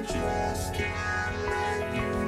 just can't let you.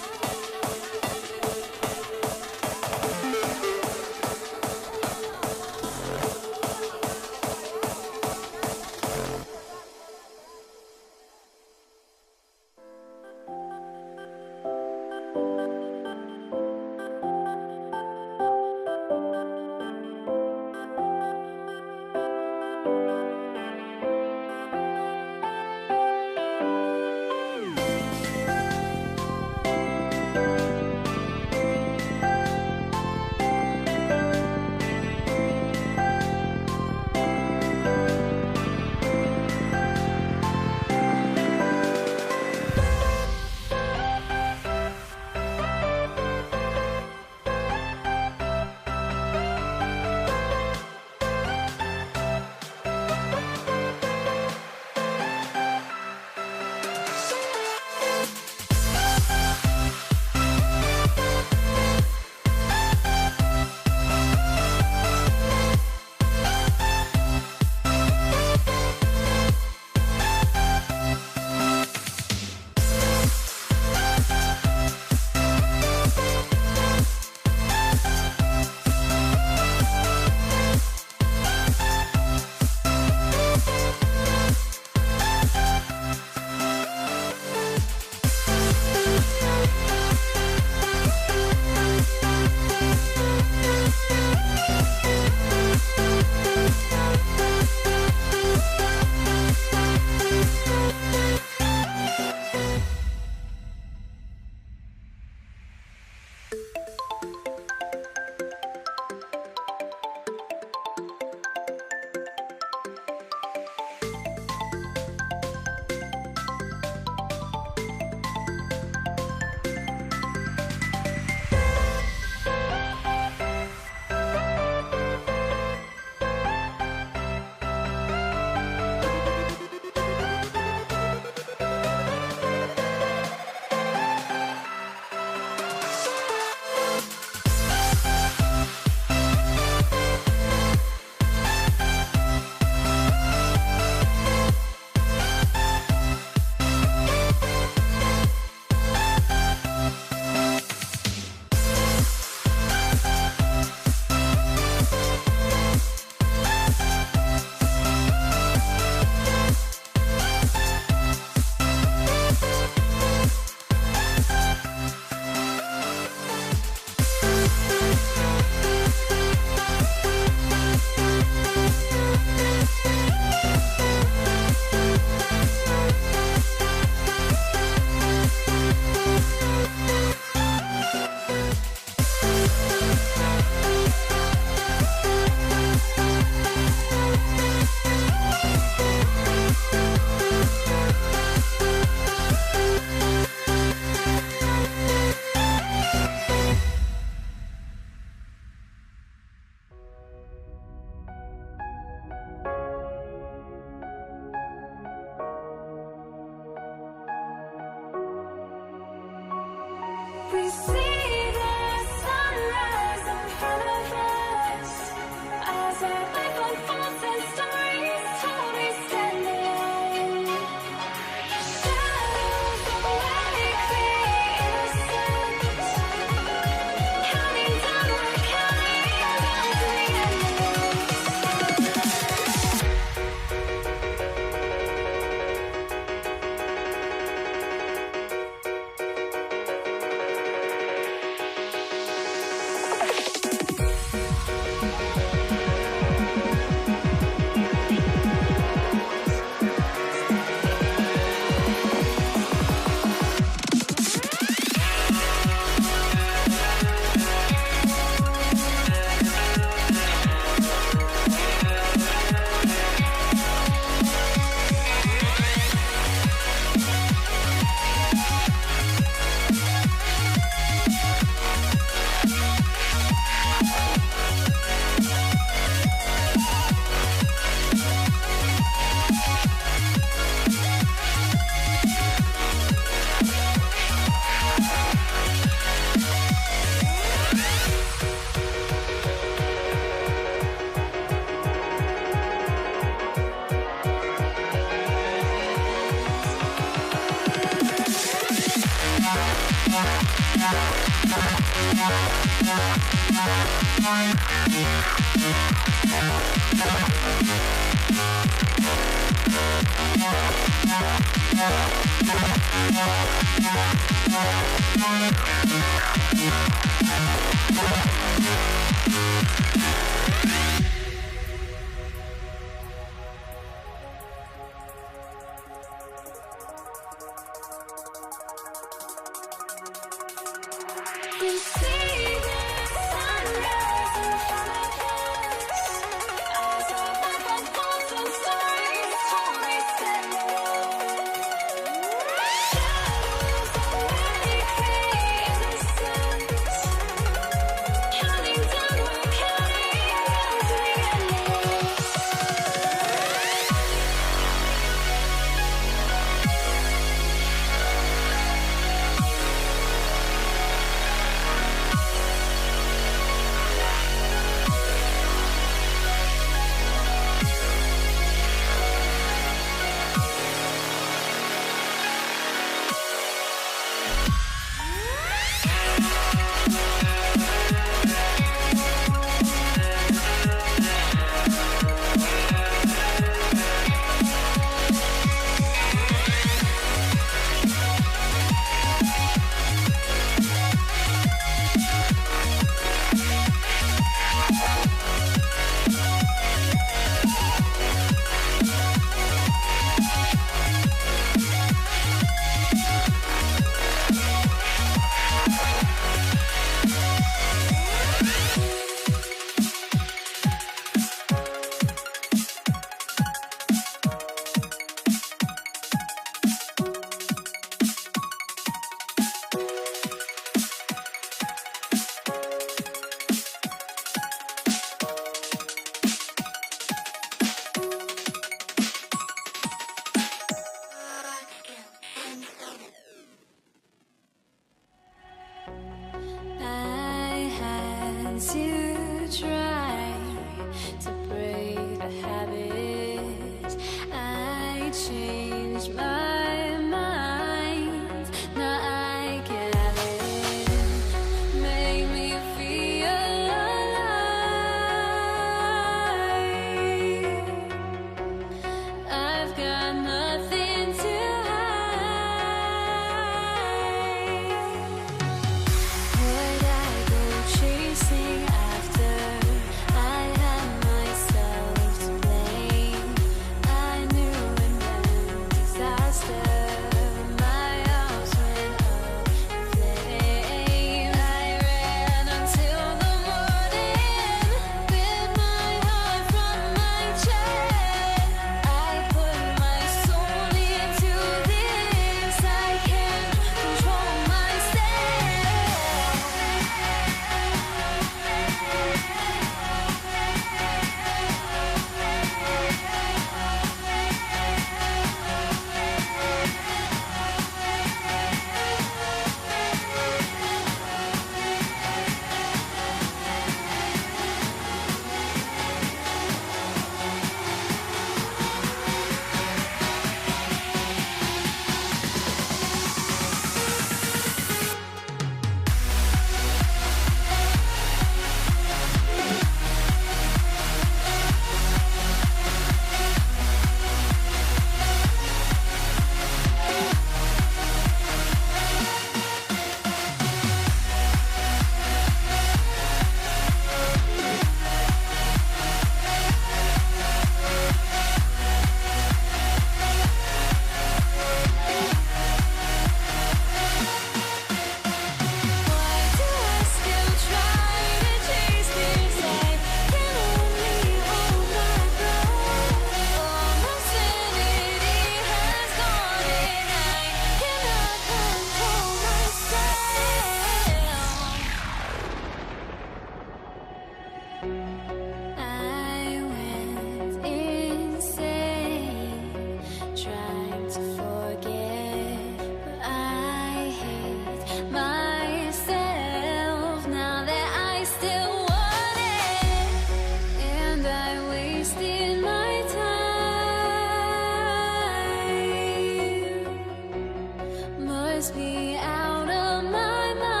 must be out of my mind.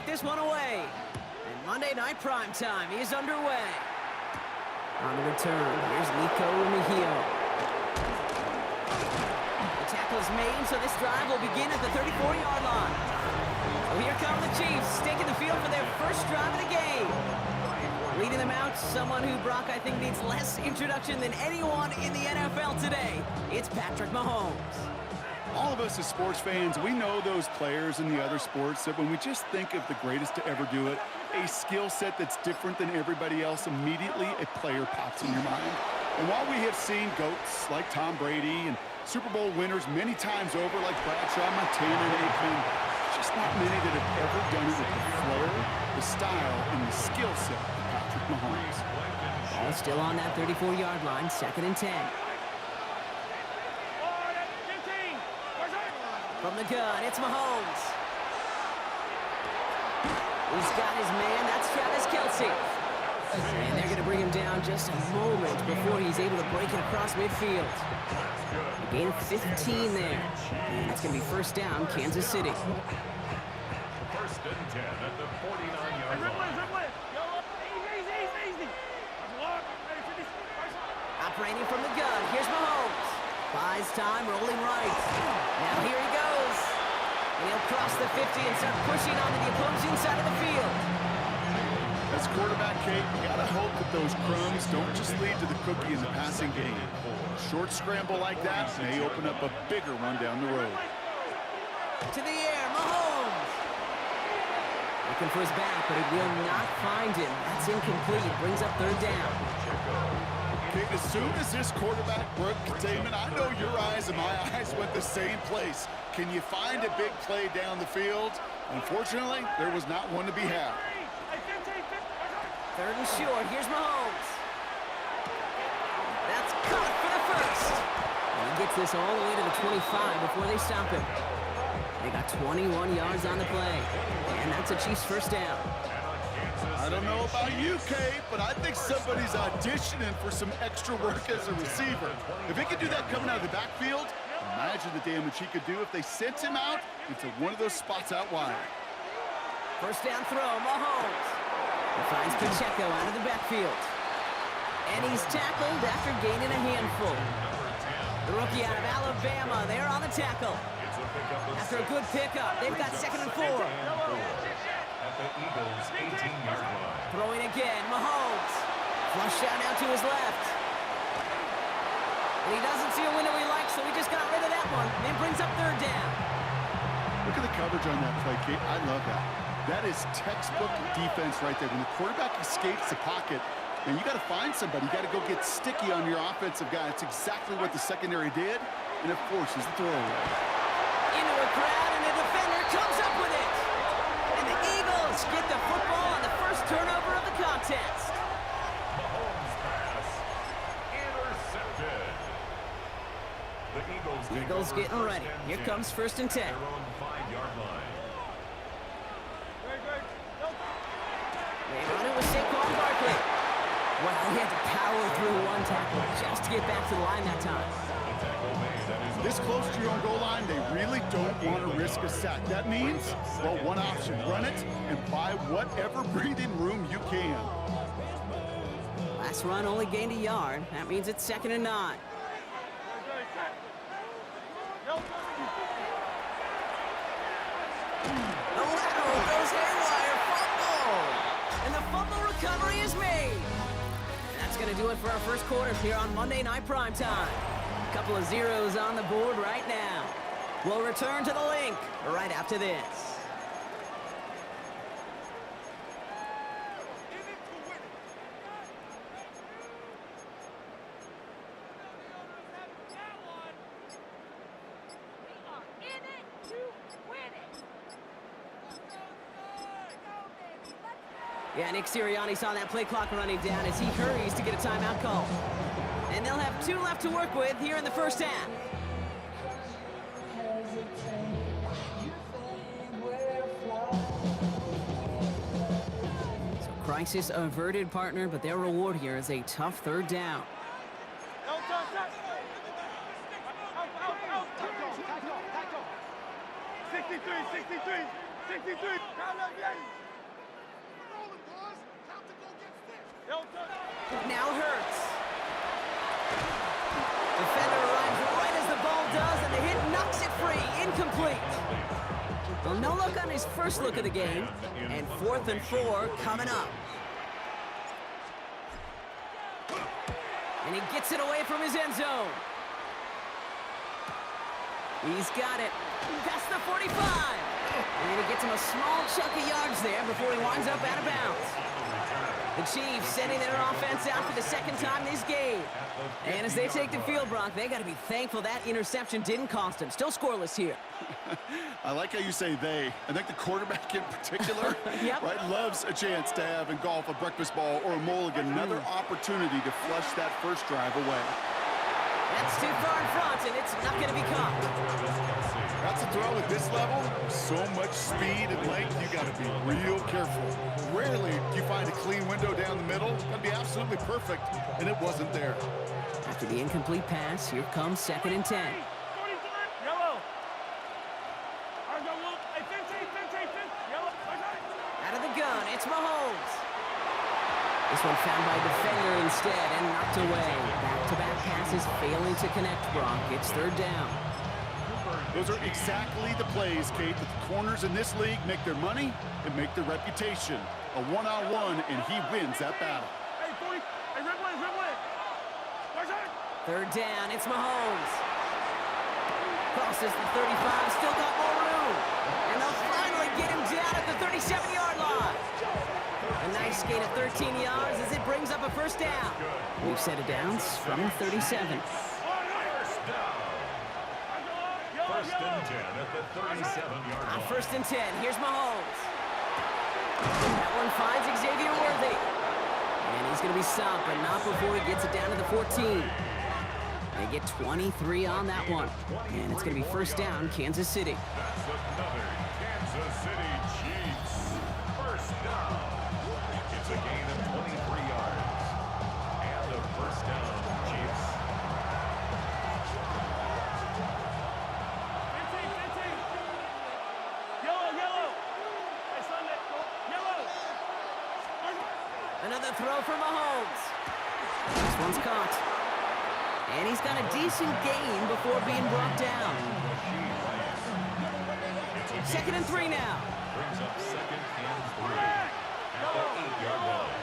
take this one away. And Monday Night Primetime is underway. On the return, here's Nico Mejio. The tackle is made, so this drive will begin at the 34-yard line. So here come the Chiefs, taking the field for their first drive of the game. Leading them out, someone who, Brock, I think needs less introduction than anyone in the NFL today. It's Patrick Mahomes. All of us as sports fans, we know those players in the other sports that when we just think of the greatest to ever do it, a skill set that's different than everybody else, immediately a player pops in your mind. And while we have seen GOATs like Tom Brady and Super Bowl winners many times over like Bradshaw, Montana, and Aikman, there's just not many that have ever done it with the flair, the style, and the skill set of Patrick Mahomes. Ball still on that 34-yard line, 2nd and 10. From the gun, it's Mahomes. He's got his man, that's Travis Kelce. And they're going to bring him down just a moment before he's able to break it across midfield. A gain of 15 there. And it's going to be first down, Kansas City. First and 10 at the 49-yard line. Operating from the gun, here's Mahomes. Buys time, rolling right. Now here he goes. And he'll cross the 50 and start pushing onto the opposing side of the field. As quarterback, Kate, you gotta hope that those crumbs don't just lead to the cookie in the passing game. A short scramble like that may open up a bigger one down the road. To the air, Mahomes. Looking for his back, but it will not find him. That's incomplete. Brings up 3rd down. Kate, as soon as this quarterback broke containment, I know your eyes and my eyes went the same place. Can you find a big play down the field? Unfortunately, there was not one to be had. 3rd and short, here's Mahomes. That's caught for the first. And he gets this all the way to the 25 before they stop him. They got 21 yards on the play. And that's a Chiefs first down. I don't know about you, Kate, but I think somebody's auditioning for some extra work as a receiver. If he could do that coming out of the backfield, imagine the damage he could do if they sent him out into one of those spots out wide. First down throw, Mahomes. He finds Pacheco out of the backfield. And he's tackled after gaining a handful. The rookie out of Alabama, they're on the tackle. After a good pickup, they've got 2nd and 4. At the Eagles' 18-yard line. Throwing again, Mahomes. Flush out now to his left. And he doesn't see a window he likes, so he just got rid of that one. And brings up 3rd down. Look at the coverage on that play, Kate. I love that. That is textbook defense right there. When the quarterback escapes the pocket, and you got to find somebody. You got to go get sticky on your offensive guy. That's exactly what the secondary did, and it forces the throwaway. Into a crowd, and the defender comes up with it. And the Eagles get the football on the first turnover of the contest. Mahomes' pass intercepted. The Eagles getting ready. Here comes 1st and 10. Their own 5-yard line. They run it with Saquon Barkley. Well, he had to power through one tackle just to get back to the line that time. This close to your own goal line, they really don't want to risk a sack. That means, well, one option, run it and buy whatever breathing room you can. Last run only gained a yard. That means it's 2nd and 9. The lateral goes haywire, fumble! And the fumble recovery is made. That's going to do it for our first quarter here on Monday Night Primetime. A couple of zeros on the board right now. We'll return to the link right after this. Yeah, Nick Sirianni saw that play clock running down as he hurries to get a timeout call. And they'll have 2 left to work with here in the first half. So crisis averted, partner, but their reward here is a tough 3rd down. 63. Now Hurts. Defender arrives right as the ball does, and the hit knocks it free. Incomplete. Well, no look on his first look of the game, and 4th and 4 coming up. And he gets it away from his end zone. He's got it. That's the 45. And he gets him a small chunk of yards there before he winds up out of bounds. The Chiefs sending their offense out for the second time this game. And as they take the field, Brock, they got to be thankful that interception didn't cost them. Still scoreless here. I like how you say they. I think the quarterback in particular Yep. right, loves a chance to have in golf a breakfast ball or a mulligan, another opportunity to flush that first drive away. That's too far in front, and it's not going to be caught. That's a throw at this level. So much speed and length, you got to be real careful. Rarely do you find a clean window down the middle. That'd be absolutely perfect, and it wasn't there. After the incomplete pass, here comes 2nd and 10. Out of the gun, it's Mahomes. This one found by a defender instead and knocked away. Back-to-back passes failing to connect, Brock. It's 3rd down. Those are exactly the plays, Kate, that the corners in this league make their money and make their reputation. A one-on-one, and he wins that battle. 3rd down, it's Mahomes. Crosses the 35, still got more room. And they'll finally get him down at the 37-yard line. A nice gain of 13 yards as it brings up a 1st down. We've set it down from 37. First and 10 at the 37-yard line. 1st and 10, here's Mahomes. That one finds Xavier Worthy. And he's going to be stopped, but not before he gets it down to the 14. They get 23 on that one. And it's going to be 1st down, Kansas City. That's another Kansas City Chiefs. 1st down. It's a gain of 23 yards. And the 1st down, Chiefs. Another throw for Mahomes. This one's caught. And he's got a decent gain before being brought down. 2nd and 3 now. Brings up 2nd and 3 at the 8-yard line.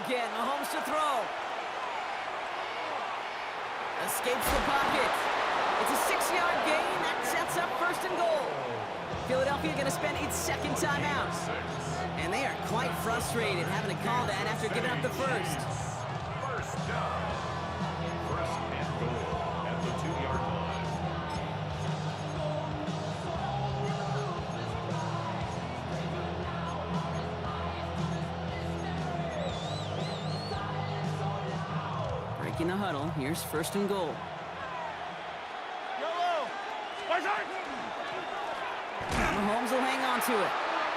Again, Mahomes to throw. Escapes the pocket. It's a 6-yard gain. That sets up 1st and goal. Philadelphia going to spend its 2nd timeout. And they are quite frustrated having to call that after giving up the 1st. 1st down. 1st and goal at the 2-yard line. Breaking the huddle. Here's 1st and goal. Mahomes will hang on to it.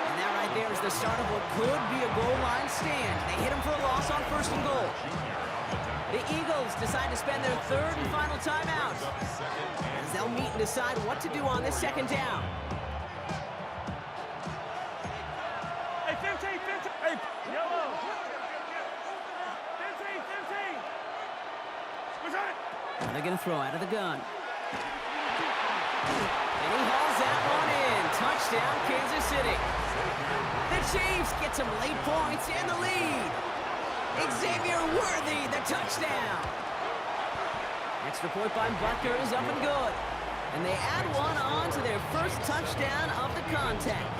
And that right there is the start of what could be a goal line stand. They hit him for a loss on 1st and goal. The Eagles decide to spend their 3rd and final timeout, as they'll meet and decide what to do on this 2nd down. They're going to throw out of the gun. And he hauls that one in. Touchdown, Kansas City. The Chiefs get some late points and the lead. Xavier Worthy, the touchdown. Extra point by Butker is up and good. And they add one on to their 1st touchdown of the contest.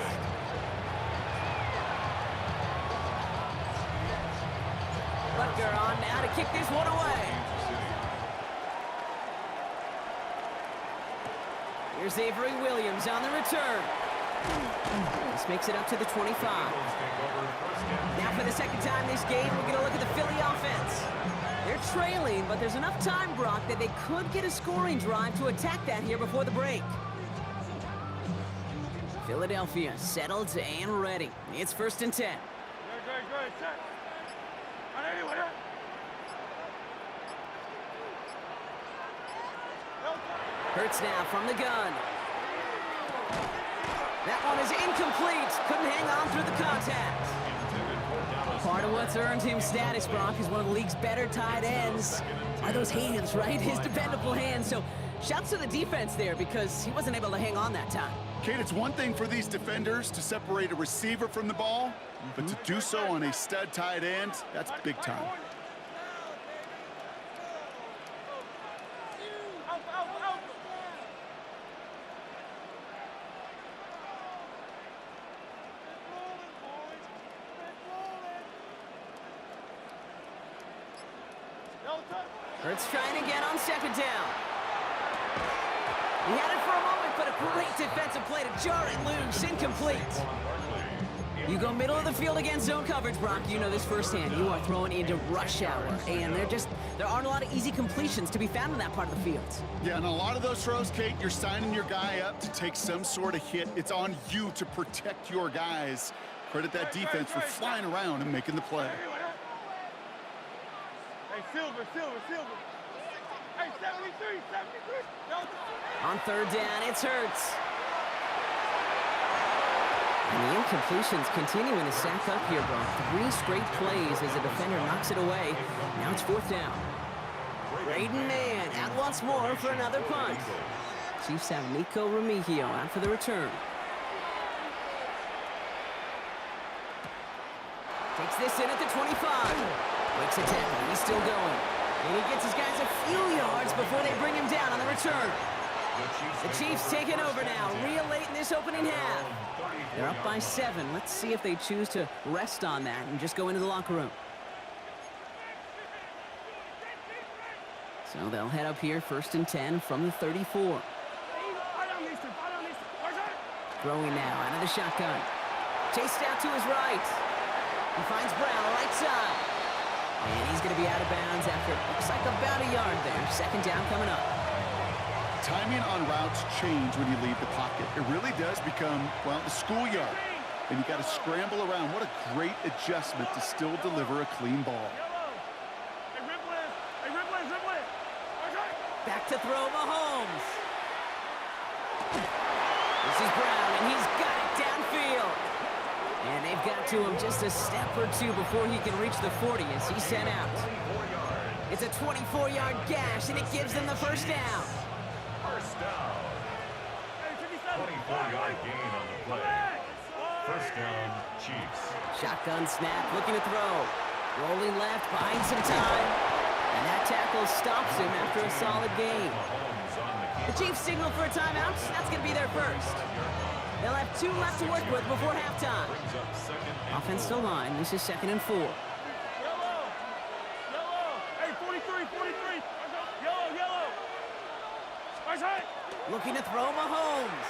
Butker on now to kick this one away. Here's Avery Williams on the return. This makes it up to the 25. Now for the 2nd time this game, we're going to look at the Philly offense. They're trailing, but there's enough time, Brock, that they could get a scoring drive to attack that here before the break. Philadelphia settled and ready. It's 1st and 10. Hurts now from the gun. That one is incomplete. Couldn't hang on through the contact. Part of what's earned him status, Brock, is one of the league's better tight ends. Are those hands, right? His dependable hands. So shouts to the defense there because he wasn't able to hang on that time. Kate, it's one thing for these defenders to separate a receiver from the ball, but to do so on a stud tight end, that's big time. Hurts trying again on second down. He had it for a moment, but a great defensive play to jar it loose. Incomplete. You go middle of the field against zone coverage, Brock. You know this firsthand. You are throwing into rush hour, and there aren't a lot of easy completions to be found in that part of the field. Yeah, and a lot of those throws, Kate, you're signing your guy up to take some sort of hit. It's on you to protect your guys. Credit that defense for flying around and making the play. Hey, Silver. Hey, 73. On third down, it's Hurts. And the incompletions continuing to stack up here, Brock. 3 straight plays as a defender knocks it away. Now it's fourth down. Braden Mann out once more for another punt. Chiefs have Nico Remigio out for the return. Takes this in at the 25. Breaks a tackle. He's still going. And he gets his guys a few yards before they bring him down on the return. The Chiefs taking over now, real late in this opening half. They're up by 7. Let's see if they choose to rest on that and just go into the locker room. So they'll head up here, 1st and 10 from the 34. Throwing now out of the shotgun. Chased out to his right. He finds Brown, right side. And he's going to be out of bounds after, looks like about a yard there. 2nd down coming up. Timing on routes change when you leave the pocket. It really does become, well, the schoolyard. And you got to scramble around. What a great adjustment to still deliver a clean ball. Back to throw Mahomes. This is Brown, and he's got it downfield. And they've got to him just a step or two before he can reach the 40 as he's sent out. It's a 24-yard gash, and it gives them the first down. First down. 24-yard gain on the play. First down, Chiefs. Shotgun snap, looking to throw. Rolling left, buying some time. And that tackle stops him after a solid gain. The Chiefs signal for a timeout. That's going to be their first. They'll have 2 left to work with before halftime. Offensive line, this is 2nd and 4. Yellow. Hey, 43. Yellow. Right. Looking to throw Mahomes.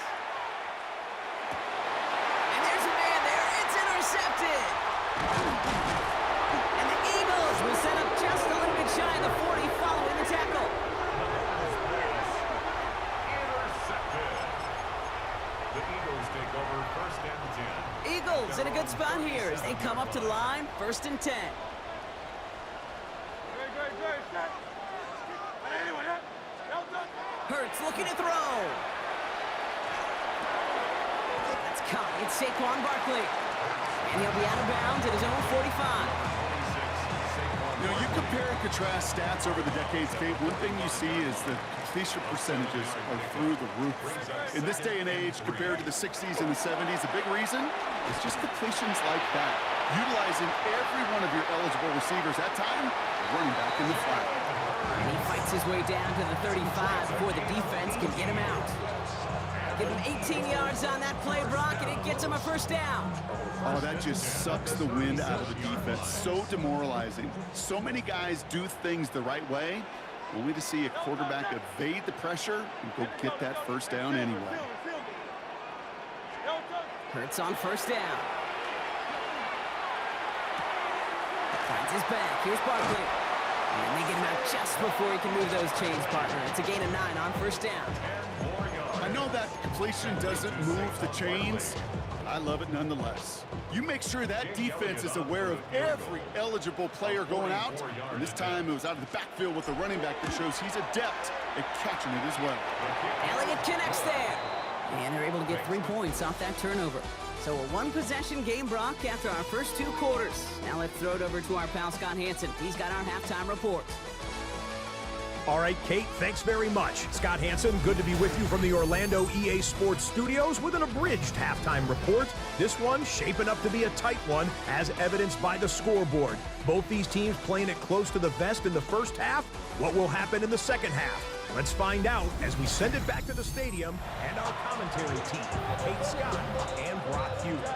And there's a man there. It's intercepted. And the Eagles will set up just a little bit shy of the 40 following the tackle. Intercepted. The Eagles take over 1st and 10. Eagles in a good spot here as they come up to the line, 1st and 10. Hurts looking to throw. That's caught. It's Saquon Barkley. And he'll be out of bounds at his own 45. You know, you compare and contrast stats over the decades, Kate. One thing you see is the completion percentages are through the roof. In this day and age, compared to the 60s and the 70s, a big reason is just completions like that. Utilizing every one of your eligible receivers that time, running back in the flat. And he fights his way down to the 35 before the defense can get him out. Give him 18 yards on that play, Brock, and it gets him a first down. Oh, that just sucks the wind out of the defense. So demoralizing. So many guys do things the right way, only to see a quarterback evade the pressure and go get that first down anyway. Hurts on first down. Finds his back. Here's Barkley. And they get him out just before he can move those chains, partner. It's a gain of 9 on first down. I know that completion doesn't move the chains. I love it nonetheless. You make sure that defense is aware of every eligible player going out. And this time it was out of the backfield with the running back that shows he's adept at catching it as well. Elliott connects there. And they're able to get 3 points off that turnover. So a one-possession game, Brock, after our first 2 quarters. Now let's throw it over to our pal Scott Hansen. He's got our halftime report. All right, Kate, thanks very much. Scott Hansen, good to be with you from the Orlando EA Sports Studios with an abridged halftime report. This one shaping up to be a tight one, as evidenced by the scoreboard. Both these teams playing it close to the vest in the first half. What will happen in the second half? Let's find out as we send it back to the stadium and our commentary team, Kate Scott and Brock Hughes.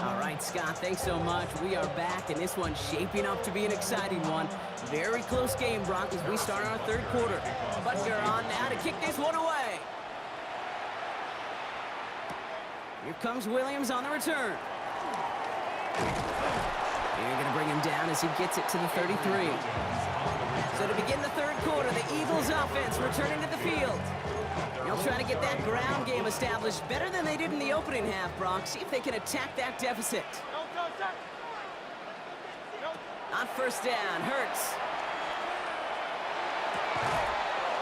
All right, Scott, thanks so much. We are back, and this one's shaping up to be an exciting one. Very close game, Brock, as we start our third quarter. Butker on now to kick this one away. Here comes Williams on the return. You're going to bring him down as he gets it to the 33. So to begin the third quarter, the Eagles offense returning to the field. They'll try to get that ground game established better than they did in the opening half, Brock. See if they can attack that deficit. On first down, Hurts.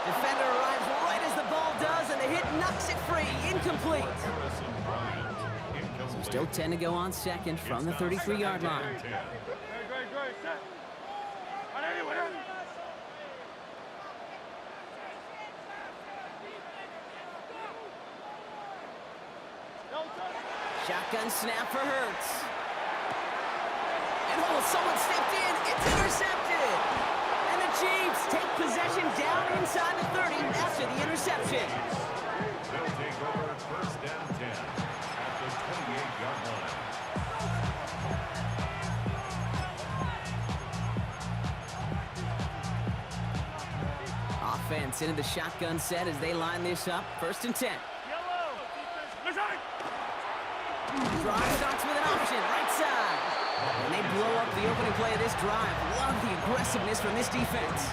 Defender arrives right as the ball does, and the hit knocks it free. Incomplete. So still 10 to go on second from the 33-yard line. Shotgun snap for Hurts. And someone stepped in. It's intercepted. And the Chiefs take possession down inside the 30 after the interception. They'll take over first down 10 at the 28-yard line. Offense into the shotgun set as they line this up. First and 10. Drive starts with an option, right side. And they blow up the opening play of this drive. Love the aggressiveness from this defense.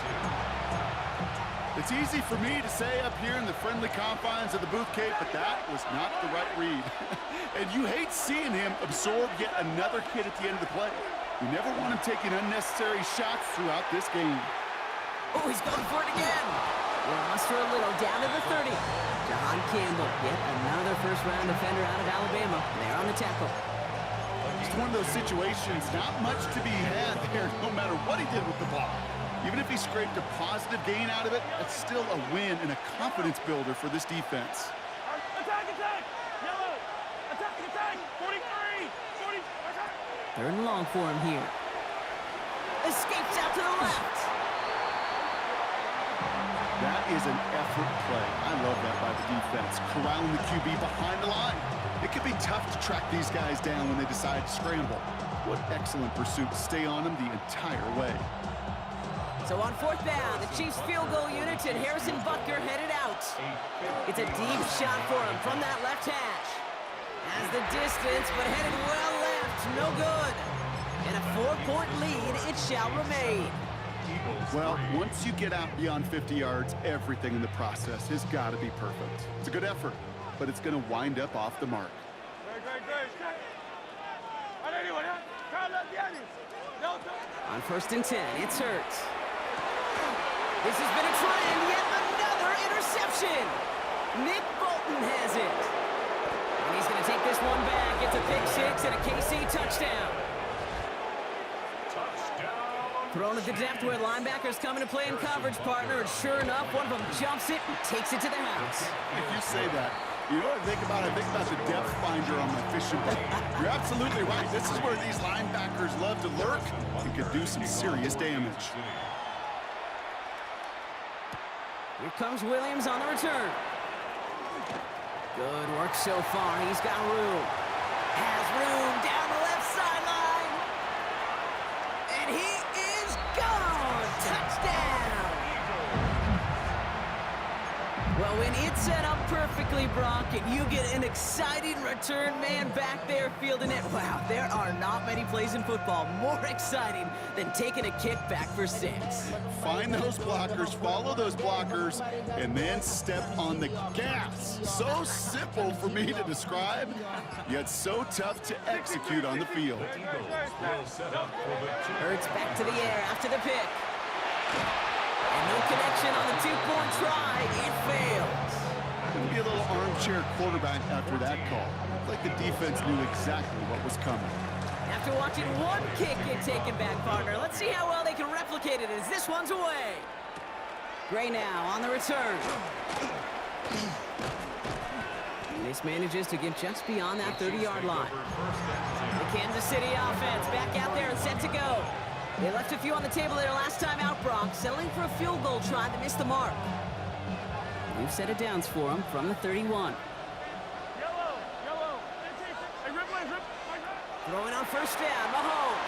It's easy for me to say up here in the friendly confines of the booth, Kate, but that was not the right read. And you hate seeing him absorb yet another hit at the end of the play. You never want him taking unnecessary shots throughout this game. Oh, he's going for it again. Lost her a little, down to the 30. John Campbell, yet another first-round defender out of Alabama. They're on the tackle. It's one of those situations, not much to be had there, no matter what he did with the ball. Even if he scraped a positive gain out of it, that's still a win and a confidence builder for this defense. Attack, attack! Yellow! Attack, attack! 43! 40! Attack! Third and long for him here. Escapes out to the left. That is an effort play. I love that by the defense. Corralling the QB behind the line. It can be tough to track these guys down when they decide to scramble. What excellent pursuit to stay on them the entire way. So on fourth down, the Chiefs field goal unit and Harrison Butker headed out. It's a deep shot for him from that left hash. Has the distance, but headed well left. No good. And a 4-point lead, it shall remain. Well, once you get out beyond 50 yards, everything in the process has got to be perfect. It's a good effort, but it's going to wind up off the mark. On first and 10, it's Hurts. This has been a trend, yet another interception. Nick Bolton has it. And he's going to take this one back. It's a pick six and a KC touchdown. Thrown at the depth where linebackers coming to play in coverage, partner, and sure enough, one of them jumps it and takes it to the house. If you say that, you know what I think about? I think about the depth finder on my fishing boat. You're absolutely right. This is where these linebackers love to lurk and could do some serious damage. Here comes Williams on the return. Good work so far. He's got room. Has room down the left sideline. And he is gone. Touchdown. Well, when it's set up perfectly, Brock, and you get an exciting return man back there fielding it, wow, there are not many plays in football more exciting than taking a kick back for 6. Find those blockers, follow those blockers, and then step on the gas. So simple for me to describe, yet so tough to execute on the field. Hurts back to the air after the pick. And no connection on the 2-point try. It fails. Gonna be a little armchair quarterback after that call. Looked like the defense knew exactly what was coming. After watching one kick get taken back, partner, let's see how well they can replicate it as this one's away. Gray now on the return. This manages to get just beyond that 30-yard line. The Kansas City offense back out there and set to go. They left a few on the table there last time out, Brock, settling for a field goal try that missed the mark. We've set it downs for them from the 31. Yellow. Hey, rip. Throwing on first down, Mahomes.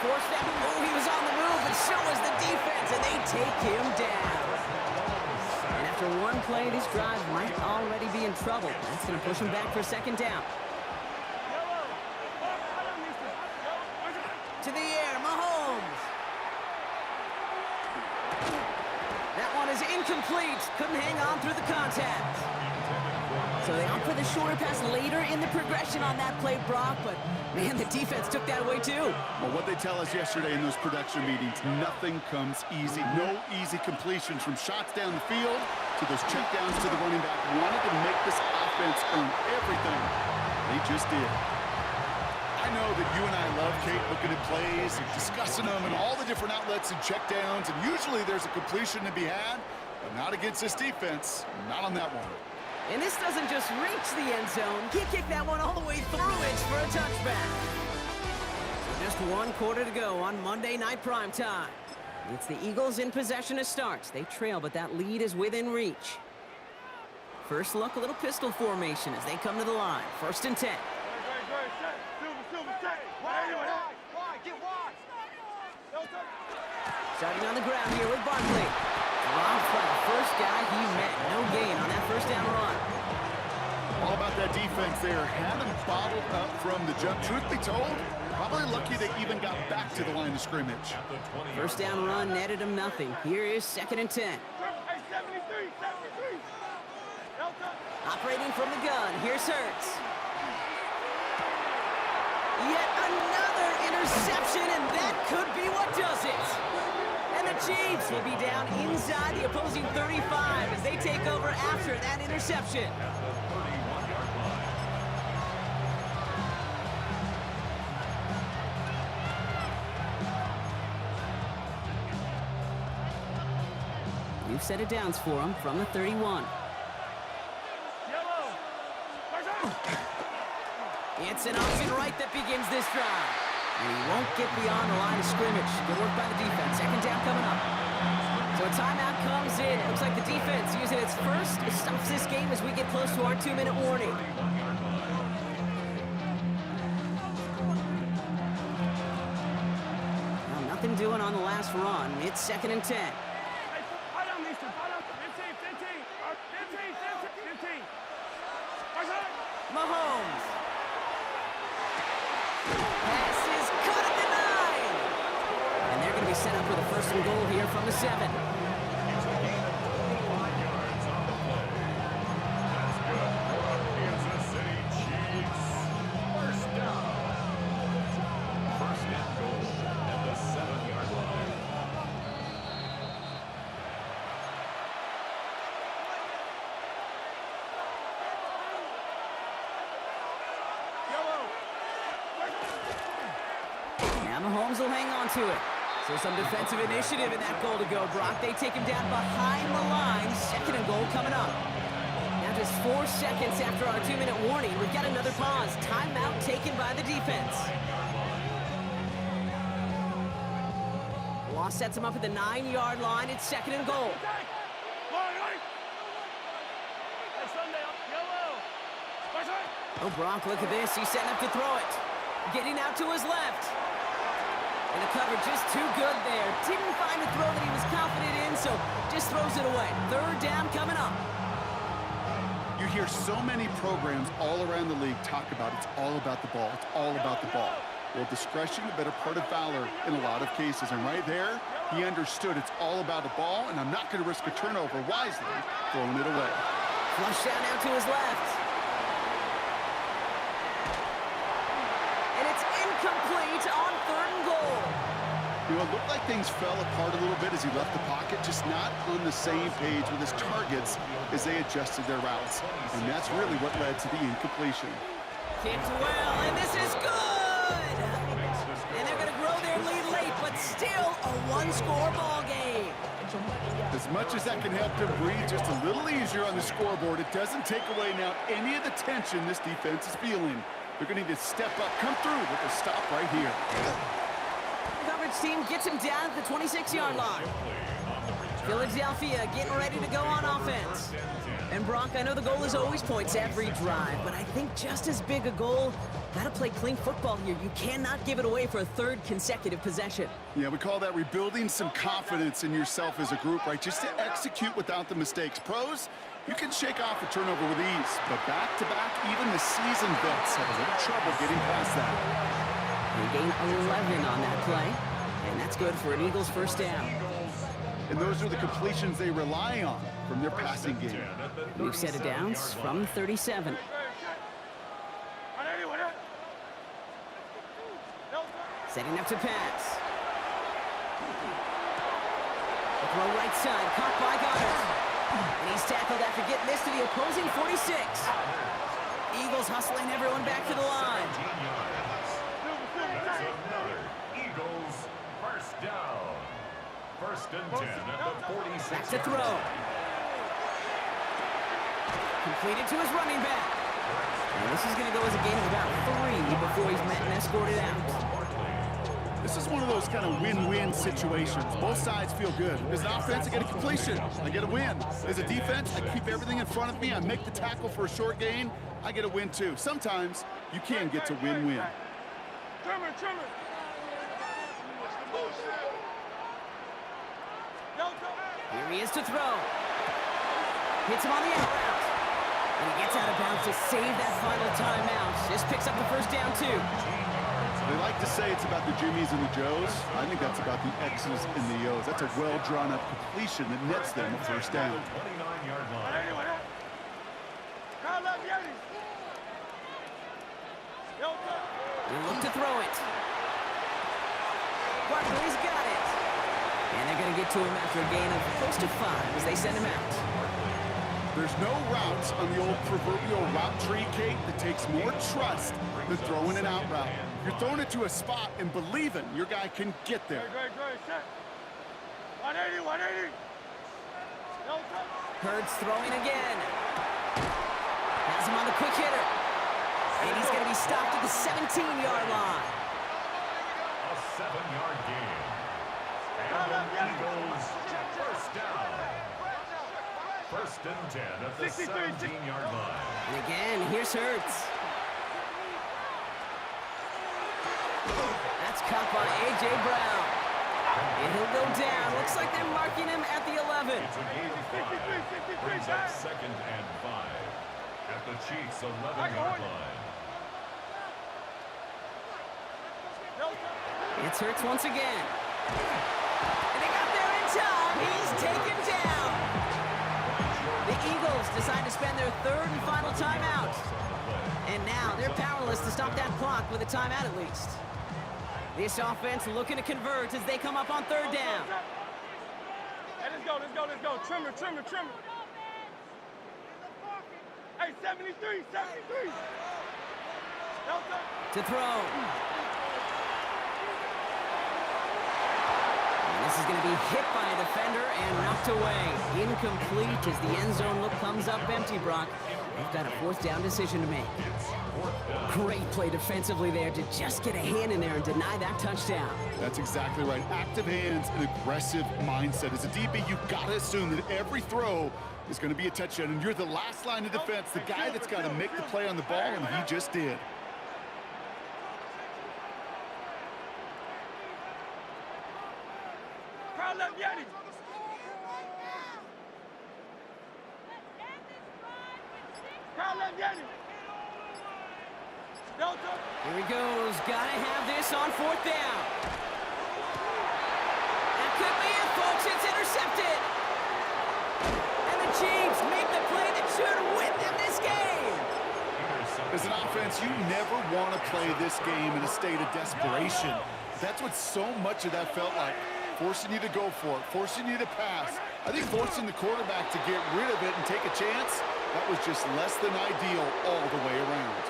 Forced that move, he was on the move, but so was the defense, and they take him down. And after one play, this drive might already be in trouble. That's going to push him back for second down. To the air, Mahomes. That one is incomplete. Couldn't hang on through the contact. So they opt for the shorter pass later in the progression on that play, Brock, but man, the defense took that away too. Well, what they tell us yesterday in those production meetings, nothing comes easy. No easy completions from shots down the field to those checkdowns to the running back. Wanted to make this offense earn everything. They just did. I know that you and I love, Kate, looking at plays and discussing them and all the different outlets and checkdowns, and usually there's a completion to be had, but not against this defense, not on that one. And this doesn't just reach the end zone. He kicked that one all the way through it for a touchback. So just one quarter to go on Monday Night Primetime. It's the Eagles in possession as starts. They trail, but that lead is within reach. First look, a little pistol formation as they come to the line. 1st and 10. Starting on the ground here with Barkley. Dropped by the first guy he met. No gain on that first down run. All about that defense there. Had them bottled up from the jump. Truth be told, probably lucky they even got back to the line of scrimmage. First down run netted him nothing. Here is 2nd and 10. Operating from the gun. Here's Hurts. Yet another interception, and that could be what does it. And the Chiefs will be down inside the opposing 35 as they take over after that interception. We've set it downs for them from the 31. It's an option right that begins this drive. And he won't get beyond the line of scrimmage. Good work by the defense. Second down coming up. So a timeout comes in. It looks like the defense using its first. It stops this game as we get close to our 2-minute warning. Well, nothing doing on the last run. It's 2nd and 10. Mahomes. Pass is cut at the 9. And they're going to be set up with a 1st and goal here from the 7. It's a gain of 25 yards on the play. That's good for Kansas City Chiefs. First down. First and goal at the 7-yard line. Now Mahomes will hang on to it. So some defensive initiative in that goal to go, Brock. They take him down behind the line. 2nd and goal coming up. Now just 4 seconds after our 2-minute warning, we've got another pause. Timeout taken by the defense. Law sets him up at the 9-yard line. It's 2nd and goal. Oh, Brock, look at this. He's setting up to throw it. Getting out to his left. And the cover just too good there. Didn't find a throw that he was confident in, so just throws it away. 3rd down coming up. You hear so many programs all around the league talk about it's all about the ball. It's all about the ball. Well, discretion, the better part of valor in a lot of cases. And right there, he understood it's all about the ball, and I'm not going to risk a turnover wisely, throwing it away. Flush down now to his left. And it's incomplete on 3rd and goal. You know, it looked like things fell apart a little bit as he left the pocket, just not on the same page with his targets as they adjusted their routes. And that's really what led to the incompletion. Kicked well, and this is good! And they're going to grow their lead late, but still a one-score ball game. As much as that can help them breathe just a little easier on the scoreboard, it doesn't take away now any of the tension this defense is feeling. They're going to need to step up, come through with a stop right here. Coverage team gets him down at the 26-yard line. Philadelphia getting ready to go on offense. And Brock, I know the goal is always points every drive, but I think just as big a goal, gotta play clean football here. You cannot give it away for a third consecutive possession. Yeah, we call that rebuilding some confidence in yourself as a group, right? Just to execute without the mistakes. Pros, you can shake off a turnover with ease, but back-to-back, even the seasoned vets have a little trouble getting past that. They gain 11 on that play, and that's good for an Eagles first down. And those are the completions they rely on from their passing game. New set of downs from 37. Setting up to pass. The throw right side, caught by Goddard. And he's tackled after getting this to the opposing 46. Eagles hustling everyone back to the line. That's another Eagles first down. First and 10 at the 46. Back to throw. Completed to his running back. And this is going to go as a gain of about 3 before he's met and escorted out. This is one of those kind of win-win situations. Both sides feel good. As an offense, I get a completion. I get a win. As a defense, I keep everything in front of me. I make the tackle for a short gain. I get a win, too. Sometimes you can get to win-win. Trimmer. Here he is to throw. Hits him on the out route. And he gets out of bounds to save that final timeout. Just picks up the first down, too. They like to say it's about the Jimmies and the Joes. I think that's about the X's and the O's. That's a well-drawn-up completion that nets them a first down. 29-yard line. They look to throw it. Barkley's got it. And they're going to get to him after a gain of close to 5 as they send him out. There's no routes on the old proverbial route tree, Kate, that takes more trust than throwing an out route. You're throwing it to a spot and believing your guy can get there. Great. Set. 180. Hurts throwing again. Has him on the quick hitter. And he's going to be stopped at the 17-yard line. A 7-yard gain. And the Eagles first down. First and 10 at the 17-yard line. And again, here's Hurts. That's caught by A.J. Brown. And he'll go down. Looks like they're marking him at the 11. It's a gain of 5. Brings up second and 5 at the Chiefs' 11-yard line. It's Hurts once again. And they got there in time. He's taken down. The Eagles decide to spend their third and final timeout. And now they're powerless to stop that clock with a timeout at least. This offense looking to convert as they come up on third down. Hey, let's go. Trimmer. Hey, 73. To throw. And this is going to be hit by a defender and knocked away. Incomplete as the end zone look comes up empty, Brock. They've got a fourth down decision to make. Great play defensively there to just get a hand in there and deny that touchdown. That's exactly right. Active hands and aggressive mindset. As a DB, you've got to assume that every throw is going to be a touchdown, and you're the last line of defense, the guy that's got to make the play on the ball, and he just did. Here he goes. Gotta have this on fourth down. That could be it, folks. It's intercepted. And the Chiefs make the play that should win them this game. As an offense, you never want to play this game in a state of desperation. That's what so much of that felt like. Forcing you to go for it, forcing you to pass. I think forcing the quarterback to get rid of it and take a chance, that was just less than ideal all the way around.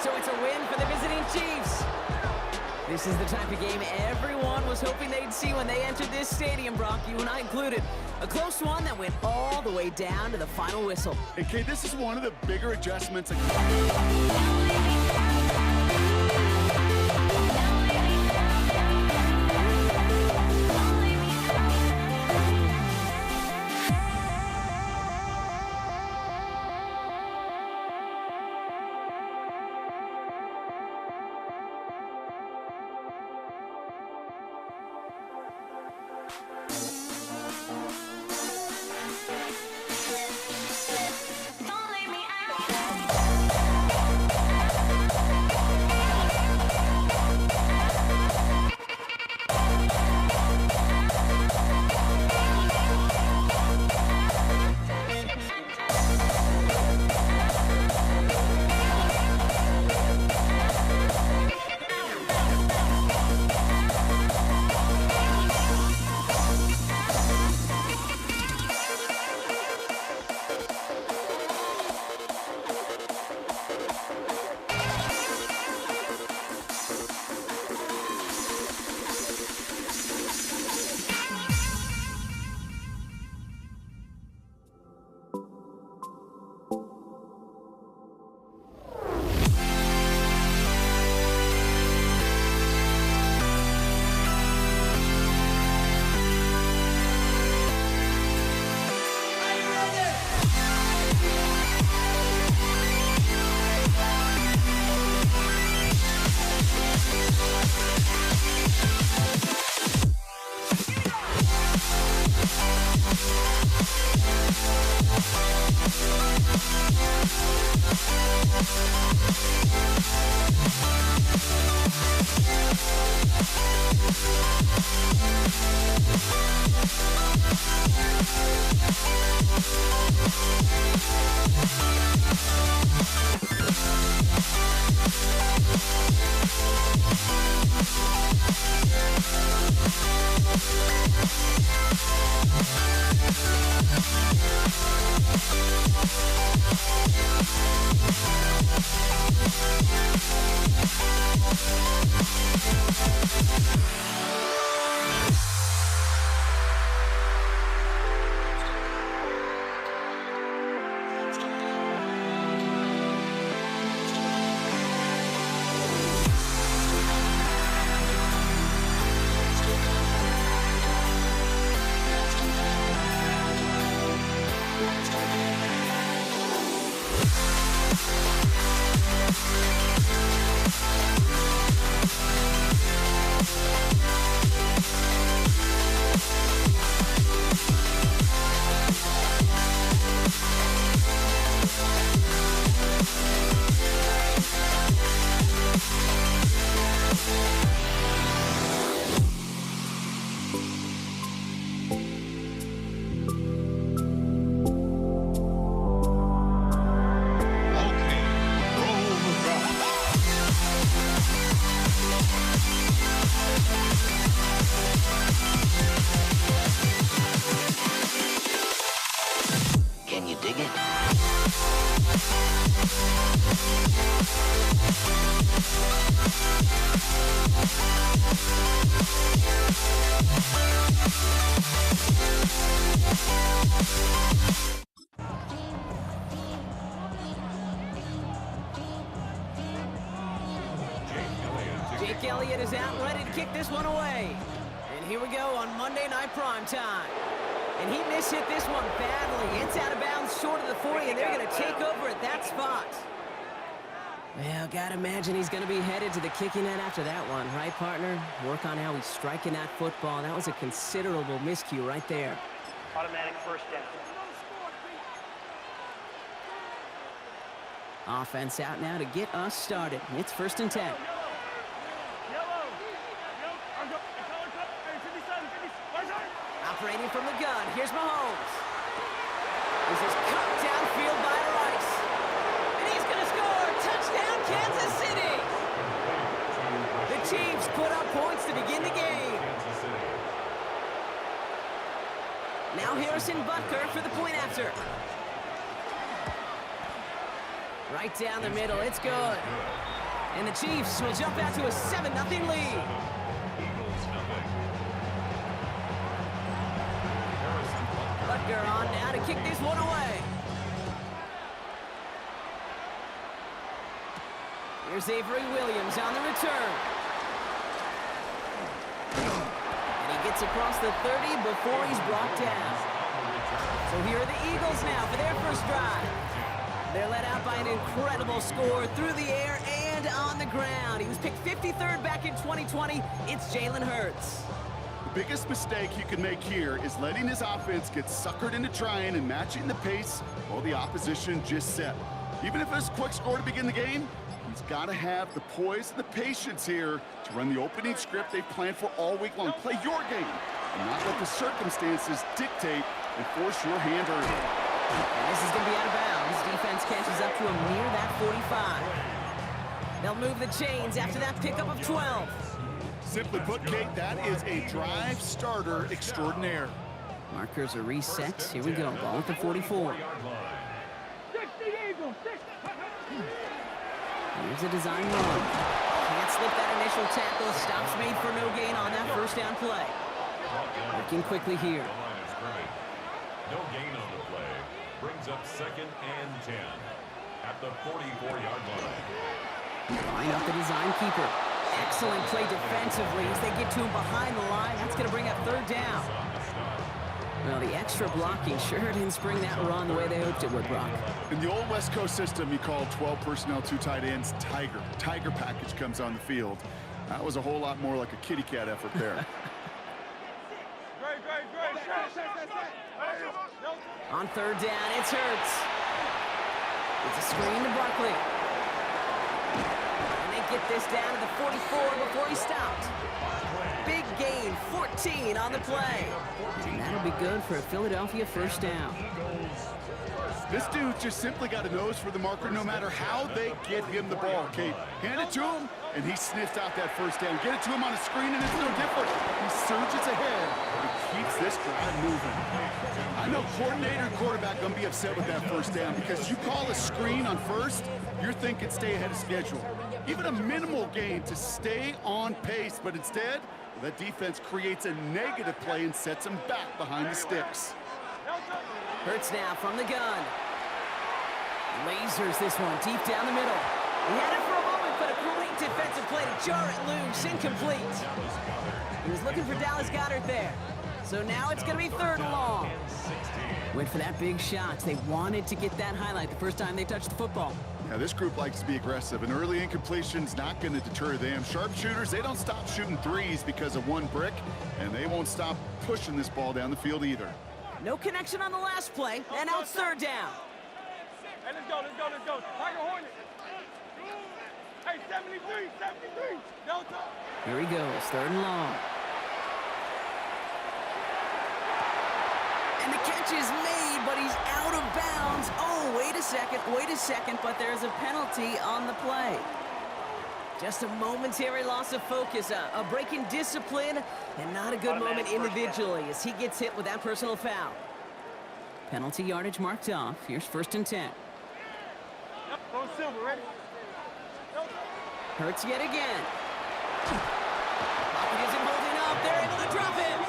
So it's a win for the visiting Chiefs. This is the type of game everyone was hoping they'd see when they entered this stadium, Brock, you and I included. A close one that went all the way down to the final whistle. And Kay, this is one of the bigger adjustments. Jake Elliott is out, ready to kick this one away. And here we go on Monday Night Primetime. And he mishit this one badly. It's out of bounds short of the 40, and they're going to take over at that spot. Well, gotta imagine he's going to be headed to the kicking net after that one, right, partner? Work on how he's striking that football. That was a considerable miscue right there. Automatic first down. Offense out now to get us started. It's 1st and 10. Yellow. I'm go. Color cut. 57. 50. Operating from the gun, here's Mahomes. This is cut downfield by Rice. And he's going to score. Touchdown, Kansas City. The Chiefs put up points to begin the game. Kansas City. Now Harrison Butker for the point after. Right down the middle, it's good. And the Chiefs will jump out to a 7-0 lead. Eagles nothing. Harrison Butker. Butker on now to kick this one away. Here's Avery Williams on the return. And he gets across the 30 before he's brought down. So here are the Eagles now for their first drive. They're led out by an incredible score through the air and on the ground. He was picked 53rd back in 2020. It's Jalen Hurts. The biggest mistake you can make here is letting his offense get suckered into trying and matching the pace while the opposition just set. Even if it's a quick score to begin the game, he's got to have the poise and the patience here to run the opening script they've planned for all week long. Play your game and not let the circumstances dictate and force your hand early. And this is going to be out of bounds. Defense catches up to him near that 45. They'll move the chains after that pickup of 12. Simply put, Kate, that is a drive starter extraordinaire. Markers are reset. Here we go. Ball at the 44. 60 Eagles, 60. Here's a design run. Can't slip that initial tackle. Stops made for no gain on that first down play. Working quickly here. The line is great. No gain on the play. Brings up 2nd and 10 at the 44-yard line. Line up the design keeper. Excellent play defensively as they get to him behind the line. That's going to bring up 3rd down. Well, the extra blocking sure didn't spring that run the way they hoped it would, Brock. In the old West Coast system, you call 12 personnel, 2 tight ends, Tiger. Tiger package comes on the field. That was a whole lot more like a kitty cat effort there. On 3rd down, it's Hurts. It's a screen to Barkley. And they get this down to the 44 before he stopped. Big gain, 14 on the play. And that'll be good for a Philadelphia first down. This dude just simply got a nose for the marker no matter how they get him the ball, Kate. Hand it to him, and he sniffs out that first down. Get it to him on a screen, and it's no different. He surges ahead and keeps this drive moving. I know coordinator and quarterback going to be upset with that first down because you call a screen on first, you're thinking stay ahead of schedule. Even a minimal gain to stay on pace, but instead, that defense creates a negative play and sets him back behind the sticks. Hurts now from the gun. Lasers this one deep down the middle. He had it for a moment, but a great defensive play to jar it loose. Incomplete. He was looking for Dallas Goedert there. So now it's going to be 3rd and long. Went for that big shot. They wanted to get that highlight the first time they touched the football. Now, this group likes to be aggressive, and early incompletion's not going to deter them. Sharpshooters, they don't stop shooting threes because of one brick, and they won't stop pushing this ball down the field either. No connection on the last play, and now it's 3rd down. Hey, let's go. Tiger Hornet. Hey, 73. Delta. Here he goes, 3rd and long. And the catch is made, but he's out of bounds. Oh, wait a second, but there's a penalty on the play. Just a momentary loss of focus, a break in discipline, and not a good moment individually as he gets hit with that personal foul. Penalty yardage marked off. Here's 1st and 10. Go Silver, ready? Hurts yet again. Pocket isn't holding up. They're able to drop him.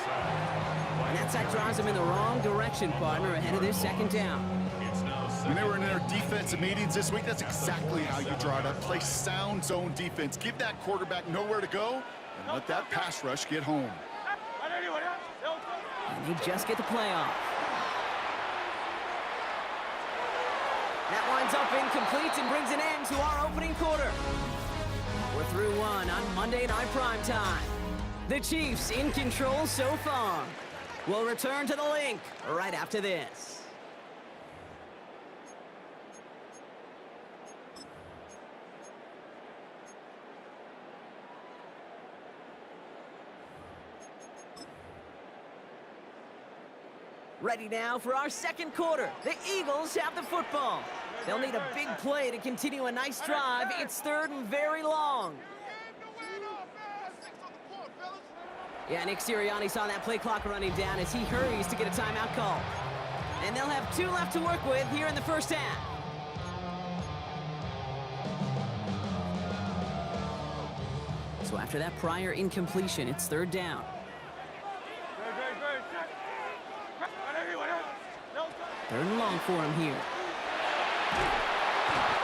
And that drives him in the wrong direction, partner, ahead of this 2nd down. When they were in their defensive meetings this week, that's exactly how you draw it up. Play sound zone defense. Give that quarterback nowhere to go, and let that pass rush get home. And they just get the play off. That winds up incomplete and brings an end to our opening quarter. We're through one on Monday Night Primetime. The Chiefs in control so far. We'll return to the link right after this. Ready now for our 2nd quarter. The Eagles have the football. They'll need a big play to continue a nice drive. It's 3rd and very long. Yeah, Nick Sirianni saw that play clock running down as he hurries to get a timeout call. And they'll have 2 left to work with here in the first half. So after that prior incompletion, it's 3rd down. Third and long for him here.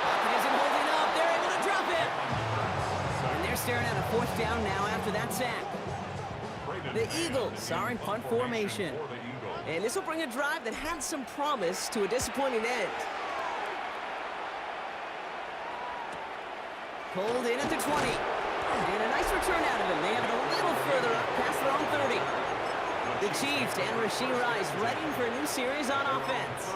Pocket isn't holding up. They're able to drop it. And they're staring at a 4th down now after that sack. The Eagles are in punt formation. And this will bring a drive that had some promise to a disappointing end. Pulled in at the 20. And a nice return out of him. They have it a little further up past their own 30. The Chiefs and Rashee Rice ready for a new series on offense.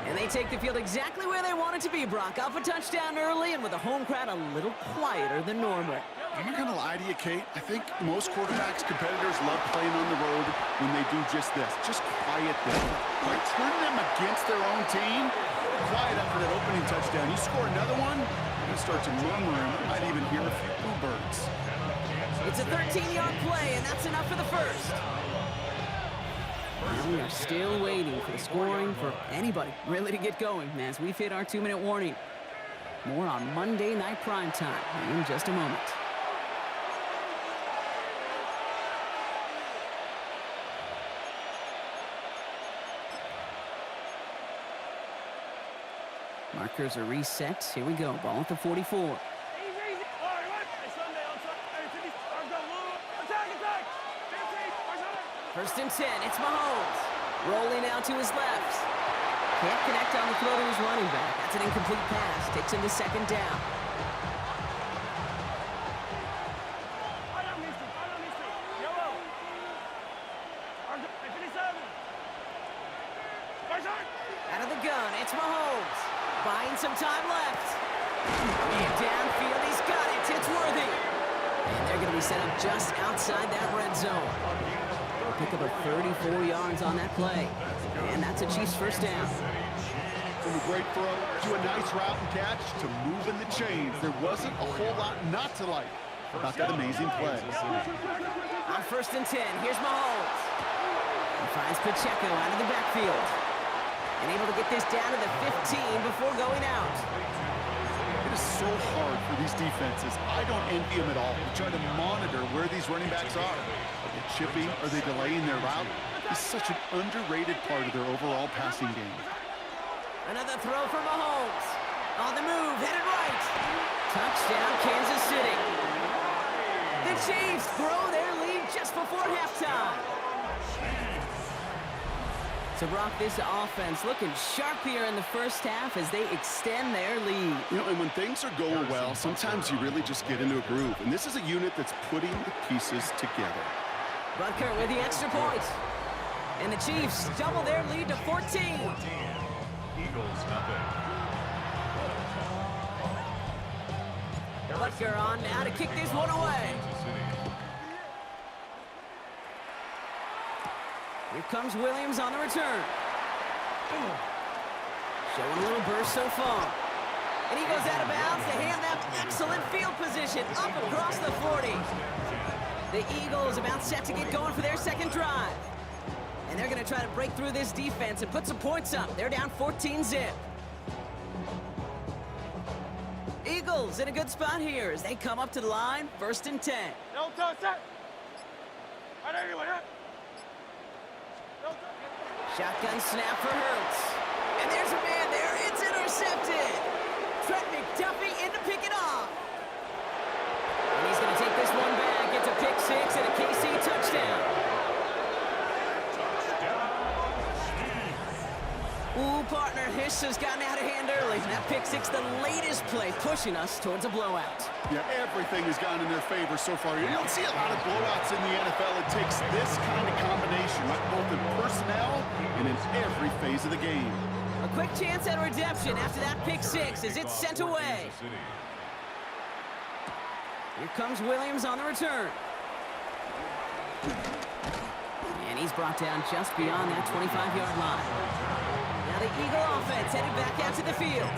And they take the field exactly where they want it to be, Brock. Up a touchdown early and with a home crowd a little quieter than normal. I'm not going to lie to you, Kate. I think most quarterbacks, competitors love playing on the road when they do just this. Just quiet them. By turning them against their own team, quiet after that opening touchdown. You score another one, you start to murmur, and you might even hear a few bluebirds. It's a 13-yard play, and that's enough for the first. And we are still waiting for the scoring for anybody really to get going as we've hit our 2-minute warning. More on Monday Night Primetime in just a moment. Markers are reset. Here we go. Ball at the 44. First and 10. It's Mahomes. Rolling out to his left. Can't connect on the throw to his running back. That's an incomplete pass. Takes him to 2nd down. Out of the gun, it's Mahomes. Buying some time left. And downfield, he's got it. It's Worthy. And they're going to be set up just outside that red zone. They'll pick up a 34 yards on that play. And that's a Chiefs first down. From a great throw to a nice route and catch to moving the chains. There wasn't a whole lot not to like about that amazing play. On first and 10, here's Mahomes. He finds Pacheco out of the backfield. And able to get this down to the 15 before going out. It is so hard for these defenses. I don't envy them at all. They try to monitor where these running backs are. Are they chipping? Are they delaying their route? It's such an underrated part of their overall passing game. Another throw for Mahomes. On the move, headed right. Touchdown, Kansas City. The Chiefs grow their lead just before halftime. So, Brock, this offense looking sharp here in the first half as they extend their lead. You know, and when things are going well, sometimes you really just get into a groove. And this is a unit that's putting the pieces together. Butker with the extra point. And the Chiefs double their lead to 14. Eagles nothing. Butker on now to kick this one away. Here comes Williams on the return. Showing a little burst so far. And he goes out of bounds to hand that excellent field position up across the 40. The Eagles about set to get going for their second drive. And they're going to try to break through this defense and put some points up. They're down 14-zip. Eagles in a good spot here as they come up to the line, 1st and 10. Shotgun snap for Hurts. And there's a man there. It's intercepted. Trent McDuffie in to pick it off. And he's going to take this one back. It's a pick 6 and a KC touchdown. Ooh, partner, this has gotten out of hand early. That pick 6, the latest play, pushing us towards a blowout. Yeah, everything has gone in their favor so far. You don't see a lot of blowouts in the NFL. It takes this kind of combination, right, both in personnel and in every phase of the game. A quick chance at redemption after that pick 6 as it's sent away. Here comes Williams on the return. And he's brought down just beyond that 25-yard line. Now the Eagle offense headed back out to the field.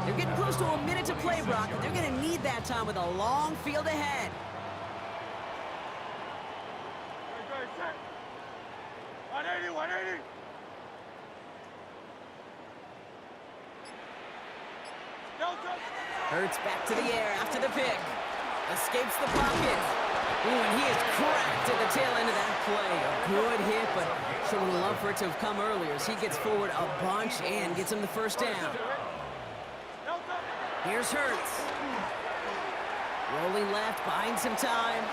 They're getting close to a minute to play, Brock, and they're going to need that time with a long field ahead. set. 180, 180. Hurts back to the air after the pick. Escapes the pocket. Ooh, and he is cracked at the tail end of that play. A good hit, but sure would love for it to have come earlier as he gets forward a bunch and gets him the first down. Here's Hurts. Rolling left, buying some time.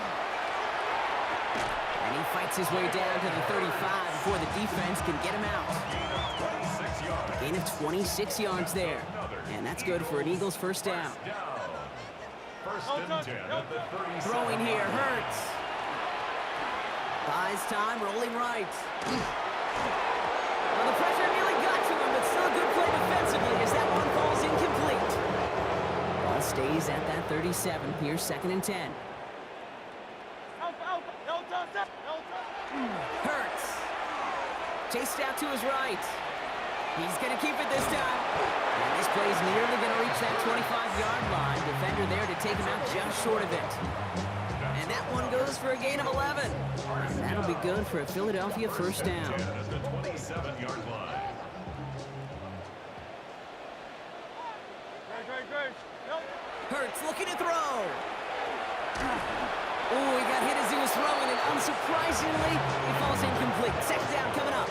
And he fights his way down to the 35 before the defense can get him out. Gain of 26 yards there. And that's good for an Eagles first down. First and 10 at the 37. Throwing here, Hurts. Buys time, rolling right. Well, the pressure nearly got to him, but still a good play defensively as that one falls incomplete. Ball stays at that 37. Here's second and 10. Hurts. Chased out to his right. He's going to keep it this time. And this play is nearly going to reach that 25-yard line. Defender there to take him out just short of it. And that one goes for a gain of 11. And that'll be good for a Philadelphia first down. At the 27-yard line. Hurts looking to throw. Oh, he got hit as he was throwing, and unsurprisingly, he falls incomplete. Second down coming up.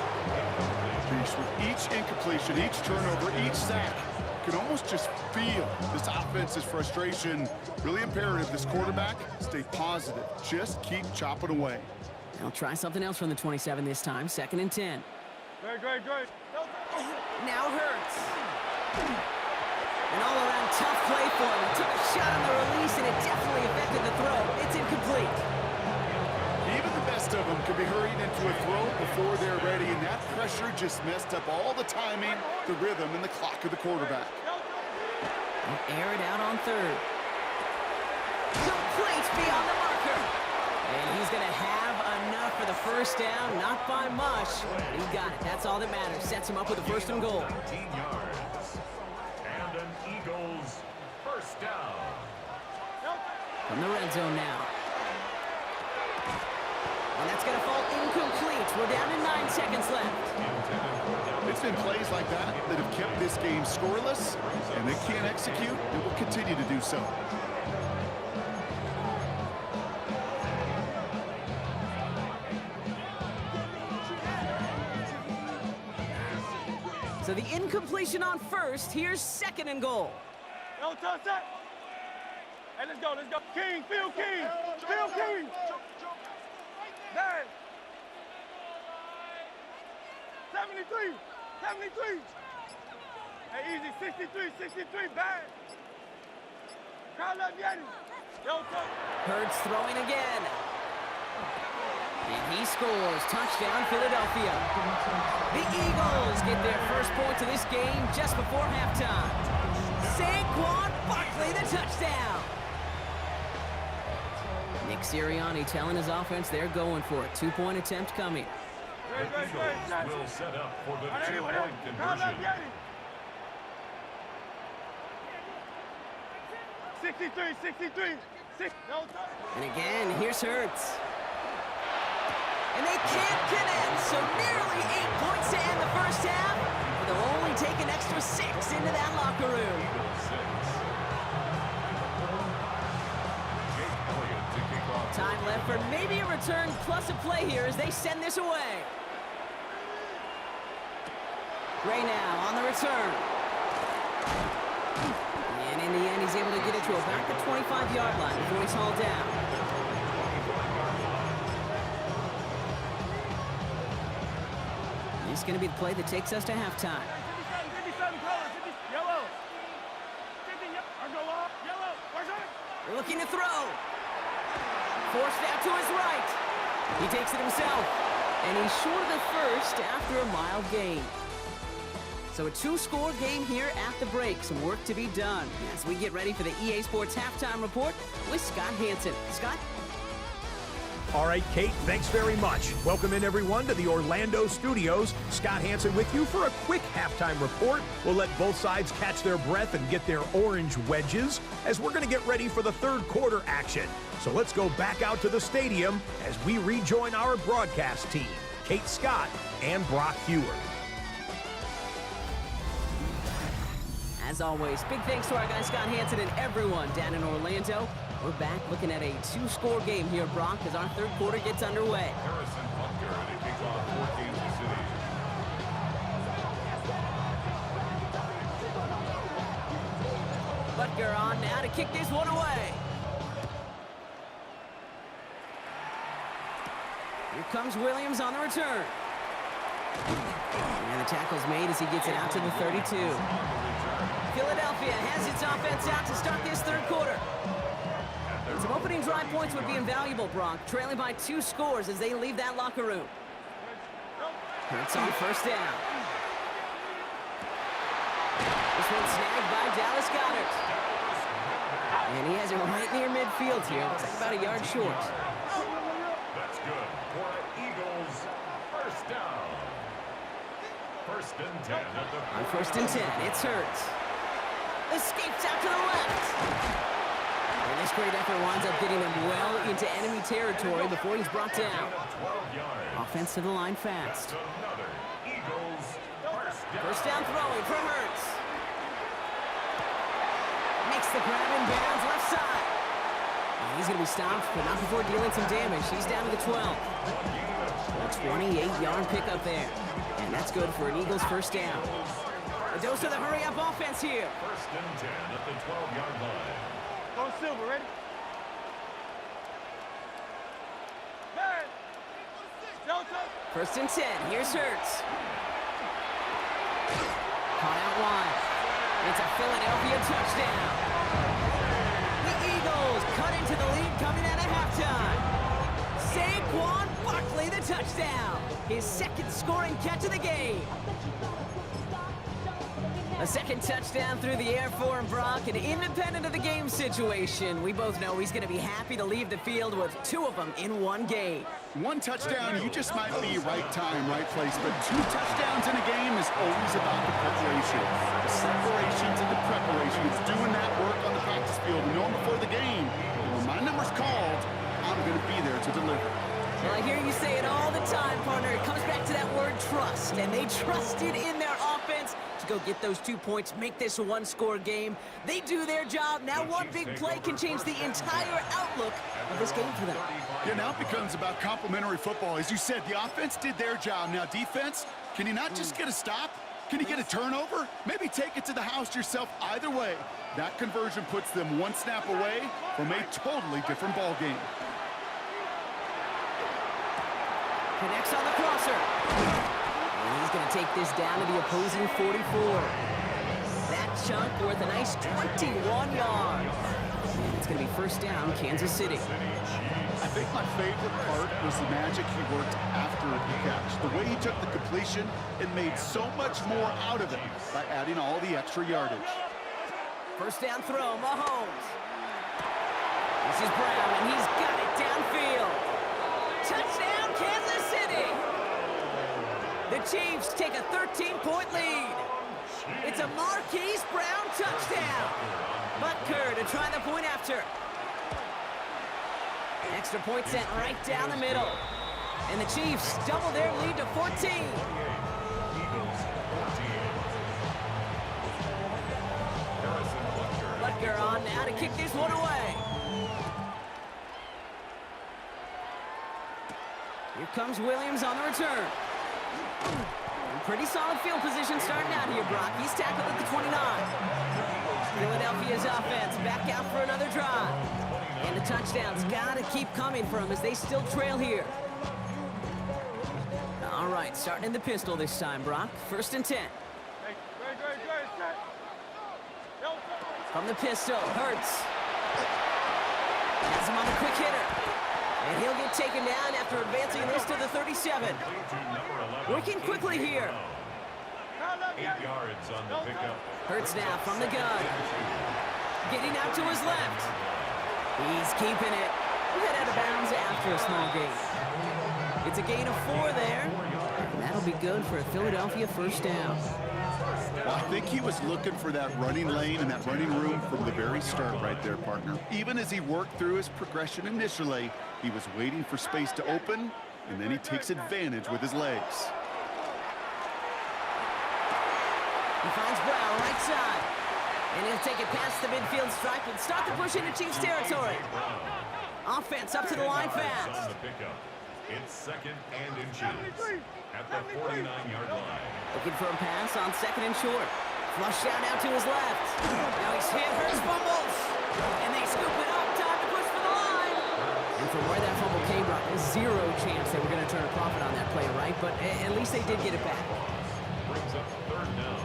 With each incompletion, each turnover, each sack, you can almost just feel this offense's frustration. Really imperative, this quarterback, stay positive. Just keep chopping away. They'll try something else from the 27 this time. Second and 10. Great. Now Hurts. An all-around tough play for him. He took a shot on the release, and it definitely affected the throw. It's incomplete. Even the best of them can be hurried into a throw before they're ready, and that pressure just messed up all the timing, the rhythm, and the clock of the quarterback. They'll air it out on third. Complete beyond the marker. And he's going to have enough for the first down. Not by much. He got it. That's all that matters. Sets him up with a first and goal. 19 yards. And an Eagles first down. From the red zone now. And that's going to fall incomplete. We're down to 9 seconds left. It's been plays like that that have kept this game scoreless, and they can't execute. They will continue to do so. So the incompletion on first. Here's second and goal. Hey, let's go. King, Phil King. There. 73. Hey, easy. 63, bad. Crowd left Yeti. Hurts throwing again. And he scores. Touchdown, Philadelphia. The Eagles get their first points of this game just before halftime. Saquon Barkley, the touchdown. Nick Sirianni telling his offense they're going for it. 2-point attempt coming. The Eagles will set up for the 2-point conversion. 63. And again, here's Hurts. And they can't connect, so nearly 8 points to end the first half. But they'll only take an extra 6 into that locker room. Time left for maybe a return plus a play here as they send this away. Gray now on the return. And in the end, he's able to get it to about the 25-yard line before he's hauled down. This is going to be the play that takes us to halftime. 57 colors. Yellow. 50, yellow. Where's it? They're looking to throw. Forced out to his right. He takes it himself. And he's short of the first after a mild gain. So a 2-score game here at the break. Some work to be done as we get ready for the EA Sports Halftime Report with Scott Hanson. Scott? All right, Kate, thanks very much. Welcome in, everyone, to the Orlando studios. Scott Hanson with you for a quick halftime report. We'll let both sides catch their breath and get their orange wedges as we're going to get ready for the third quarter action. So let's go back out to the stadium as we rejoin our broadcast team, Kate Scott and Brock Hewer. As always, big thanks to our guy Scott Hanson and everyone down in Orlando. We're back looking at a two-score game here, Brock, as our third quarter gets underway. Harrison Butker to kick off for Kansas City. Butker on now to kick this one away. Here comes Williams on the return. And the tackle's made as he gets it out to the 32. Philadelphia has its offense out to start this third quarter. And some opening drive points would be invaluable, Brock, trailing by 2 scores as they leave that locker room. Hurts on first down. This one snagged by Dallas Goedert. And he has it right near midfield here. Looks like about a yard short. That's good for Eagles. First down. First and 10 at the On first and 10, it's Hurts. Escapes out to the left. And this great effort winds up getting him well into enemy territory before he's brought down. 12 yards. Offense to the line fast. Another Eagles. First down throwing for Hurts. Makes the grab in bounds left side. And he's going to be stopped, but not before dealing some damage. He's down to the 12. A 28-yard pickup there. And that's good for an Eagles first down. A dose of the hurry-up offense here. First and 10 at the 12-yard line. Go Silver, ready? Man! Delta! First and 10. Here's Hurts. Caught out wide. It's a Philadelphia touchdown. The Eagles cut into the lead coming out of halftime. Saquon Barkley, the touchdown. His second scoring catch of the game. A second touchdown through the air for him, Brock, and independent of the game situation, we both know he's going to be happy to leave the field with 2 of them in one game. One touchdown, you just might be right time, right place, but 2 touchdowns in a game is always about the preparation. The separations and the preparation. It's doing that work on the practice field, knowing before the game, when my number's called, I'm going to be there to deliver. Well, I hear you say it all the time, partner. It comes back to that word trust, and they trusted in their offense to go get those 2 points, make this a one-score game. They do their job. Now one big play can change the entire outlook of this game for them. Yeah, now it becomes about complementary football. As you said, the offense did their job. Now defense, can you not just get a stop? Can you get a turnover? Maybe take it to the house yourself. Either way, that conversion puts them 1 snap away from a totally different ball game. Connects on the crosser. And he's going to take this down to the opposing 44. That chunk worth a nice 21 yards. And it's going to be first down, Kansas City. I think my favorite part was the magic he worked after the catch. The way he took the completion and made so much more out of it by adding all the extra yardage. First down throw, Mahomes. This is Brown, and he's got it downfield. Touchdown, Kansas City! The Chiefs take a 13-point lead. It's a Marquise Brown touchdown. Butker to try the point after. Extra point sent right down the middle. And the Chiefs double their lead to 14. Butker on now to kick this one away. Here comes Williams on the return. Pretty solid field position starting out here, Brock. He's tackled at the 29. Philadelphia's offense back out for another drive. And the touchdowns got to keep coming for them as they still trail here. All right, starting in the pistol this time, Brock. First and 10. From the pistol, Hurts. Has him on a quick hitter. And he'll get taken down after advancing this to the 37. Working quickly here. 8 yards on the pickup. Hurts now from the gun. Getting out to his left. He's keeping it. head out of bounds after a small gain. It's a gain of 4 there. And that'll be good for a Philadelphia first down. Well, I think he was looking for that running lane and that running room from the very start right there, partner. Even as he worked through his progression initially, he was waiting for space to open, and then he takes advantage with his legs. He finds Brown right side. And he'll take it past the midfield stripe and start to push into Chiefs territory. Offense up to the line fast. It's second and inches at the 49-yard line. Looking for a pass on second and short. Flush out to his left. Now he's hit, Hurts fumbles. And they scoop it up. Time to push for the line. And from where that fumble came, Brock, there's 0 chance they were going to turn a profit on that play, right? But at least they did get it back. Brings up third down.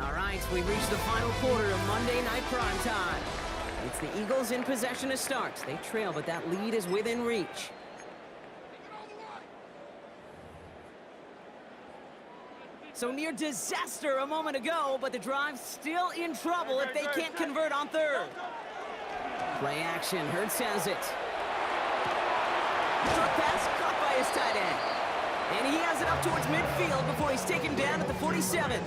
All right, we've reached the final quarter of Monday Night Prime Time. It's the Eagles in possession to start. They trail, but that lead is within reach. So near disaster a moment ago, but the drive's still in trouble if they can't convert on third. Play action, Hurts has it. Short pass caught by his tight end. And he has it up towards midfield before he's taken down at the 47.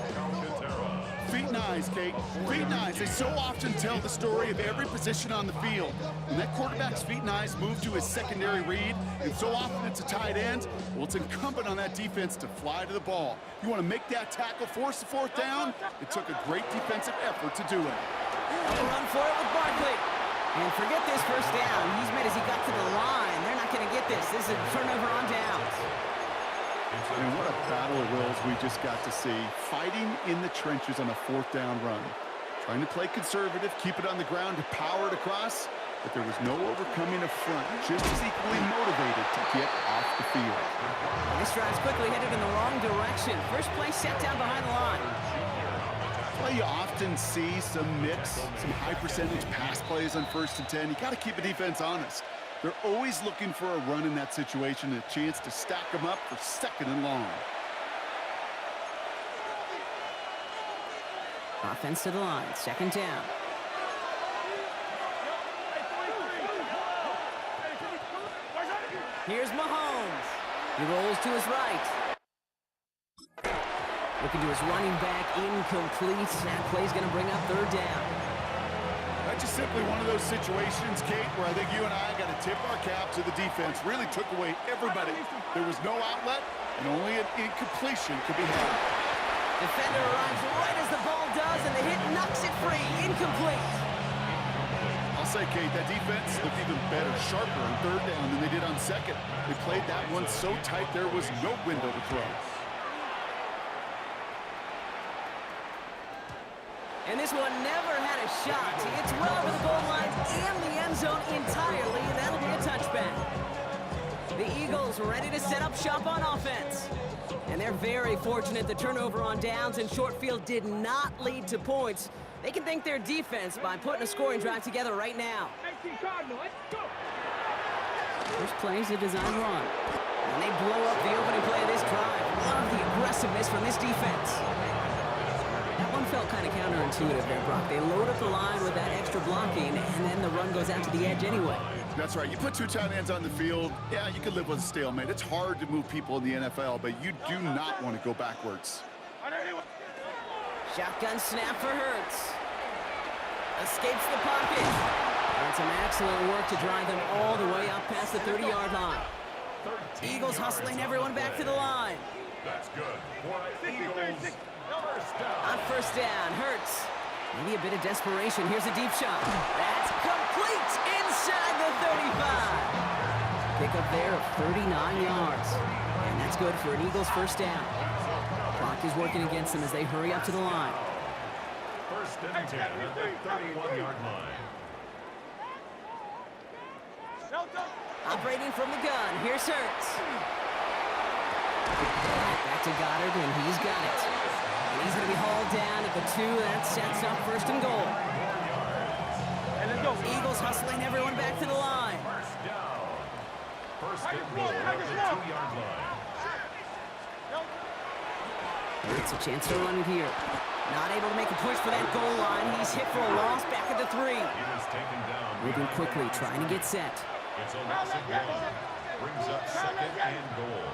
Feet and eyes, Kate. Feet and eyes. They so often tell the story of every position on the field. When that quarterback's feet and eyes move to his secondary read, and so often it's a tight end, well, it's incumbent on that defense to fly to the ball. You want to make that tackle, force the 4th down? It took a great defensive effort to do it. They'll run for it with Barkley. And forget this first down. He's made as he got to the line. They're not going to get this. This is a turnover on downs. And what a battle of wills we just got to see. Fighting in the trenches on a 4th down run. Trying to play conservative, keep it on the ground to power it across, but there was no overcoming a front, just as equally motivated to get off the field. And this drive's quickly headed in the wrong direction. First play set down behind the line. Well, you often see some mix, some high percentage pass plays on 1st and 10. You got to keep a defense honest. They're always looking for a run in that situation, a chance to stack them up for 2nd and long. Offense to the line, 2nd down. Here's Mahomes. He rolls to his right. Looking to his running back, incomplete. That play's going to bring up 3rd down. That's just simply one of those situations, Kate, where I think you and I got to tip our cap to the defense. Really took away everybody. There was no outlet, and only an incompletion could be had. Defender arrives right as the ball does, and the hit knocks it free. Incomplete. I'll say, Kate, that defense looked even better, sharper on 3rd down than they did on 2nd. They played that one so tight there was no window to throw. And this one never had a shot. It's well over the goal line and the end zone entirely, and that'll be a touchback. The Eagles ready to set up shop on offense. And they're very fortunate the turnover on downs and short field did not lead to points. They can thank their defense by putting a scoring drive together right now. First play's a design run. And they blow up the opening play of this drive. Love the aggressiveness from this defense. That one felt kind of counterintuitive there, Brock. They load up the line with that extra blocking, and then the run goes out to the edge anyway. That's right. You put 2 tight ends on the field, yeah, you could live with a stalemate. It's hard to move people in the NFL, but you do not want to go backwards. Shotgun snap for Hurts. Escapes the pocket. And some excellent work to drive them all the way up past the 30-yard line. Eagles hustling everyone back to the line. That's good. For the Eagles. On 1st down, Hurts. Maybe a bit of desperation. Here's a deep shot. That's complete inside the 35. Pick up there of 39 yards. And that's good for an Eagles first down. Clock is working against them as they hurry up to the line. 1st and 10 at the 31-yard line. Operating from the gun, here's Hurts. Back to Goddard, and he's got it. And he's going to be hauled down at the 2. That sets up 1st and goal. Eagles hustling everyone back to the line. First and goal at the 2-yard line. It's a chance to run it here. Not able to make a push for that goal line. He's hit for a loss back at the 3. He was taken down. Moving quickly, trying to get set. It's a loss of 1. Brings up second and goal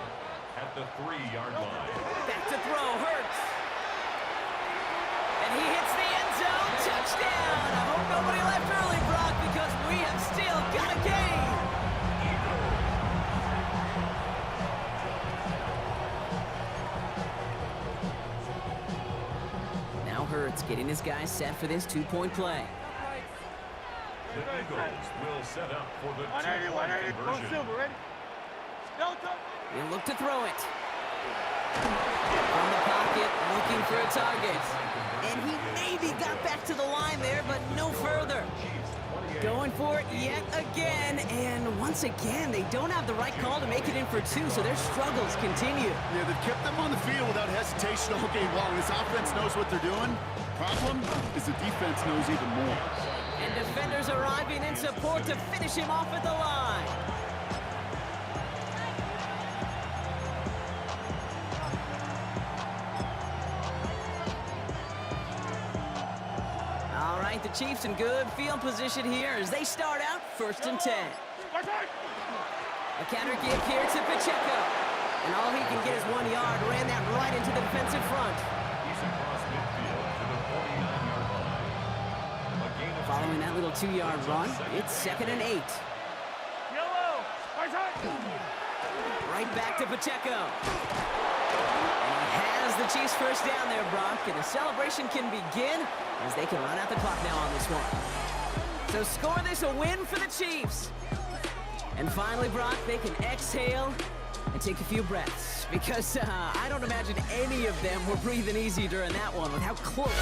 at the 3-yard line. Back to throw, Hurts. And he hits the end zone. Touchdown! I hope nobody left early, Brock, because we have still got a game. Now Hurts getting his guys set for this 2-point play. The Eagles will set up for the 180, 2-point 180. Go conversion. Silver, ready? Delta. He'll look to throw it. From the pocket, looking for a target. And he maybe got back to the line there, but no further. Going for it yet again, and once again, they don't have the right call to make it in for 2, so their struggles continue. Yeah, they've kept them on the field without hesitation all game long. This offense knows what they're doing. Problem is the defense knows even more. And defenders arriving in support to finish him off at the line. All right, the Chiefs in good field position here as they start out 1st and 10. A counter give here to Pacheco. And all he can get is 1 yard. Ran that right into the defensive front. He's across midfield to the 49-yard line. A gain of Following that little 2-yard run, it's 2nd and 8. Yellow. Right back to Pacheco. And he has the Chiefs first down there, Brock. And the celebration can begin as they can run out the clock now on this one. So score this a win for the Chiefs. And finally, Brock, they can exhale and take a few breaths. Because I don't imagine any of them were breathing easy during that one with how close.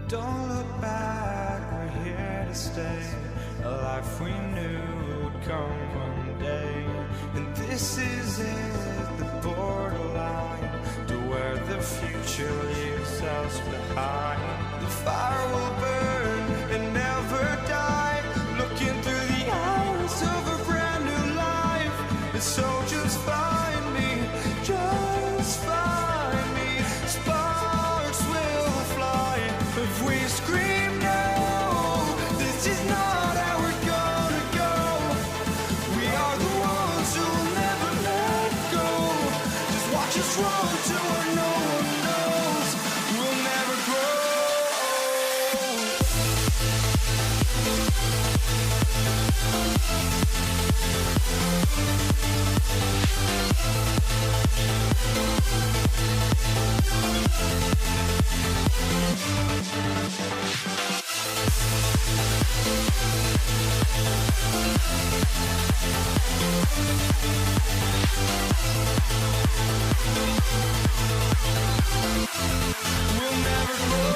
Don't look back, we're here to stay. A life we knew would come one day. And this is it, the borderline to where the future leaves us behind. The fire will burn and never die, looking through the eyes of a brand new life. And so just find me, just find me. Sparks will fly if we scream no. This is not how we're gonna go. We are the ones who will never let go. Just watch us run to where no one knows. We'll never grow. We'll never grow.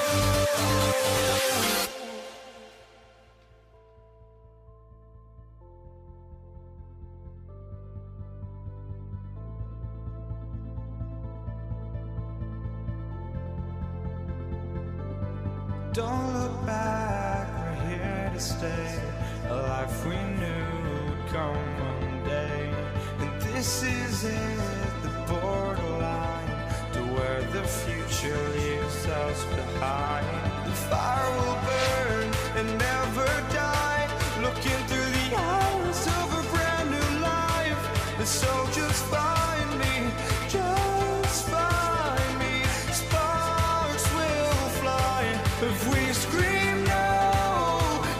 Don't look back, we're here to stay. A life we knew would come one day. And this is it, the borderline to where the future leaves us behind. The fire will burn and never die, looking through the eyes of a brand new life. And so just find me, just find me. Sparks will fly if we scream no.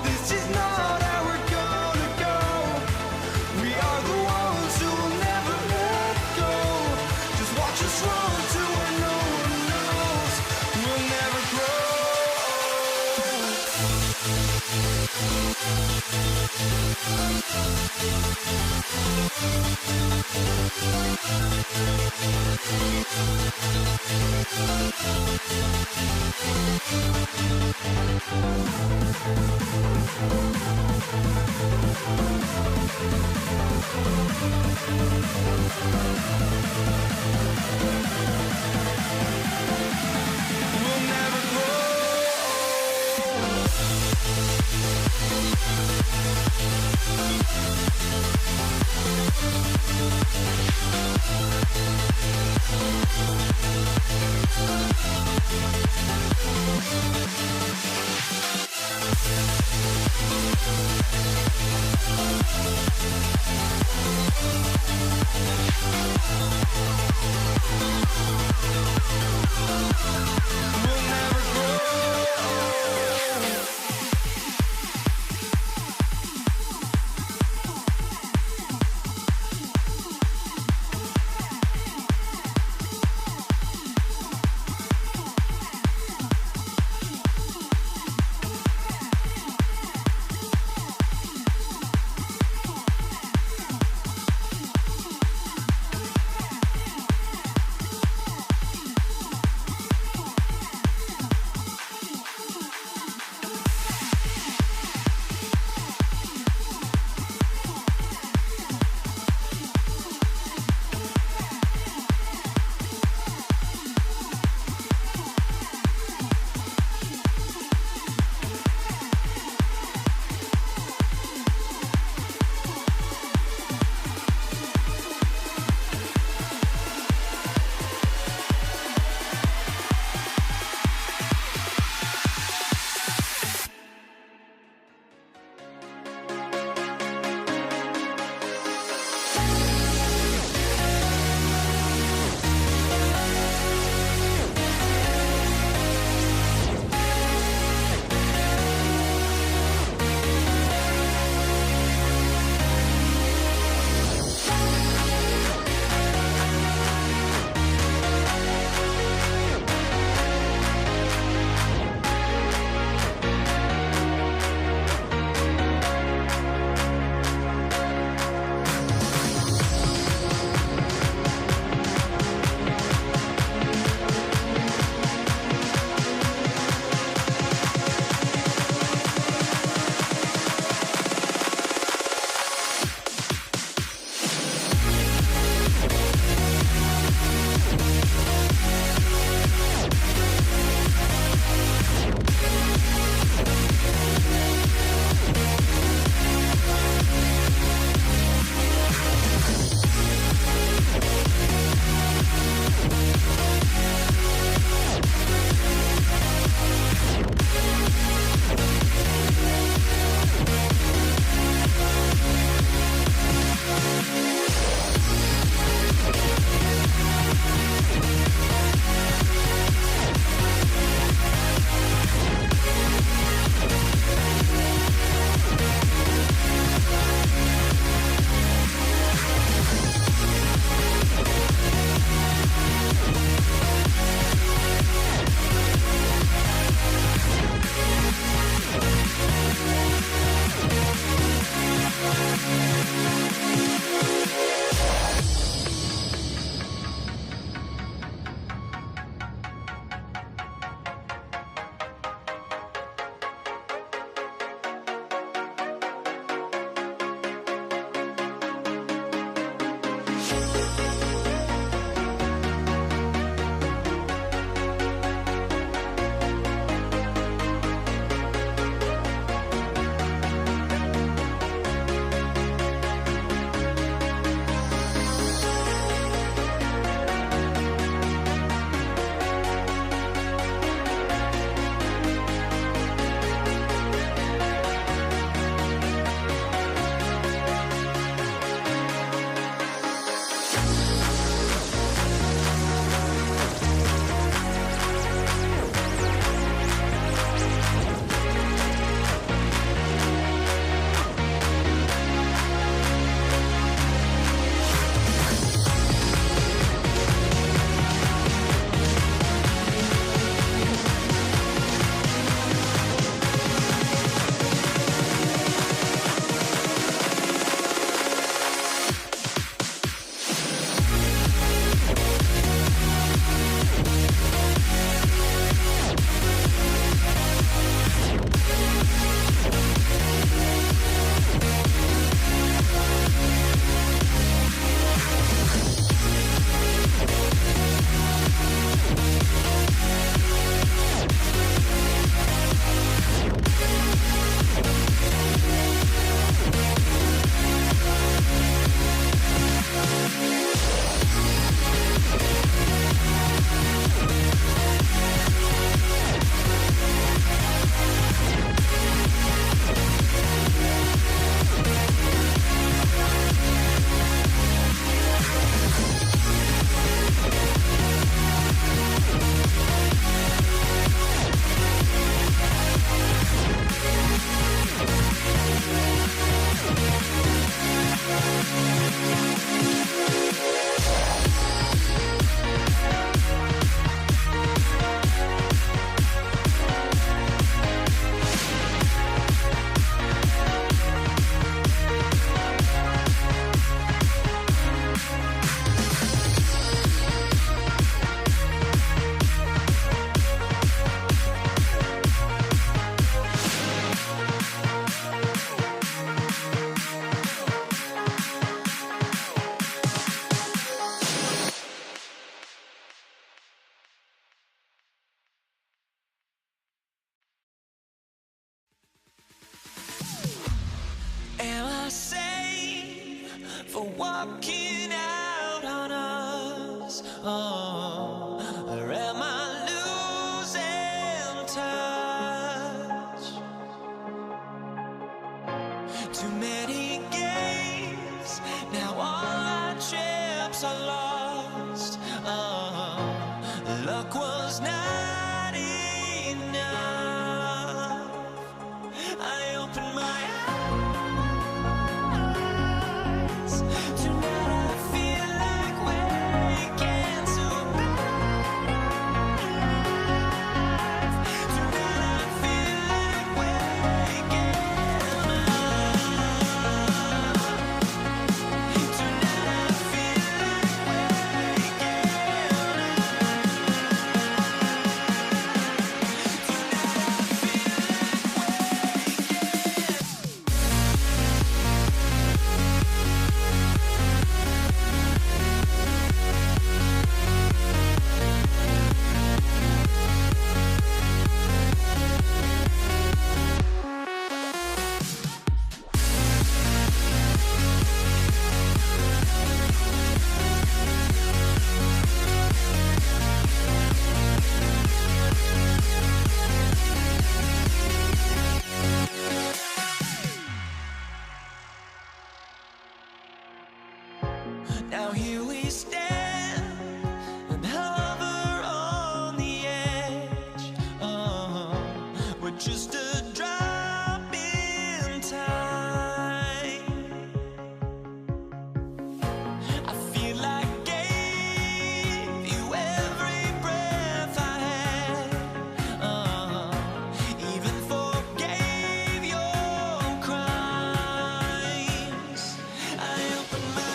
This is not how we're gonna go. We are the ones who will never let go. Just watch us run to where no one knows. We'll never grow. We'll never grow. or am I losing touch? Too many games, now all our chips are lost. Luck was not enough. I opened my eyes. Tonight I feel like waking to life. Tonight I feel like waking up. Tonight I feel like waking Now here we stand and hover on the edge. We're just a drop in time. I feel like I gave you every breath I had. Even forgave your crimes. I opened my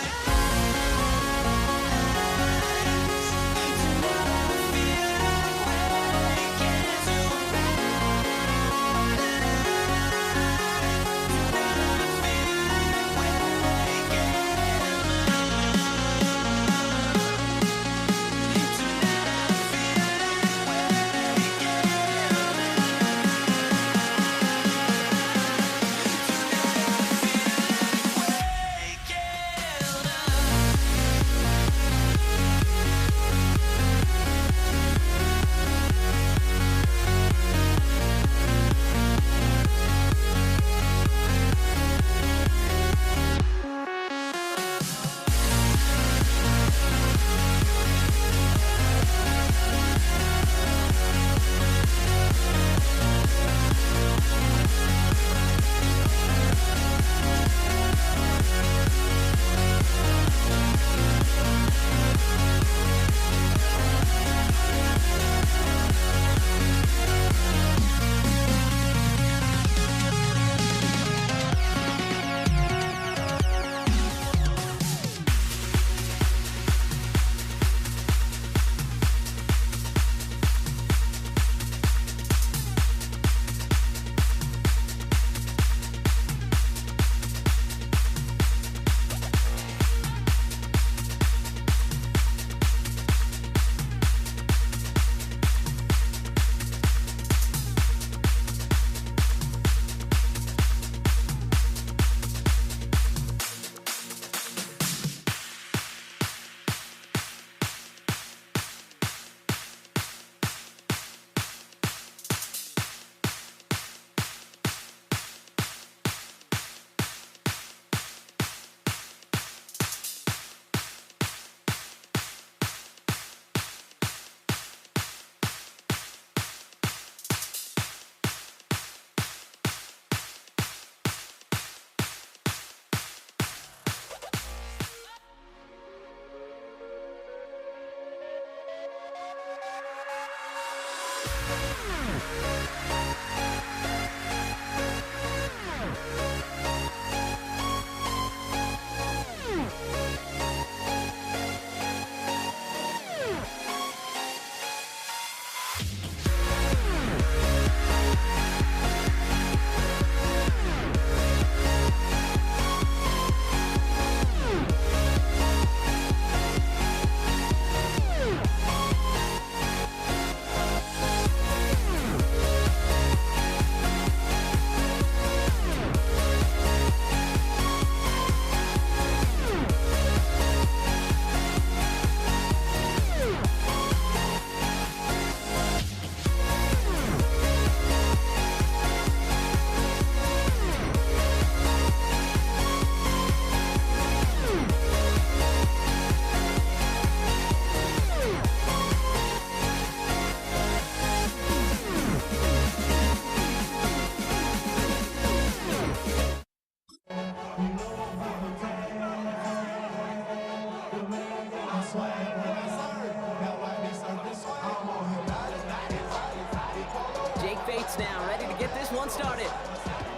weights now, ready to get this one started.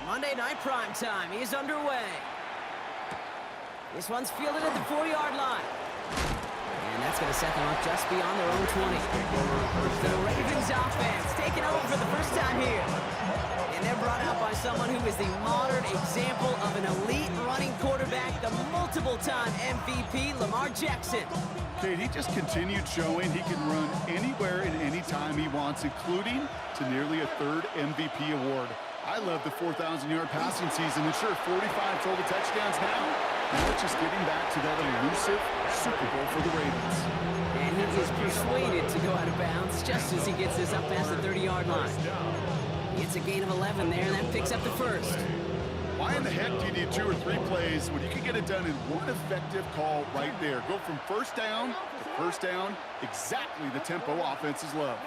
Monday Night Prime Time is underway. This one's fielded at the 4-yard line. And that's going to set them up just beyond their own 20. The Ravens offense taking over for the first time here. And they're brought out by someone who is the modern example of an elite running quarterback, the multiple-time MVP, Lamar Jackson. Kate, he just continued showing he can run anywhere and anytime he wants, including to nearly a third MVP award. I love the 4,000-yard passing season, and sure, 45 total touchdowns now. Now it's just getting back to that elusive Super Bowl for the Ravens. And he is persuaded to go out of bounds just as he gets this up past the 30-yard line. It's a gain of 11 there, and that picks up the first. Why in the heck do you need 2 or 3 plays when you can get it done in one effective call right there? Go from first down to first down, exactly the tempo offenses love.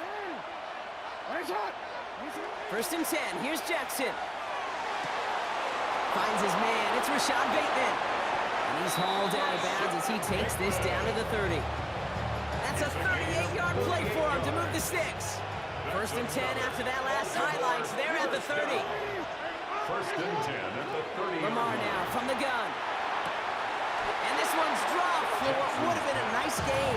First and 10, here's Jackson. Finds his man, it's Rashad Bateman. And he's hauled out of bounds as he takes this down to the 30. That's a 38-yard play for him to move the sticks. First and 10 after that last highlights. They're at the 30. First and 10 at the 30. Lamar now from the gun. And this one's dropped for what would have been a nice gain.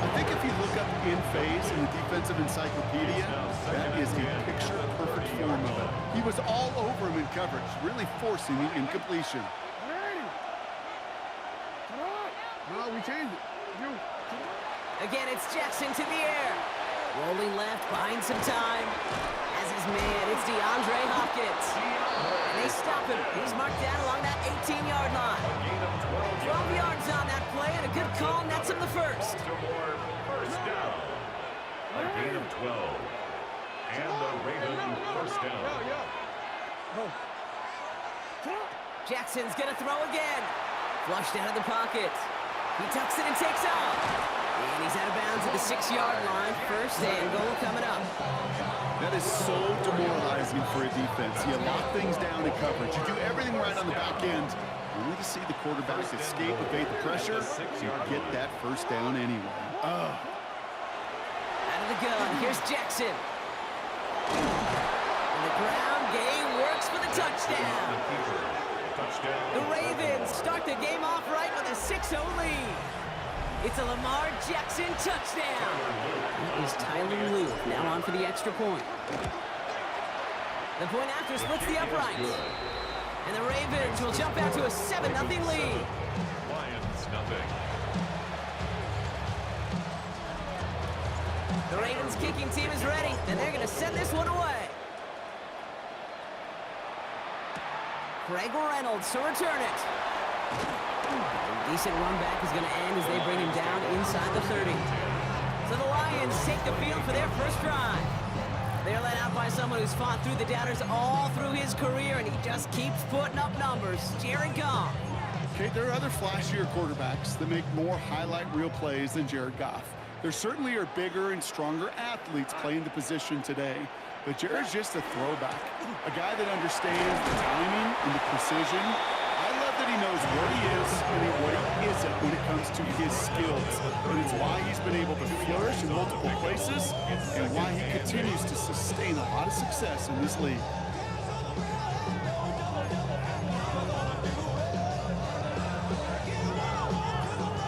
I think if you look up in phase in the defensive encyclopedia, that is a picture-perfect form of it. He was all over him in coverage, really forcing the incompletion. No, we changed it. Again, it's Jackson to the air. Rolling left, buying some time. As his man, it's DeAndre Hopkins. And they stop him. He's marked down along that 18-yard line. 12 yards on that play, and a good call nets him the first. First down. A gain of 12. And the Ravens first down. Jackson's gonna throw again. Flushed out of the pocket. He tucks it and takes off. And he's out of bounds at the 6-yard line. First and goal coming up. That is so demoralizing for a defense. You lock things down in coverage. You do everything right on the back end. Only to see the quarterback escape, evade the pressure, you get that first down anyway. Out of the gun, here's Jackson. And the ground game works for the touchdown. The Ravens start the game off right with a 6-0 lead. It's a Lamar Jackson touchdown. That is Tyler Lue now on for the extra point. The point after splits the uprights. And the Ravens will jump out to a 7-0 lead. Lions nothing. The Ravens kicking team is ready, and they're going to send this one away. Greg Reynolds to return it. A decent run back is going to end as they bring him down inside the 30. So the Lions take the field for their first drive. They're led out by someone who's fought through the doubters all through his career, and he just keeps putting up numbers. Jared Goff. Okay, there are other flashier quarterbacks that make more highlight reel plays than Jared Goff. There certainly are bigger and stronger athletes playing the position today. But Jared's just a throwback, a guy that understands the timing and the precision. I love that he knows what he is and what he isn't when it comes to his skills. And it's why he's been able to flourish in multiple places and why he continues to sustain a lot of success in this league.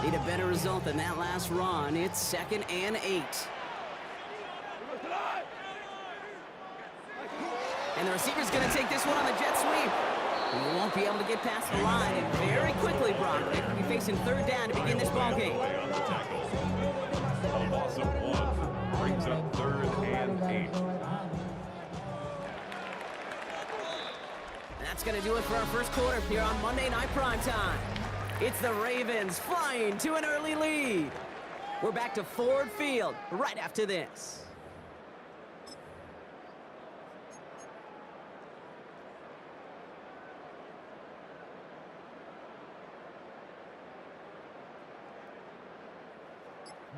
Need a better result than that last run. It's 2nd and 8. And the receiver's going to take this one on the jet sweep. He won't be able to get past the line. And very quickly, Brock, they will be facing 3rd down to begin this ballgame. A loss of 1 brings up 3rd and 8. And that's going to do it for our first quarter here on Monday Night Primetime. It's the Ravens flying to an early lead. We're back to Ford Field right after this.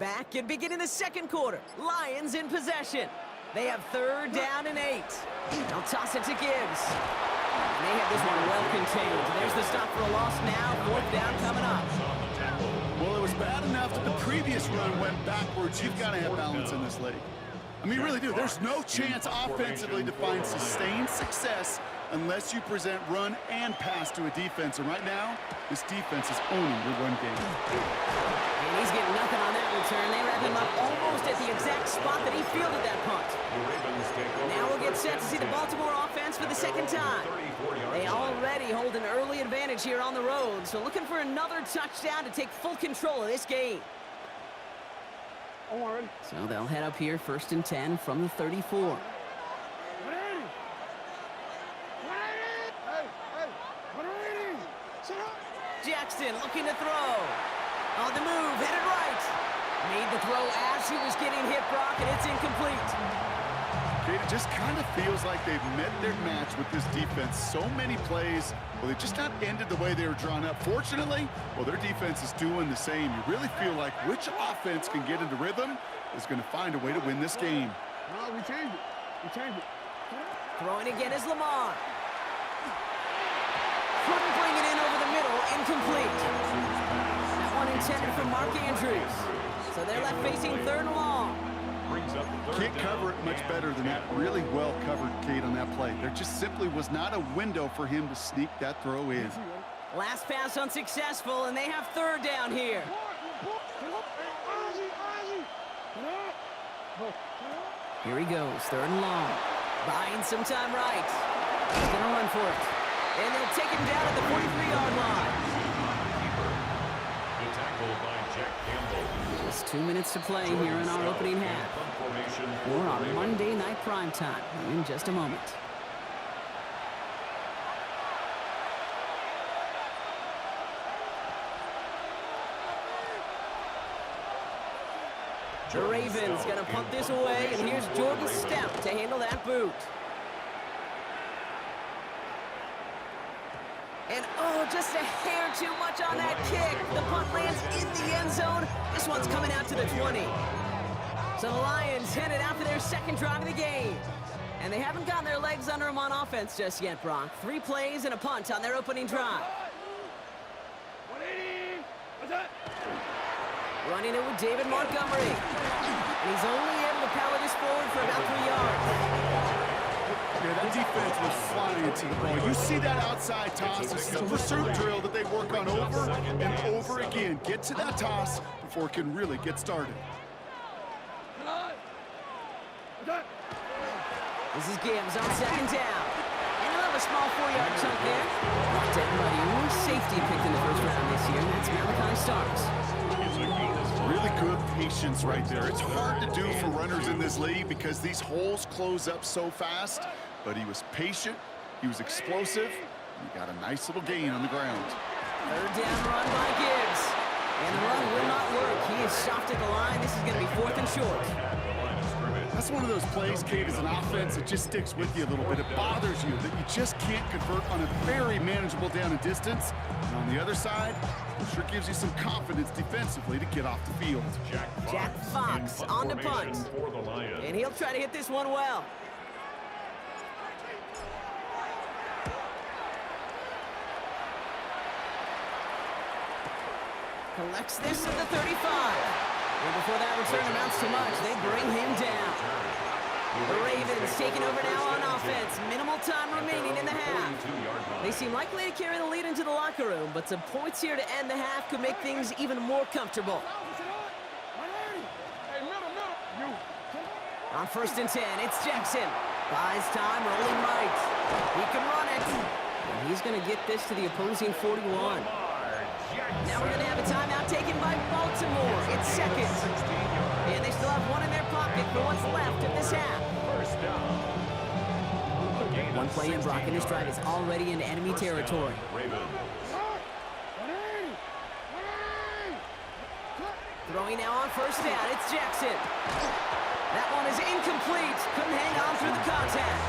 Back and beginning the second quarter. Lions in possession. They have 3rd down and 8. They'll toss it to Gibbs. And they have this one well contained. There's the stop for a loss now. 4th down coming up. Well, it was bad enough that the previous run went backwards. You've got to have balance in this league. I mean, really do. There's no chance offensively to find sustained success unless you present run and pass to a defense. And right now, this defense is owning your run game. And he's getting nothing on that return. They wrap him up almost at the exact spot that he fielded that punt. Now we'll get set to see the Baltimore offense for the second time. They already hold an early advantage here on the road, so looking for another touchdown to take full control of this game. So they'll head up here, 1st and 10 from the 34. Jackson looking to throw. On the move, headed right. Made the throw as he was getting hit, Brock, and it's incomplete. Okay, it just kind of feels like they've met their match with this defense. So many plays, well, they just not ended the way they were drawn up. Fortunately, well, their defense is doing the same. You really feel like which offense can get into rhythm is going to find a way to win this game. No, we changed it. We changed it. Throwing again is Lamar. Couldn't bring it in over the middle, incomplete. That one intended for Mark Andrews. So they're left facing 3rd and long. Can't cover it much better than that. Really well covered, Kate, on that play. There just simply was not a window for him to sneak that throw in. Last pass unsuccessful, and they have 3rd down here. Here he goes, 3rd and long. Buying some time right. He's going to run for it. And they'll take him down at the 43-yard line. The tackle by Jack Campbell. Just 2 minutes to play here in our opening half. More on Monday Night Primetime in just a moment. The Ravens going to punt this away, and here's Jordan Stout to handle that boot. And oh, just a hair too much on that kick. The punt lands in the end zone. This one's coming out to the 20. So the Lions headed out for their 2nd drive of the game. And they haven't gotten their legs under them on offense just yet, Brock. 3 plays and a punt on their opening drive. 180. What's that? Running it with David Montgomery. And he's only able to power this forward for about 3 yards. Yeah, that defense was flying to the ball. You see that outside toss. This is a pursuit drill that they work on over and over again. Get to that toss before it can really get started. This is Gibbs on 2nd down. And he'll have a small 4-yard chunk there. Not everybody, one safety picked in the 1st round this year, and that's Malachi Starks. Really good patience right there. It's hard to do for runners in this league because these holes close up so fast, but he was patient, he was explosive, and he got a nice little gain on the ground. 3rd down run by Gibbs. And the run will not work. He is soft at the line. This is going to be 4th and short. That's one of those plays, Kate, as an offense, it just sticks with you a little bit. It bothers you that you just can't convert on a very manageable down and distance. And on the other side, it sure gives you some confidence defensively to get off the field. Jack Fox on the punt. And he'll try to hit this one well. Collects this at the 35. And before that return amounts to much, they bring him down. The Ravens taking over now on offense. Minimal time remaining in the half. They seem likely to carry the lead into the locker room, but some points here to end the half could make things even more comfortable. On 1st and 10, it's Jackson. Buys time, rolling right. He can run it. And he's going to get this to the opposing 41. Now we're going to have a timeout taken by Baltimore. It's 2nd. And they still have one in their pocket for what's left of this half. One play in, Brock, and this drive is already in enemy territory. Throwing now on 1st down, it's Jackson. That one is incomplete. Couldn't hang on through the contact.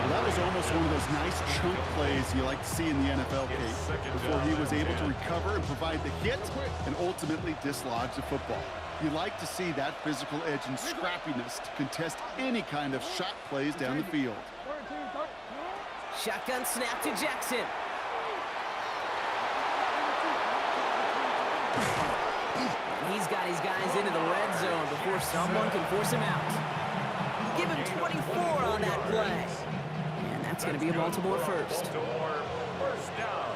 That was almost one of those nice chunk plays you like to see in the NFL, Kate, before he was able to recover and provide the hit and ultimately dislodge the football. You like to see that physical edge and scrappiness to contest any kind of shot plays down the field. Shotgun snap to Jackson. He's got these guys into the red zone before someone can force him out. Give him 24 on that play. And that's going to be a Baltimore first. Baltimore, first down.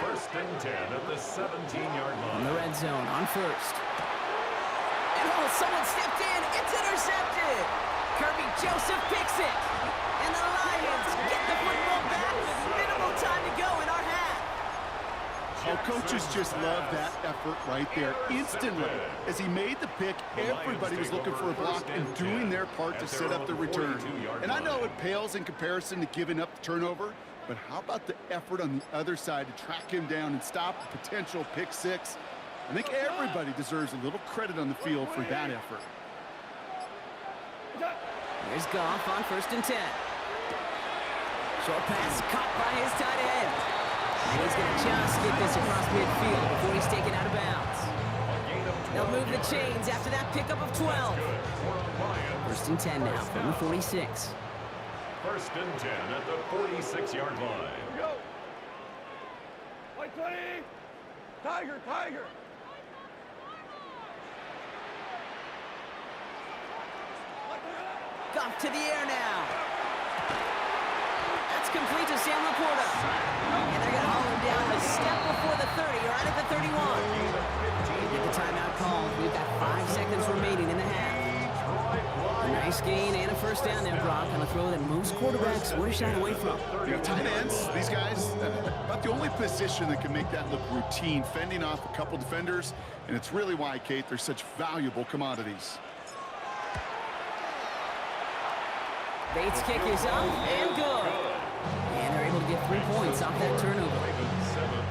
First and 10 at the 17-yard In line. the red zone on first. And oh, someone stepped in. It's intercepted. Kirby Joseph picks it. And the Lions get the football back with minimal time to go in our half. Oh, coaches just love that effort right there. Instantly, as he made the pick, everybody was looking for a block and doing their part to set up the return. And I know it pales in comparison to giving up the turnover, but how about the effort on the other side to track him down and stop a potential pick six? I think everybody deserves a little credit on the field for that effort. Here's Goff on first and 10. Short pass caught by his tight end. And he's going to just get this across midfield before he's taken out of bounds. They'll move the chains after that pickup of 12. First and 10 now from the 46. First and 10 at the 46-yard line. Go. White 20. Tiger, Tiger. Goff to the air now. That's complete to Sam Laporta. And they're going to haul him down a step before the 30, right at the 31. Get the timeout called. We've got 5 seconds remaining in the half. A nice gain and a first down there, Brock, on a throw that most quarterbacks would have shied away from. You know, tight ends, these guys, about the only position that can make that look routine, fending off a couple defenders, and it's really why, Kate, they're such valuable commodities. Bates' kick is up and good. And they're able to get 3 points off that turnover.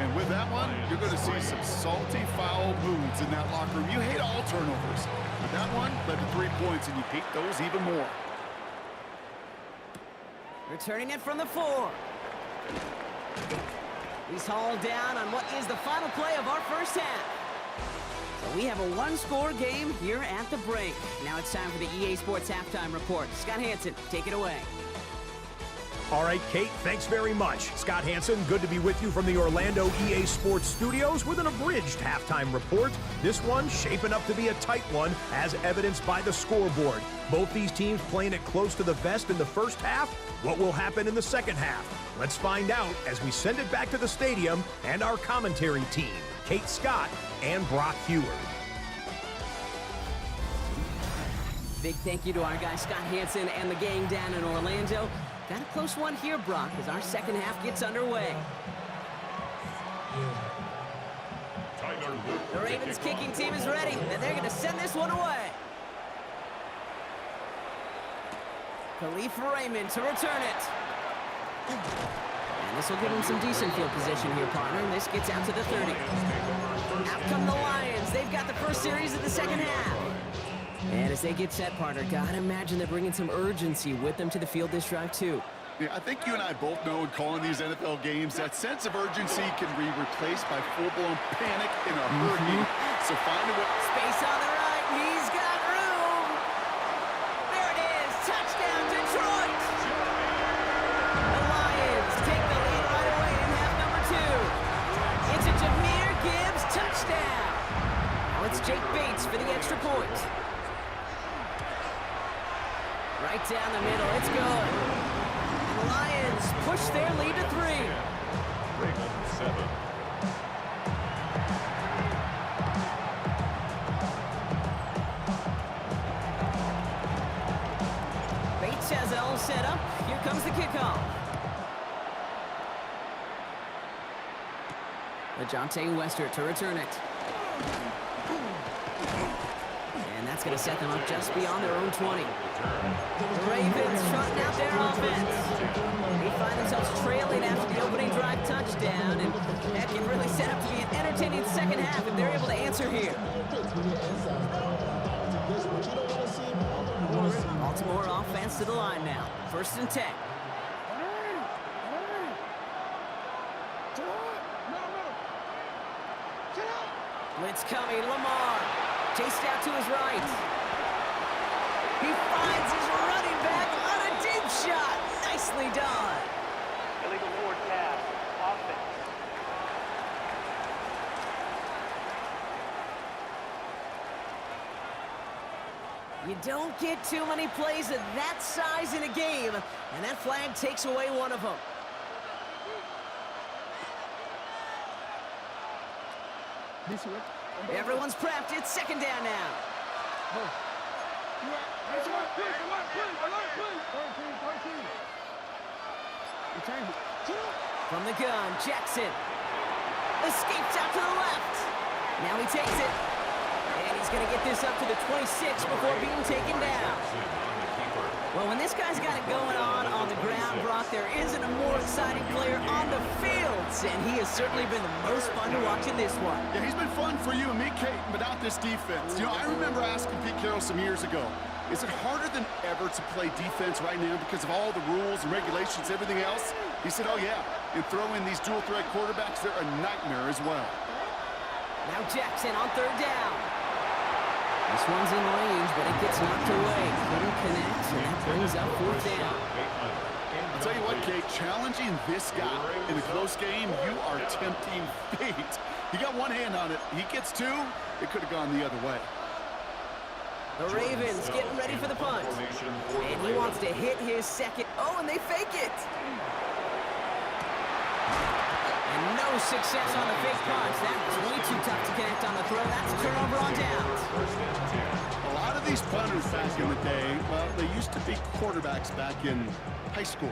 And with that one, you're going to see some salty, foul moods in that locker room. You hate all turnovers. But that one led to 3 points, and you hate those even more. Returning it from the 4. He's hauled down on what is the final play of our first half. So we have a one-score game here at the break. Now it's time for the EA Sports Halftime Report. Scott Hanson, take it away. All right, Kate, thanks very much. Scott Hanson, good to be with you from the Orlando EA Sports Studios with an abridged halftime report. This one shaping up to be a tight one, as evidenced by the scoreboard. Both these teams playing it close to the vest in the first half. What will happen in the second half? Let's find out as we send it back to the stadium and our commentary team, Kate Scott and Brock Huard. Big thank you to our guy Scott Hanson and the gang down in Orlando. Got a close one here, Brock, as our second half gets underway. The Ravens kicking team is ready, and they're going to send this one away. Khalif Raymond to return it. And this will give him some decent field position here, partner. And this gets out to the 30. Out come the Lions. They've got the first series of the second half. And as they get set, partner, gotta imagine they're bringing some urgency with them to the field this drive, too. Yeah, I think you and I both know in calling these NFL games, that sense of urgency can be replaced by full-blown panic in a hurry. So find a way. Space on the right. He's got room. There it is. Touchdown, Detroit. The Lions take the lead right away in half number 2. It's a Jahmyr Gibbs touchdown. Now it's Jake Bates for the extra point. Right down the middle. It's good. And the Lions push their lead to 3. Ravens 7. Bates has it all set up. Here comes the kickoff. LaJohntay Westert to return it. And that's going to set them up just beyond their own 20. The Ravens trotting out their offense. They find themselves trailing after the opening drive touchdown, and that can really set up to be an entertaining second half if they're able to answer here. Baltimore offense to the line now. First and 10. Blitz coming, Lamar. Chased out to his right. He finds his running back on a deep shot. Nicely done. Illegal forward pass. Offense. You don't get too many plays of that size in a game, and that flag takes away one of them. Everyone's prepped. It's second down now. From the gun, Jackson escapes out to the left. Now he takes it, and he's going to get this up to the 26 before being taken down. Well, when this guy's got it going on the ground, Brock, there isn't a more exciting player on the fields, and he has certainly been the most fun to watch in this one. Yeah, he's been fun for you and me, Kate, but not this defense. You know, I remember asking Pete Carroll some years ago, is it harder than ever to play defense right now because of all the rules and regulations, everything else? He said, oh, yeah, and throw in these dual-threat quarterbacks, they're a nightmare as well. Now Jackson on third down. This one's in range, but it gets knocked away. Couldn't connect, and that brings up fourth down. I'll tell you what, Kate, challenging this guy in a close game, you are tempting fate. He got one hand on it. He gets two. It could have gone the other way. The Ravens getting ready for the punt. And he wants to hit his second. Oh, and they fake it. And no success on the fake punt. That was way too tough to connect on the throw. That's a turnover on downs. A lot of these punters back in the day, well, they used to be quarterbacks back in high school.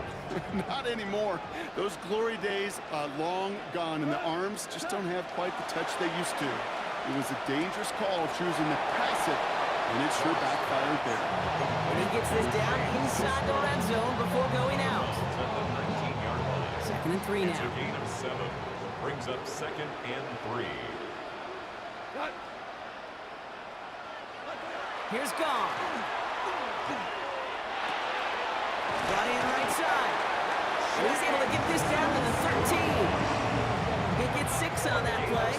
Not anymore. Those glory days long gone, and the arms just don't have quite the touch they used to. It was a dangerous call choosing to pass it, and it sure backfired there. And he gets this down inside the red zone before going out. Second and 3 now. It's a gain of 7. Brings up second and 3. Here's Gone. Brought in right side. And he's able to get this down to the 13. He gets 6 on that play.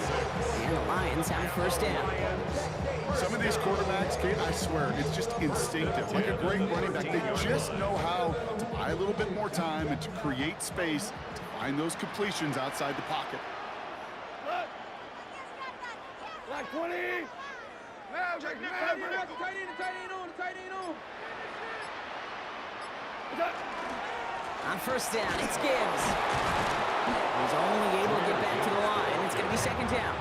And the Lions have a first down. Some of these quarterbacks, Kate, I swear, it's just instinctive. Like a great running back, they just know how to buy a little bit more time and to create space to find those completions outside the pocket. Like 20. Tight end on. On first down, it's Gibbs. He's only able to get back to the line. It's going to be second down.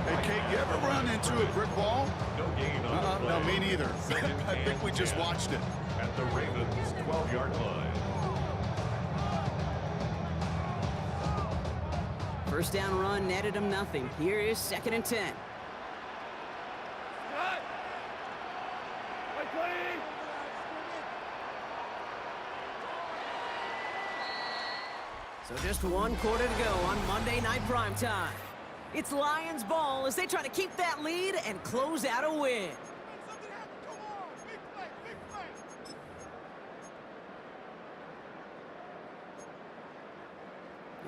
Hey, Kate, you ever run into a brick wall? No gain on the No, play. me neither. Second I think and we just 10 watched it. at the Ravens' 12-yard line. First down run netted him nothing. Here is second and 10. So just 1 quarter to go on Monday Night Primetime. It's Lions ball as they try to keep that lead and close out a win.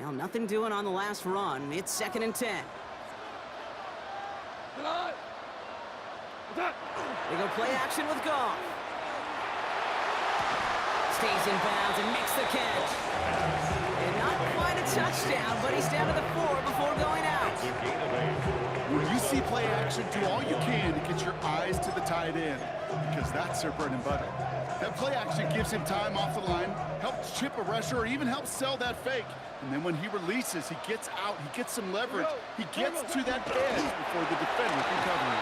Well, nothing doing on the last run. It's second and 10. They go play action with Goff. Stays in bounds and makes the catch. And not quite a touchdown, but he's down to the 4 before going out. When you see play action, do all you can to get your eyes to the tight end, because that's their bread and butter. That play action gives him time off the line, helps chip a rusher, or even helps sell that fake. And then when he releases, he gets out, he gets some leverage. He gets to that edge before the defender can cover him.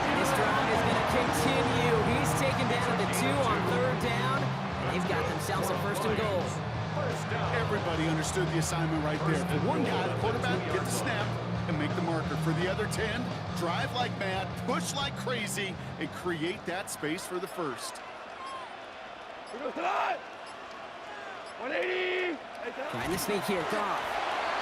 And this drive is going to continue. He's taken down to the 2 on third down. They've got themselves a first and goal. Everybody understood the assignment right there. For one guy, the quarterback, get the snap and make the marker. For the other 10, drive like mad, push like crazy, and create that space for the first. 180. Trying to sneak here, Goff.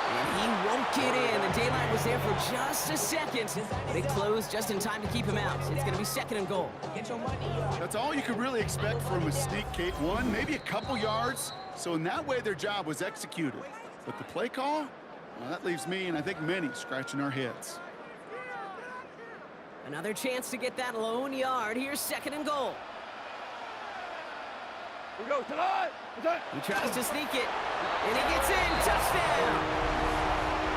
And he won't get in. The daylight was there for just a second. They closed just in time to keep him out. It's going to be second and goal. That's all you could really expect from a sneak, Kate. One, maybe a couple yards. So in that way, their job was executed. But the play call, well, that leaves me and I think many scratching our heads. Another chance to get that lone yard. Here's second and goal. We go tonight. He tries to sneak it, and he gets in. Touchdown!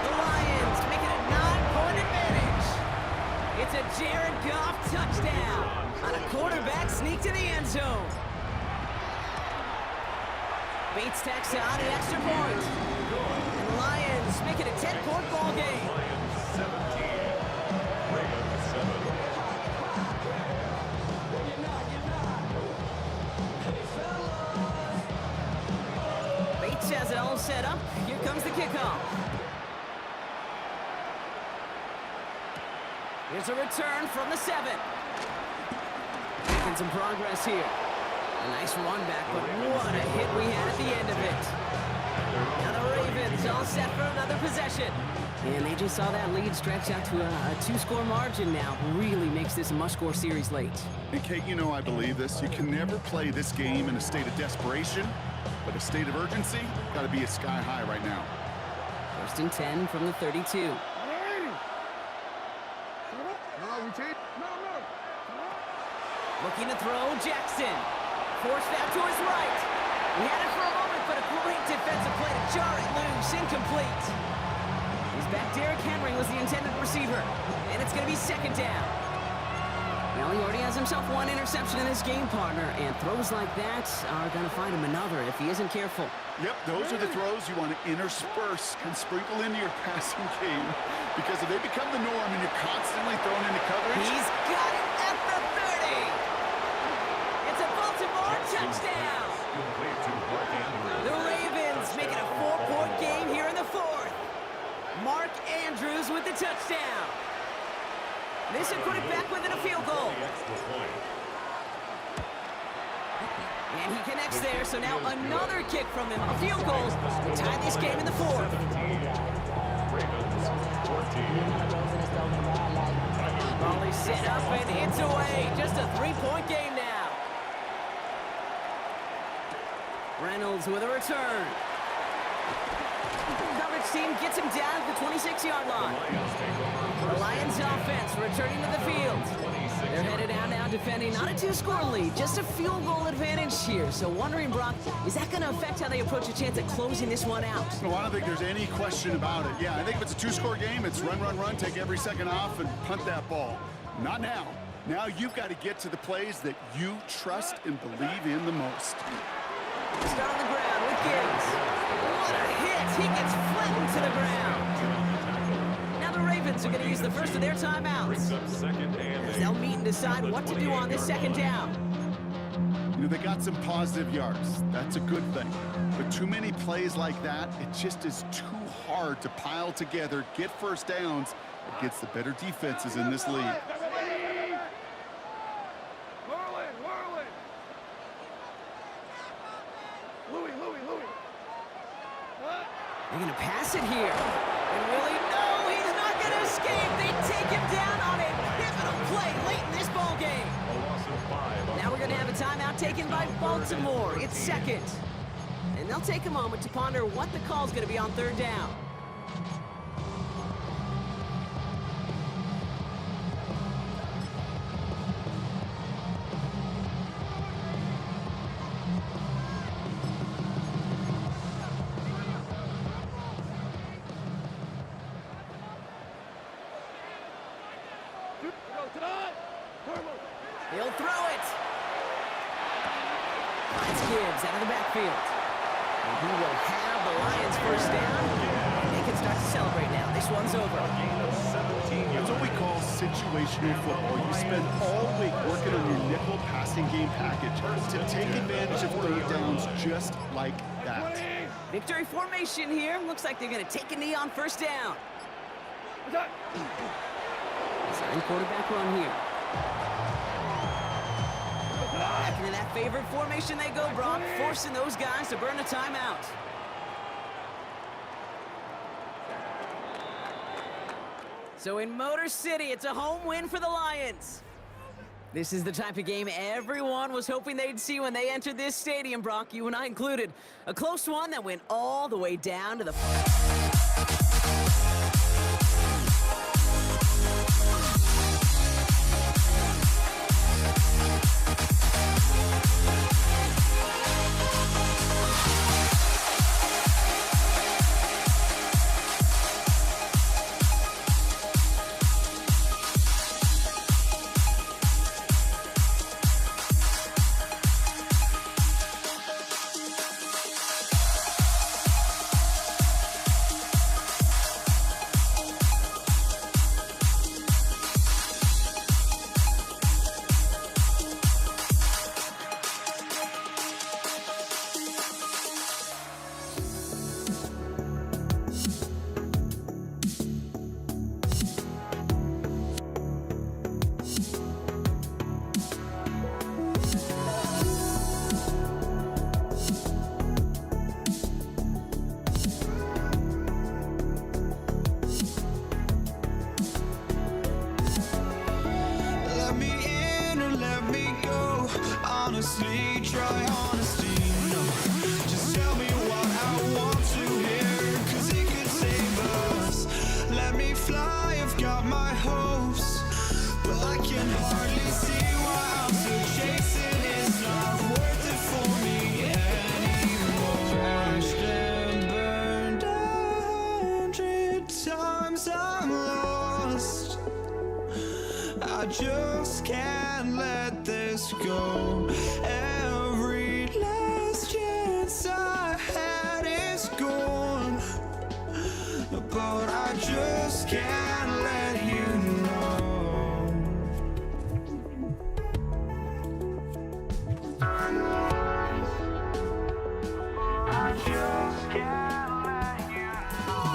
The Lions make it a 9-point advantage. It's a Jared Goff touchdown on a quarterback sneak to the end zone. Bates tacks on an extra point. And the Lions make it a 10-point ball game. Lions 17, Ravens 7. Bates has it all set up. Here comes the kickoff. Here's a return from the 7. Making some progress here. A nice run back, but what a hit we had at the end of it. Now the Ravens all set for another possession. And they just saw that lead stretch out to a 2-score margin now. Really makes this a must-score series late. And Kate, you know I believe this. You can never play this game in a state of desperation, but a state of urgency got to be sky high right now. 1st and 10 from the 32. Looking to throw, Jackson. Forced out to his right. He had it for a moment, but a great defensive play to jar it loose. Incomplete. He's back. Derrick Henry was the intended receiver. And it's going to be 2nd down. Well, he already has himself 1 interception in this game, partner. And throws like that are going to find him another if he isn't careful. Yep, those are the throws you want to intersperse and sprinkle into your passing game. Because if they become the norm and you're constantly thrown into coverage... He's got it at the 30. It's a Baltimore touchdown. The Ravens make it a 4-point game here in the 4th. Mark Andrews with the touchdown. This would put it back within a field goal. And he connects there, so now another kick from him. A field goal to tie this game in the 4th. Ball is set up and it's away. Just a 3-point game now. Reynolds with a return. Coverage team gets him down at the 26-yard line. The Lions offense returning to the field. They're headed out now defending not a 2-score lead, just a field goal advantage here. So wondering, Brock, is that going to affect how they approach a chance at closing this one out? No, I don't think there's any question about it. Yeah, I think if it's a 2-score game, it's run, run, run, take every second off and punt that ball. Not now. Now you've got to get to the plays that you trust and believe in the most. Start on the ground with Gibbs. What a hit! He gets flattened to the ground. Now the Ravens are going to use the first of their timeouts. As they'll meet and decide what to do on this 2nd down. You know, they got some positive yards. That's a good thing. But too many plays like that, it just is too hard to pile together, get first downs against the better defenses in this league. They're going to pass it here. And Willie, no, he's not going to escape. They take him down on a pivotal play late in this ball game. Now we're going to have a timeout taken by Baltimore. It's 2nd. And they'll take a moment to ponder what the call's going to be on 3rd down. He'll throw it. Finds Gibbs out of the backfield. And he will have the Lions first down. And they can start to celebrate now. This one's over. That's what we call situational football. You spend all week working on your nickel passing game package to take advantage of 3rd downs just like that. Victory formation here. Looks like they're going to take a knee on 1st down. Sign quarterback run here. Back into that favorite formation they go, Brock, forcing those guys to burn a timeout. So in Motor City, it's a home win for the Lions. This is the type of game everyone was hoping they'd see when they entered this stadium, Brock, you and I included. A close one that went all the way down to the... let me in or let me go. Honestly, try honesty. No, just tell me what I want to hear, 'cause it could save us. Let me fly, I've got my hopes, but I can hardly see why I'm still chasing. It's not worth it for me anymore. Crashed and burned 100 times, I'm lost. I just can't let this go. Every last chance I had is gone, but I just can't let you know. I just can't let you know.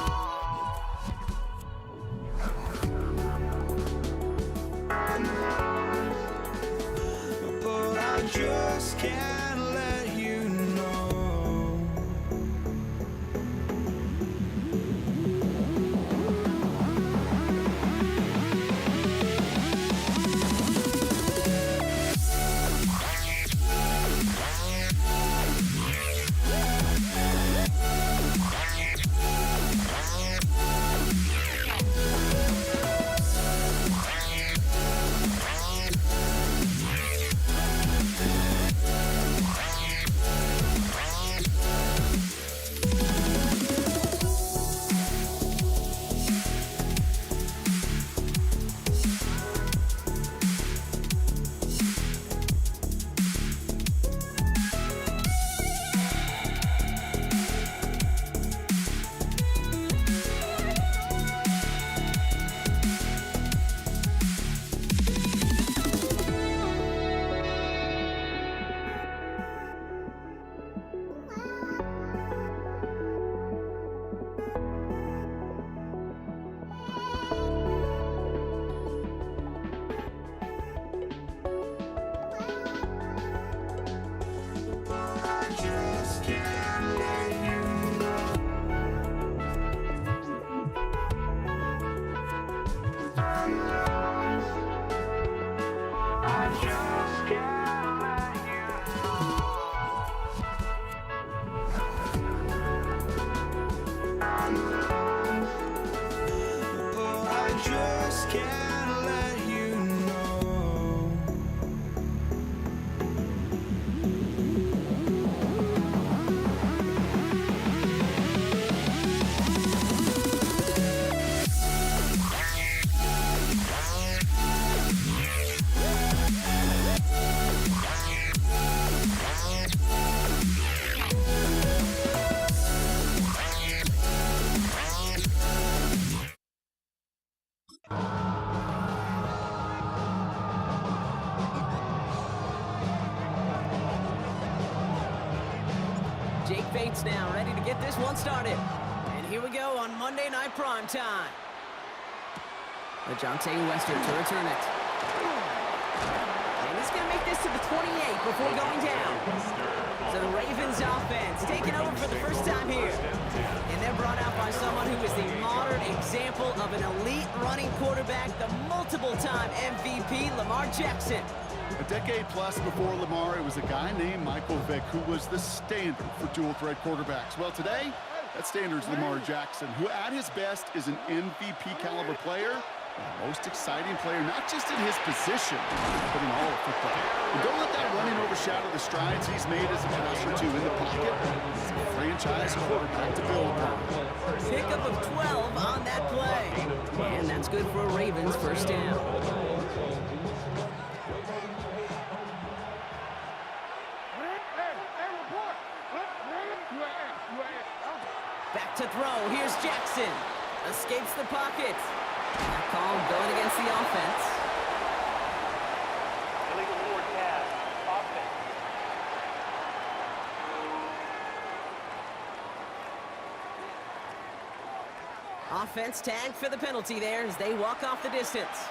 But I just can't let you know. Jake Bates now ready to get this one started. And here we go on Monday Night Prime Time. LeJohntay Wester to return it. And he's going to make this to the 28 before going down. So the Ravens offense taking over for the first time here. And they're brought out by someone who is the modern example of an elite running quarterback, the multiple-time MVP, Lamar Jackson. A decade plus before Lamar, it was a guy named Michael Vick who was the standard for dual-threat quarterbacks. Well, today, that standard is Lamar Jackson, who at his best is an MVP-caliber player, the most exciting player, not just in his position, but in all of football. And don't let that running overshadow the strides he's made as a passer, too, in the pocket. He's a franchise quarterback to build upon. Pickup of 12 on that play. And that's good for a Ravens first down. Back to throw. Here's Jackson. Escapes the pocket. That call going against the offense. Illegal forward pass. Offense. Offense tagged for the penalty there as they walk off the distance.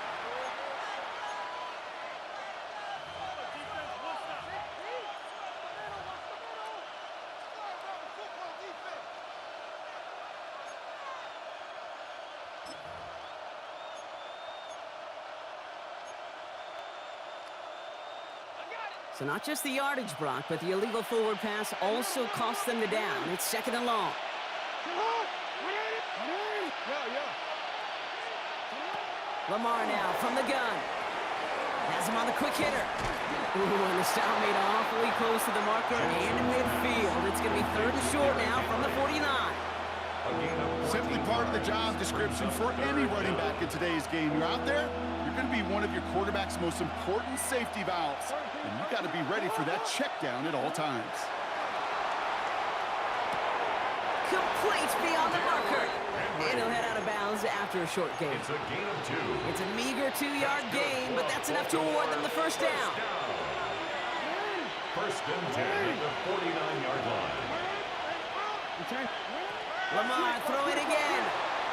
So not just the yardage, Brock, but the illegal forward pass also cost them the down. It's 2nd and long. Lamar now from the gun. Has him on the quick hitter. Ooh, and the stop made awfully close to the marker and in midfield. It's going to be 3rd and short now from the 49. Simply part of the job description for any running back in today's game. You're out there, you're going to be one of your quarterback's most important safety valves. And you've got to be ready for that check down at all times. Complete beyond the marker. And he'll head out of bounds after a short gain. It's a gain of 2. It's a meager 2-yard gain, but that's enough to award them the first down. First and 10 at the 49-yard line. Lamar throw it again.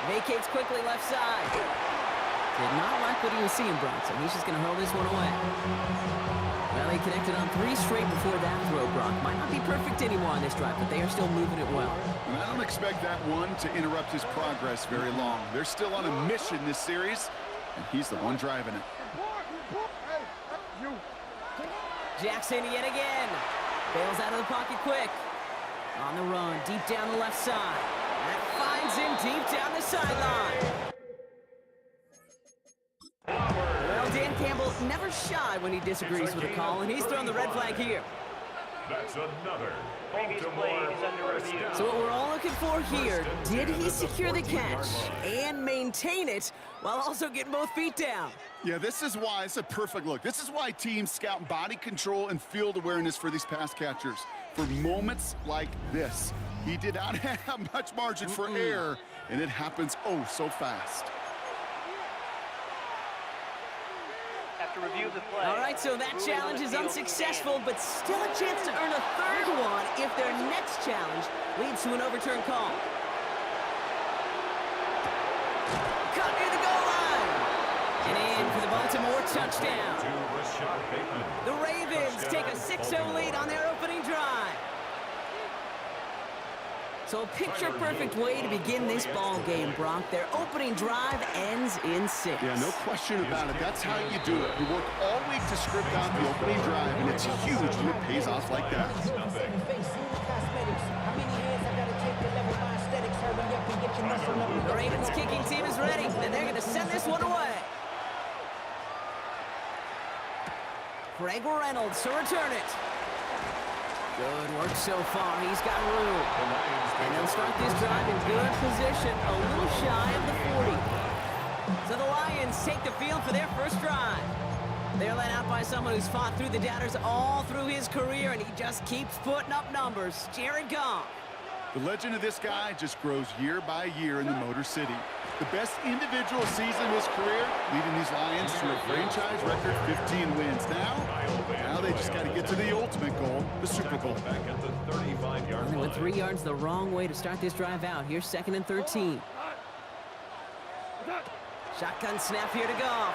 Vacates quickly left side. Did not like what he was seeing, Bronson. He's just going to hurl this one away. Well, he connected on 3 straight before that throw, Brock. Might not be perfect anymore on this drive, but they are still moving it well. And I don't expect that one to interrupt his progress very long. They're still on a mission this series, and he's the one driving it. Jackson yet again. Bails out of the pocket quick. On the run, deep down the left side. That finds him deep down the sideline. Well, Dan Campbell never shy when he disagrees with a call, and he's thrown the red flag here. That's another Baltimore first down. So what we're all looking for here, did he secure the catch and maintain it while also getting both feet down? Yeah, this is why it's a perfect look. This is why teams scout body control and field awareness for these pass catchers. For moments like this, he did not have much margin for error, and it happens oh so fast. All right, so that challenge is unsuccessful, but still a chance to earn a 3rd one if their next challenge leads to an overturned call. Cut near the goal line. And in for the Baltimore touchdown. To Rashad Bateman. The Ravens take a 6-0 lead on their opening drive. So a picture-perfect way to begin this ball game, Brock. Their opening drive ends in 6. Yeah, no question about it. That's how you do it. You work all week to script out the opening drive, and it's huge when it pays off like that. The Ravens kicking team is ready, and they're going to send this one away. Greg Reynolds to return it. Good work so far. He's got room. And they'll start this drive in good position, a little shy of the 40. So the Lions take the field for their first drive. They're led out by someone who's fought through the doubters all through his career, and he just keeps putting up numbers. Jared Goff. The legend of this guy just grows year by year in the Motor City. The best individual season of his career, leading these Lions to a franchise record 15 wins. Now they just got to get to the ultimate goal, the Super Bowl. Back at the 35-yard They line. went 3 yards the wrong way to start this drive out. Here's 2nd and 13. Shotgun snap here to Goff.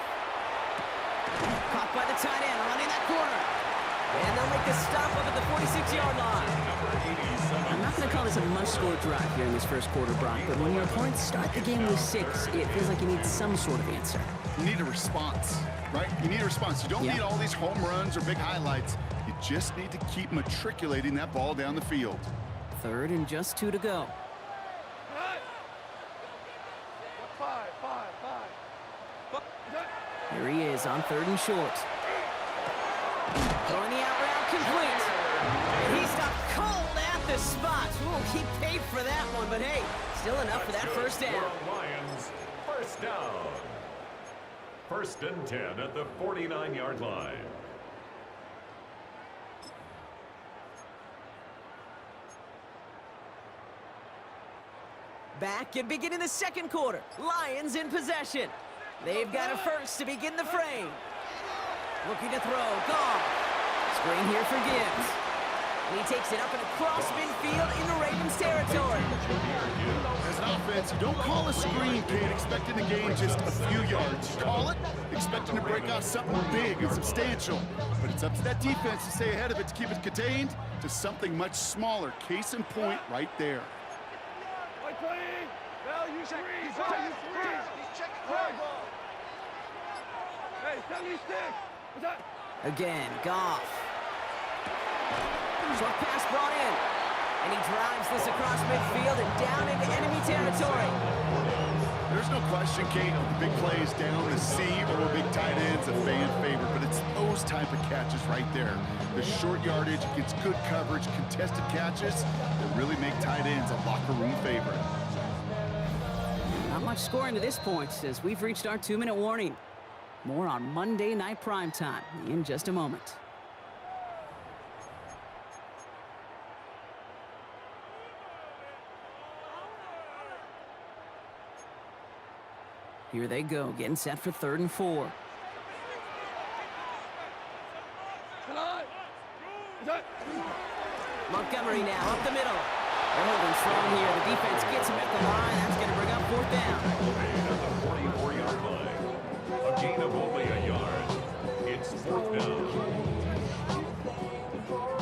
Caught by the tight end, running that corner. And they'll make the stop up at the 46-yard line. I'm not going to call this a must-score drive here in this first quarter, Brock, but when your opponents start the game with 6, it feels like you need some sort of answer. You need a response, right? You need a response. You don't need all these home runs or big highlights. You just need to keep matriculating that ball down the field. 3rd and just 2 to go. Here he is on 3rd and short. Throwing the out route complete. And he stopped cold at the spot. Ooh, he paid for that one, but hey, still enough for that first down. Lions, first down. 1st and 10 at the 49-yard line. Back and beginning the 2nd quarter. Lions in possession. They've got a first to begin the frame. Looking to throw. Goff. Screen here for Gibbs. And he takes it up and across midfield into Ravens territory. As an offense, you don't call a screen, kid, expecting to gain just a few yards. You call it expecting to break out something big and substantial. But it's up to that defense to stay ahead of it, to keep it contained to something much smaller. Case in point right there. Again, Goff. Short pass brought in. And he drives this across midfield and down into enemy territory. There's no question, Kate, the big plays down the C or big tight ends, a fan favorite, but it's those type of catches right there. The short yardage gets good coverage, contested catches that really make tight ends a locker room favorite. Not much scoring to this point as we've reached our 2-minute warning. More on Monday Night Primetime in just a moment. Here they go, getting set for 3rd and 4. Montgomery now up the middle. They're holding strong here. The defense gets him at the line. That's going to bring up 4th down. And at the 44-yard line, a gain of only a yard. It's 4th down.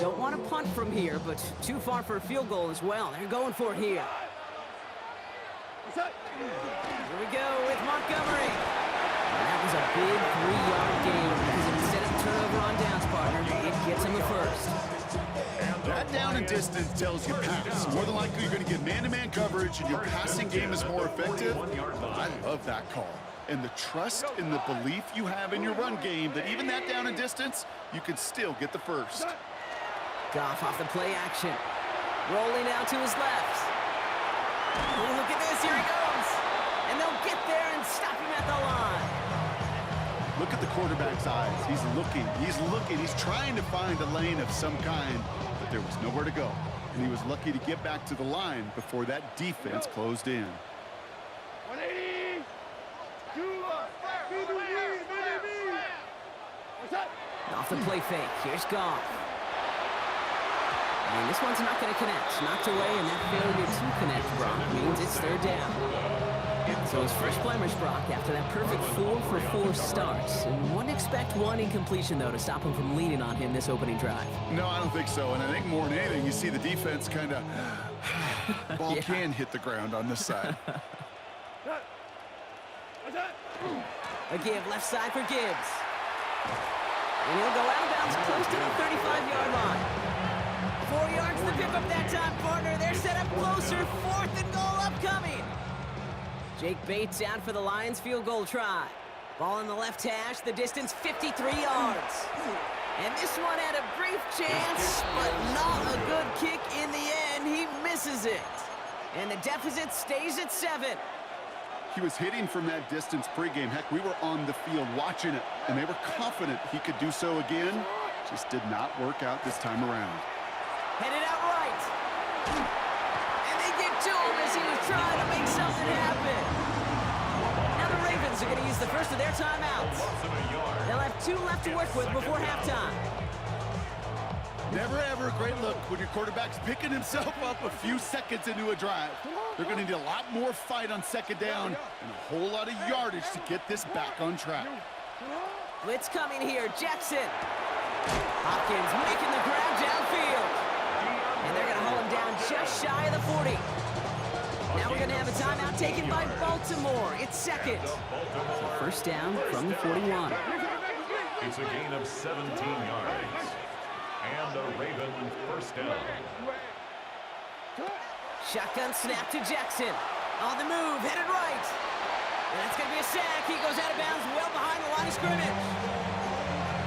Don't want to punt from here, but too far for a field goal as well. They're going for it here. Here we go with Montgomery. And that was a big 3-yard gain because instead of turnover on downs, partner, it gets him the first. That down and distance tells you pass. More than likely, you're going to get man-to-man coverage, and your passing game is more effective. I love that call. And the trust and the belief you have in your run game that even that down and distance, you could still get the first. Goff off the play action. Rolling out to his left. Oh, look at this. Here he goes. And they'll get there and stop him at the line. Look at the quarterback's eyes. He's looking. He's trying to find a lane of some kind, but there was nowhere to go. And he was lucky to get back to the line before that defense closed in. 180. Off the play fake. Here's Goff. And this one's not going to connect. Knocked away, and that failure to connect, Brock, means it's 3rd down. So his first blemish, Brock, after that perfect 4-for-4 start. And wouldn't expect one incompletion, though, to stop him from leaning on him this opening drive. No, I don't think so. And I think more than anything, you see the defense kind of ball can hit the ground on this side. A give left side for Gibbs. And he'll go out of bounds close to the 35-yard line. 4 yards to pick up that time, partner. They're set up closer. 4th and goal upcoming. Jake Bates out for the Lions field goal try. Ball in the left hash, the distance 53 yards. And this one had a brief chance, but not a good kick in the end. He misses it. And the deficit stays at 7. He was hitting from that distance pregame. Heck, we were on the field watching it, and they were confident he could do so again. Just did not work out this time around. Headed out right. And they get to him as he was trying to make something happen. Now the Ravens are going to use the first of their timeouts. They'll have 2 left to work with before halftime. Never ever a great look when your quarterback's picking himself up a few seconds into a drive. They're going to need a lot more fight on 2nd down and a whole lot of yardage to get this back on track. Blitz coming here. Jackson. Hopkins making the grab downfield. And they're going to hold him down just shy of the 40. Now we're going to have a timeout taken by Baltimore. It's 2nd. So 1st down from the 41. It's a gain of 17 yards. And a Raven 1st down. Shotgun snap to Jackson. On the move, headed right. And that's going to be a sack. He goes out of bounds well behind the line of scrimmage.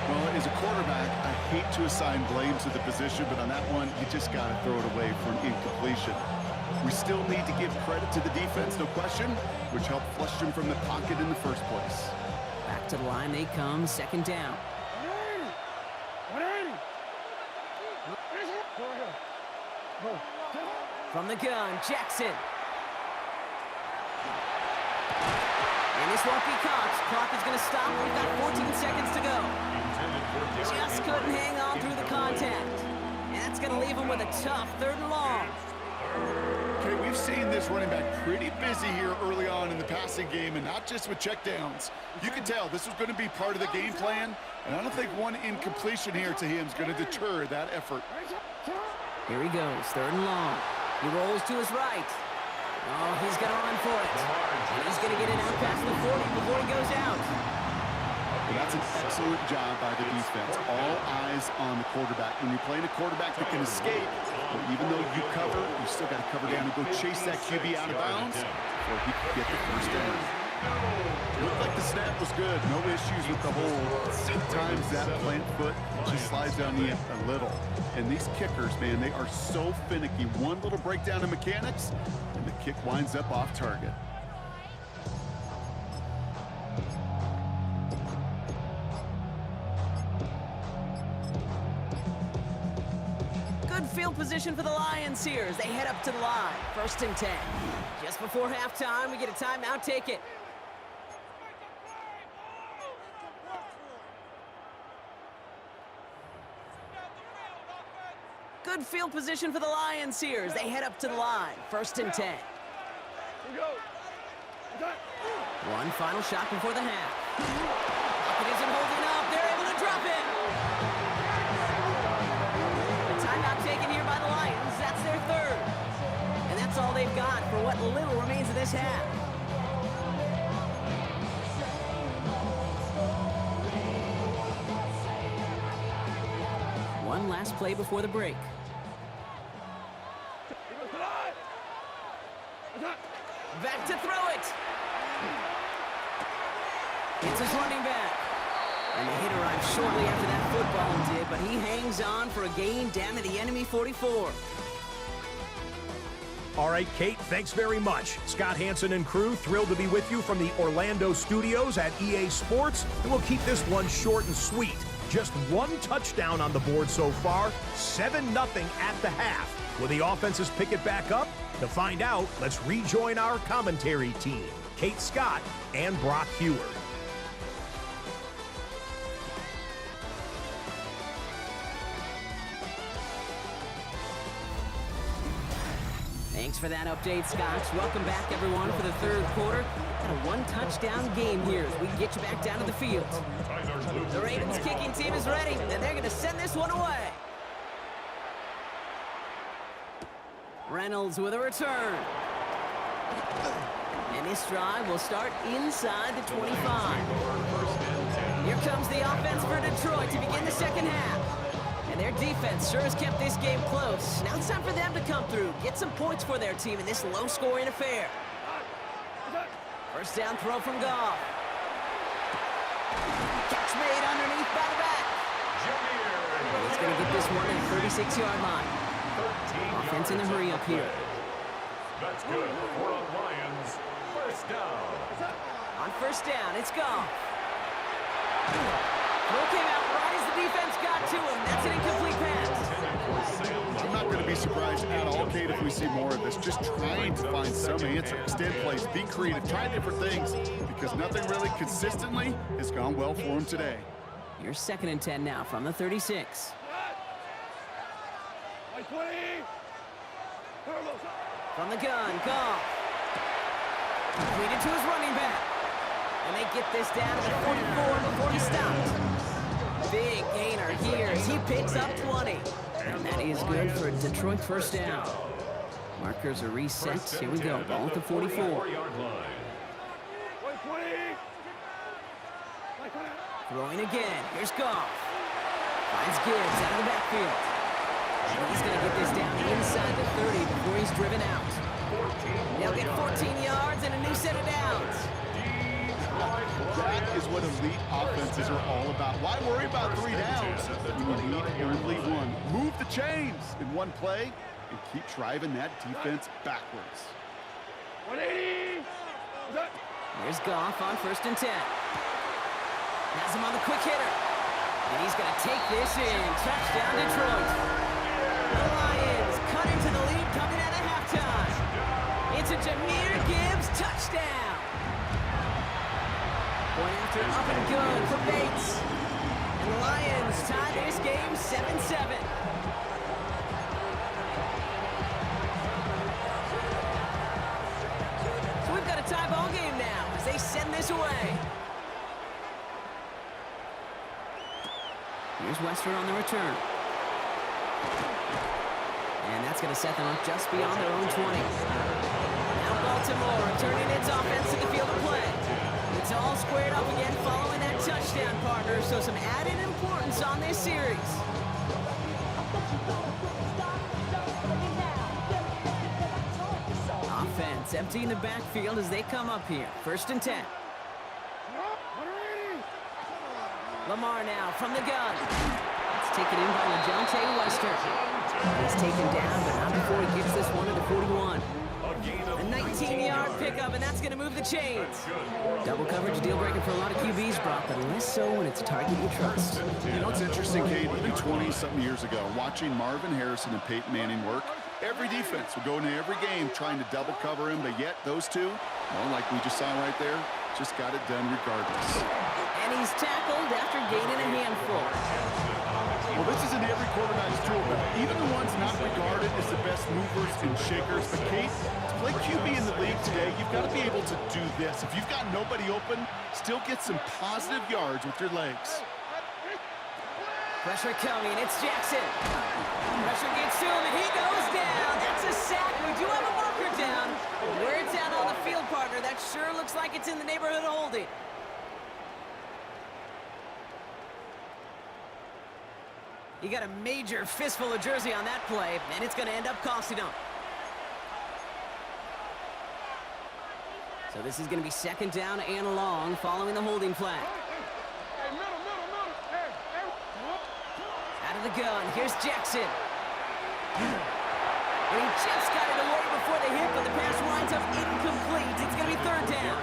Well, as a quarterback, I hate to assign blame to the position, but on that one, you just got to throw it away for an incompletion. We still need to give credit to the defense, no question, which helped flush him from the pocket in the first place. Back to the line they come, 2nd down. From the gun, Jackson. And this won't be caught. Clock is going to stop. We've got 14 seconds to go. Just couldn't hang on through the contact. And that's going to leave him with a tough 3rd and long. Okay, we've seen this running back pretty busy here early on in the passing game, and not just with checkdowns. You can tell this was going to be part of the game plan, and I don't think one incompletion here to him is going to deter that effort. Here he goes, 3rd and long. He rolls to his right. Oh, he's going to run for it. And he's going to get it out past the 40 before he goes out. And that's an excellent job by the defense. All eyes is on the quarterback. When you're playing a quarterback that can escape, well, even though you cover, you still got to cover down and go chase that QB out of bounds before he can get the first down. Looked like the snap was good. No issues with the hold. Sometimes that plant foot just slides down the end a little. And these kickers, man, they are so finicky. One little breakdown in mechanics, and the kick winds up off target. Good field position for the Lions here as they head up to the line. 1st and 10. Just before halftime, we get a timeout. Take it. Good field position for the Lions here as they head up to the line. 1st and 10. One final shot before the half. It isn't holding up. They're able to drop it. A timeout taken here by the Lions. That's their 3rd. And that's all they've got for what little remains of this half. One last play before the break. Back to throw it. It's his running back. And the hit arrived shortly after that football did, but he hangs on for a gain down to the enemy 44. All right, Kate, thanks very much. Scott Hanson and crew, thrilled to be with you from the Orlando studios at EA Sports. And we'll keep this one short and sweet. Just one touchdown on the board so far, 7-0 at the half. Will the offenses pick it back up? To find out, let's rejoin our commentary team, Kate Scott and Brock Huard. Thanks for that update, Scott. Welcome back, everyone, for the 3rd quarter. Got a one-touchdown game here as we get you back down to the field. The Ravens kicking team is ready, and they're going to send this one away. Reynolds with a return. And this drive will start inside the 25. Here comes the offense for Detroit to begin the 2nd half. And their defense sure has kept this game close. Now it's time for them to come through, get some points for their team in this low-scoring affair. 1st down throw from Goff. Catch made underneath by the back. He's going to get this one at the 36-yard line. Offense in the hurry up here. That's good for the Lions. 1st down. On 1st down, it's Goff. Throw came out right as the defense got to him. That's an incomplete pass. I'm not going to be surprised at all, Kate, if we see more of this. Just trying to find some answer. Extend plays, be creative, try different things, because nothing really consistently has gone well for him today. Your 2nd and 10 now from the 36. From the gun, Goff. Completed to his running back. And they get this down to the 44 before he stopped. Big gainer here as he picks up 20. And that is good for a Detroit 1st down. Markers are reset. Here we go. Ball at the 44. Throwing again. Here's Goff. Finds Gibbs out of the backfield. And he's going to get this down inside the 30 before he's driven out. They'll get 14 yards and a new set of downs. That is what elite offenses are all about. Why worry about 3 downs when you need only 1? Move the chains in one play and keep driving that defense backwards. 180. Here's Goff on 1st and 10. Has him on the quick hitter. And he's going to take this in. Touchdown, Detroit. The Lions cut into the lead coming out of halftime. It's a Jahmyr Gibbs touchdown. Point after up and good for Bates. And the Lions tie this game 7-7. So we've got a tie ball game now as they send this away. Here's Western on the return. And that's going to set them up just beyond their own 20. Now Baltimore returning its offense to the field of play. It's all squared up again following that touchdown, partner, so some added importance on this series. Offense emptying the backfield as they come up here. 1st and 10. Lamar now from the gun. It's taken in by LaJohntay Wester. He's taken down, but not before he gets this one to the 41. A 19-yard pickup, and that's going to move the chains. Double coverage deal breaker for a lot of QBs, Brock, but less so when it's a target you trust. You know, it's interesting, Kate, even 20-something years ago, watching Marvin Harrison and Peyton Manning work, every defense would go into every game trying to double cover him, but yet those two, well, like we just saw right there, just got it done regardless. And he's tackled after gaining a handful. Well, this is in every quarterback's tool belt. Even the ones not regarded as the best movers and shakers. But, Kate, to play QB in the league today, you've got to be able to do this. If you've got nobody open, still get some positive yards with your legs. Pressure coming. It's Jackson. Pressure gets to him, and he goes down. That's a sack. We do have a marker down. Where it's out on the field, partner, that sure looks like it's in the neighborhood of holding. You got a major fistful of jersey on that play, and it's going to end up costing him. So this is going to be 2nd down and long following the holding flag. Out of the gun, here's Jackson. And he just got it away before the hit, but the pass winds up incomplete. It's going to be 3rd down.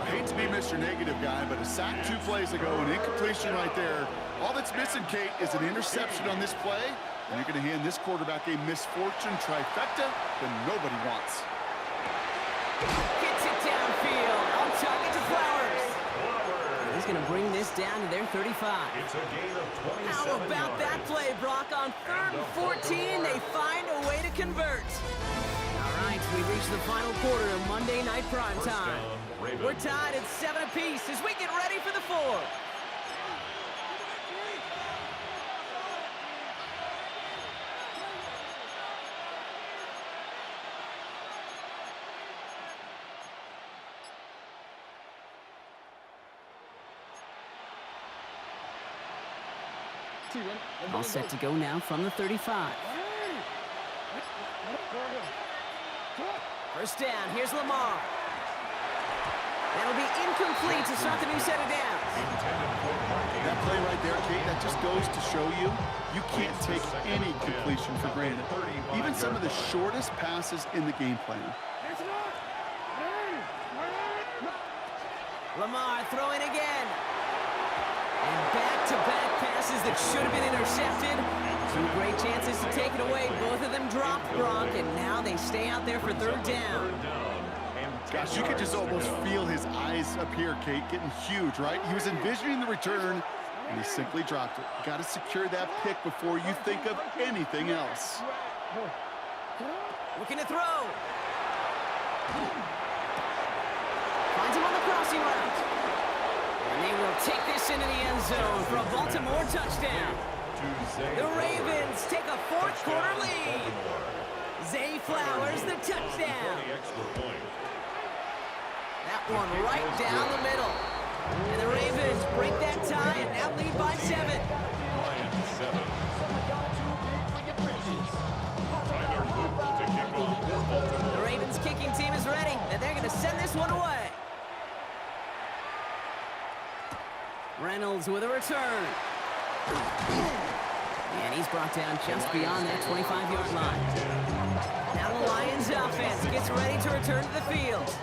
I hate to be Mr. Negative guy, but a sack 2 plays ago, an incompletion right there. All that's missing, Kate, is an interception on this play, and you're going to hand this quarterback a misfortune trifecta that nobody wants. Gets it downfield. On target to Flowers. He's going to bring this down to their 35. It's a gain of 27 How about that play, Brock? On 3rd and 14, they find a way to convert. All right, we reach the final quarter of Monday Night Primetime. We're tied at 7 apiece as we get ready for the 4th. All set to go now from the 35. 1st down, here's Lamar. That'll be incomplete to start the new set of downs. That play right there, Kate, that just goes to show you, you can't take any completion for granted. Even some of the shortest passes in the game plan. Lamar throwing again. And back-to-back passes that should have been intercepted. 2 great chances to take it away. Both of them dropped, Brock, and now they stay out there for 3rd down. Gosh, you could just almost feel his eyes up here, Kate, getting huge, right? He was envisioning the return, and he simply dropped it. Got to secure that pick before you think of anything else. Looking to throw. Finds him on the crossing route. And they will take this into the end zone for a Baltimore touchdown. The Ravens take a 4th quarter lead. Zay Flowers, the touchdown. That one right down the middle. And the Ravens break that tie and now lead by 7. The Ravens kicking team is ready, and they're going to send this one away. Reynolds with a return. And he's brought down just beyond that 25-yard line. Now the Lions offense gets ready to return to the field.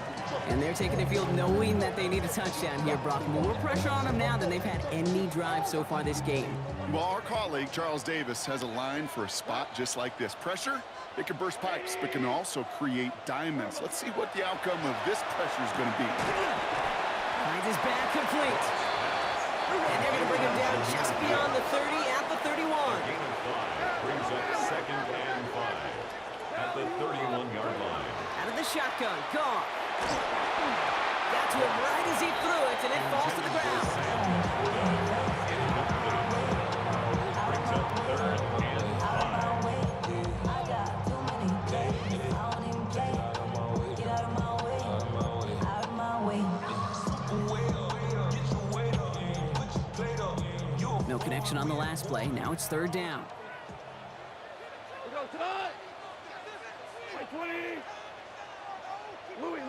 And they're taking the field knowing that they need a touchdown here, Brock. More pressure on them now than they've had any drive so far this game. Well, our colleague, Charles Davis, has a line for a spot just like this. Pressure, it can burst pipes, but can also create diamonds. Let's see what the outcome of this pressure is going to be. Finds his back complete. And they're going to bring him down just beyond the 30 at the 31. Brings up 2nd and 5 at the 31-yard line. Out of the shotgun, gone. Got to him right as he threw it, and it falls to the ground. Brings up 3rd and 5. No connection on the last play. Now it's 3rd down. go tonight. White 20. Louis.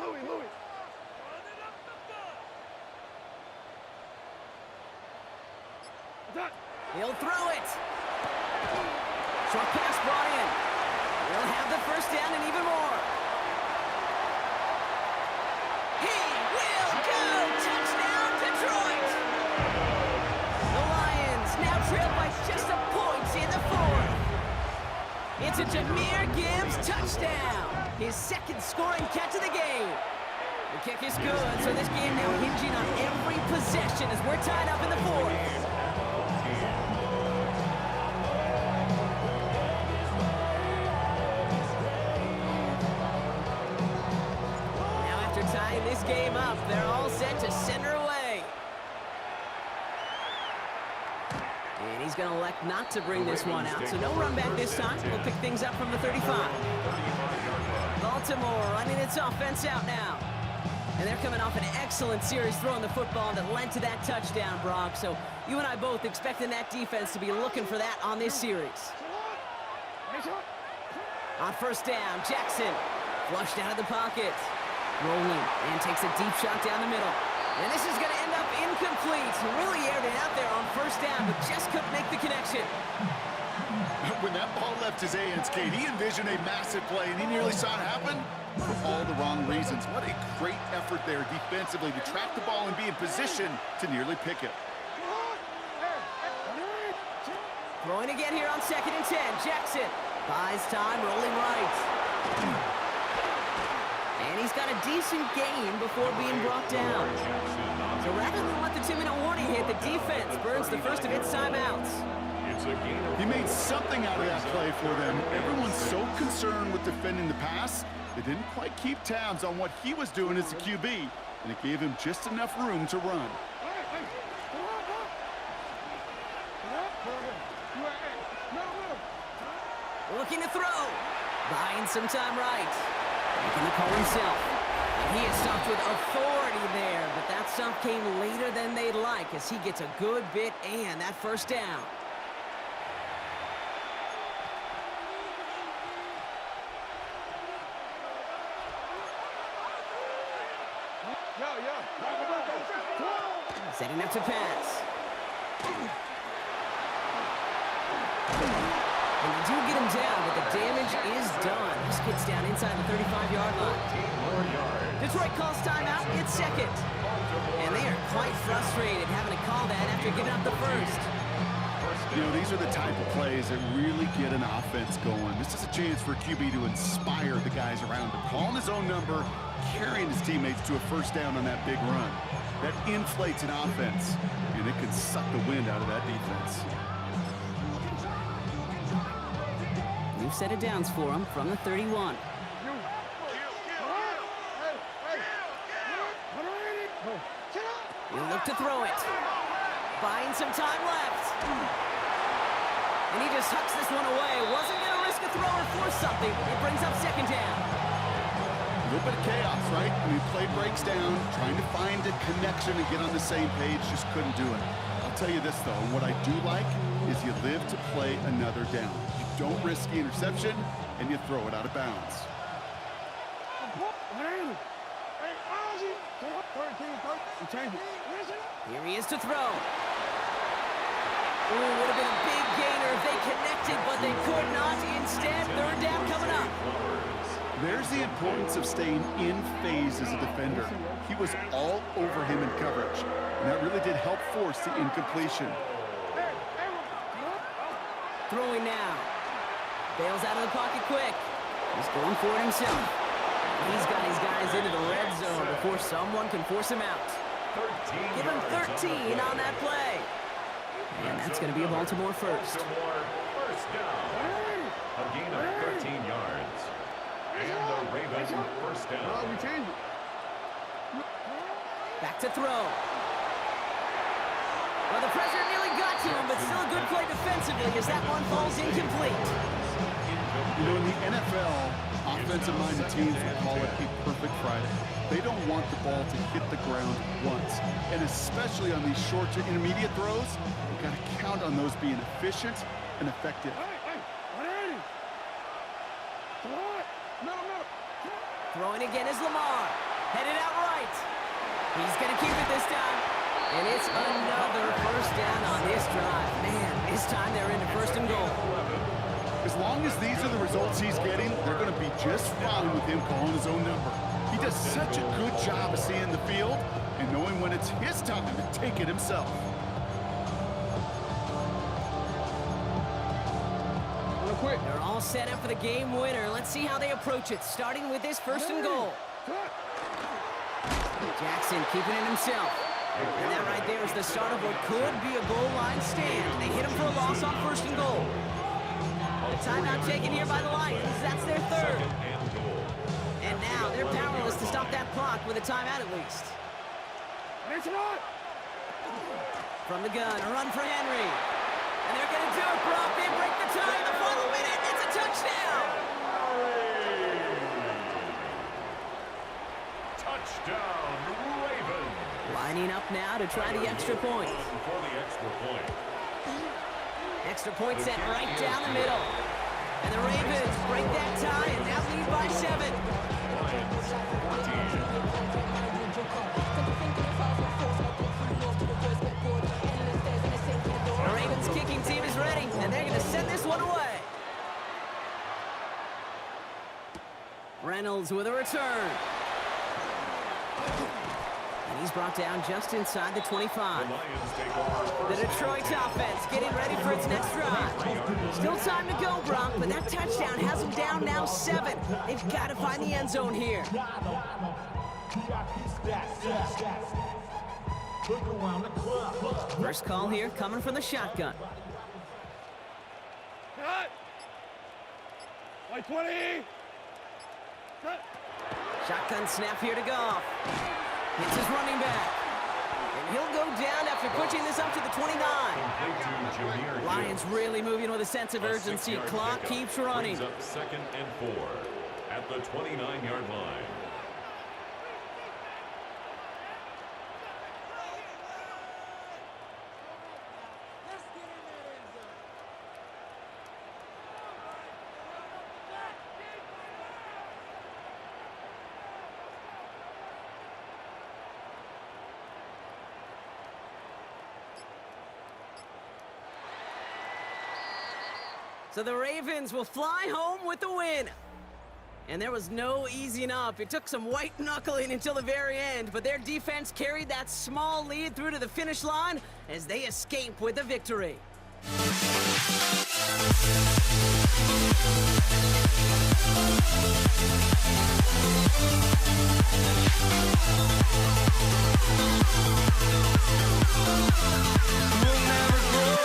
Attack. He'll throw it. Short pass brought in. He'll have the first down and even more. He will go. Touchdown, Detroit. The Lions now trail by just a point in the fourth. It's a Jahmyr Gibbs touchdown. His second scoring catch of the game. The kick is good, so this game now hinging on every possession as we're tied up in the fourth. Tying this game up, they're all set to center away. And he's going to elect not to bring this one out, so no run back this time. We'll pick things up from the 35. Baltimore running its offense out now. And they're coming off an excellent series throwing the football that led to that touchdown, Brock. So you and I both expecting that defense to be looking for that on this series. On first down, Jackson flushed out of the pocket. Rolling and takes a deep shot down the middle. And this is going to end up incomplete. Really aired it out there on first down, but just couldn't make the connection. When that ball left his hands, Kate, he envisioned a massive play, and he nearly saw it happen for all the wrong reasons. What a great effort there defensively to trap the ball and be in position to nearly pick it. Throwing again here on 2nd and 10. Jackson buys time, rolling right. And he's got a decent gain before being brought down. So rather than let the 2-minute warning hit, the defense burns the first of its timeouts. He made something out of that play for them. Everyone's so concerned with defending the pass, they didn't quite keep tabs on what he was doing as a QB, and it gave him just enough room to run. Looking to throw. Buying some time right. Making the call himself. And he is stopped with authority there, but that stop came later than they'd like as he gets a good bit and that first down. Setting up to pass. And they do get him down, but the damage is done. This gets down inside the 35-yard line. Detroit calls timeout. It's second. And they are quite frustrated having to call that after giving up the first. You know, these are the type of plays that really get an offense going. This is a chance for QB to inspire the guys around him. Calling his own number, carrying his teammates to a first down on that big run. That inflates an offense, and it can suck the wind out of that defense. New set of downs for him from the 31. He'll look to throw it. Buying some time left. And he just hucks this one away. Wasn't going to risk a throw or force something. It brings up second down. A little bit of chaos, right? I mean, play breaks down, trying to find a connection and get on the same page, just couldn't do it. I'll tell you this, though, what I do like is you live to play another down. You don't risk the interception, and you throw it out of bounds. Here he is to throw. Ooh, would have been a big gainer if they connected, but they could not. Instead, third down coming up. There's the importance of staying in phase as a defender. He was all over him in coverage, and that really did help force the incompletion. Throwing now. Bails out of the pocket quick. He's going for it himself. He's got his guys into the red zone before someone can force him out. Give him 13 on that play. And that's going to be a Baltimore first. First down. A gain of 13 yards. And the Ravens first down. Back to throw. Well, the pressure nearly got to him, but still a good play defensively as that one falls incomplete. You know, in the NFL, offensive-minded teams will call it a perfect Friday. They don't want the ball to hit the ground once. And especially on these short to intermediate throws, you've got to count on those being efficient and effective. Throwing again is Lamar. Headed out right. He's going to keep it this time. And it's another first down on this drive. Man, this time they're into first and goal. As long as these are the results he's getting, they're going to be just fine with him calling his own number. He does such a good job of seeing the field and knowing when it's his time to take it himself. They're all set up for the game winner. Let's see how they approach it, starting with this first and goal. Jackson keeping it himself. And that right there is the start of what could be a goal line stand. They hit him for a loss on first and goal. The timeout taken here by the Lions. That's their third. And now they're powerless to stop that clock with a timeout at least. From the gun, a run for Henry. And they're going to do it, Brock. They break the tie in the final minute. It's a touchdown. Touchdown, Ravens. Lining up now to try the extra point. For the extra point. Extra point set right down the middle. And the Ravens break that tie and now lead by 7. The Ravens kicking team is ready, and they're going to send this one away. Reynolds with a return. And he's brought down just inside the 25. The Detroit offense getting ready for its next drive. Still time to go, Brock, but that touchdown has them down now 7. They've got to find the end zone here. First call here coming from the shotgun. Cut! White 20! Cut! Shotgun snap here to Goff. It's his running back. And he'll go down after pushing this up to the 29. Lions really moving with a sense of urgency. Clock keeps running. Brings up 2nd and 4 at the 29-yard line. So the Ravens will fly home with the win. And there was no easing up. It took some white knuckling until the very end, but their defense carried that small lead through to the finish line as they escape with the victory. We'll never grow.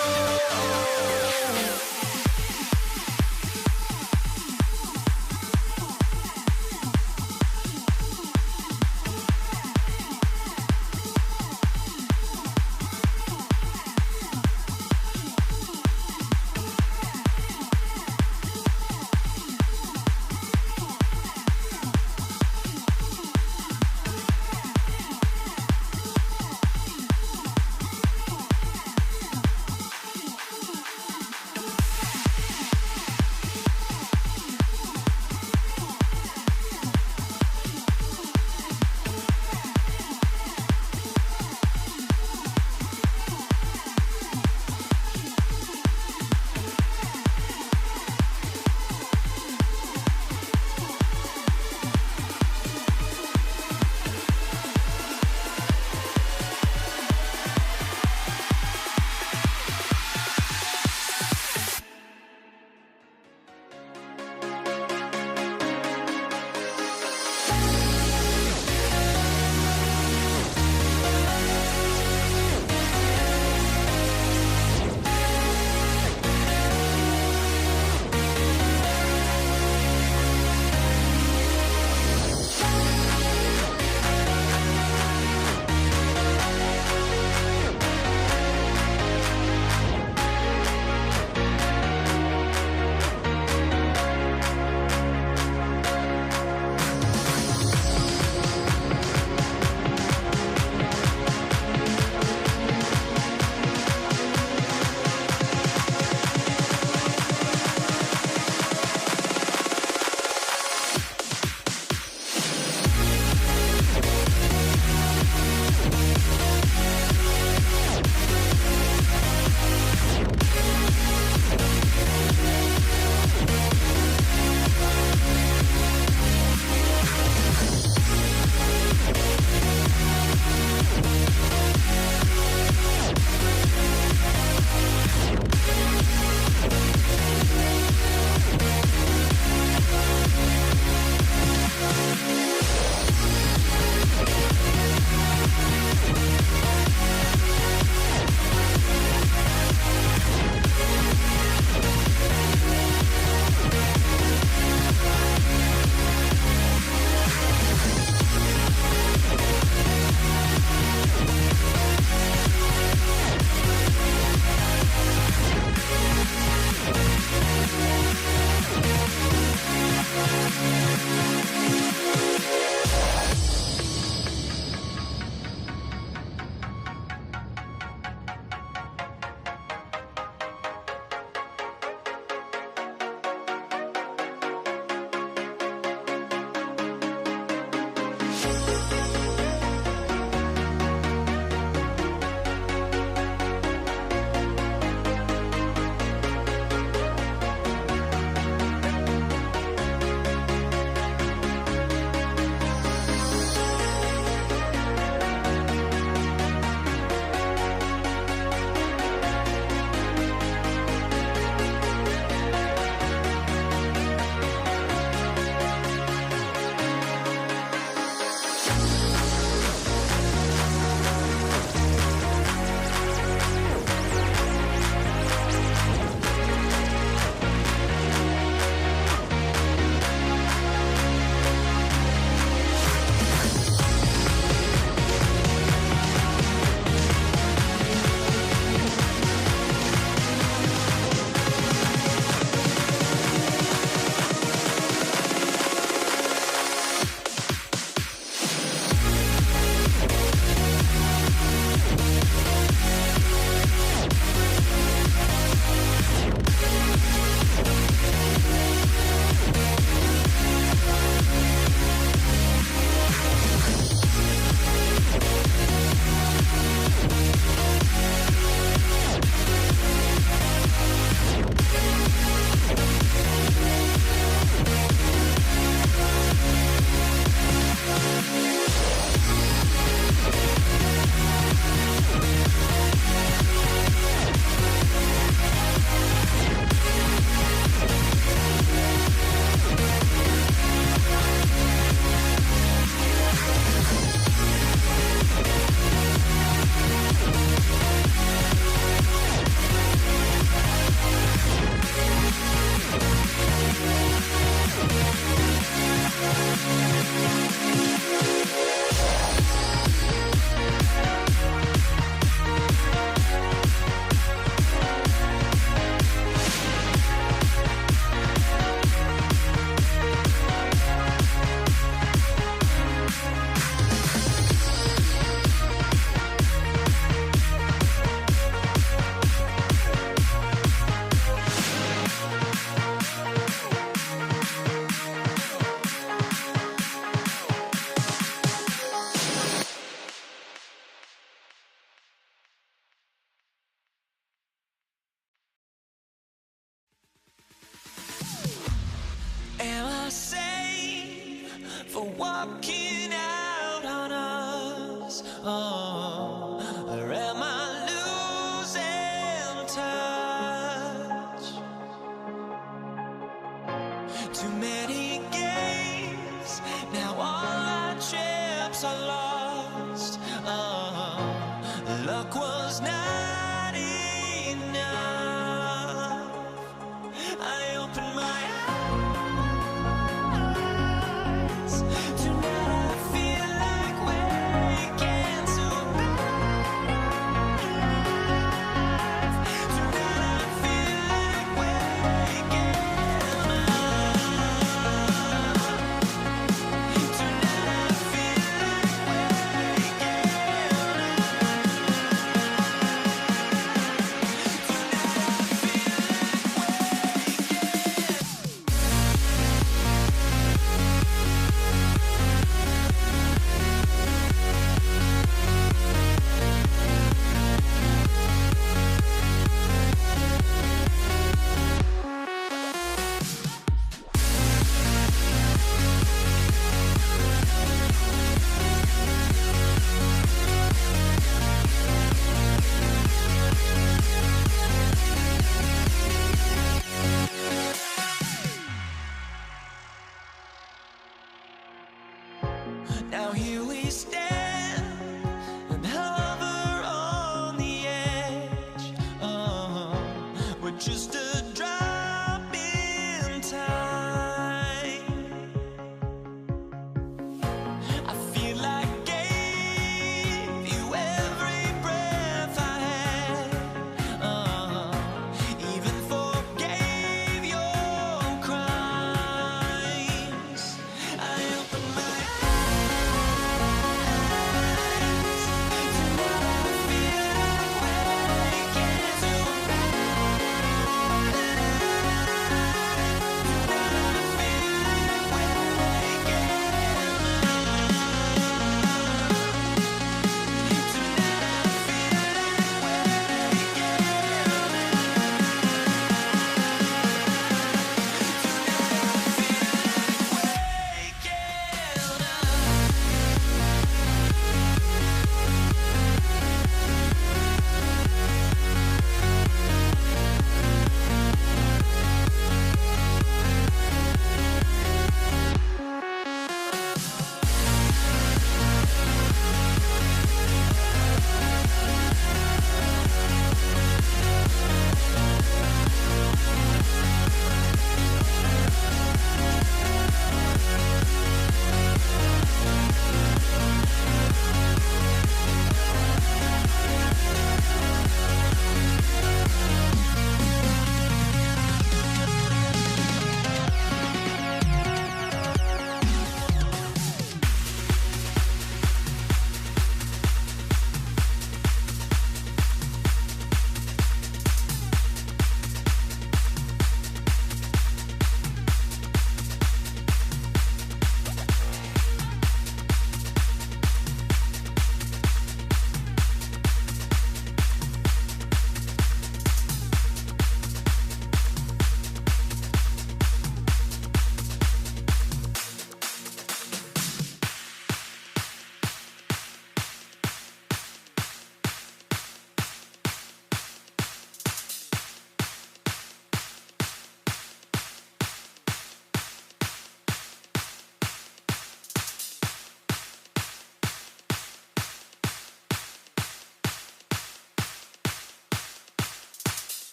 Am I safe for walking out on us? Oh, or am I losing touch? Too many games, now all our chips are lost. Oh, luck was not enough. I opened my eyes to now.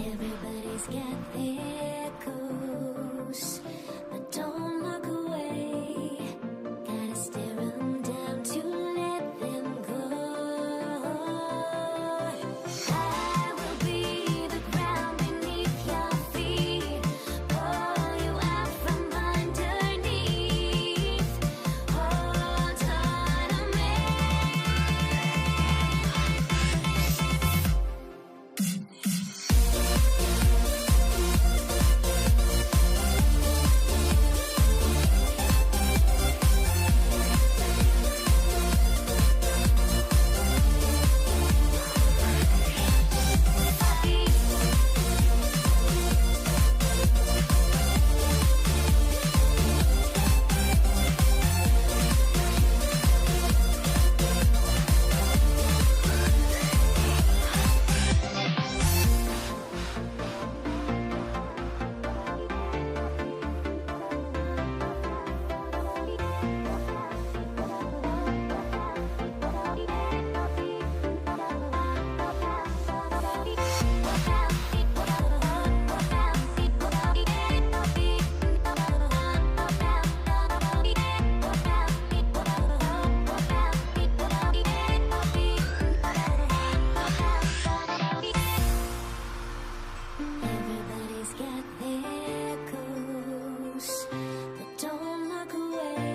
Everybody's got their goals, but don't look away. Gotta stare 'em down to let them go. I will be the ground beneath your feet, pull you out from underneath. Hold on to me. Everybody's got their goals, but don't look away.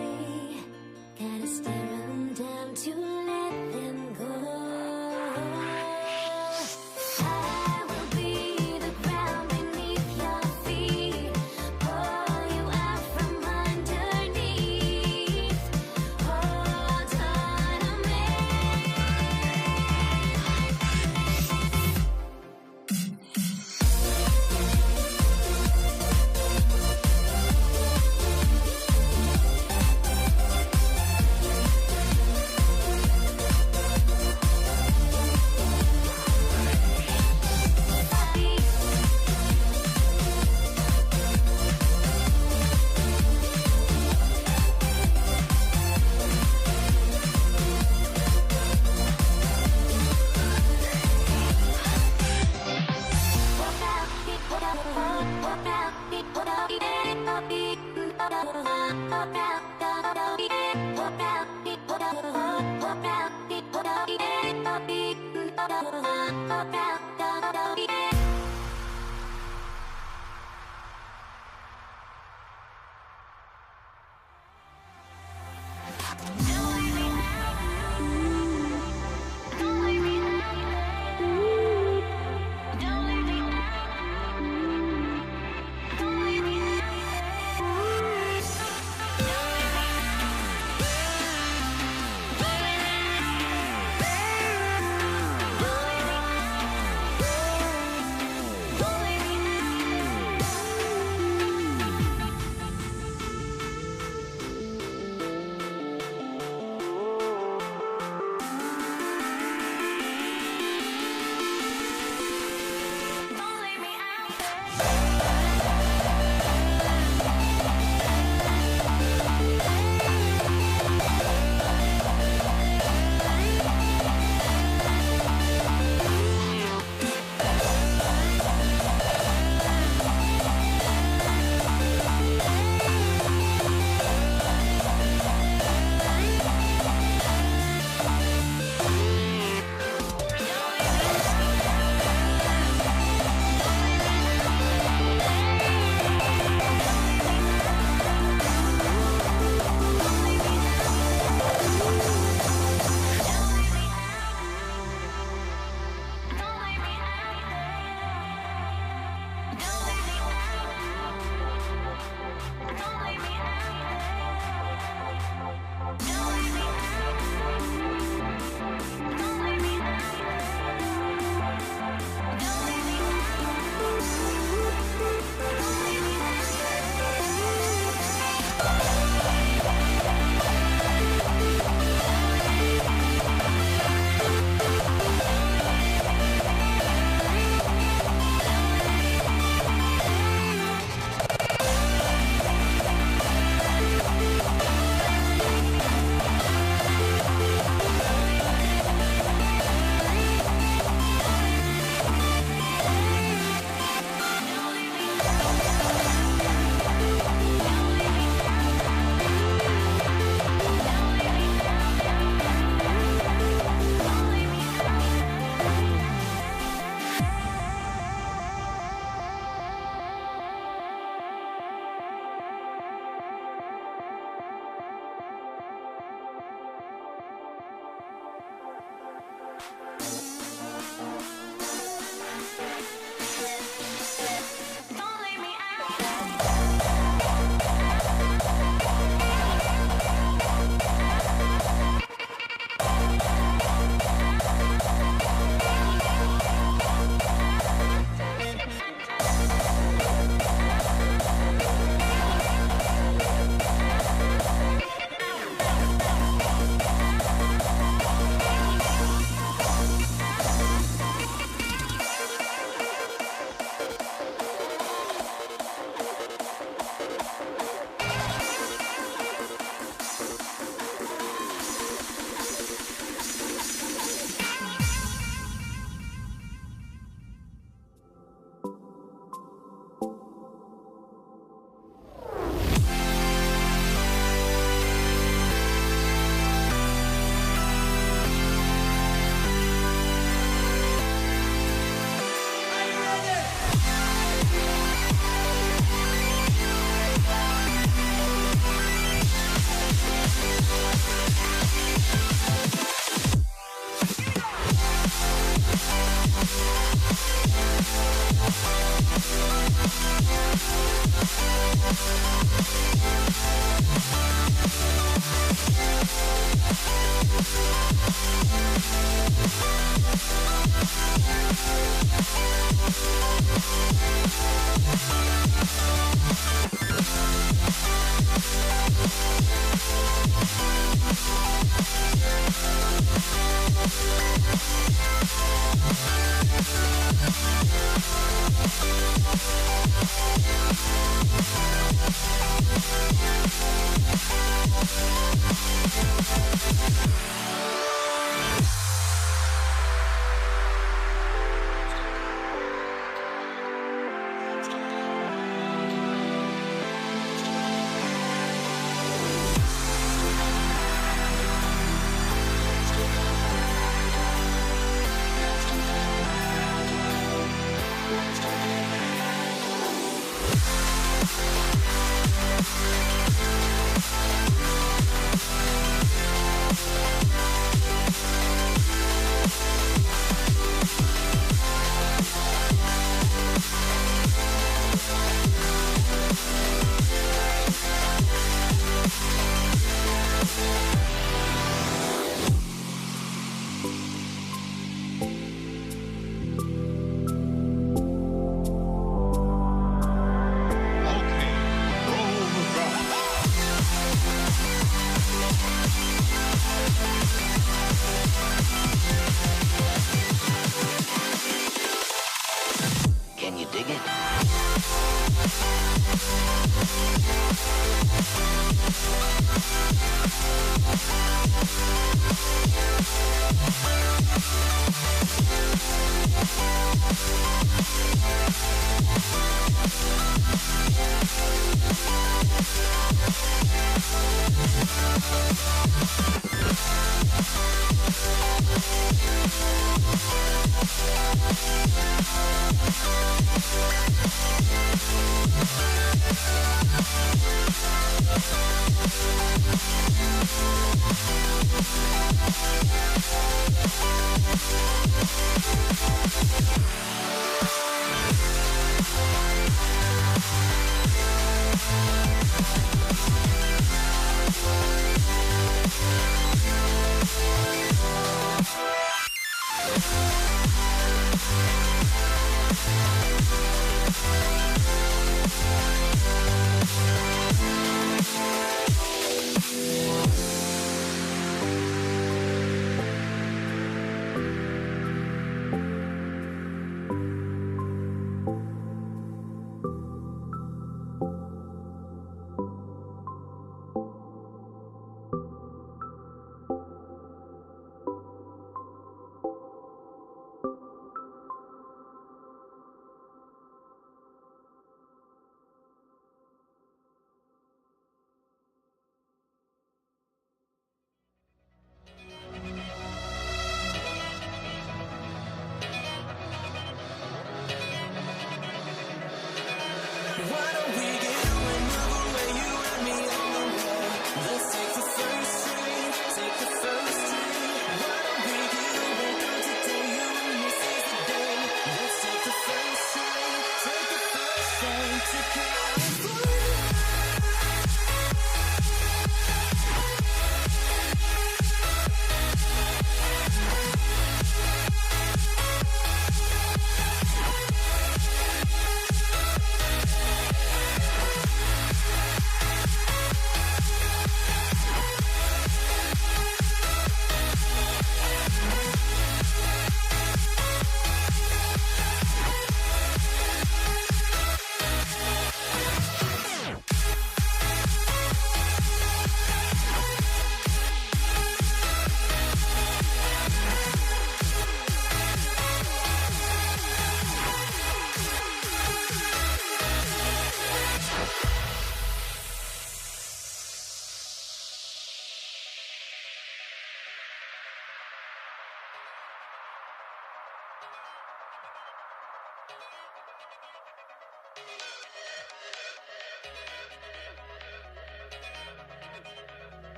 Gotta stare 'em down to let them go. I will be the ground beneath your feet, pull you out from underneath. Hold on to me.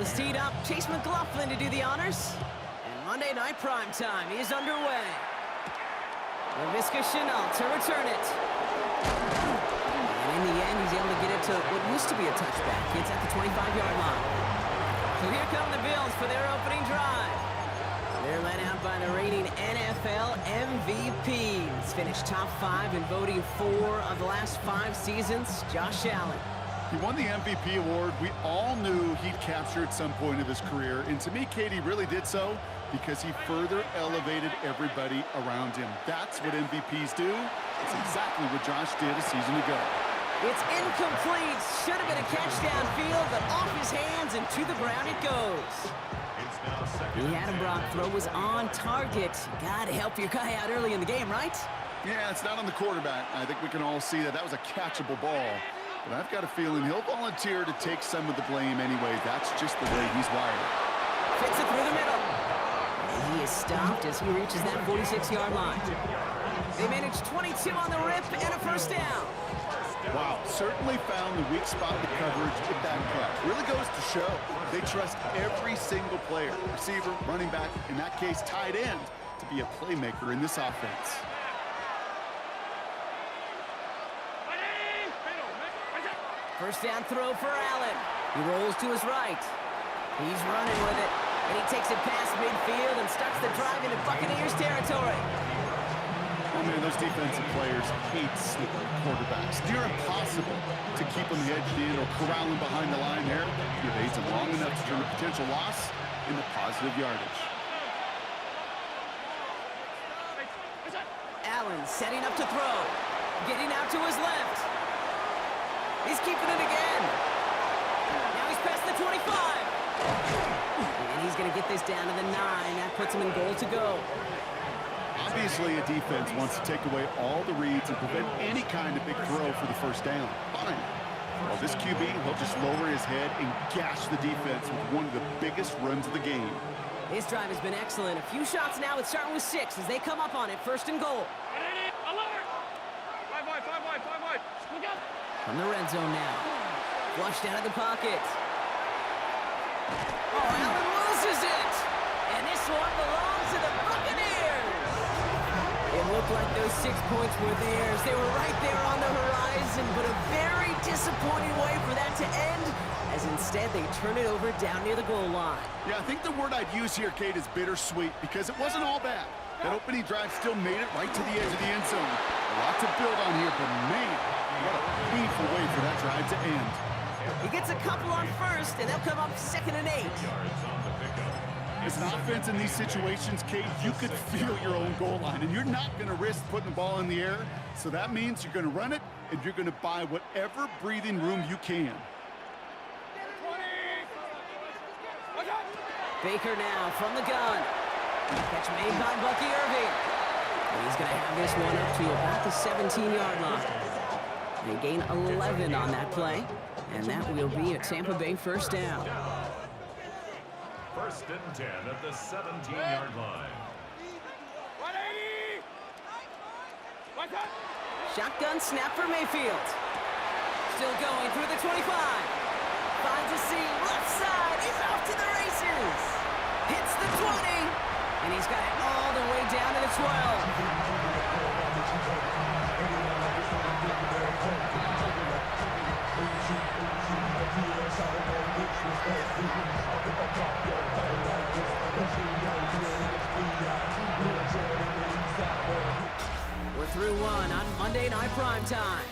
He's teed up Chase McLaughlin to do the honors. And Monday Night Prime Time is underway. Laviska Shenault to return it. And in the end, he's able to get it to what used to be a touchback. It's at the 25-yard line. So here come the Bills for their opening drive. They're led out by the reigning NFL MVPs. Finished top 5 in voting 4 of the last 5 seasons, Josh Allen. He won the MVP award. We all knew he'd capture at some point of his career. And to me, Katie really did so because he further elevated everybody around him. That's what MVPs do. It's exactly what Josh did a season ago. It's incomplete. Should have been a catch downfield, but off his hands and to the ground it goes. He had him, Brock. Throw was on target. Gotta help your guy out early in the game, right? Yeah, it's not on the quarterback. I think we can all see that that was a catchable ball. But I've got a feeling he'll volunteer to take some of the blame anyway. That's just the way he's wired. Fits it through the middle. And he is stopped as he reaches that 46-yard line. They managed 22 on the rip and a first down. Wow, certainly found the weak spot in the coverage with that catch. Really goes to show they trust every single player, receiver, running back, in that case tight end, to be a playmaker in this offense. First down throw for Allen. He rolls to his right. He's running with it, and he takes it past midfield and starts the drive into Buccaneers territory. Oh man, those defensive players hate slippery quarterbacks. Near impossible to keep them hedged in or corralling behind the line there. You've aids them long enough to turn a potential loss into positive yardage. Allen setting up to throw. Getting out to his left. He's keeping it again. Now he's past the 25. And he's going to get this down to the 9. That puts him in goal to go. Obviously, a defense wants to take away all the reads and prevent any kind of big throw for the first down. Fine. Well, this QB, he'll just lower his head and gash the defense with one of the biggest runs of the game. This drive has been excellent. A few shots now. It's starting with 6 as they come up on it. First and goal. 5 wide. Look out. From the red zone now. Flushed out of the pocket. Oh, Allen loses it. And this one belongs to the Buccaneers. It looked like those 6 points were theirs. They were right there on the horizon, but a very disappointing way for that to end, as instead they turn it over down near the goal line. Yeah, I think the word I'd use here, Kate, is bittersweet, because it wasn't all bad. That opening drive still made it right to the edge of the end zone. A lot to build on here, but man, what a painful way for that drive to end. He gets a couple on first, and they'll come up 2nd and 8. As an offense in these situations, Kate, you could feel your own goal line, and you're not going to risk putting the ball in the air. So that means you're going to run it, and you're going to buy whatever breathing room you can. Baker now from the gun. Catch made by Bucky Irving. And he's going to have this one up to about the 17-yard line. They gain 11 on that play, and that will be a Tampa Bay first down. First and 10 at the 17-yard line. 180. Shotgun snap for Mayfield. Still going through the 25. Finds a seam, left side, he's off to the races. Hits the 20, and he's got it all the way down to the 12. We're through one on Monday Night Prime Time.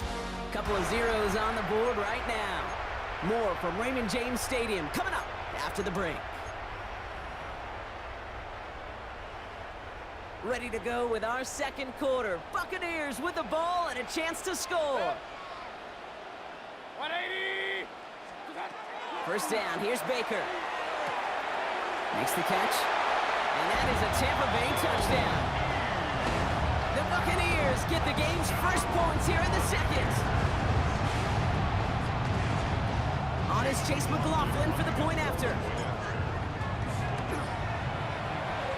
Couple of zeros on the board right now. More from Raymond James Stadium coming up after the break. Ready to go with our second quarter. Buccaneers with the ball and a chance to score. 180. First down, here's Baker. Makes the catch. And that is a Tampa Bay touchdown. The Buccaneers get the game's first points here in the second. On is Chase McLaughlin for the point after.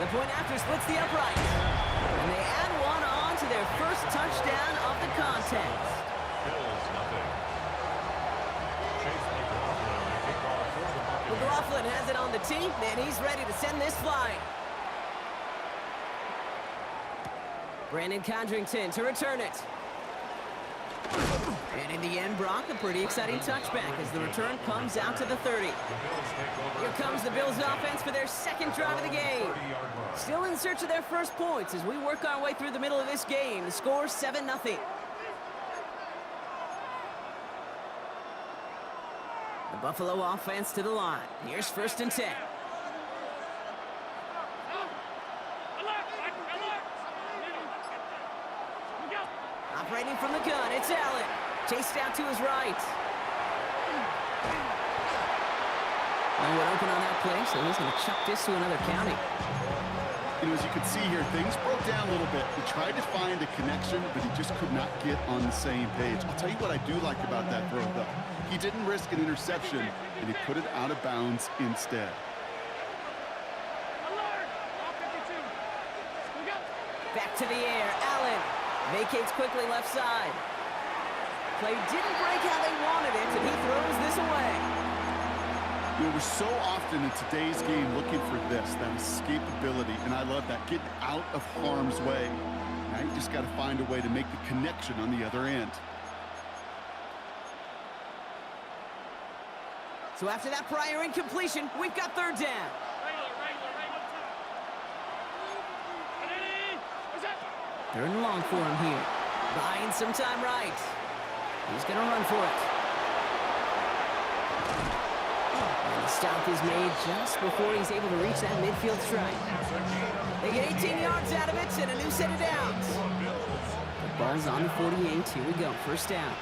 The point after splits the upright. And they add one on to their first touchdown of the contest. Bills nothing. Chase McLaughlin, the kickoff for the Buccaneers. McLaughlin has it on the tee, and he's ready to send this flying. Brandon Condrington to return it. And in the end, Brock, a pretty exciting touchback as the return comes out to the 30. Here comes the Bills offense for their second drive of the game. Still in search of their first points as we work our way through the middle of this game. The score 7-0. The Buffalo offense to the line. Here's 1st and 10. Operating from the gun, it's Allen. Chased out to his right. No one open on that play, so he's going to chuck this to another county. You know, as you can see here, things broke down a little bit. He tried to find a connection, but he just could not get on the same page. I'll tell you what I do like about that throw, though. He didn't risk an interception, and he put it out of bounds instead. Back to the air, Allen. Vacates quickly left side. Play didn't break how they wanted it, and he throws this away. You know, we're so often in today's game looking for this, that escapability, and I love that, getting out of harm's way. Now you just got to find a way to make the connection on the other end. So after that prior incompletion, we've got 3rd down. Third and long for him here. Buying some time right. He's going to run for it. And the stop is made just before he's able to reach that midfield strike. They get 18 yards out of it and a new set of downs. The ball's on the 48. Here we go. 1st down.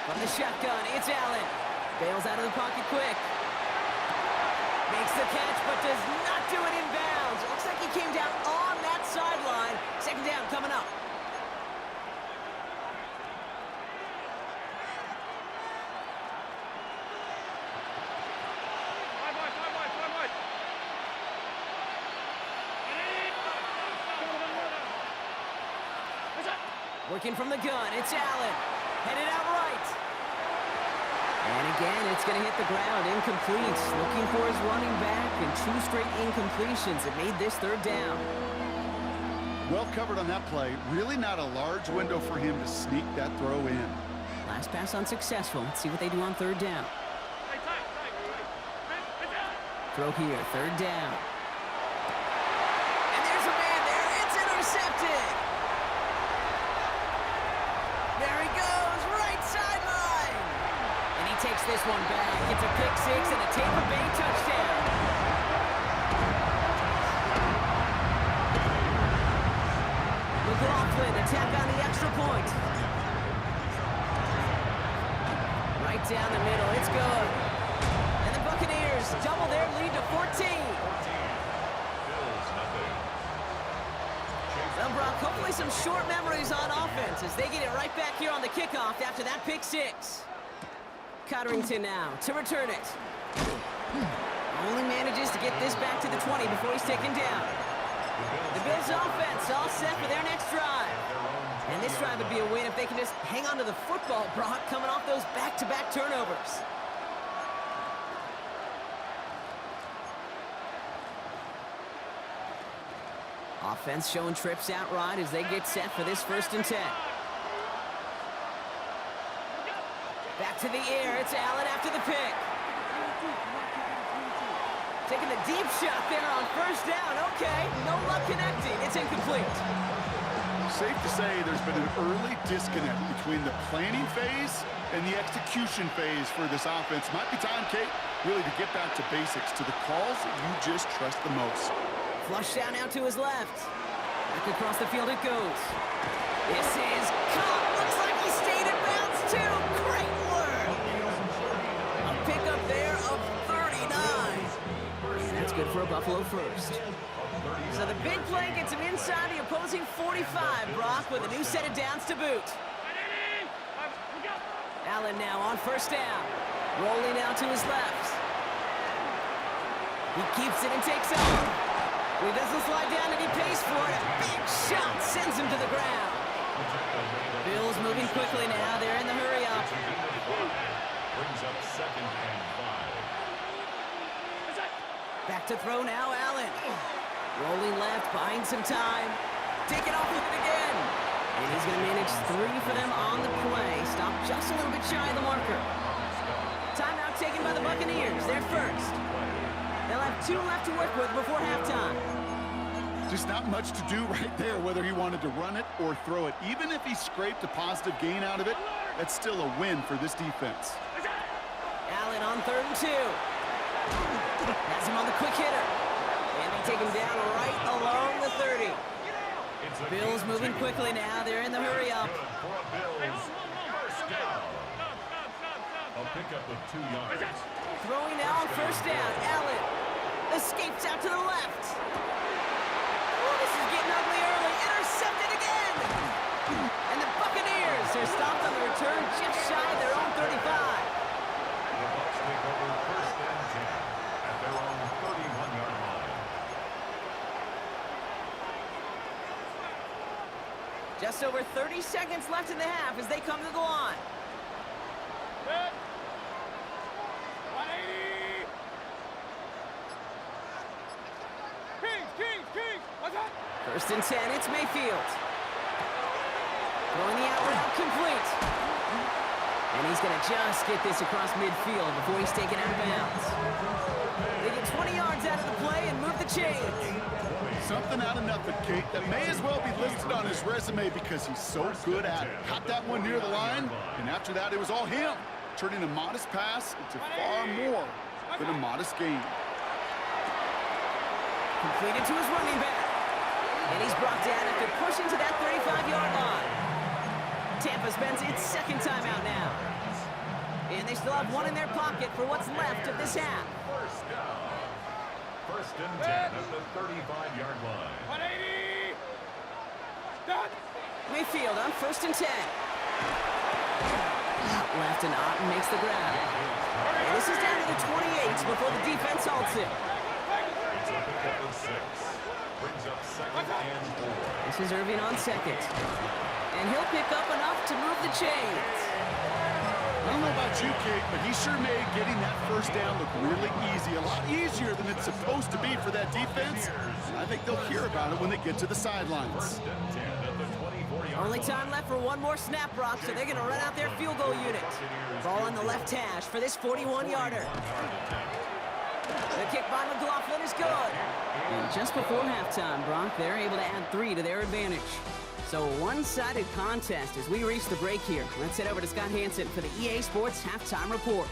From the shotgun, it's Allen. Bails out of the pocket quick. Makes the catch, but does not do it in bounds. Looks like he came down on that sideline. 2nd down coming up. Working from the gun, it's Allen. Headed out right. And again, it's going to hit the ground, incomplete. Looking for his running back, and 2 straight incompletions. It made this 3rd down. Well covered on that play. Really not a large window for him to sneak that throw in. Last pass unsuccessful. Let's see what they do on 3rd down. Throw here, 3rd down. And there's a man there. It's intercepted. There he goes, right sideline. And he takes this one back. It's a pick 6 and a Tampa Bay touchdown. McLaughlin attack on the extra point. Right down the middle, it's good. And the Buccaneers double their lead to 14. Well, Brock, hopefully some short memories on offense as they get it right back here on the kickoff after that pick 6. Cotterington now to return it. Only manages to get this back to the 20 before he's taken down. The Bills offense all set for their next drive. And this drive would be a win if they can just hang on to the football, Brock, coming off those back-to-back turnovers. Offense showing trips out right as they get set for this 1st and 10. Back to the air, it's Allen after the pick. Taking the deep shot there on 1st down. Okay, no luck connecting. It's incomplete. Safe to say there's been an early disconnect between the planning phase and the execution phase for this offense. Might be time, Kate, really to get back to basics, to the calls that you just trust the most. Flush down out to his left. Back across the field it goes. This is caught. Looks like he stayed in bounds too. Great work. A pickup there of 39. And that's good for a Buffalo first. So the big play gets him inside the opposing 45, Brock, with a new set of downs to boot. Allen now on 1st down. Rolling out to his left. He keeps it and takes off. He doesn't slide down and he pays for it. A big shot sends him to the ground. Bills moving quickly now. They're in the hurry up. Brings up 2nd and 5. Back to throw now, Allen. Rolling left, buying some time. Taking off with it again. And he's going to manage 3 for them on the play. Stop just a little bit shy of the marker. Timeout taken by the Buccaneers. They're first. They'll have 2 left to work with before halftime. Just not much to do right there, whether he wanted to run it or throw it. Even if he scraped a positive gain out of it, that's still a win for this defense. Allen on 3rd and 2. Has him on the quick hitter. And they take him down right along the 30. Bills moving quickly now. They're in the hurry up. For a Bills first down. A pickup of 2 yards. Throwing now on 1st down. Allen escapes out to the left. Oh, this is getting ugly early. Intercepted again. And the Buccaneers are stopped on the return just shy of their own 35. The Bucs take over 1st and 10 at their own 31-yard line. Just over 30 seconds left in the half as they come to the line. 180. Kings. What's that? 1st and 10, it's Mayfield. Throwing the out route complete. And he's going to just get this across midfield before he's taken out of bounds. They get 20 yards out of the play and move the chains. Something out of nothing, Kate, that may as well be listed on his resume because he's so good at it. Caught that one near the line, and after that, it was all him, turning a modest pass into far more than a modest gain. Completed to his running back. And he's brought down after pushing to that 35-yard line. Tampa spends its 2nd timeout now. And they still have 1 in their pocket for what's left of this half. First down. 1st and 10 at the 35-yard line. 180. Done. Mayfield on 1st and 10. Left and Otten makes the grab. And this is down to the 28 before the defense halts it. It's a pickup of 6. Brings up 2nd and 4. This is Irving on 2nd. And he'll pick up enough to move the chains. I don't know about you, Kate, but he sure made getting that 1st down look really easy. A lot easier than it's supposed to be for that defense. And I think they'll hear about it when they get to the sidelines. 1st and 10 at the 24-yard Only time left for 1 more snap, Brock, so they're going to run out their field goal unit. Ball on the left hash for this 41-yarder. The kick by McLaughlin is good. And just before halftime, Brock, they're able to add 3 to their advantage. So a one-sided contest as we reach the break here. Let's head over to Scott Hansen for the EA Sports Halftime Report.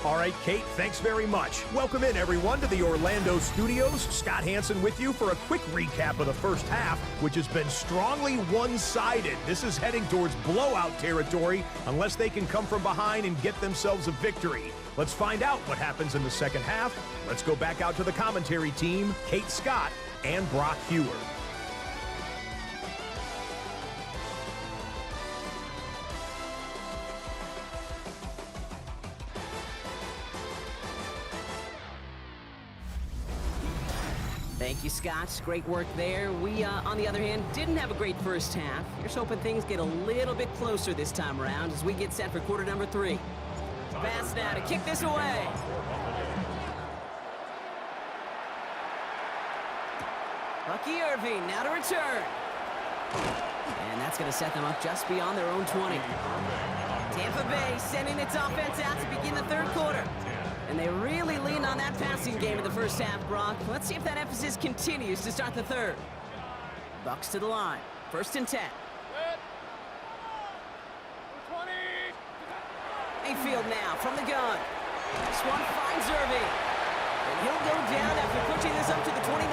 All right, Kate, thanks very much. Welcome in, everyone, to the Orlando studios. Scott Hansen with you for a quick recap of the first half, which has been strongly one-sided. This is heading towards blowout territory unless they can come from behind and get themselves a victory. Let's find out what happens in the second half. Let's go back out to the commentary team, Kate Scott and Brock Huard. Thank you, Scott. Great work there. We, on the other hand, didn't have a great first half. Here's hoping things get a little bit closer this time around as we get set for quarter number 3. Pass now to kick this away. Bucky Irving now to return. And that's going to set them up just beyond their own 20. Tampa Bay sending its offense out to begin the 3rd quarter. And they really leaned on that passing game in the first half, Brock. Let's see if that emphasis continues to start the 3rd. Bucks to the line. 1st and 10. 20. Mayfield now from the gun. This one finds Irving. And he'll go down after pushing this up to the 29.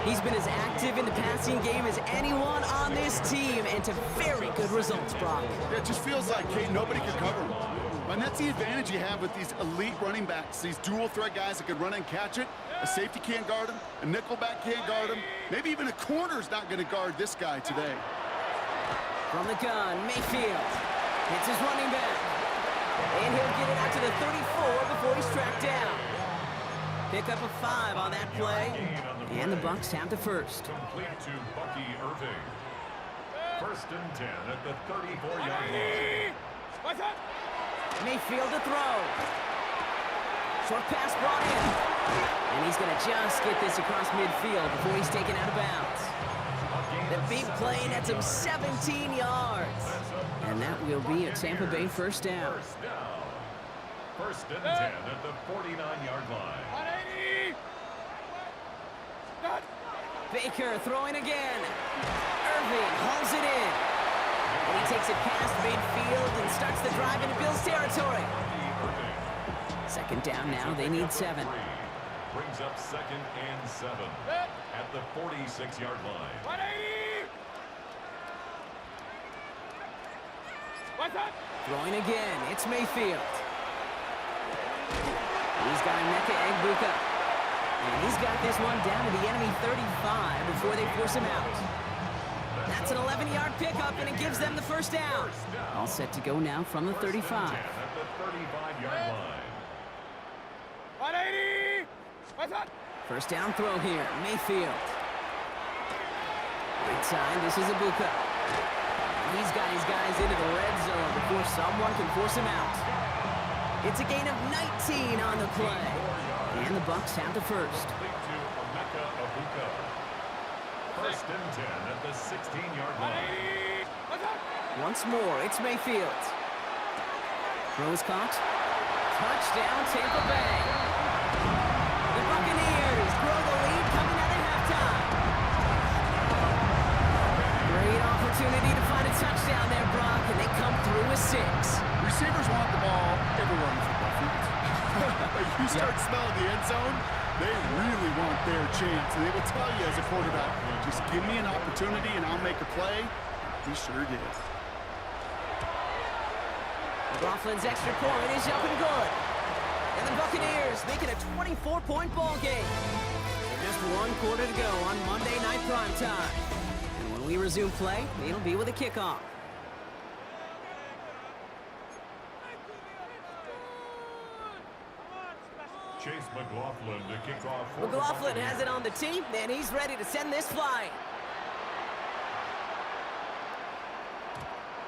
He's been as active in the passing game as anyone on this team, and to very good results, Brock. Yeah, it just feels like, Kate, nobody can cover him. And that's the advantage you have with these elite running backs, these dual threat guys that can run and catch it. A safety can't guard him, a nickelback can't guard him, maybe even a corner's not going to guard this guy today. From the gun, Mayfield hits his running back. And he'll get it out to the 34 before he's tracked down. Pickup of 5 on that play. And the Bucks have the first. Complete to Bucky Irving. First and 10 at the 34-yard line. Mayfield to throw. Short pass brought in. And he's going to just get this across midfield before he's taken out of bounds. The big play nets him 17 yards. And that will be a Tampa Bay first down. First and 10 at the 49-yard line. Baker throwing again. Irving hauls it in. And he takes it past midfield and starts the drive into Bills territory. Second down now. They need 7. Brings up second and 7 at the 46-yard line. Throwing again. It's Mayfield. He's got Emeka Egbuka. And he's got this one down to the enemy 35 before they force him out. That's an 11-yard pickup, and it gives them the first down. All set to go now from the 35. At the 35-yard line. First down throw here, Mayfield. Right side, this is Egbuka. He's got his guys into the red zone before someone can force him out. It's a gain of 19 on the play. And the Bucks have the first. First and 10 at the 16-yard line. Once more, it's Mayfield. Throw is caught. Touchdown, Tampa Bay. The Buccaneers grow the lead coming out of halftime. Great opportunity to find a touchdown there, Brock, and they come through with 6. Receivers want the ball everywhere on the football field. You start smelling the end zone, they really want their chance. And they will tell you as a quarterback, just give me an opportunity and I'll make a play. He sure did. McLaughlin's extra point is up and good. And the Buccaneers make it a 24-point ball game. Just 1 quarter to go on Monday Night Primetime. And when we resume play, it'll be with a kickoff. Chase McLaughlin to kick off. McLaughlin has it on the tee, and he's ready to send this flying.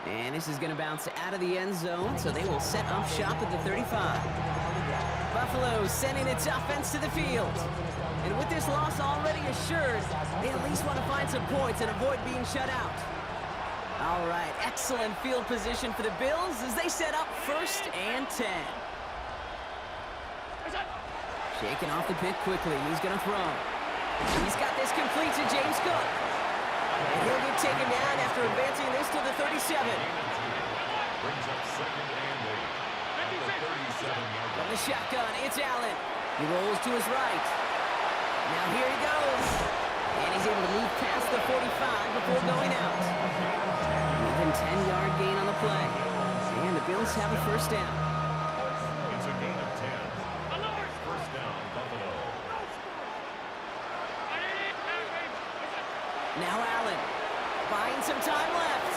And this is going to bounce out of the end zone, so they will set up shop at the 35. Buffalo sending its offense to the field. And with this loss already assured, they at least want to find some points and avoid being shut out. All right, excellent field position for the Bills as they set up first and 10. Shaking off the pick quickly. He's going to throw. He's got this complete to James Cook. And he'll get taken down after advancing this to the 37. Brings up second and 8 at the 37-yard From line. the shotgun, it's Allen. He rolls to his right. Now here he goes. And he's able to move past the 45 before going out. Even 10-yard gain on the play. And the Bills have a first down. It's a gain of 10. First down, Buffalo. Now Allen, buying some time left.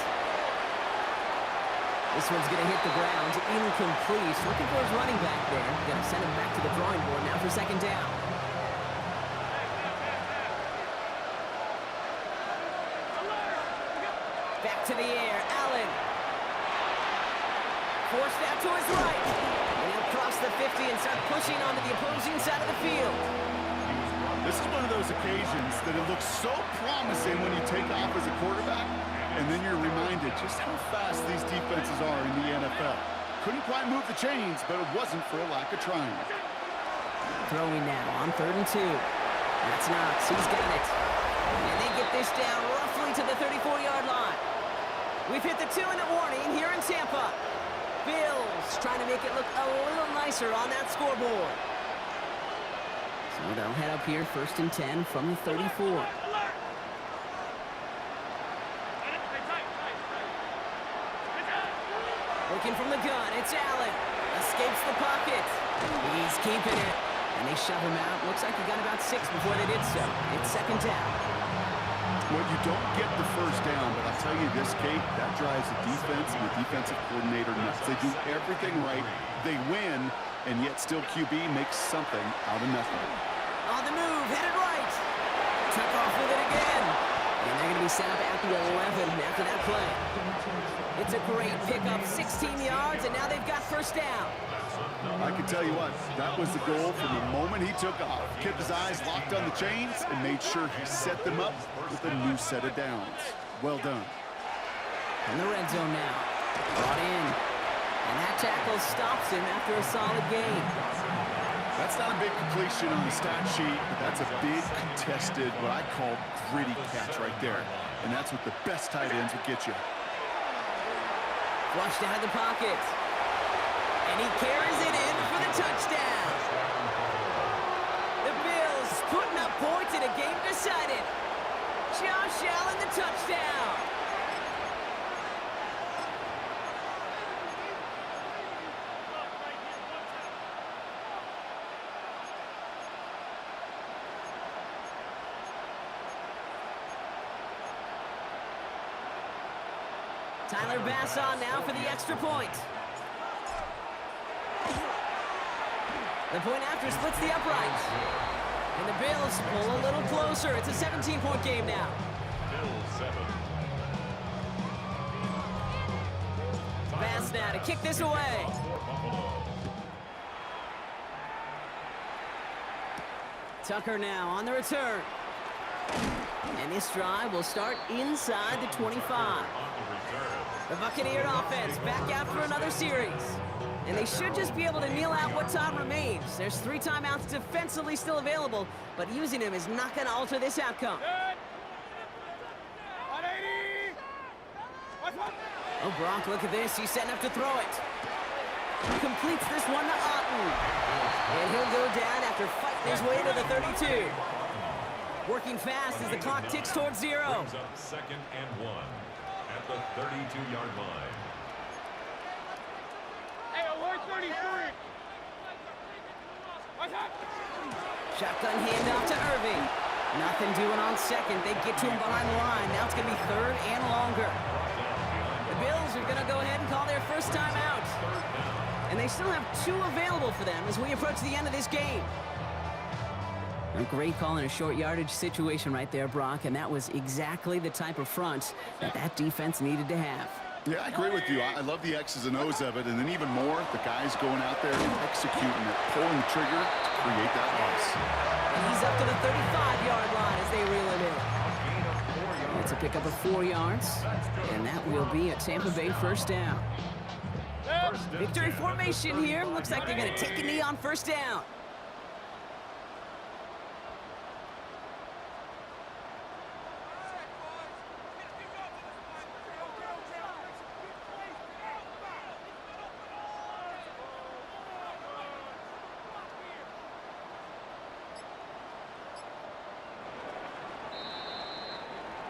This one's going to hit the ground, incomplete. Looking for his running back there. Going to send him back to the drawing board now for second down. Back to the air, Allen. Forced out to his right. And he'll cross the 50 and start pushing onto the opposing side of the field. This is one of those occasions that it looks so promising when you take off as a quarterback, and then you're reminded just how fast these defenses are in the NFL. Couldn't quite move the chains, but it wasn't for a lack of trying. Throwing now on 3rd and 2. That's Knox. He's got it. And they get this down roughly to the 34-yard line. We've hit the 2-minute warning here in Tampa. Bills trying to make it look a little nicer on that scoreboard. So they'll head up here 1st and 10 from the 34. Looking from the gun, it's Allen. Escapes the pocket. He's keeping it. And they shove him out. Looks like he got about 6 before they did so. It's second down. Well, you don't get the first down, but I'll tell you this, Kate, that drives the defense and the defensive coordinator nuts. They do everything right. They win, and yet still QB makes something out of nothing. On the move, headed right. Took off with it again. And they're going to be set up at the 11 after that play. It's a great pickup, 16 yards, and now they've got first down. I can tell you what, that was the goal from the moment he took off. Kept his eyes locked on the chains and made sure he set them up with a new set of downs. Well done. In the red zone now. Brought in. And that tackle stops him after a solid gain. That's not a big completion on the stat sheet, but that's a big contested, what I call gritty catch right there. And that's what the best tight ends would get you. Flushed out of the pocket. And he carries it in for the touchdown. The Bills putting up points in a game decided. Josh Allen, the touchdown. Tyler Bass on now for the extra point. The point after splits the upright. And the Bills pull a little closer. It's a 17-point game now. Bills 7. Bass now to kick this away. Tucker now on the return. And this drive will start inside the 25. The Buccaneer offense back out for another series. And they should just be able to kneel out what time remains. There's 3 timeouts defensively still available, but using them is not going to alter this outcome. Oh, Brock, look at this. He's setting up to throw it. Completes this one to Otten. And he'll go down after fighting his way to the 32. Working fast as the clock ticks towards 0. Brings up 2nd and 1 at the 32-yard line. Hey, alert 33. Shotgun handoff to Irving. Nothing doing on second. They get to him behind the line. Now it's going to be 3rd and longer. The Bills are going to go ahead and call their first time out. And they still have 2 available for them as we approach the end of this game. A great call in a short yardage situation right there, Brock, and that was exactly the type of front that defense needed to have. Yeah, I agree with you. I love the X's and O's of it, and then even more, the guys going out there and executing it, pulling the trigger to create that loss. And he's up to the 35-yard line as they reel it in. It's a pickup of 4 yards, and that will be a Tampa Bay first down. Victory formation here. Looks like they're going to take a knee on first down.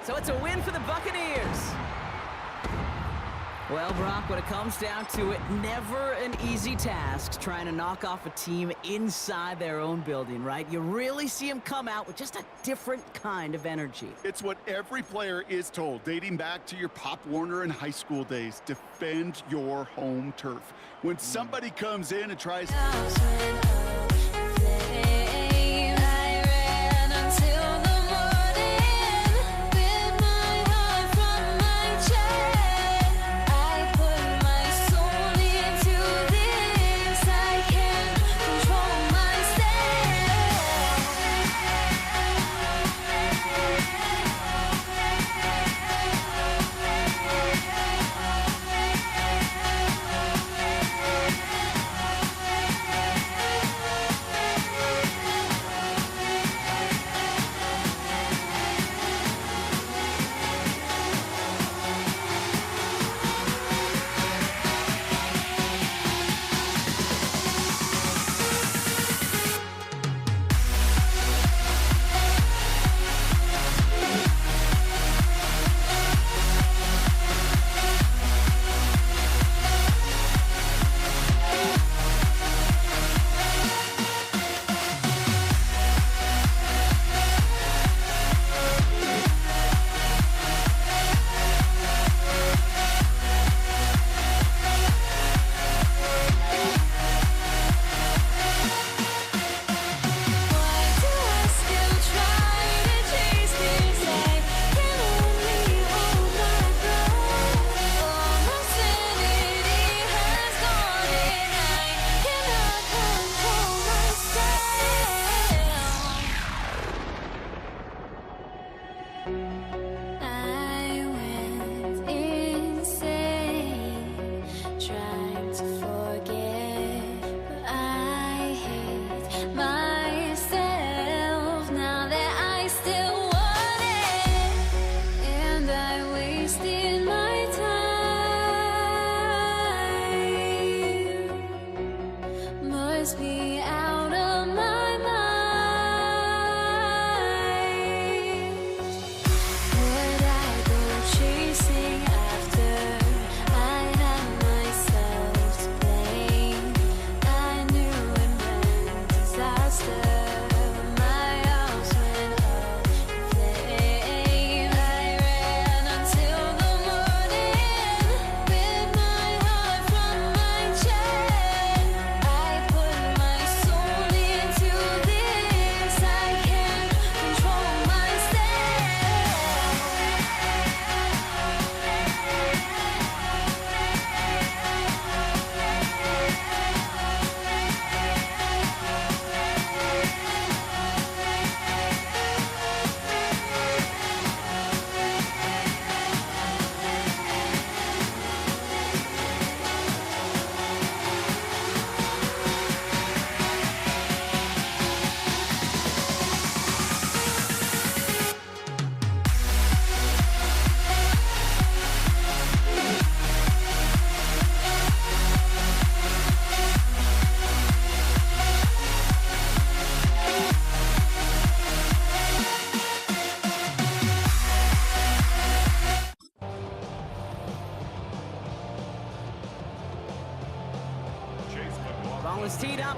So it's a win for the Buccaneers. Well, Brock, when it comes down to it, never an easy task trying to knock off a team inside their own building, right? You really see them come out with just a different kind of energy. It's what every player is told, dating back to your Pop Warner and high school days. Defend your home turf. When somebody comes in and tries...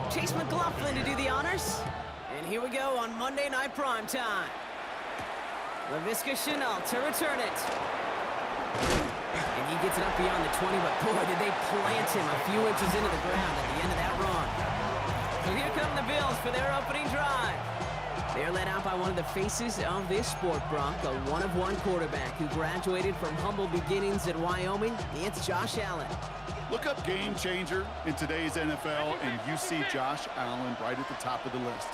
Chase McLaughlin to do the honors. And here we go on Monday Night Primetime. Laviska Shenault to return it. And he gets it up beyond the 20, but boy, did they plant him a few inches into the ground at the end of that run. So here come the Bills for their opening drive. They're led out by one of the faces of this sport, Brock, a one-of-one quarterback who graduated from humble beginnings at Wyoming. It's Josh Allen. Look up game changer in today's NFL, and you see Josh Allen right at the top of the list.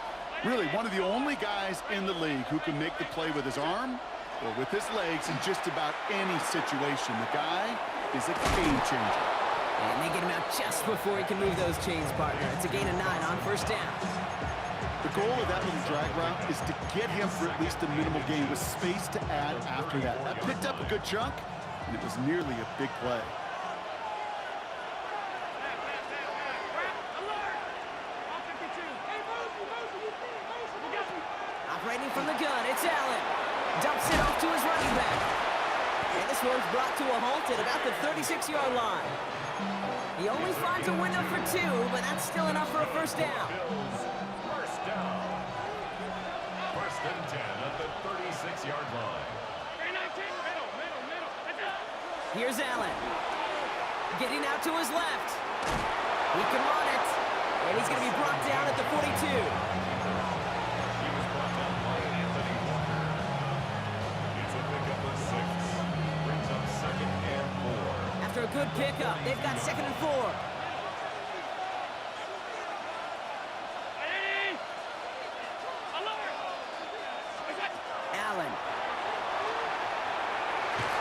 Really, one of the only guys in the league who can make the play with his arm or with his legs in just about any situation. The guy is a game changer. And they get him out just before he can move those chains, partner. It's a gain of 9 on first down. The goal of that little drag route is to get him for at least a minimal gain with space to add after that. That picked up a good chunk, and it was nearly a big play. Operating from the gun, it's Allen. Dumps it off to his running back. And this one's brought to a halt at about the 36-yard line. He only finds a window for 2, but that's still enough for a first down. Bills, first down. First and 10 at the 36-yard line. Here's Allen. Getting out to his left. He can run it. And he's going to be brought down at the 42. He was brought down by Anthony Walker. It's a pickup of 6. Brings up second and 4. After a good pickup, they've got second and 4. Allen.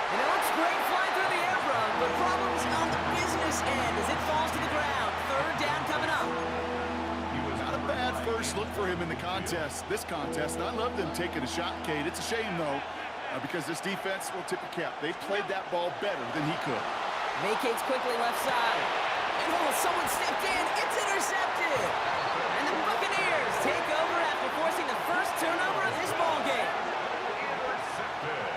And it looks great flying through the air run, but problems on the business end as it falls to the ground. Third down coming up. Not a bad first look for him in the this contest, and I love them taking a shot, Kate. It's a shame, though, because this defense will tip a cap. They played that ball better than he could. Vacates quickly left side. And someone stepped in. It's intercepted. And the Buccaneers take over after forcing the first turnover of this ball game. Intercepted.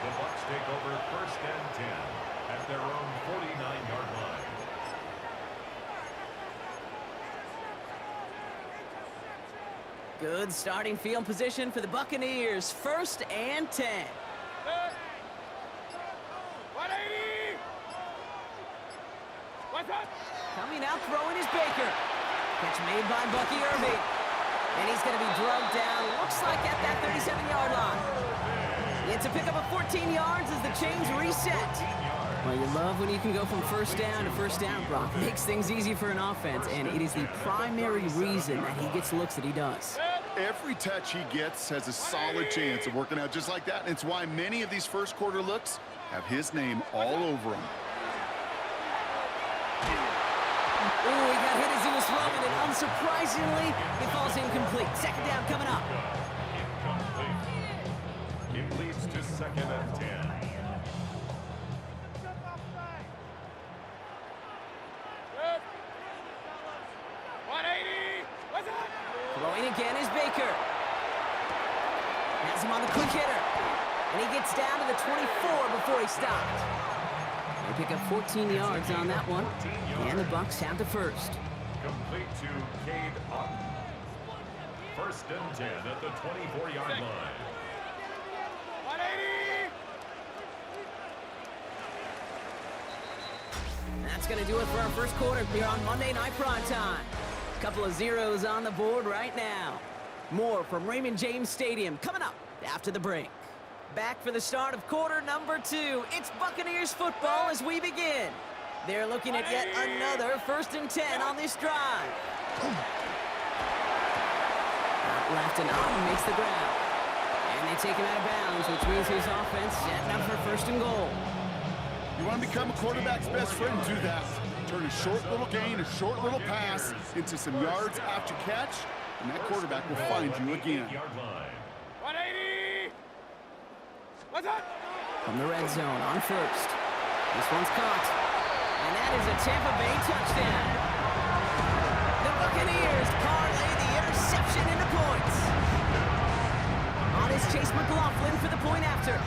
The Bucs take over first and 10 at their own 49-yard line. Good starting field position for the Buccaneers. First and 10. 180! What's up? Coming out throwing is Baker. Catch made by Bucky Irving. And he's going to be drugged down, looks like at that 37-yard line. It's a pickup of 14 yards as the chains reset. Well, you love when you can go from first down to first down, Brock. Makes things easy for an offense, and it is the primary reason that he gets looks that he does. Every touch he gets has a solid chance of working out just like that, and it's why many of these first quarter looks have his name all over them. Oh, he got hit as he was throwing, and unsurprisingly, it falls incomplete. Second down coming up. Incomplete. It leads to second and 10. Throwing again is Baker. Has him on the quick hitter. And he gets down to the 24 before he stopped. They pick up 14 yards on that one. And the Bucs have the first. Complete to Cade Otton. First and 10 at the 24-yard line. 180! That's going to do it for our first quarter here on Monday Night Primetime. Couple of zeros on the board right now. More from Raymond James Stadium coming up after the break. Back for the start of quarter number 2. It's Buccaneers football as we begin. They're looking at yet another first and 10 on this drive. Out left and Otton makes the ground. And they take him out of bounds, which means his offense setting up for first and goal. You want to become a quarterback's best friend, do that. Turn a short little gain, a short little pass into some yards after catch, and that quarterback will find you again. 180! What's up? From the red zone on first. This one's caught. And that is a Tampa Bay touchdown. The Buccaneers parlay the interception into points. On is Chase McLaughlin for the point after.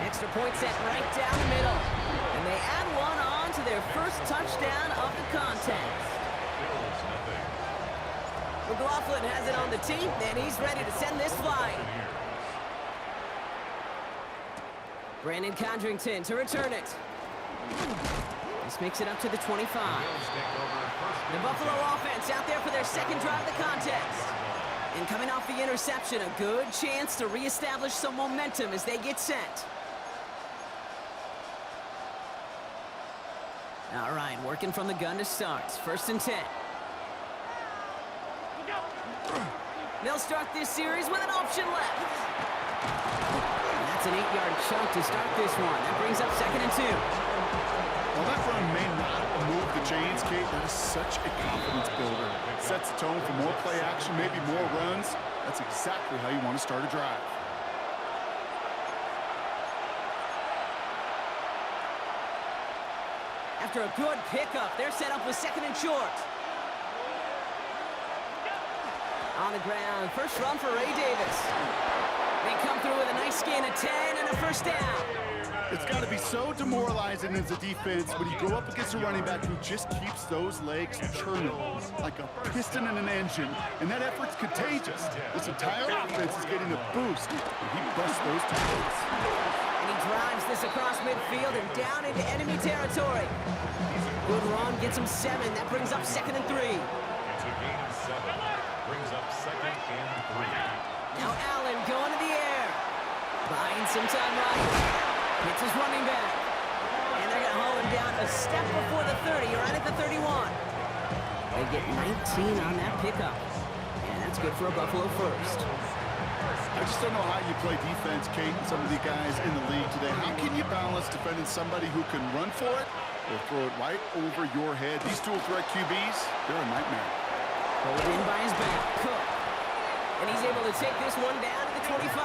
Extra point set right down the middle. And And they add one on to their first touchdown of the contest. McLaughlin has it on the team, and he's ready to send this flying. Brandon Condrington to return it. This makes it up to the 25. The Buffalo offense out there for their second drive of the contest. And coming off the interception, a good chance to reestablish some momentum as they get set. All right, working from the gun to start. 1st and 10. They'll start this series with an option left. That's an 8-yard chunk to start this one. That brings up 2nd and 2. Well, that run may not move the chains, Kate. That is such a confidence builder. It sets the tone for more play action, maybe more runs. That's exactly how you want to start a drive. After a good pickup, they're set up with 2nd and short. On the ground, first run for Ray Davis. They come through with a nice gain of 10 and a first down. It's got to be so demoralizing as a defense when you go up against a running back who just keeps those legs churning like a piston in an engine, and that effort's contagious. This entire offense is getting a boost when he busts those tackles. And he drives this across midfield and down into enemy territory. Good run, gets him 7. That brings up 2nd and 3. It's a gain of 7. Brings up 2nd and 3. Now Allen going to the air. Buying some time right. Hits his running back. And they're going to haul him down a step before the 30, right at the 31. They get 19 on that pickup. And that's good for a Buffalo first. I just don't know how you play defense, Kate, and some of the guys in the league today. How can you balance defending somebody who can run for it or throw it right over your head? These dual threat QBs, they're a nightmare. Pulled in by his back, Cook. And he's able to take this one down to the 25.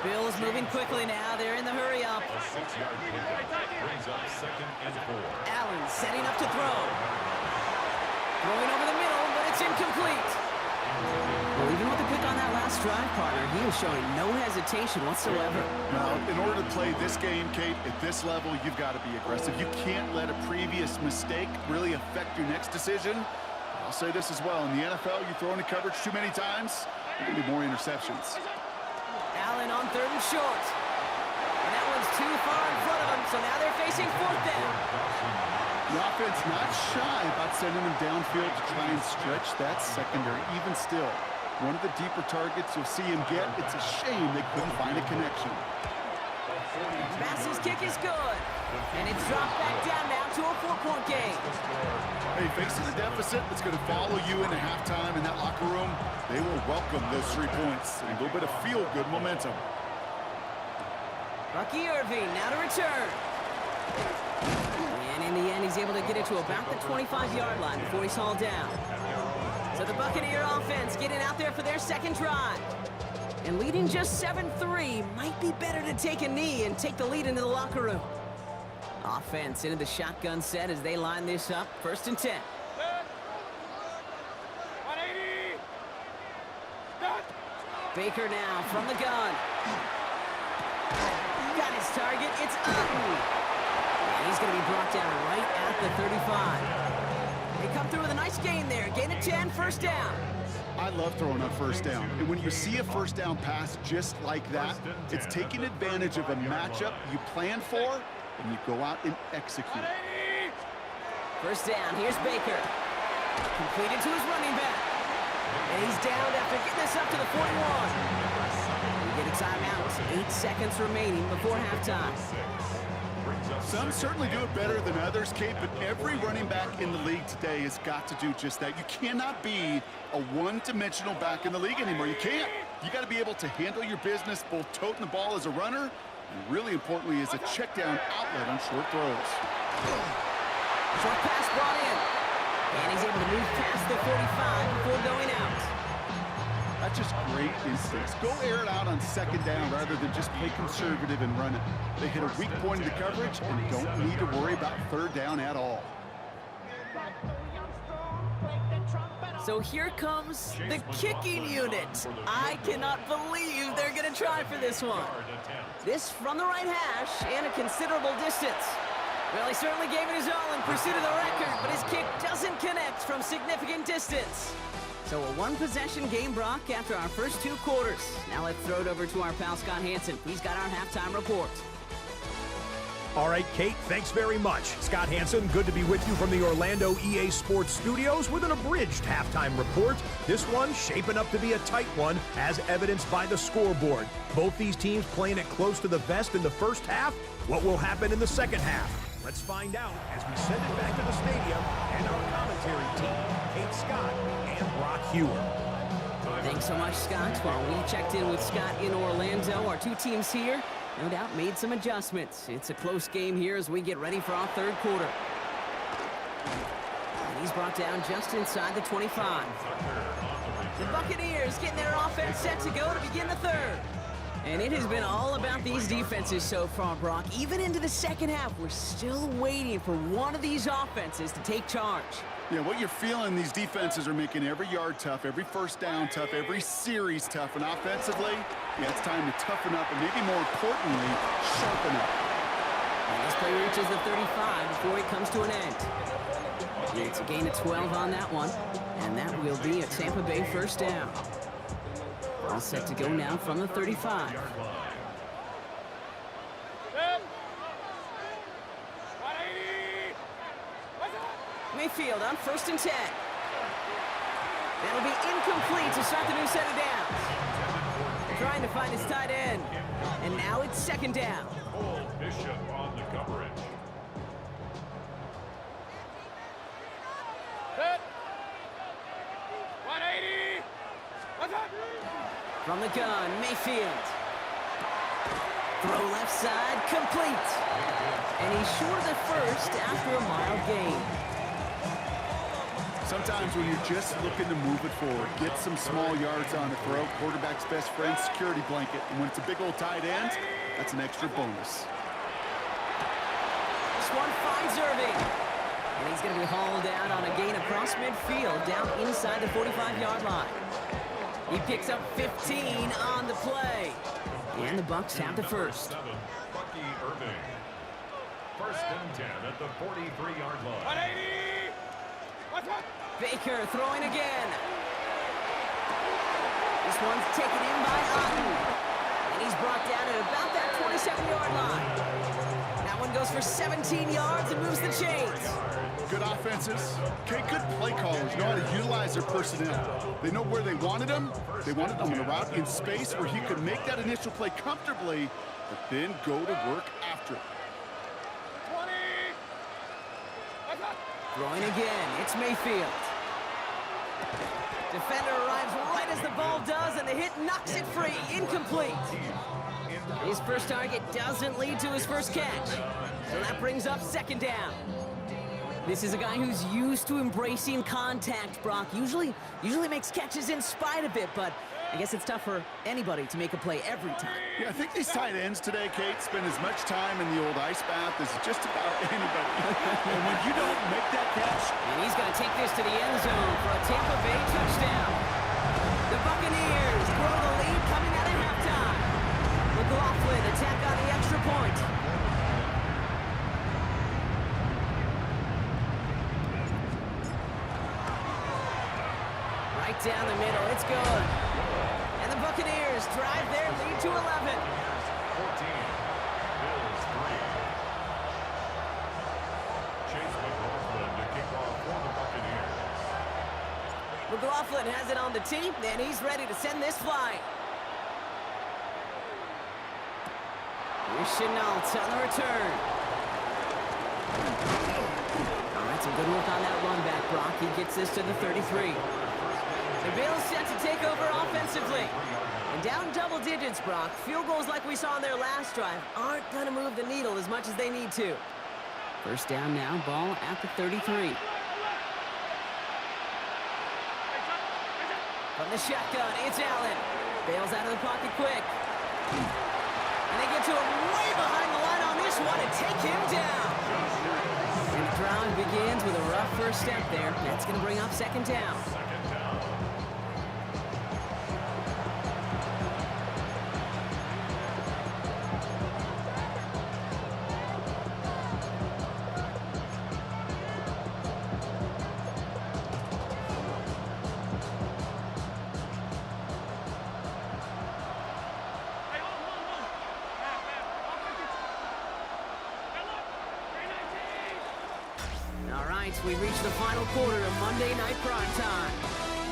Bills moving quickly now. They're in the hurry up. A 6-yard pickup brings up 2nd and 4. Allen setting up to throw. Throwing over the middle, but it's incomplete. Well, even with the pick on that last drive, partner, he was showing no hesitation whatsoever. Now, in order to play this game, Kate, at this level, you've got to be aggressive. You can't let a previous mistake really affect your next decision. I'll say this as well. In the NFL, you throw into coverage too many times, there will be more interceptions. Allen on 3rd and short. And that one's too far in front of him, so now they're facing 4th down. The offense not shy about sending them downfield to try and stretch that secondary. Even still, one of the deeper targets you'll see him get. It's a shame they couldn't find a connection. Bass's kick is good. And it's dropped back down now to a 4-point game. Hey, facing a deficit that's going to follow you into halftime in that locker room, they will welcome those 3 points and a little bit of feel-good momentum. Bucky Irving now to return. And in the end, he's able to get it to about the 25-yard line before he's hauled down. So the Buccaneer offense getting out there for their second drive. And leading just 7-3, might be better to take a knee and take the lead into the locker room. Offense into the shotgun set as they line this up. 1st and 10. 180. Done. Baker now from the gun. Got his target. It's Otten. And he's going to be brought down right at the 35. They come through with a nice gain there. Gain of 10, 1st down. I love throwing on 1st down. And when you see a 1st down pass just like that, it's taking advantage of a matchup you plan for, and you go out and execute. 1st down. Here's Baker. Completed to his running back. And he's down after getting this up to the 41. We get a timeout. 8 seconds remaining before halftime. Some certainly do it better than others, Kate, but every running back in the league today has got to do just that. You cannot be a one-dimensional back in the league anymore. You can't. You got to be able to handle your business, both toting the ball as a runner, and really importantly as a check-down outlet on short throws. Short pass brought in. And he's able to move past the 45 before going out. That's just great instincts. Go air it out on 2nd down rather than just play conservative and run it. They hit a weak point in the coverage and don't need to worry about 3rd down at all. So here comes the kicking unit. I cannot believe they're going to try for this one. This from the right hash and a considerable distance. Well, he certainly gave it his all in pursuit of the record, but his kick doesn't connect from significant distance. So a one-possession game, Brock, after our first 2 quarters. Now let's throw it over to our pal Scott Hanson. He's got our halftime report. All right, Kate, thanks very much. Scott Hanson, good to be with you from the Orlando EA Sports Studios with an abridged halftime report. This one shaping up to be a tight one, as evidenced by the scoreboard. Both these teams playing it close to the vest in the first half. What will happen in the second half? Let's find out as we send it back to the stadium and our commentary team, Kate Scott and Brock Hewer. Thanks so much, Scott. While we checked in with Scott in Orlando, our 2 teams here no doubt made some adjustments. It's a close game here as we get ready for our 3rd quarter. And he's brought down just inside the 25. The Buccaneers getting their offense set to go to begin the 3rd. And it has been all about these defenses so far, Brock. Even into the second half, we're still waiting for one of these offenses to take charge. Yeah, what you're feeling, these defenses are making every yard tough, every first down tough, every series tough. And offensively, yeah, it's time to toughen up and maybe more importantly, sharpen up. And this play reaches the 35 before it comes to an end. It's a gain of 12 on that one. And that will be a Tampa Bay first down. All set to go now from the 35. Mayfield on 1st and 10. That'll be incomplete to start the new set of downs. Trying to find his tight end. And now it's 2nd down. Bishop on the coverage. Set. 180. What's up? From the gun, Mayfield. Throw left side, complete. And he's short of the first after a mild gain. Sometimes when you're just looking to move it forward, get some small yards on the throw, quarterback's best friend, security blanket. And when it's a big old tight end, that's an extra bonus. This one finds Irving. And he's going to be hauled out on a gain across midfield down inside the 45-yard line. He picks up 15 on the play. And the Bucs have the first. Bucky Irving. 1st and 10 at the 43-yard line. 180. What's up? Baker throwing again. This one's taken in by Otten. And he's brought down at about that 27-yard line. That one goes for 17 yards and moves the chains. Good offenses. Okay, good play callers know how to utilize their personnel. They know where they wanted them. They wanted them in a route in space where he could make that initial play comfortably, but then go to work after it. 20. What's up? Throwing again, it's Mayfield. Defender arrives right as the ball does, and the hit knocks it free, incomplete. His first target doesn't lead to his first catch, so that brings up 2nd down. This is a guy who's used to embracing contact, Brock. Usually makes catches in spite of it, but I guess it's tough for anybody to make a play every time. Yeah, I think these tight ends today, Kate, spend as much time in the old ice bath as just about anybody. And when you don't make that catch... And he's going to take this to the end zone for a Tampa Bay touchdown. The Buccaneers grow the lead coming out of halftime. McLaughlin attack on the extra point. Right down the middle, it's good. And the Buccaneers drive their lead to 11. 14. Bills 3. Chase McLaughlin to kick off for the Buccaneers. McLaughlin has it on the tee, and he's ready to send this flying. Here's Chenault on the return. All right, some good work on that run back, Brock. He gets this to the 33. The Bills set to take over offensively. And down double digits, Brock. Field goals like we saw on their last drive aren't going to move the needle as much as they need to. First down now, ball at the 33. From the shotgun, it's Allen. Bails out of the pocket quick. And they get to him way behind the line on this one and take him down. And the drive begins with a rough first step there. That's going to bring up 2nd down. 2nd down. right, we reached the final quarter of Monday Night Primetime.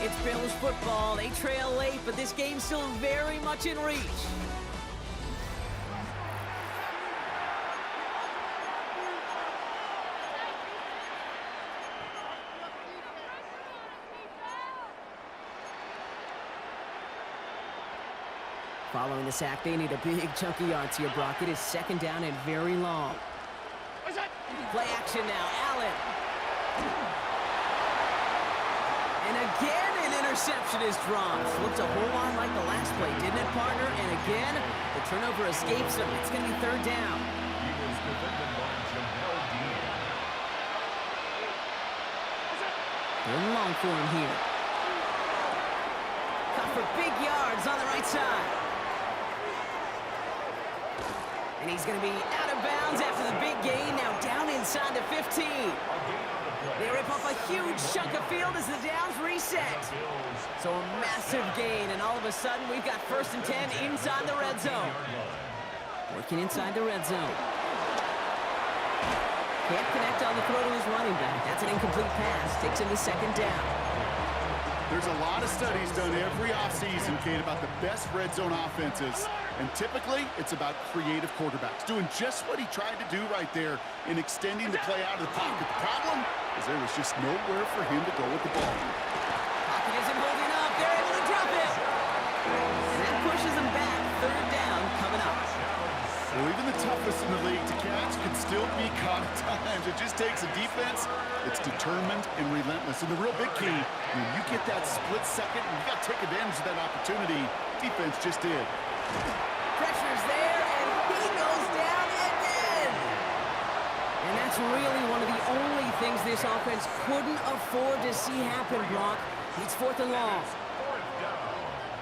It's Bills football. They trail late, but this game's still very much in reach. Following the sack, they need a big chunk of yards here, Brock. It is second down and very long. Play action now, Allen. And again, an interception is dropped. Looked a whole lot like the last play, didn't it, partner? And again, the turnover escapes him. It's going to be third down. He was defended by Jamel Dean. Third and long for him here. Cut for big yards on the right side. And he's going to be out of bounds after the big gain. Now down inside the 15. They rip up a huge chunk of field as the downs reset. So a massive gain, and all of a sudden we've got first and 10 inside the red zone. Working inside the red zone. Can't connect on the throw to his running back. That's an incomplete pass. Takes him to second down. There's a lot of studies done every offseason, Kate, about the best red zone offenses. And typically, it's about creative quarterbacks, doing just what he tried to do right there in extending the play out of the pocket. The problem is there was just nowhere for him to go with the ball. Pocket isn't holding up. They're able to drop it. And that pushes him back. Third down coming up. Well, even the toughest in the league to catch can still be caught at times. It just takes a defense that's determined and relentless. And the real big key, when you get that split second, you got to take advantage of that opportunity. Defense just did. Pressure's there, and he goes down again. And that's really one of the only things this offense couldn't afford to see happen, Brock. It's fourth and long.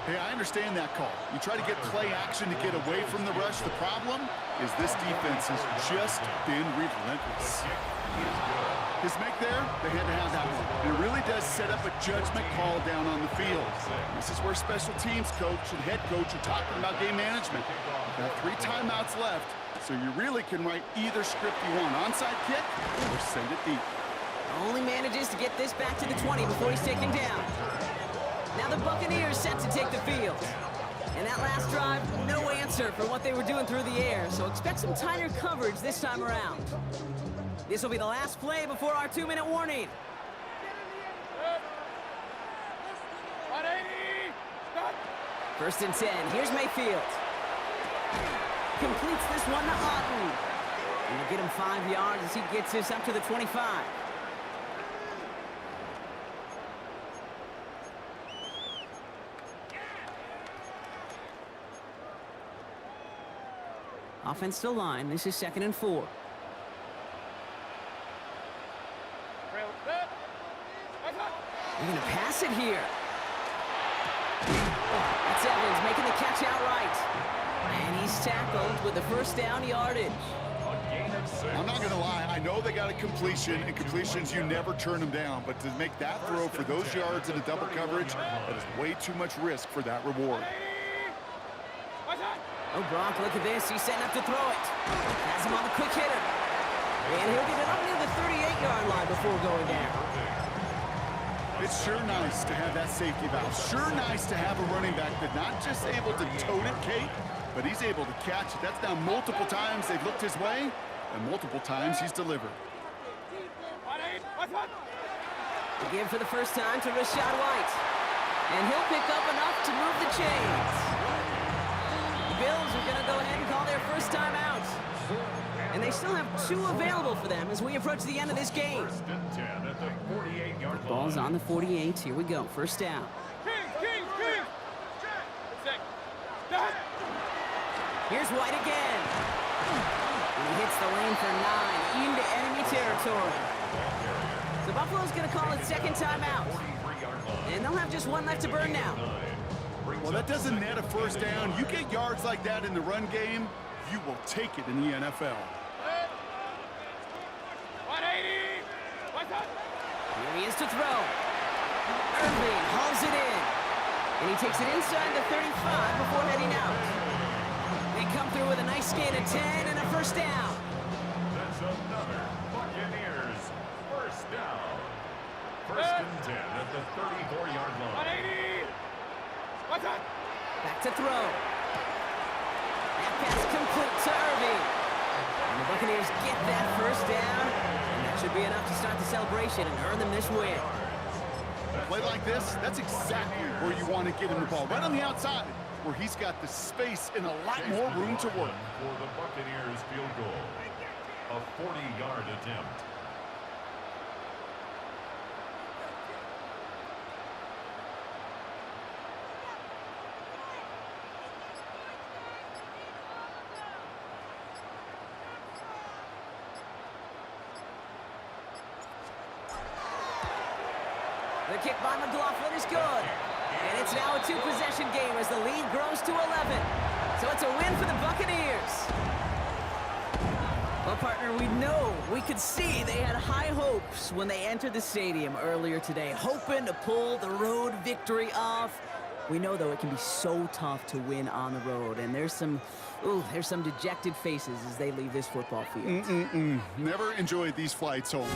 Hey, I understand that call. You try to get play action to get away from the rush. The problem is this defense has just been relentless. His make there, they had to have that one. And it really does set up a judgment call down on the field. This is where special teams coach and head coach are talking about game management. You've got 3 timeouts left, so you really can write either script you want. Onside kick or send it deep. Only manages to get this back to the 20 before he's taken down. Now the Buccaneers set to take the field. And that last drive, no answer for what they were doing through the air, so expect some tighter coverage this time around. This will be the last play before our 2-minute warning. First and 10, here's Mayfield. Completes this one to Otten. And will get him 5 yards as he gets this up to the 25. Offensive line, this is 2nd and 4. They're going to pass it here. That's Evans making the catch outright. And he's tackled with the first down yardage. I'm not going to lie. I know they got a completion, and completions, you never turn them down. But to make that throw for those yards in a double coverage, that is way too much risk for that reward. Oh, Brock, look at this. He's setting up to throw it. Has him on the quick hitter. And he'll get it up near the 38-yard line before going down. It's sure nice to have that safety valve. Sure nice to have a running back that's not just able to tote it, Kate, but he's able to catch it. That's now multiple times they've looked his way, and multiple times he's delivered. Again for the first time to Rachaad White. And he'll pick up enough to move the chains. The Bills are going to go ahead and call their first time out. And they still have 2 available for them as we approach the end of this game. Ball's on the 48. Here we go. First down. Here's White again. And he hits the lane for 9 into enemy territory. So Buffalo's going to call it second time out. And they'll have just 1 left to burn now. Well, that doesn't net a first down. You get yards like that in the run game, you will take it in the NFL. Here he is to throw. Irving hauls it in. And he takes it inside the 35 before heading out. They come through with a nice gain of 10 and a first down. That's another Buccaneers first down. First and 10 at the 34-yard line. 180. What's that? Back to throw. That pass complete to Irving. And the Buccaneers get that first down. And that should be enough to start the celebration and earn them this win. A play like this, that's exactly where you want to get him the ball. Right on the outside, where he's got the space and a lot more room to work. For the Buccaneers field goal. A 40-yard attempt. The kick by McLaughlin is good. And it's now a two-possession game as the lead grows to 11. So it's a win for the Buccaneers. Well, partner, we could see they had high hopes when they entered the stadium earlier today, hoping to pull the road victory off. We know, though, it can be so tough to win on the road, and there's some dejected faces as they leave this football field. Never enjoyed these flights home.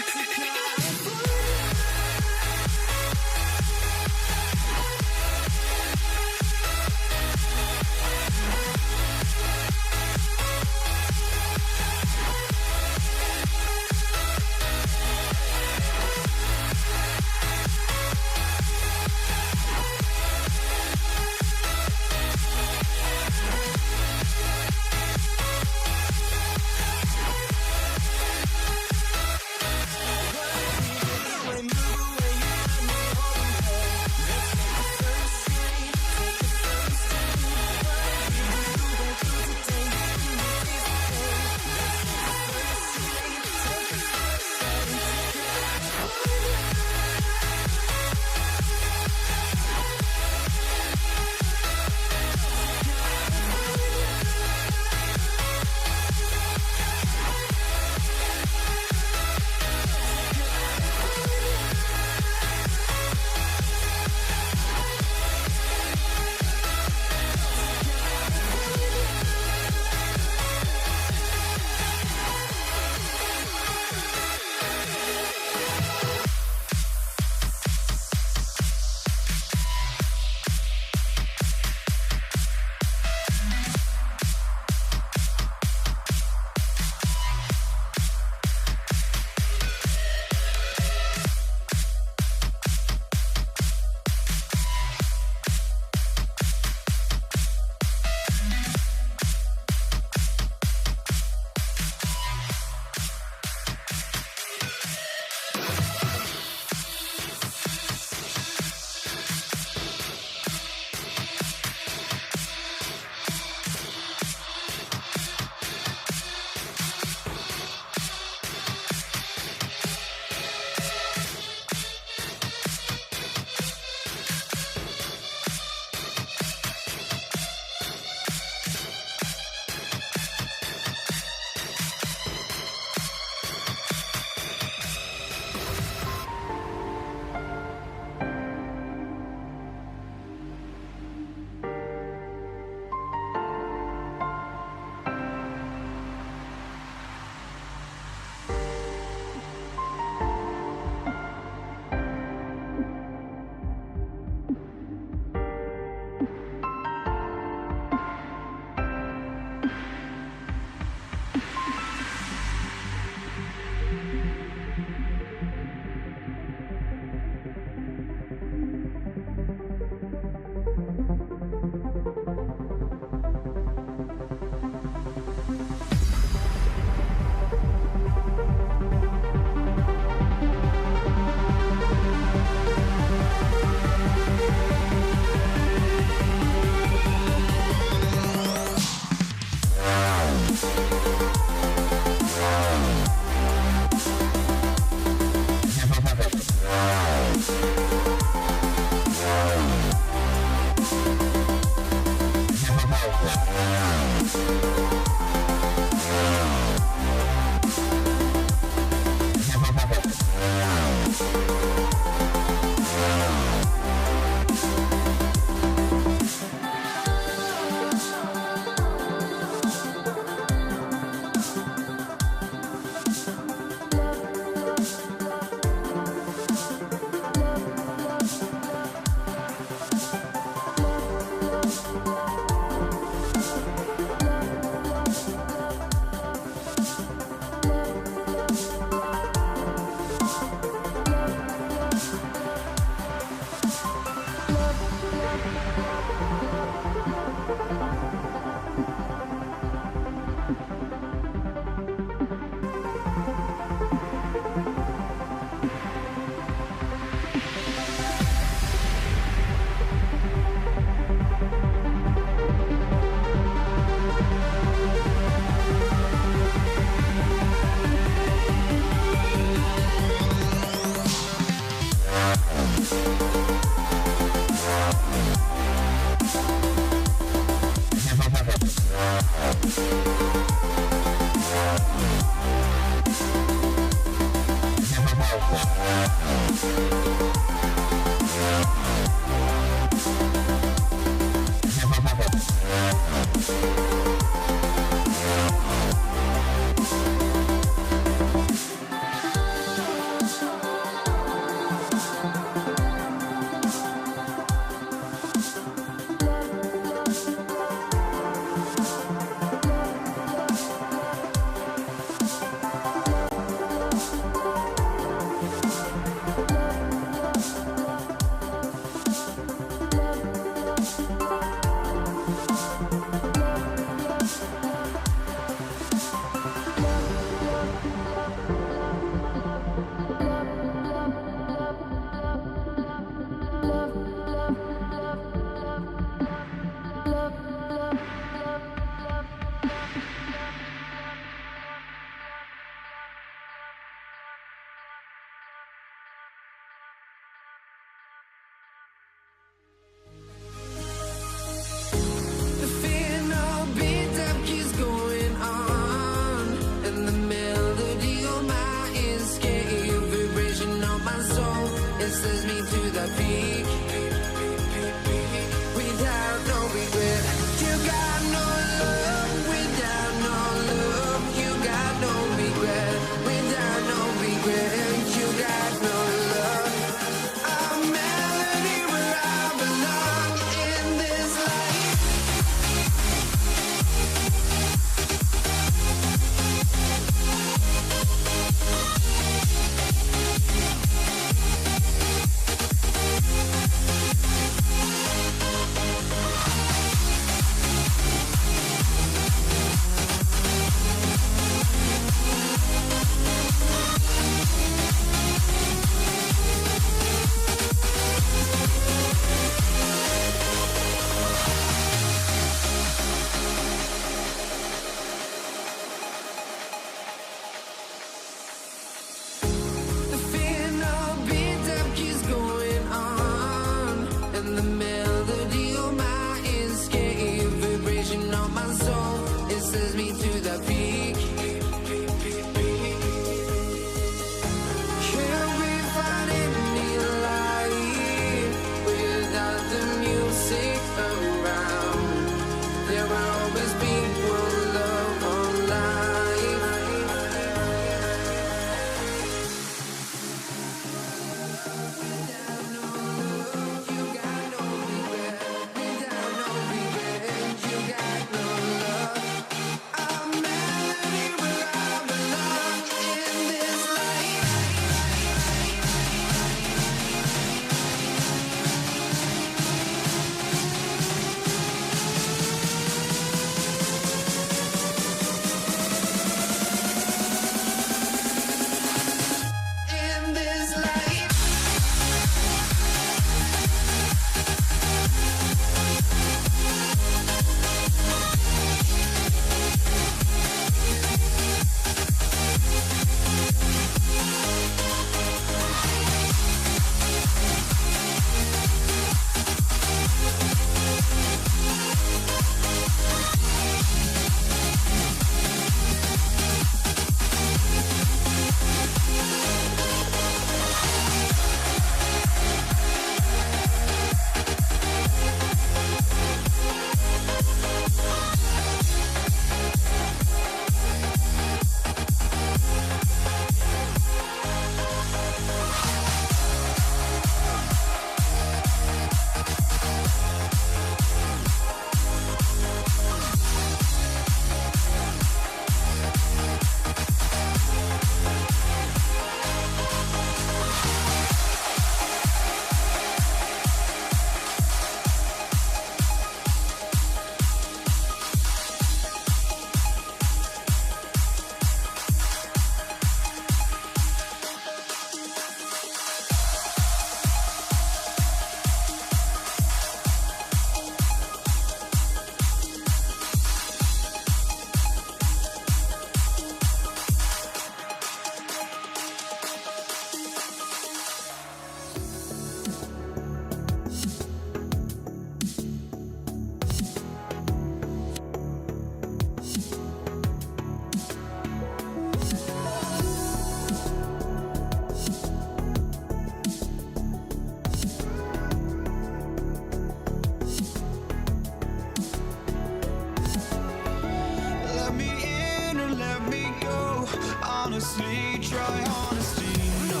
honestly, try honesty. No,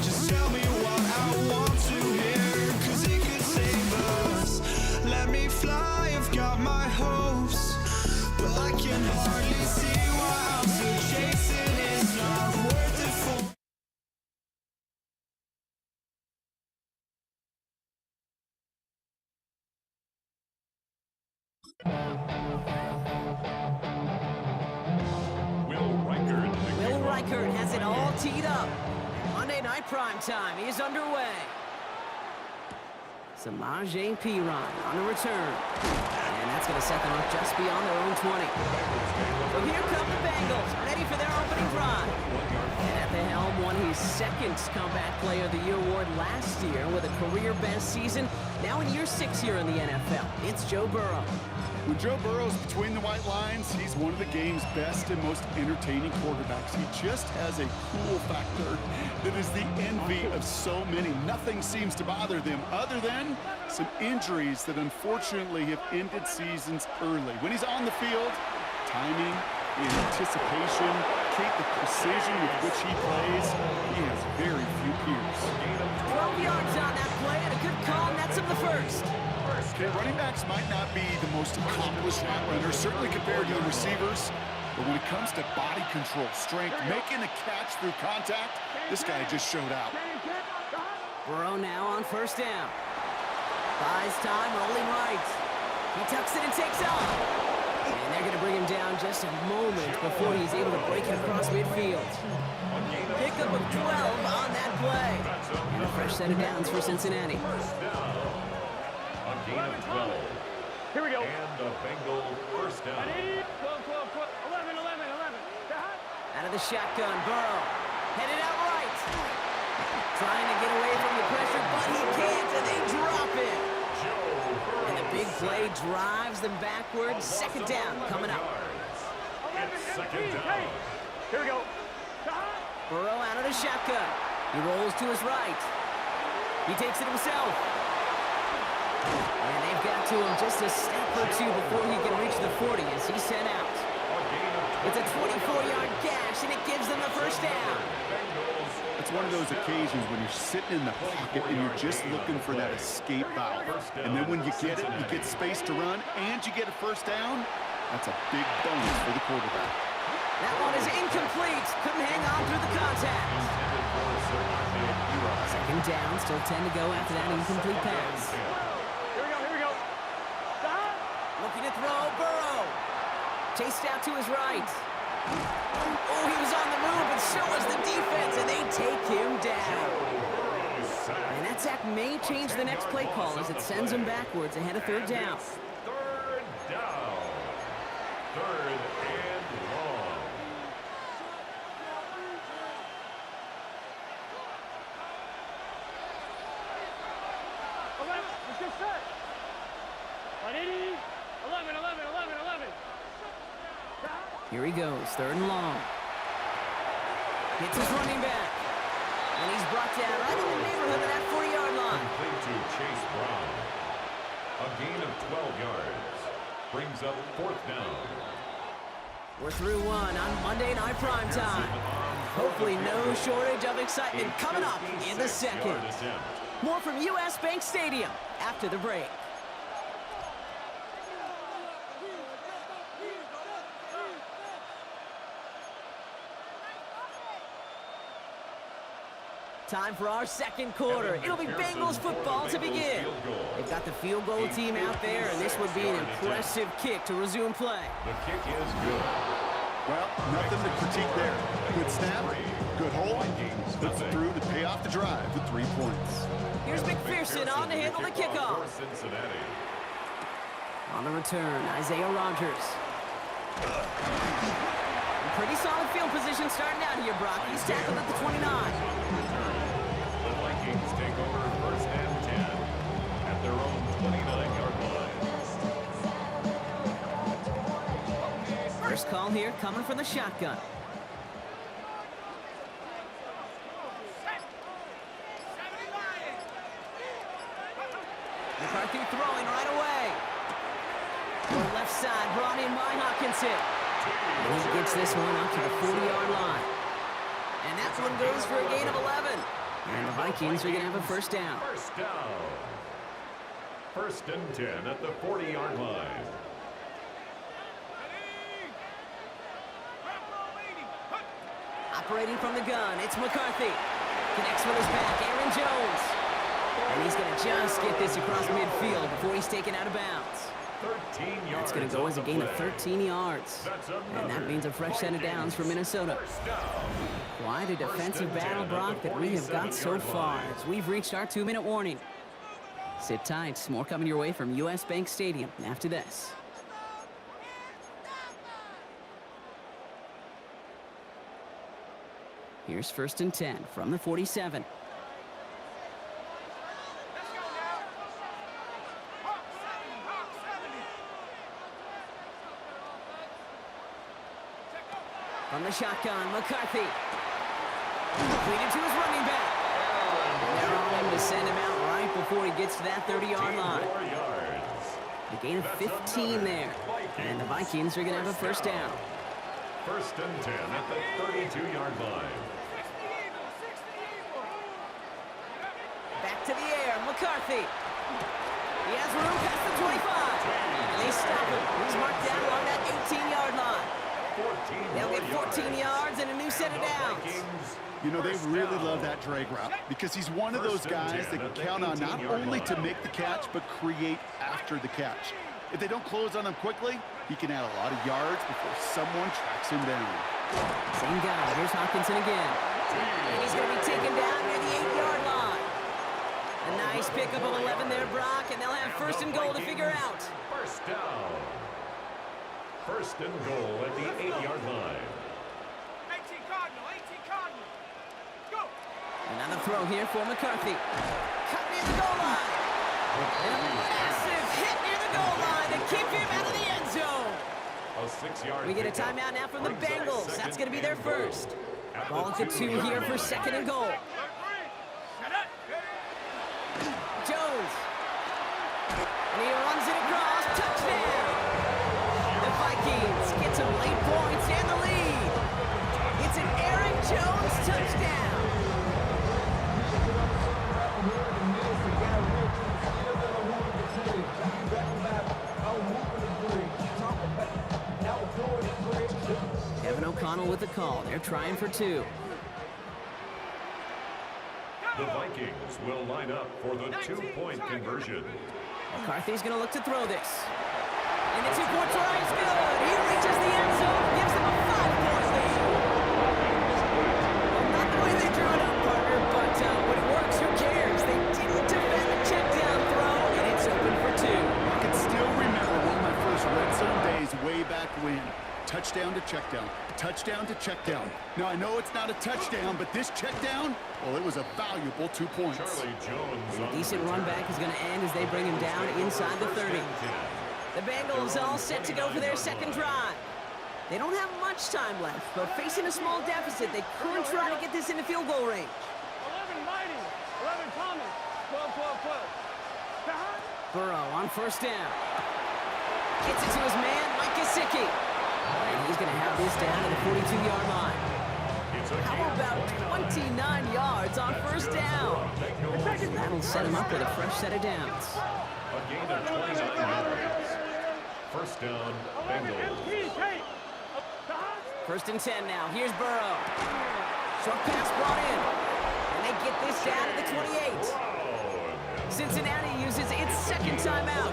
just tell me what I want to hear, 'cause it could save us. Let me fly, I've got my hopes, but I can hardly see why I'm still chasing. It's not worth it for Will Reichert. Will Reichert has it all teed up. Monday Night Prime Time is underway. Samaje Perine on the return. And that's going to set them up just beyond their own 20. So here come the Bengals, ready for their opening drive. And at the helm, won his second Comeback Player of the Year award last year with a career-best season. Now in year 6 here in the NFL, it's Joe Burrow. When Joe Burrow's between the white lines, he's one of the game's best and most entertaining quarterbacks. He just has a cool factor that is the envy of so many. Nothing seems to bother them other than some injuries that unfortunately have ended seasons early. When he's on the field, timing, the anticipation, the precision with which he plays, he has very few peers. 12 yards on that play and a good call, and that's him the first. Okay, running backs might not be the most accomplished route runners, certainly compared to the receivers, but when it comes to body control, strength, making a catch through contact, this guy just showed out. Burrow now on first down. Buys time, rolling right. He tucks it and takes off. And they're going to bring him down just a moment before he's able to break it across midfield. Pickup of 12 on that play. And a fresh set of downs for Cincinnati. A gain of 12. Here we go. And the Bengals first down. 12, 11, 11. Out of the shotgun, Burrow. Headed out right. Trying to get away from the pressure, but he can't, and they drop it. And the big play drives them backwards. Second down coming up. It's second down. Here we go. Burrow out of the shotgun. He rolls to his right. He takes it himself. And they've got to him just a step or two before he can reach the 40 as he's sent out. It's a 24-yard gash, and it gives them the first down. It's one of those occasions when you're sitting in the pocket and you're just looking for that escape valve. And then when you get it, you get space to run, and you get a first down. That's a big bonus for the quarterback. That one is incomplete. Couldn't hang on through the contact. Second down, still 10 to go after that incomplete pass. Here we go. Looking to throw, Burrow. Chased out to his right. Oh, he was on the move, and so was the defense, and they take him down. And that sack may change the next play call as it sends him backwards ahead of third down. Third down. Third and long. Let's get set. 180, 11. Here he goes, third and long. Hits his running back. And he's brought down right in the neighborhood of that 40-yard line. Complete to Chase Brown. A gain of 12 yards. Brings up fourth down. We're through one on Monday Night Prime Time. Hopefully no shortage of excitement coming up in the second. More from US Bank Stadium after the break. Time for our second quarter. It'll be Bengals football to begin. They've got the field goal team out there, and this would be an impressive kick to resume play. The kick is good. Well, nothing to critique there. Good snap, good hold, puts it through to pay off the drive with 3 points. Here's McPherson on to handle the kickoff. Cincinnati. On the return, Isaiah Rodgers. Pretty solid field position starting out here, Brock. He's tackled at the 29. The Vikings take over first and 10 at their own 29-yard line. First call here coming from the shotgun. McCarthy throwing right away. To the left side, brought in by Hockenson. And he gets this one up to the 40-yard line. And that one goes for a gain of 11. And the Vikings are going to have a first down. First down. 1st and 10 at the 40-yard line. Operating from the gun, it's McCarthy. Connects with his back, Aaron Jones. And he's going to just get this across midfield before he's taken out of bounds. 13 yards. That's going to go as a gain of 13 yards. And that means a fresh set of downs for Minnesota. Quite a defensive battle, Brock, that we have got so far as we've reached our 2-minute warning. Sit tight. More coming your way from U.S. Bank Stadium after this. Here's 1st and 10 from the 47. From the shotgun, McCarthy. Completed to his running back. And they're on him to send him out right before he gets to that 30-yard line. A gain of 15 there. And the Vikings are going to have a first down. 1st and 10 at the 32-yard line. Back to the air, McCarthy. He has room past the 25. And they stop him. He's marked down along that 18-yard line. They'll get 14 yards and a new set of downs. You know, they really love that drag route because he's one of those guys that can count on not only to make the catch, but create after the catch. If they don't close on him quickly, he can add a lot of yards before someone tracks him down. Same guy. Here's Hawkinson again. And he's going to be taken down near the 8-yard line. A nice pickup of 11 there, Brock, and they'll have 1st and goal to figure out. First down. 1st and goal at the 8-yard line. 18 Cardinal, 18 Cardinal. Go. Another throw here for McCarthy. Cut near the goal line. And a massive hit near the goal line to keep him out of the end zone. A 6-yard. We get a timeout now from the Bengals. That's going to be their first. Ball to 2 here for 2nd and goal. Jones. And he runs it across. Touchdown. The Vikings get some late points and the lead. It's an Aaron Jones touchdown. Kevin O'Connell with the call. They're trying for 2. The Vikings will line up for the 2-point conversion. McCarthy's going to look to throw this. And the 2-point try is good. He reaches the end zone, gives them a 5-point lead. Well, not the way they drew it up, partner, but when it works, who cares? They didn't defend the check down throw, and it's open for 2. I can still remember one of my first red zone days way back when. Touchdown to check down. Touchdown to check down. Now, I know it's not a touchdown, but this check down, well, it was a valuable 2 points. Charlie Jones. A decent run back is going to end as they bring him down inside the 30. The Bengals all set to go for their second drive. They don't have much time left, but facing a small deficit, they could try to get this into field goal range. 11 Mighty, 11 Thomas, 12, 12, 12. Burrow on first down. Gets it to his man, Mike Gesicki. And he's going to have this down at the 42-yard line. How about 29 yards on first down? That'll set him up with a fresh set of downs. A gain of 29 yards. First down, Bengals. 1st and 10 now. Here's Burrow. Short pass brought in. And they get this down at the 28. Cincinnati uses its second timeout.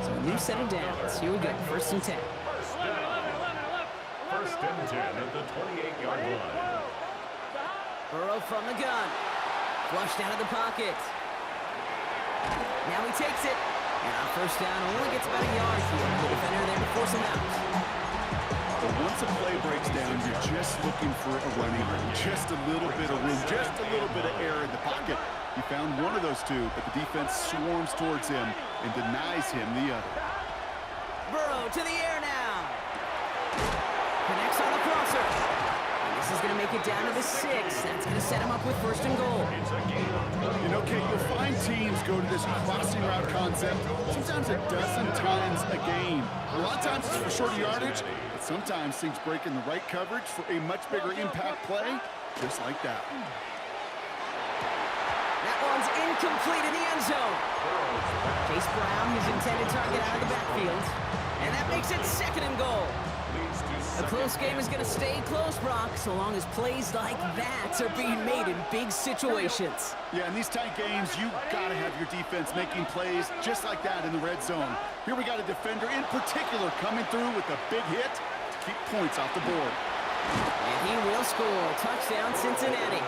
So a new set of downs. Here we go. 1st and 10. First and 10 at the 28-yard line. Burrow from the gun. Flushed out of the pocket. Now he takes it. And on first down, only gets about a yard here. The defender there to force him out. But once a play breaks down, you're just looking for a running room. Just a little bit of room, just a little bit of air in the pocket. He found one of those 2, but the defense swarms towards him and denies him the other. Burrow to the air now. Connects on the crosser. And this is going to make it down to the 6. That's going to set him up with 1st and goal. You know, Kate, you'll find teams go to this crossing route concept sometimes a dozen times a game. A lot of times it's for shorter yardage, but Sometimes things break in the right coverage for a much bigger impact play, just like that. That one's incomplete in the end zone. Chase Brown, his intended target, out of the backfield. And that makes it 2nd and goal. A close game is going to stay close, Brock, so long as plays like that are being made in big situations. Yeah, in these tight games, you got to have your defense making plays just like that in the red zone. Here we got a defender in particular coming through with a big hit to keep points off the board. And he will score. Touchdown, Cincinnati.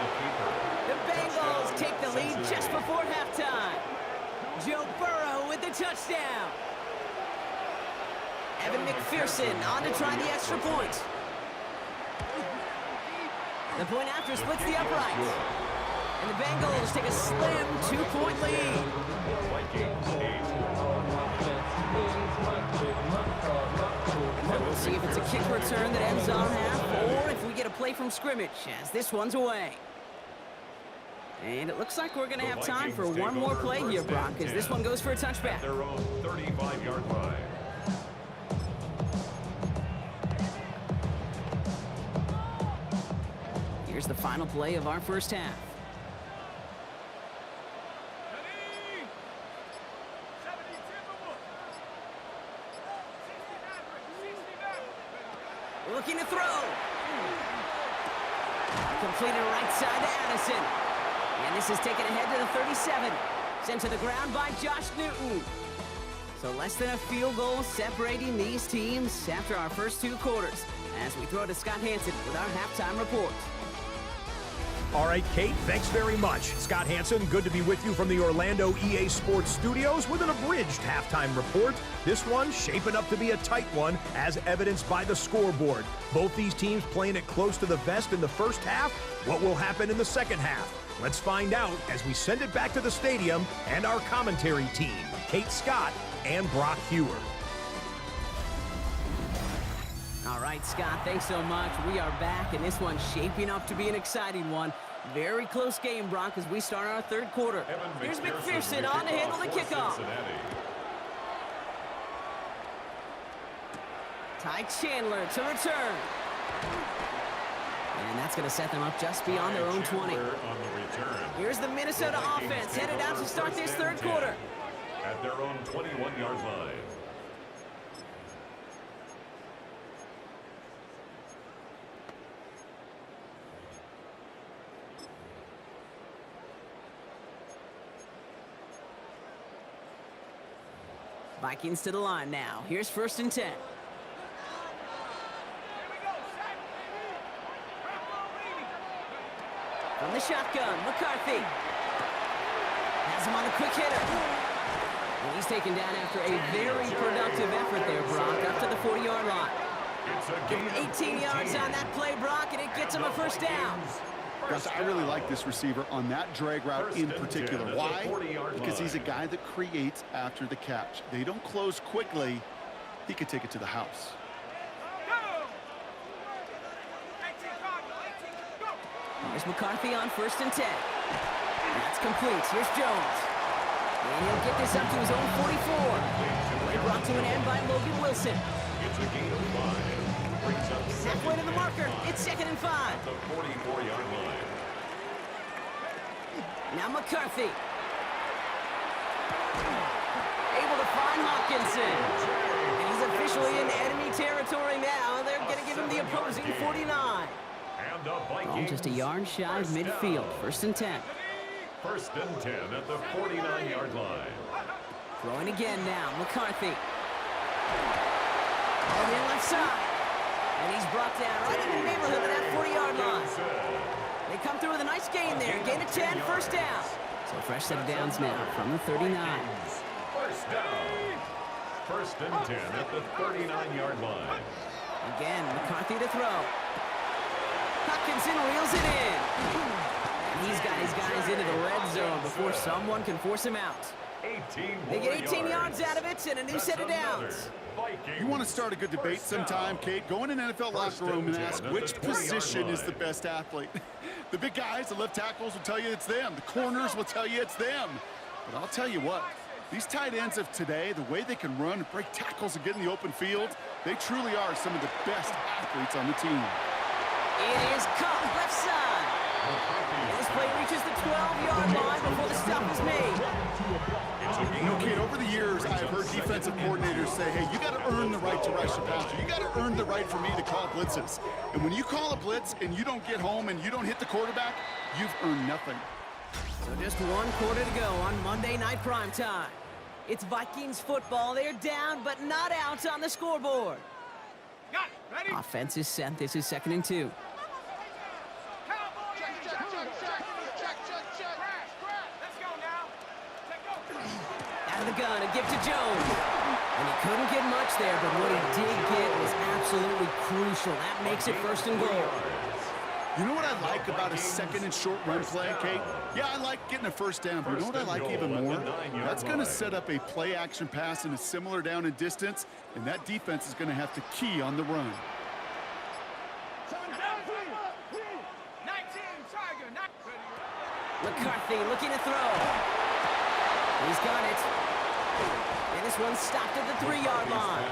The Bengals take the lead just before halftime. Joe Burrow with the touchdown. Evan McPherson on to try the extra point. The point after splits the uprights. And the Bengals take a slim 2-point lead. We'll see if it's a kick return that ends on half, or if we get a play from scrimmage as this one's away. And it looks like we're going to have time for one more play here, Brock, as this one goes for a touchback. Their own 35-yard line. Here's the final play of our first half. Looking to throw. Completed right side to Addison. And this is taken ahead to the 37. Sent to the ground by Josh Newton. So less than a field goal separating these teams after our first 2 quarters. As we throw to Scott Hanson with our halftime report. All right, Kate, thanks very much. Scott Hanson, good to be with you from the Orlando EA Sports Studios with an abridged halftime report. This one shaping up to be a tight one, as evidenced by the scoreboard. Both these teams playing it close to the vest in the first half. What will happen in the second half? Let's find out as we send it back to the stadium and our commentary team, Kate Scott and Brock Hewer. All right, Scott, thanks so much. We are back, and this one's shaping up to be an exciting one. Very close game, Brock, as we start our 3rd quarter. Here's McPherson on to handle the kickoff. Ty Chandler to return. And that's going to set them up just beyond their own 20. Here's the Minnesota offense headed out to start this 3rd quarter. At their own 21-yard line. Vikings to the line now. Here's 1st and 10. From the shotgun, McCarthy. Has him on the quick hitter. And he's taken down after a very productive effort there, Brock, up to the 40-yard line. Give him 18 yards on that play, Brock, and it gets him a 1st down. Gus, I really like this receiver on that drag route in particular. Why? Because he's a guy that creates after the catch. They don't close quickly. He could take it to the house. Here's McCarthy on 1st and 10. That's complete. Here's Jones. And he'll get this up to his own 44. Play brought to an end by Logan Wilson. It's a gain of 5. Brings up Halfway to the marker. It's 2nd and 5. the 44-yard line. Now McCarthy. Able to find Hawkinson. And he's officially in enemy territory now. They're going to give him the opposing 49. Ball just a yard shy of midfield. 1st and 10. 1st and 10 at the 49-yard line. Throwing again now. McCarthy. On the left side. And he's brought down right in the neighborhood of that 40-yard line. They come through with a nice gain there. Gain of 10, 1st down. So fresh set of downs now from the 39. 1st down. 1st and 10 at the 39-yard line. Again, McCarthy to throw. Hopkinson reels it in. And he's got his guys into the red zone before someone can force him out. They get 18 yards out of it and a new set of downs. You want to start a good debate sometime, Kate? Go in an NFL locker room and ask which position is the best athlete. The big guys, the left tackles will tell you it's them. The corners will tell you it's them. But I'll tell you what, These tight ends of today, the way they can run, break tackles, and get in the open field, they truly are some of the best athletes on the team. It is caught left side. This play reaches the 12-yard line before the stop is made. You know, Kate, over the years, I've heard defensive coordinators say, hey, you got to earn the right to rush the passer. You got to earn the right for me to call blitzes. And when you call a blitz and you don't get home and you don't hit the quarterback, you've earned nothing. So just 1 quarter to go on Monday Night Primetime. It's Vikings football. They're down, but not out on the scoreboard. Got it. Ready? Offense is set. This is 2nd and 2. Cowboy. Check. Let's go now. Check go. Out of the gun, a gift to Jones. And he couldn't get much there, but what he did get was absolutely crucial. That makes it 1st and goal. You know what I like about a 2nd and short run play, Kate? Yeah, I like getting a 1st down, but you know what I like even more? That's going to set up a play-action pass in a similar down and distance, and that defense is going to have to key on the run. 19, Tiger. McCarthy looking to throw. He's got it. And this one stopped at the 3-yard line.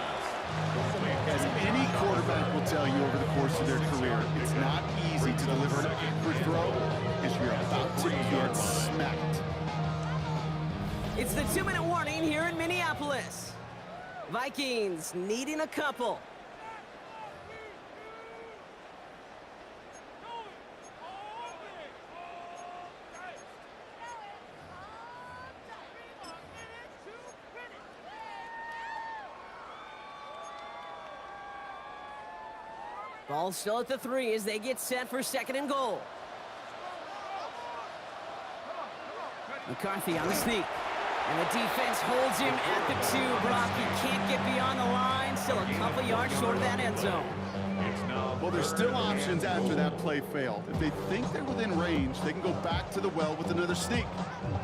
As any quarterback will tell you over the course of their career, it's not easy to deliver an accurate throw if you're about to get smacked. It's the 2-minute warning here in Minneapolis. Vikings needing a couple. Ball still at the 3 as they get set for 2nd and goal. McCarthy on the sneak. And the defense holds him at the 2, Brock. He can't get beyond the line. Still a couple yards short of that end zone. Well, there's still options after that play failed. If they think they're within range, they can go back to the well with another sneak.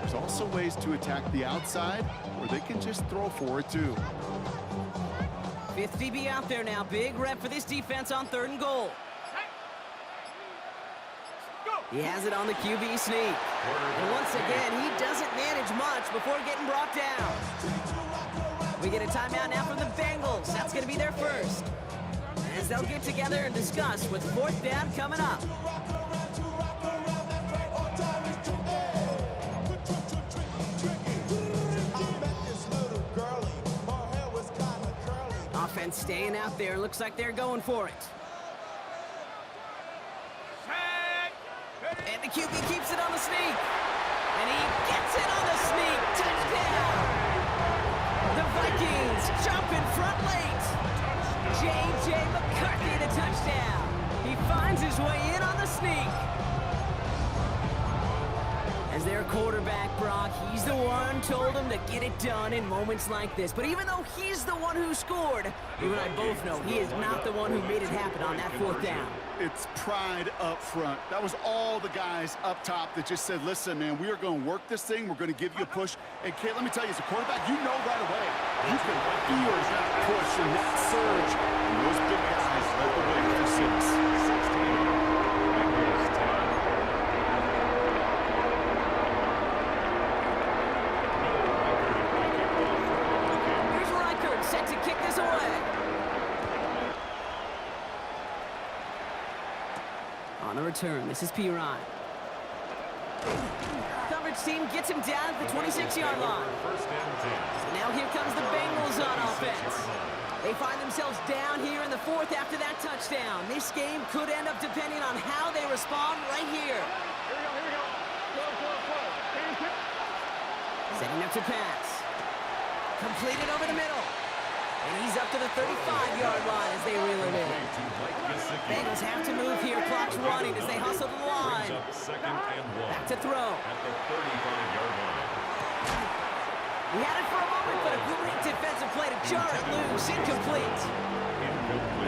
There's also ways to attack the outside, or they can just throw for it too. 5th DB out there now. Big rep for this defense on 3rd and goal. He has it on the QB sneak. And once again, he doesn't manage much before getting brought down. We get a timeout now from the Bengals. That's going to be their first. As they'll get together and discuss with 4th down coming up. Offense staying out there. Looks like they're going for it. And the QB keeps it on the sneak. And he gets it on the sneak. Touchdown! The Vikings jump in front late. J.J. McCarthy the touchdown. He finds his way in on the sneak. As their quarterback, Brock, he's the one told him to get it done in moments like this. But even though he's the one who scored, you and I both know he is not the one who made it happen on that 4th down. It's pride up front. That was all the guys up top that just said, listen, man, we are going to work this thing. We're going to give you a push. And, Kate, let me tell you, as a quarterback, you know right away. You can feel that push and that surge. And those big guys led the way for 6. Set to kick this away. On the return, this is Pirine. Coverage team gets him down at the 26-yard line. So now here comes the Bengals on offense. They find themselves down here in the 4th after that touchdown. This game could end up depending on how they respond right here. Setting up to pass. Completed over the middle. And he's up to the 35-yard line as they reel it in. Bengals have to move here. Clock's running as they hustle to the line. Back to throw. He had it for a moment, but a great defensive play to jar it loose. Incomplete.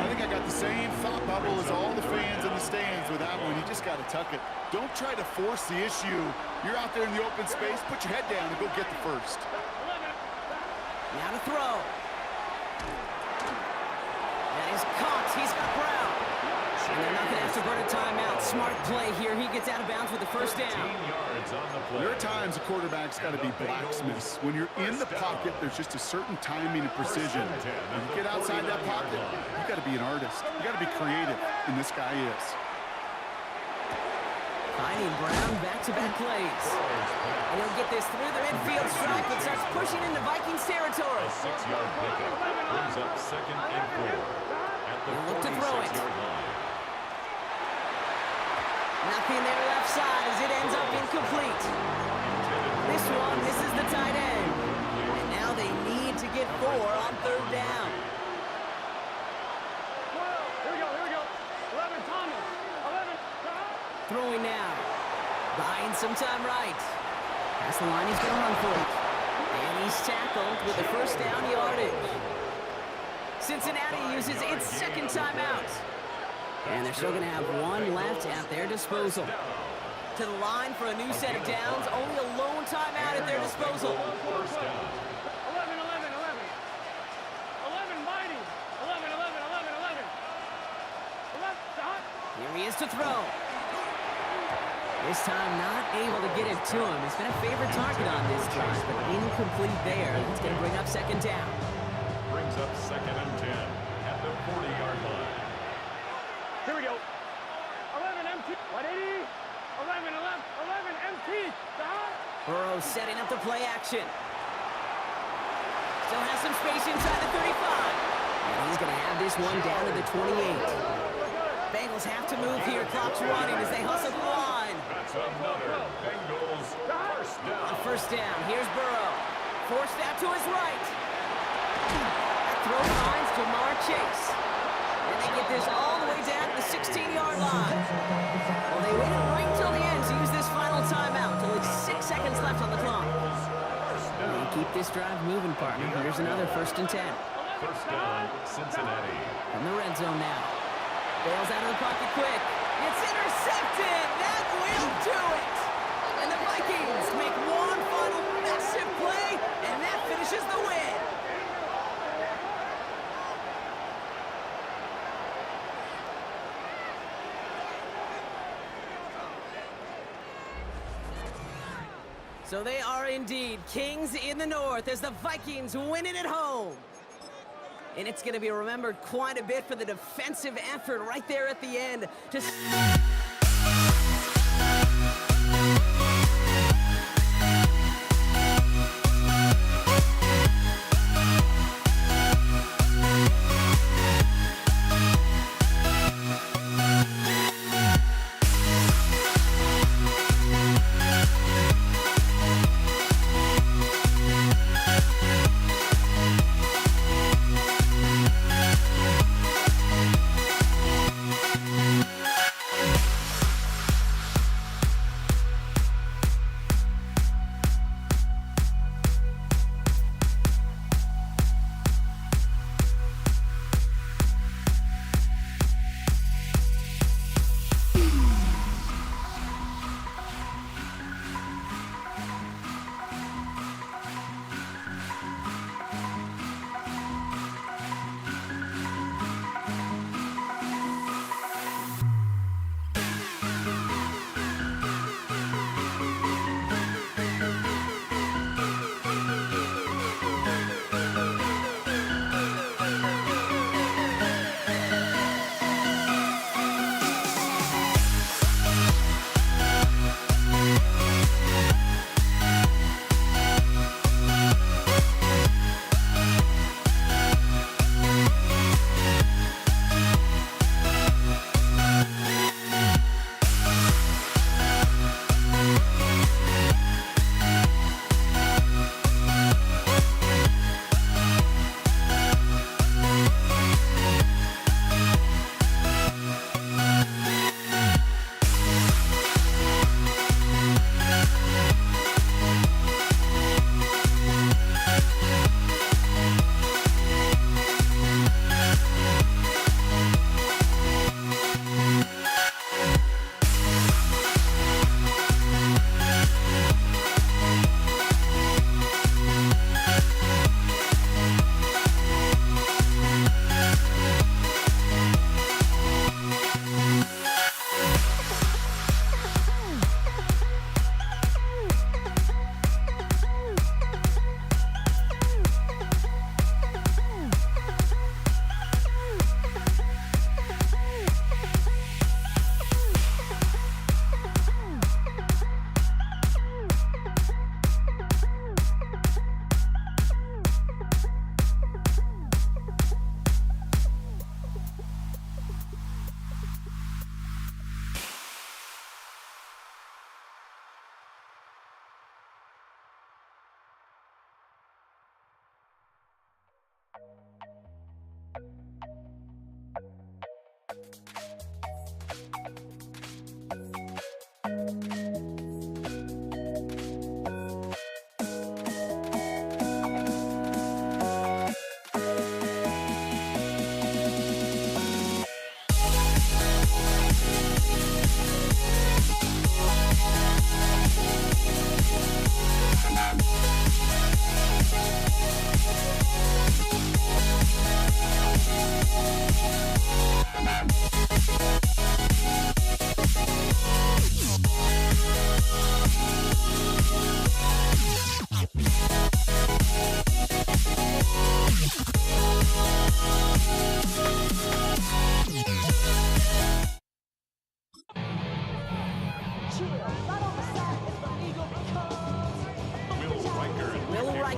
I think I got the same thought bubble as all the fans in the stands with that one. You just got to tuck it. Don't try to force the issue. You're out there in the open space. Put your head down and go get the first. Now to throw. And he's caught. He's got Brown. And they're not going to have to burn a timeout. Smart play here. He gets out of bounds with the first 15 down. yards on the play. There are times a quarterback's got to be blacksmiths. When you're in the pocket, there's just a certain timing and precision. When you get outside that pocket, you got to be an artist. You got to be creative, and this guy is. Finding Brown back-to-back plays. And he'll get this through the midfield stripe and starts pushing into Vikings territory. A 6-yard pickup brings up 2nd and 4 at the He'll look to throw it. 46-yard line. Nothing there left side as it ends up incomplete. This one misses the tight end. And now they need to get 4 on 3rd down. Here we go. 11, Thomas. 11, Throwing now. Buying some time right. Past the line, he's going to run for it. And he's tackled with the first down yardage. Cincinnati uses its 2nd timeout. And they're still going to have 1 left at their disposal. To the line for a new set of downs. Only a lone timeout at their disposal. First down. 11, mighty. 11. Stop. Here he is to throw. This time not able to get it to him. He's been a favorite target on this drive, but incomplete there. It's going to bring up 2nd down. Brings up 2nd and 10 at the 40-yard line. Here we go. 11, empty. 180. 11, empty. Stop. Burrow setting up the play action. Still has some space inside the 35. And he's going to have this one down to the 28. Bengals have to move here. Clock's running as they hustle the line. That's another Bengals first down. On 1st down, here's Burrow. Forced out to his right. That throw finds Jamar Chase. And they get this all the way down to the 16-yard line. Well, they waited right till the end to use this final timeout. Only 6 seconds left on the clock. They keep this drive moving, partner. Here's another 1st and 10. First down, Cincinnati. From the red zone now. Bails out of the pocket quick. It's intercepted. That will do it. And the Vikings make one final massive play, and that finishes the win. So they are indeed kings in the north as the Vikings win it at home. And it's going to be remembered quite a bit for the defensive effort right there at the end.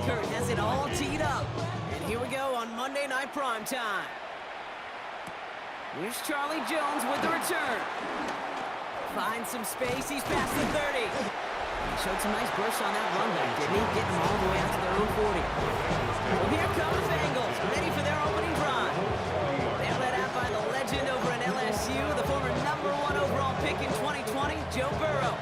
Kurt has it all teed up. And here we go on Monday Night Primetime. Here's Charlie Jones with the return. Finds some space. He's past the 30. He showed some nice bursts on that run back, didn't he? Getting them all the way out to their own 40. Well, here come the Bengals, ready for their opening drive. They're led out by the legend over at LSU, the former #1 overall pick in 2020, Joe Burrow.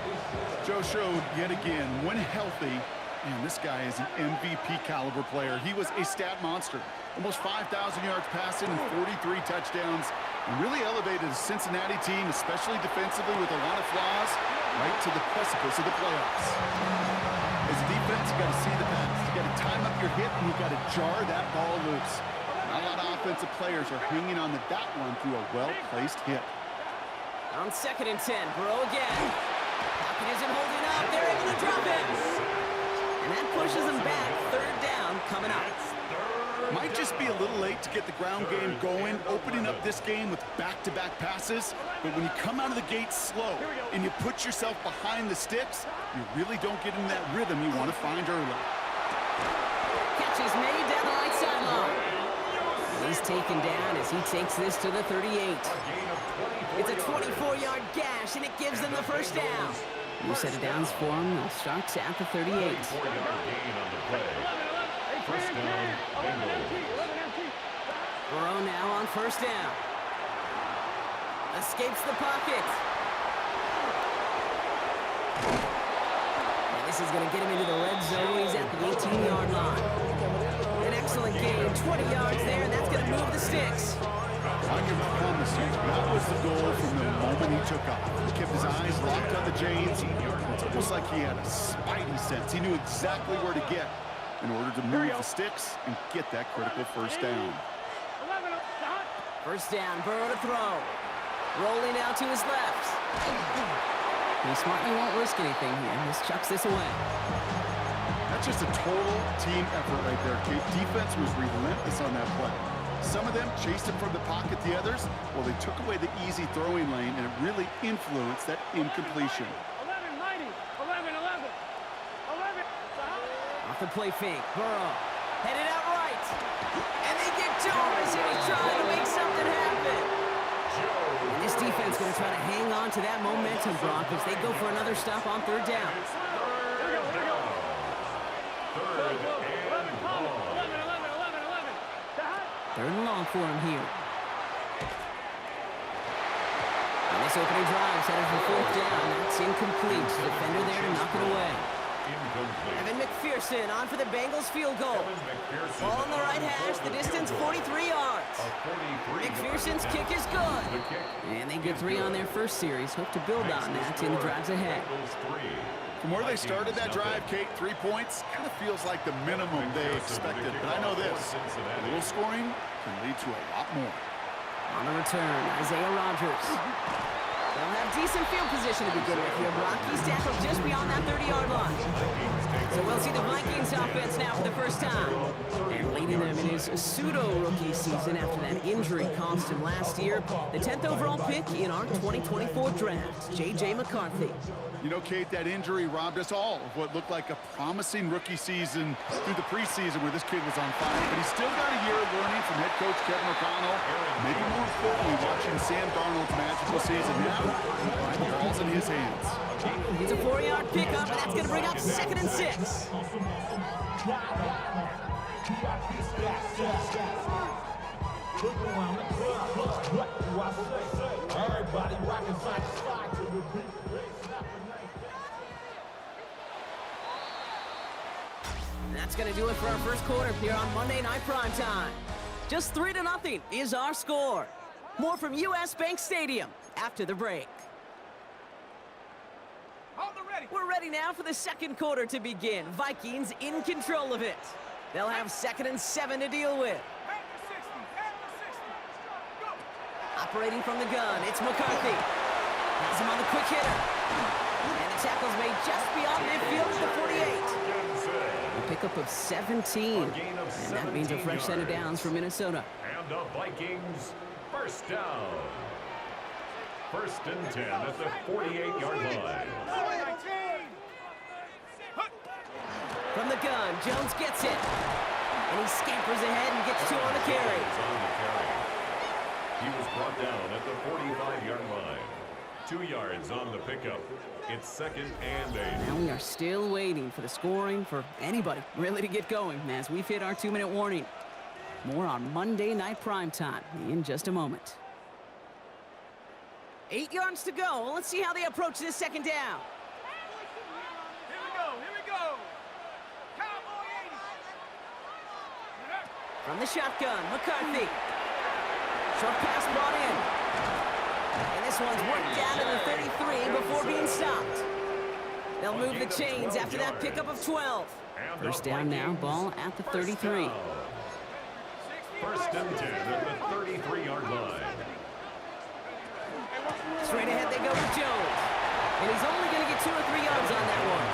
Joe showed yet again, when healthy, man, this guy is an MVP caliber player. He was a stat monster. Almost 5,000 yards passing and 43 touchdowns. And really elevated the Cincinnati team, especially defensively with a lot of flaws, right to the precipice of the playoffs. As a defense, you got to see the pass. You got to time up your hit, and you got to jar that ball loose. Not a lot of offensive players are hanging on to that one through a well-placed hit. On 2nd and 10, Burrow again. Pocket isn't holding up. They're able to drop it. And that pushes them back. 3rd down coming up. Might just be a little late to get the ground game going, opening up this game with back-to-back passes. But when you come out of the gate slow and you put yourself behind the sticks, you really don't get in that rhythm you want to find early. Catch is made down the right sideline. He's taken down as he takes this to the 38. It's a 24-yard gash, and it gives them the first down. You set it downs for him. They'll start at the 38. First down, Bengals. Burrow now on 1st down. Escapes the pocket. And this is going to get him into the red zone. He's at the 18-yard line. An excellent gain, 20 yards there, and that's going to move the sticks. I can promise you, that was the goal from the moment he took off. He kept his eyes locked on the chains. It's almost like he had a spidey sense. He knew exactly where to get in order to move the sticks and get that critical first down. 1st down, Burrow to throw. Rolling out to his left. He smartly won't risk anything here. Just chucks this away. That's just a total team effort right there, Kate. Defense was relentless on that play. Some of them chased it from the pocket. The others, well, they took away the easy throwing lane, and it really influenced that incompletion. 11. Off the play fake, Burrow headed out right. And they get to him as he was trying to make something happen. And this defense going to try to hang on to that momentum, Brock, as they go for another stop on 3rd down. 3rd and long for him here. And this opening drive is headed for 4th down. That's incomplete. Defender there to knock it away. Evan McPherson on for the Bengals field goal. Ball on the right hash, the distance 43 yards. McPherson's kick is good. And they get 3 on their first series. Hope to build on that in the drives ahead. From where they started that drive, Kate, 3 points, kind of feels like the minimum they expected. But I know this, a little scoring can lead to a lot more. On the return, Isaiah Rodgers. They'll have decent field position to begin with here. Brock, he's tackled just beyond that 30-yard line. So we'll see the Vikings offense now for the first time. And leading them in his pseudo-rookie season after that injury cost him last year. The 10th overall pick in our 2024 draft, J.J. McCarthy. You know, Kate, that injury robbed us all of what looked like a promising rookie season through the preseason where this kid was on fire. But he's still got a year of learning from head coach Kevin O'Connell. Maybe more importantly, watching Sam Darnold's magical season now. The ball's in his hands. It's a 4-yard pickup, and that's going to bring up 2nd and 6. Everybody rocking side to side to the beat. That's going to do it for our first quarter here on Monday Night Primetime. Just 3-0 is our score. More from US Bank Stadium after the break. We're ready now for the 2nd quarter to begin. Vikings in control of it. They'll have 2nd and 7 to deal with. Operating from the gun, it's McCarthy. Has him on the quick hitter. And the tackle's made just beyond midfield at the 48. A pickup of 17. And that means a fresh set of downs for Minnesota. And the Vikings, first down. 1st and 10 at the 48-yard line. From the gun, Jones gets it. And he scampers ahead and gets 2 on the carry. He was brought down at the 45-yard line. 2 yards on the pickup. It's 2nd and 8. Now we are still waiting for the scoring for anybody really to get going as we've hit our 2-minute warning. More on Monday Night Primetime in just a moment. 8 yards to go. Let's see how they approach this 2nd down. Here we go, here we go. Cowboy 80. From the shotgun, McCarthy. Short pass brought in. And this one's worked down to the 33 before being stopped. They'll move the chains after that pickup of 12. First down now, ball at the 33. 1st and 10 at the 33-yard line. Straight ahead they go with Jones. And he's only going to get 2 or 3 yards on that one.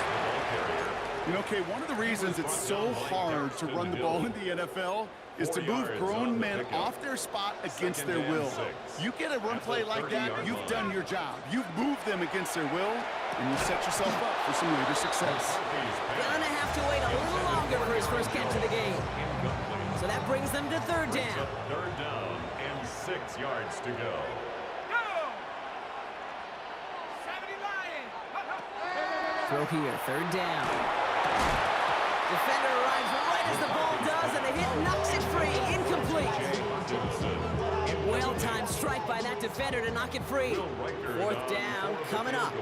You know, Kay, one of the reasons it's so hard to run the ball in the NFL is to move grown men off their spot against their will. You get a run play like that, you've done your job. You've moved them against their will, and you set yourself up for some later success. Gonna have to wait a little longer for his first catch of the game. So that brings them to 3rd down. 3rd down and 6 yards to go. Throw here, 3rd down. Defender arrives right as the ball does, and the hit knocks it free. Incomplete. Well-timed strike by that defender to knock it free. 4th down coming up.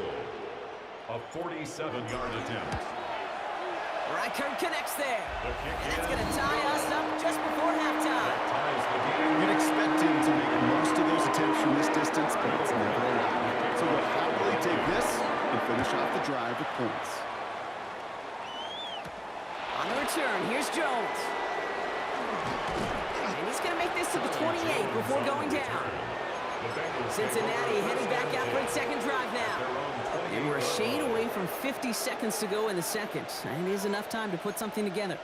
A 47-yard attempt. Reichert connects there. And that's going to tie us up just before halftime. You'd expect him to make most of those attempts from this distance, but it's never allowed. So he'll happily take this and finish off the drive with points. On the return, here's Jones. And he's going to make this to the 28 before going down. Cincinnati heading back out for its 2nd drive now. And we're a shade away from 50 seconds to go in the 2nd. And it is enough time to put something together.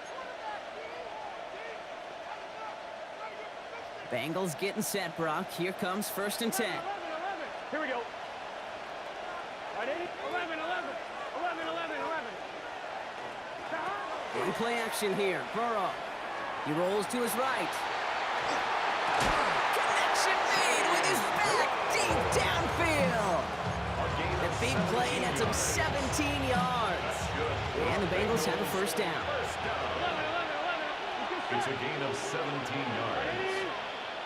Bengals getting set, Brock. Here comes 1st and 10. Here we go. Right, 11, 11, 11, 11, 11. In play action here. Burrow. He rolls to his right. Connection made with his back deep downfield. The big play nets him 17 yards. And the Bengals have a 1st down. It's a gain of 17 yards.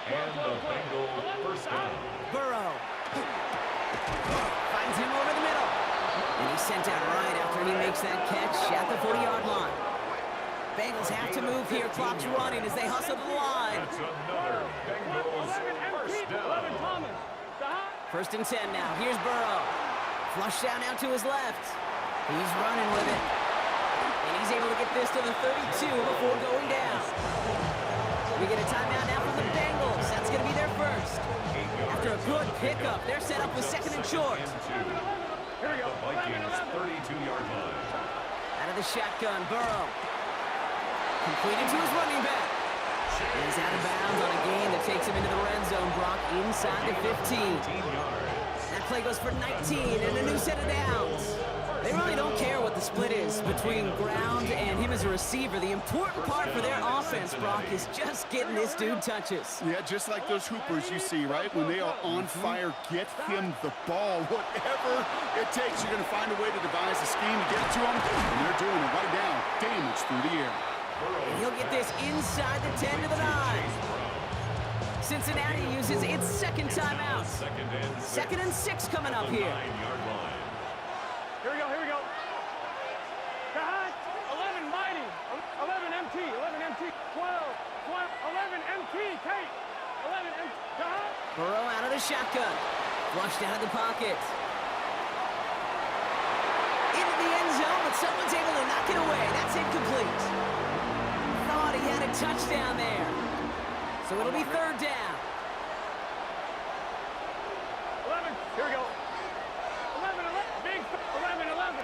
And the Bengals 1st down. Burrow. Finds him over the middle. And he's sent out right after he makes that catch at the 40-yard line. Bengals have to move here. Clock's running as they hustle to the line. That's another Bengals 1st down. 1st and 10 now. Here's Burrow. Flush down out to his left. He's running with it. And he's able to get this to the 32 before going down. We get a timeout now from the Bengals. That's going to be their 1st. After a good pickup, they're set up with 2nd and short. Here we go. The Vikings 32-yard line. Out of the shotgun, Burrow. Completed to his running back. He's out of bounds on a gain that takes him into the red zone, Brock, inside the 15. That play goes for 19 and a new set of downs. They really don't care what the split is between ground and him as a receiver. The important part for their offense, Brock, is just getting this dude touches. Yeah, just like those hoopers you see, right? When they are on fire, get him the ball. Whatever it takes, you're going to find a way to devise a scheme to get it to him, and they're doing it right now. Damage through the air. And he'll get this inside the 10 to the 9. Cincinnati uses its 2nd timeout. 2nd and 6 coming up here. Here we go, here we go. 11 mighty, 11 MT, 11 MT, 12, 11 MT, Kate, 11 MT. Burrow out of the shotgun. Flushed out of the pocket. Into the end zone, but someone's able to knock it away. That's incomplete. Thought he had a touchdown there. So it'll be 3rd down. 11, here we go. 11, 11, big 11, 11.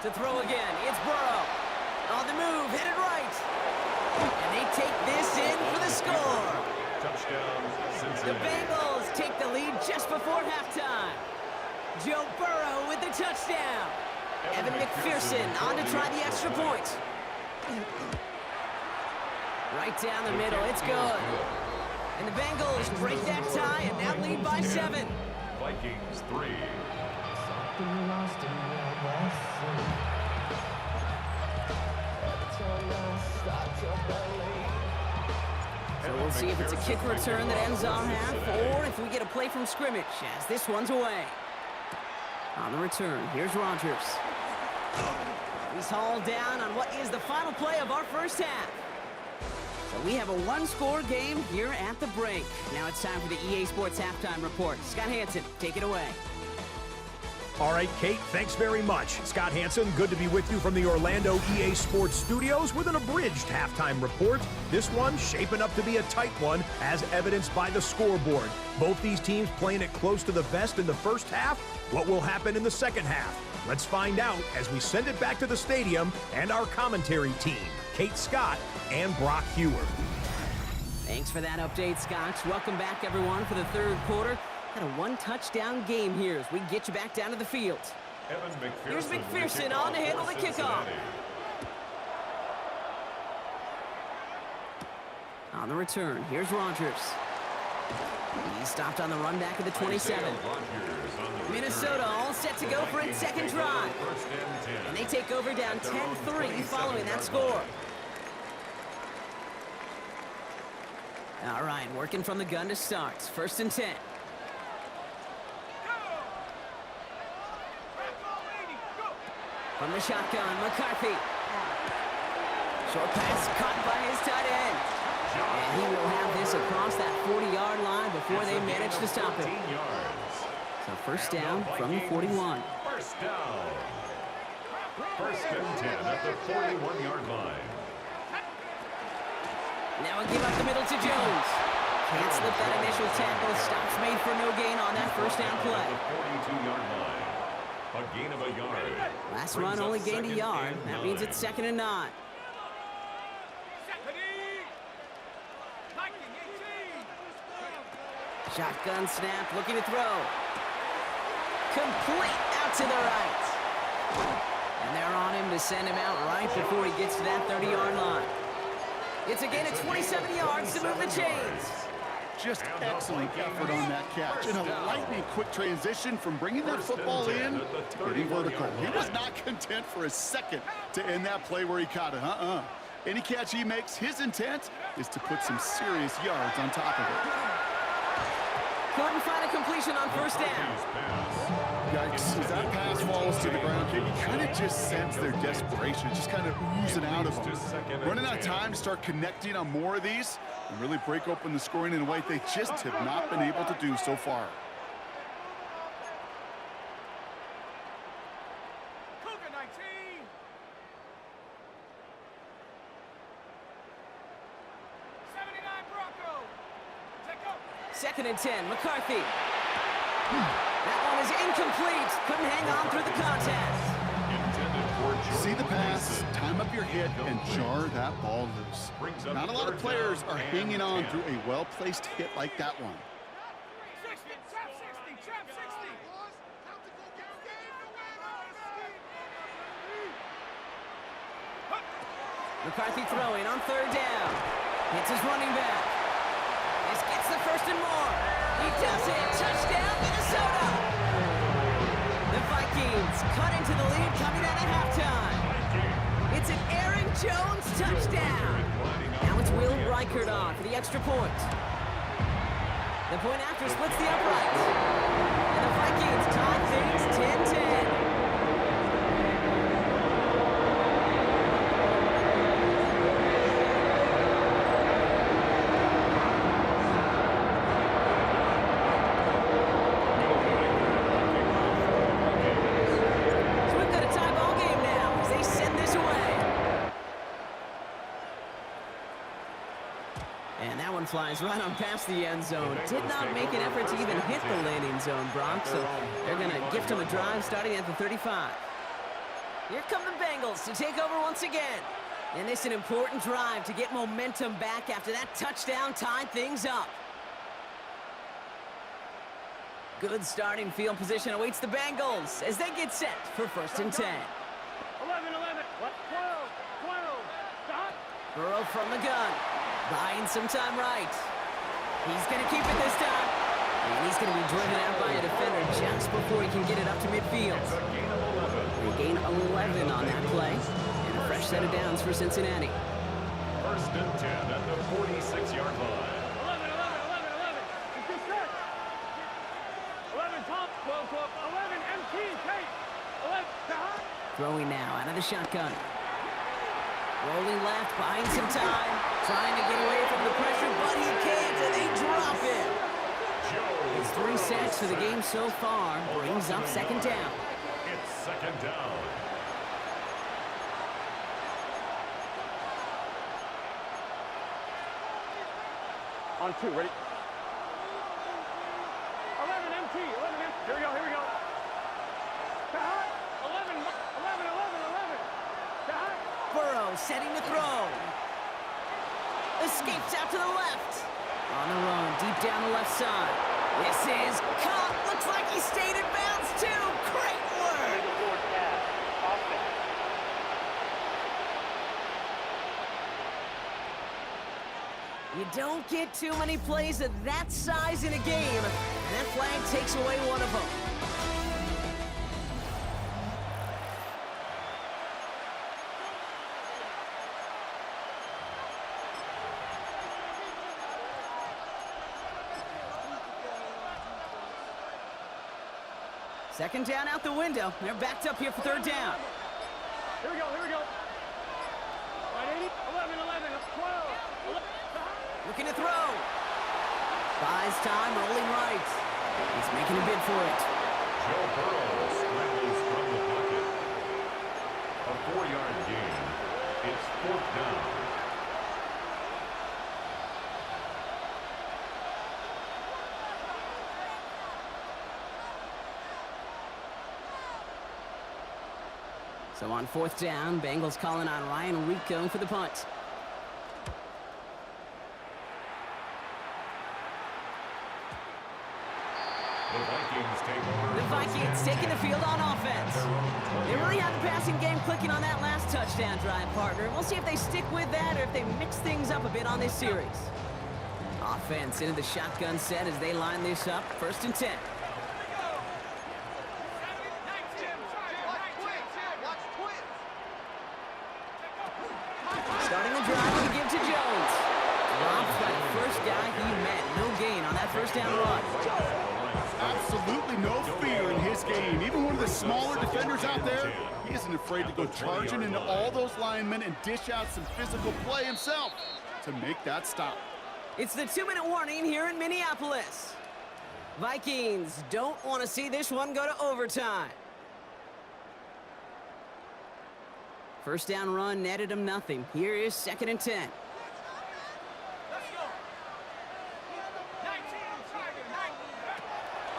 To throw again, it's Burrow. On the move, headed right. And they take this in for the score. Touchdown, The Cincinnati. Bengals take the lead just before halftime. Joe Burrow with the touchdown. Evan McPherson on to try the extra point. Right down the middle, it's good. And the Bengals break that tie and now lead by 7. Vikings 3. So we'll see if it's a kick return that ends our half, or if we get a play from scrimmage, as this one's away. On the return, here's Rodgers. He's hauled down on what is the final play of our first half. So we have a one-score game here at the break. Now it's time for the EA Sports Halftime Report. Scott Hanson, take it away. All right, Kate, thanks very much. Scott Hanson, good to be with you from the Orlando EA Sports Studios with an abridged halftime report. This one shaping up to be a tight one, as evidenced by the scoreboard. Both these teams playing it close to the vest in the first half. What will happen in the second half? Let's find out as we send it back to the stadium and our commentary team, Kate Scott and Brock Hewer. Thanks for that update, Scott. Welcome back, everyone, for the third quarter. Got a one-touchdown game here as we get you back down to the field. Evan McPherson. Here's McPherson on to handle the kickoff. On the return, here's Rodgers. He's stopped on the run back at the 27. Minnesota all set to go for its second drive. And they take over down 10-3 following that score. All right, working from the gun to start. 1st and 10. From the shotgun, McCarthy. Short pass caught by his tight end. And he will have this across that 40-yard line before they manage to stop him. So first down from the 41. First down. 1st and 10 at the 41-yard line. Now a give up the middle to Jones. Can't slip that initial tackle. Stops made for no gain on that first down play. 42-yard line. A gain of a yard. Last run only gained a yard. That means it's 2nd and 9. Shotgun snap, looking to throw. Complete out to the right. And they're on him to send him out right before he gets to that 30-yard line. It's a gain of 27 yards to move the chains. Just excellent effort on that catch. And a lightning quick transition from bringing that football in to getting vertical. He was not content for a second to end that play where he caught it. Any catch he makes, his intent is to put some serious yards on top of it. Couldn't find a completion on first down. Yikes, as that pass falls to the ground, you kind of just sense their desperation, just kind of oozing out of them. Running out of time to start connecting on more of these and really break open the scoring in a way they just have not been able to do so far. Cougar 19. Bronco. 2nd and 10, McCarthy. That one is incomplete. Couldn't hang on through the contest. See the pass, time up your hit, and jar that ball loose. Not a lot of players are hanging on through a well-placed hit like that one. 60, trap 60, trap 60. McCarthy throwing on 3rd down. Hits his running back. This gets the 1st and more. He does it. Touchdown, Minnesota. The Vikings cut into the lead coming out of halftime. It's an Aaron Jones touchdown. Now it's Will Reichert on for the extra point. The point after splits the upright. And the Vikings tie things 10-10. Flies right on past the end zone. Did not make an effort to even hit the landing zone, Brock. So they're going to gift him a drive starting at the 35. Here come the Bengals to take over once again. And this is an important drive to get momentum back after that touchdown tied things up. Good starting field position awaits the Bengals as they get set for 1st and 10. 11, 11, 12, 12, stop. Burrow from the gun, buying some time right. He's going to keep it this time. And he's going to be driven out by a defender just before he can get it up to midfield. They gain 11 on that play. And a fresh set of downs for Cincinnati. 1st and 10 at the 46-yard line. 11, 11, 11, 11. It's just set. 11, top, 12, 12, 11, MT, Kate. 11, stop. Throwing now out of the shotgun. Rolling left, buying some time. Trying to get away from the pressure, but he can't, and they drop it. It's 3 sacks for the game so far. Brings up 2nd down. It's 2nd down. On 2, ready? 11 MT, 11 MT. Here we go, here we go. Stop. 11, 11, 11, 11. Stop. Burrow setting the throw. Escapes out to the left. On the run, deep down the left side. This is caught. Looks like he stayed in bounds too. Great work. You don't get too many plays of that size in a game, and that flag takes away one of them. Second down out the window. They're backed up here for 3rd down. Here we go, here we go. 11, 11, 12, 11. Looking to throw. Buys time, rolling right. He's making a bid for it. Joe Burrow scrambles from the pocket. A 4-yard gain. It's 4th down. So on 4th down, Bengals calling on Ryan Rico for the punt. The Vikings taking the field on offense. They really have the passing game clicking on that last touchdown drive, partner. We'll see if they stick with that or if they mix things up a bit on this series. Offense into the shotgun set as they line this up. 1st and 10. Starting the drive to give to Jones. Rob's got the first guy he met. No gain on that 1st down run. Absolutely no fear in his game. Even one of the smaller defenders out there, he isn't afraid to go charging into all those linemen and dish out some physical play himself to make that stop. It's the 2-minute warning here in Minneapolis. Vikings don't want to see this one go to overtime. 1st down run netted them nothing. Here is 2nd and 10.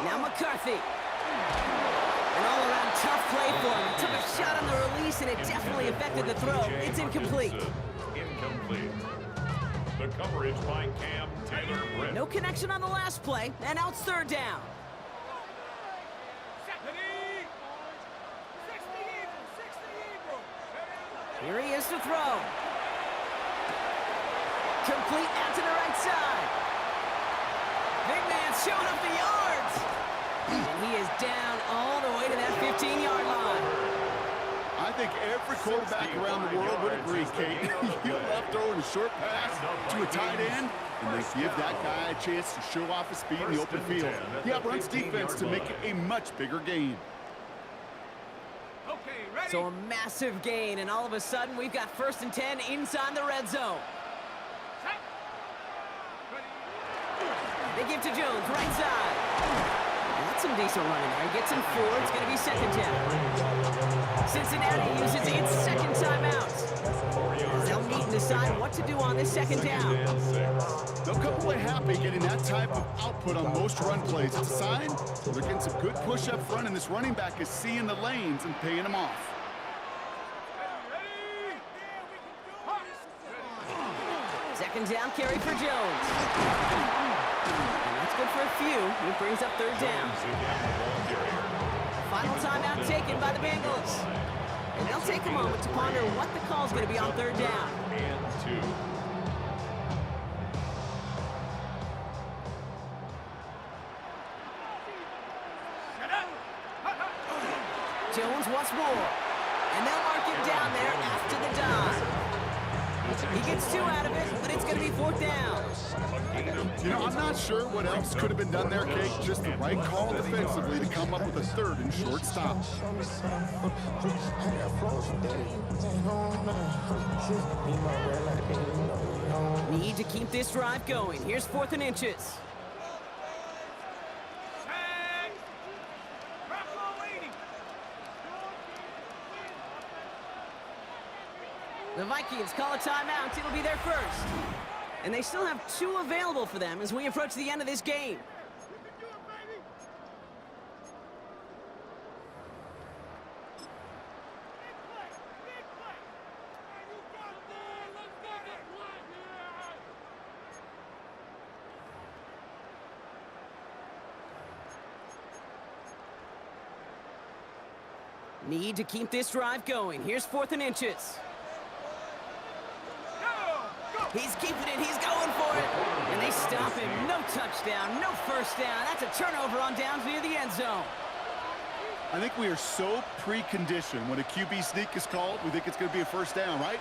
Now McCarthy. An all-around tough play for him. Took a shot on the release, and it definitely affected the throw. It's incomplete. Incomplete. The coverage by Cam Taylor-Britt. No connection on the last play, and now it's 3rd down. Here he is to throw. Complete out to the right side. Big man showing up the yards. And he is down all the way to that 15-yard line. I think every quarterback around the world would agree, Kate. You love throwing a short pass to a tight end, and they give that guy a chance to show off his speed in the open field. He outruns defense to make it a much bigger gain. So a massive gain, and all of a sudden we've got 1st and 10 inside the red zone. They give to Jones, right side. That's some decent running there. Gets him 4. It's going to be 2nd down. Cincinnati uses its 2nd timeout. They'll meet and decide what to do on this 2nd down. They'll come away happy getting that type of output on most run plays. It's a sign they're getting some good push up front, and this running back is seeing the lanes and paying them off. Second down carry for Jones. And that's good for a few. It brings up third down. Final timeout taken by the Bengals. And they'll take a moment to ponder what the call is going to be on third down. And 2. Jones wants more. And they'll mark him down there after the dive. He gets 2 out of it, but it's going to be fourth down. You know, I'm not sure what else could have been done there, Kate. Just the right call defensively to come up with a third and short stop. Need to keep this drive going. Here's 4th and inches. The Vikings call a timeout. It'll be their first. And they still have 2 available for them as we approach the end of this game. Need to keep this drive going. Here's 4th and inches. He's keeping it. He's going for it. And they stop him. No touchdown. No first down. That's a turnover on downs near the end zone. I think we are so preconditioned. When a QB sneak is called, we think it's going to be a first down, right?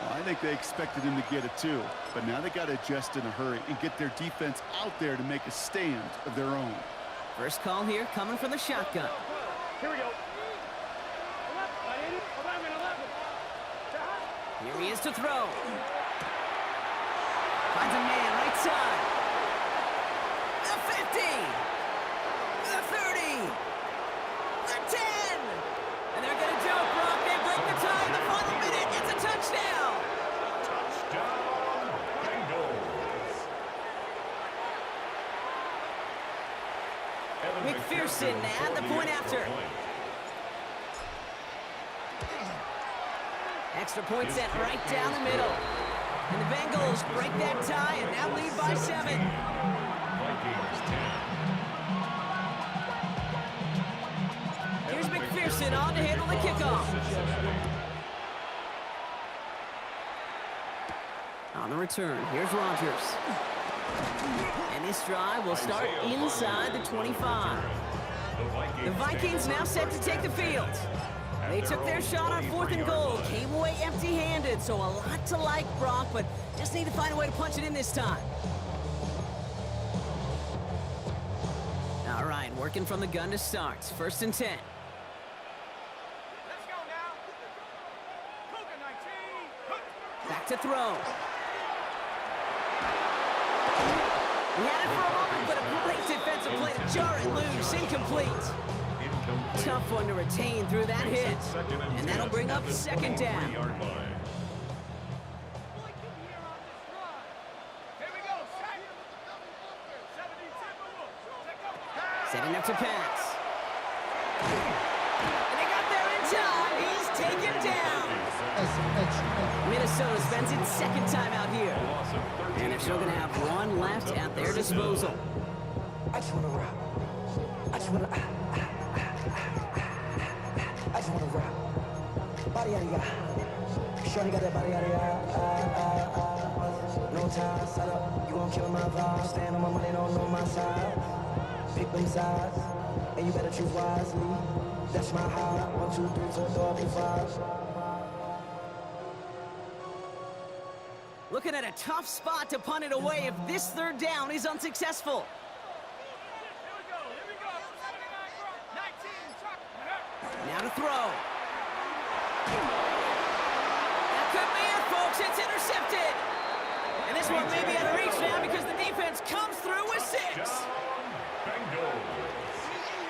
Well, I think they expected him to get it too. But now they got to adjust in a hurry and get their defense out there to make a stand of their own. First call here coming from the shotgun. Here we go. Here he is to throw. Finds a man right side. The 50. The 30. The 10. And they're going to jump, Brock. They break the tie in the final minute. It's a touchdown. Touchdown, Bengals. McPherson at the point after. Extra point set right down the middle. And the Bengals break that tie and now lead by 7. Vikings 10. Here's McPherson on to handle the kickoff. On the return, here's Rodgers. And this drive will start inside the 25. The Vikings now set to take the field. They took their shot on 4th and goal, came away empty-handed, so a lot to like, Brock, but just need to find a way to punch it in this time. All right, working from the gun to start. 1st and 10. Let's go now. Cougar 19. Back to throw. He had it for a moment, but a great defensive play to jar it loose. Incomplete. Tough one to retain through that hit. And that'll bring up 2nd down. Here we go. Setting up to pass. And they got there in time. He's taken down. Minnesota spends its 2nd time out here. And they're still going to have 1 left at their disposal. I just want to rock. I just want to... I just wanna rap. Body yada yada. Shorty got that body yada yada. No time, set up. You gon' kill my vibe. Stand on my money, don't know my side. Pick them sides, and you better choose wisely. That's my high. 1, 2, 3, 4, 5. Looking at a tough spot to punt it away if this 3rd down is unsuccessful. Now to throw. That could be it, folks. It's intercepted. And this one may be out of reach now because the defense comes through with 6.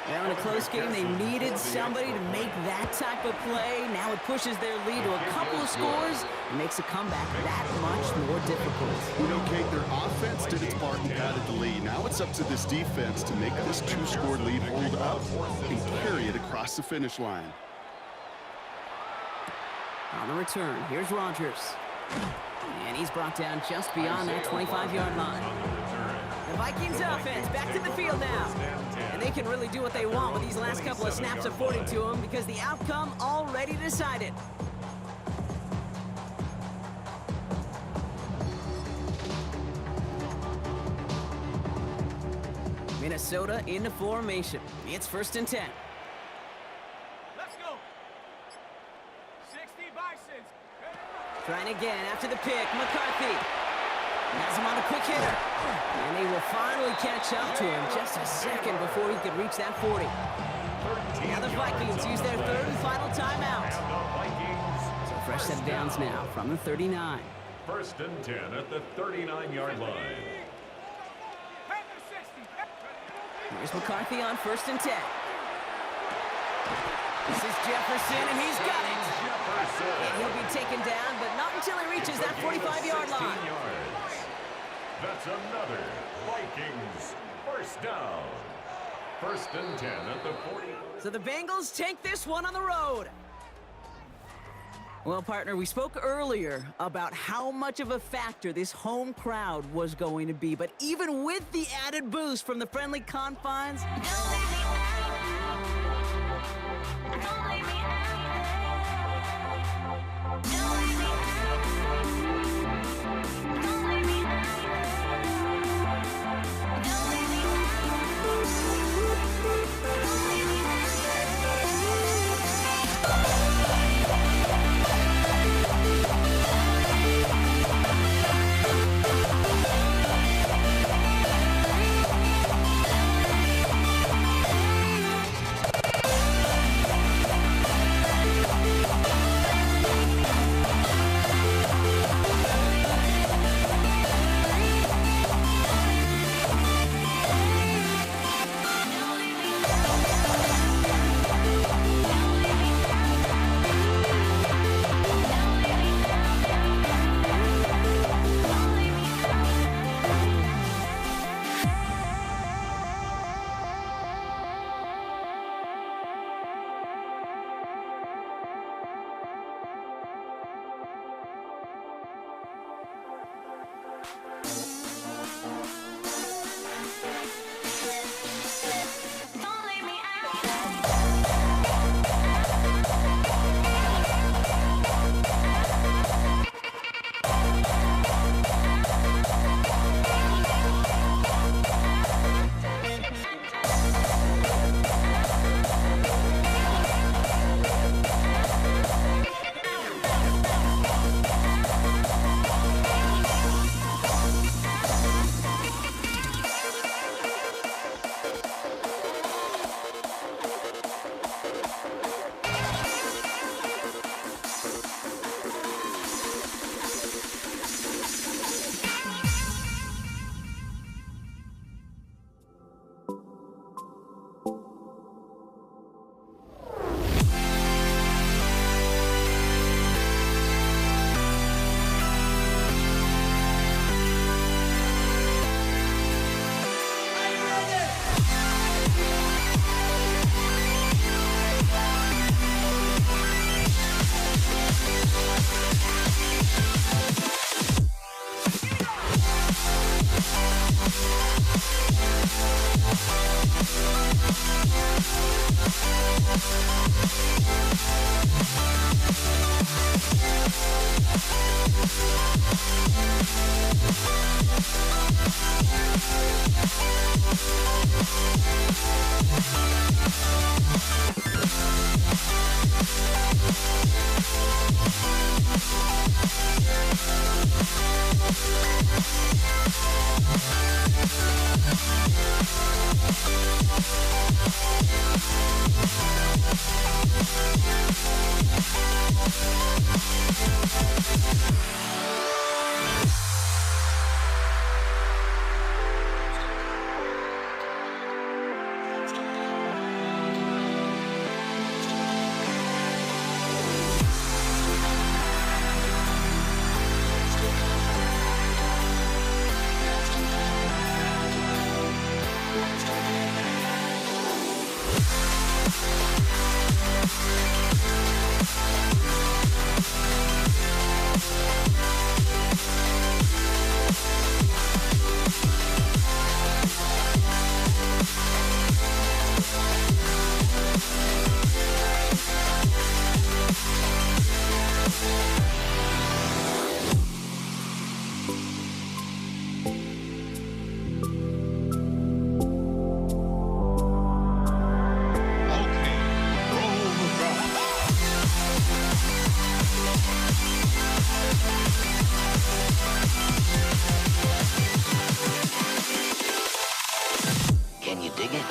Now in a close game, they needed somebody to make that type of play. Now it pushes their lead to a couple of scores and makes a comeback that much more difficult. You know, Kate, their offense did its part and padded the lead. Now it's up to this defense to make this 2-score lead hold up and carry it across the finish line. On the return, here's Rodgers. And he's brought down just beyond that 25-yard line. The Vikings offense back to the field now. And they can really do what they want with these last couple of snaps afforded to them because the outcome already decided. Minnesota into formation. It's 1st and 10. Let's go. 60 Bisons. Trying again after the pick. McCarthy has him on a quick hitter. And they will finally catch up to him just a second before he could reach that 40. Now the Vikings use their 3rd and final timeout. So fresh set of downs now from the 39. 1st and 10 at the 39-yard line. Here's McCarthy on 1st and 10. This is Jefferson, and he's got it. And he'll be taken down, but not until he reaches that 45-yard line. That's another Vikings 1st down. 1st and 10 at the 40. So the Bengals take this one on the road. Well, partner, we spoke earlier about how much of a factor this home crowd was going to be, but even with the added boost from the friendly confines, Can you dig it?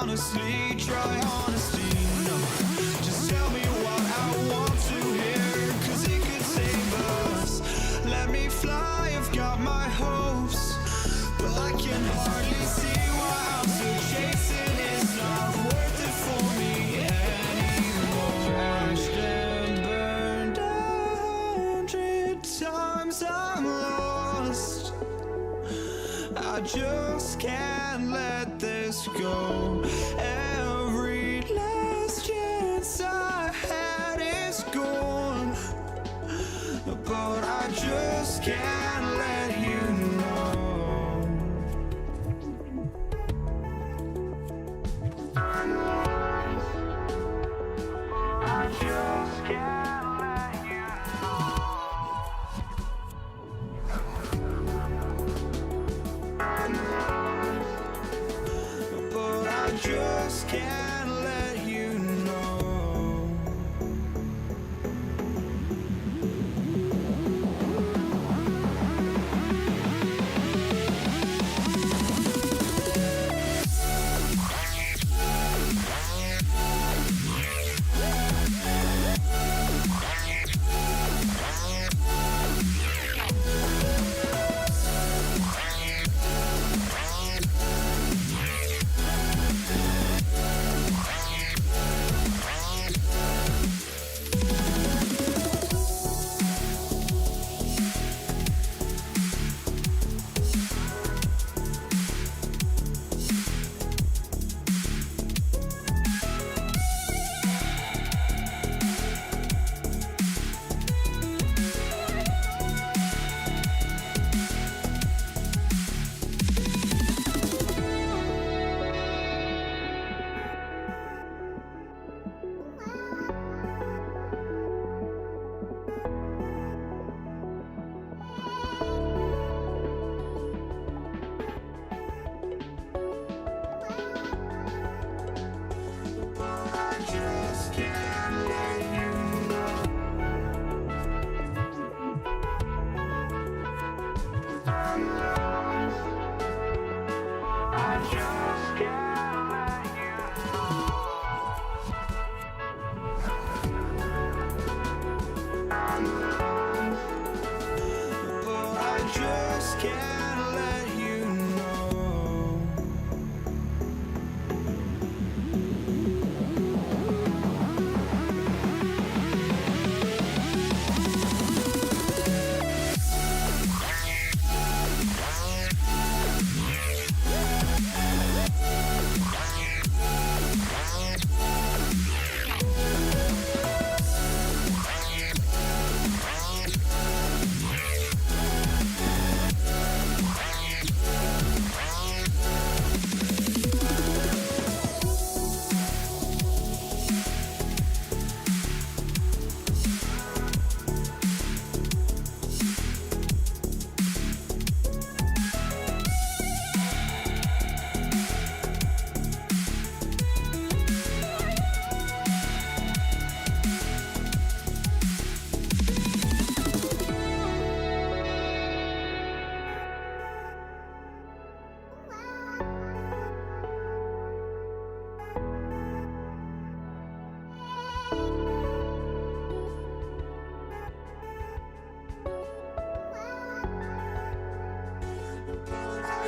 honestly, try honesty. No, just tell me what I want to hear, 'cause it could save us. Let me fly, I've got my hopes, but I can hardly see why I'm still chasing. It's not worth it for me anymore. Crashed and burned 100 times, I'm lost. I just can't let this go. Every last chance I had is gone, but I just can't let you know. I just can't let you know. But I just can't let you know.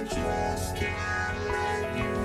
Just can't let you know.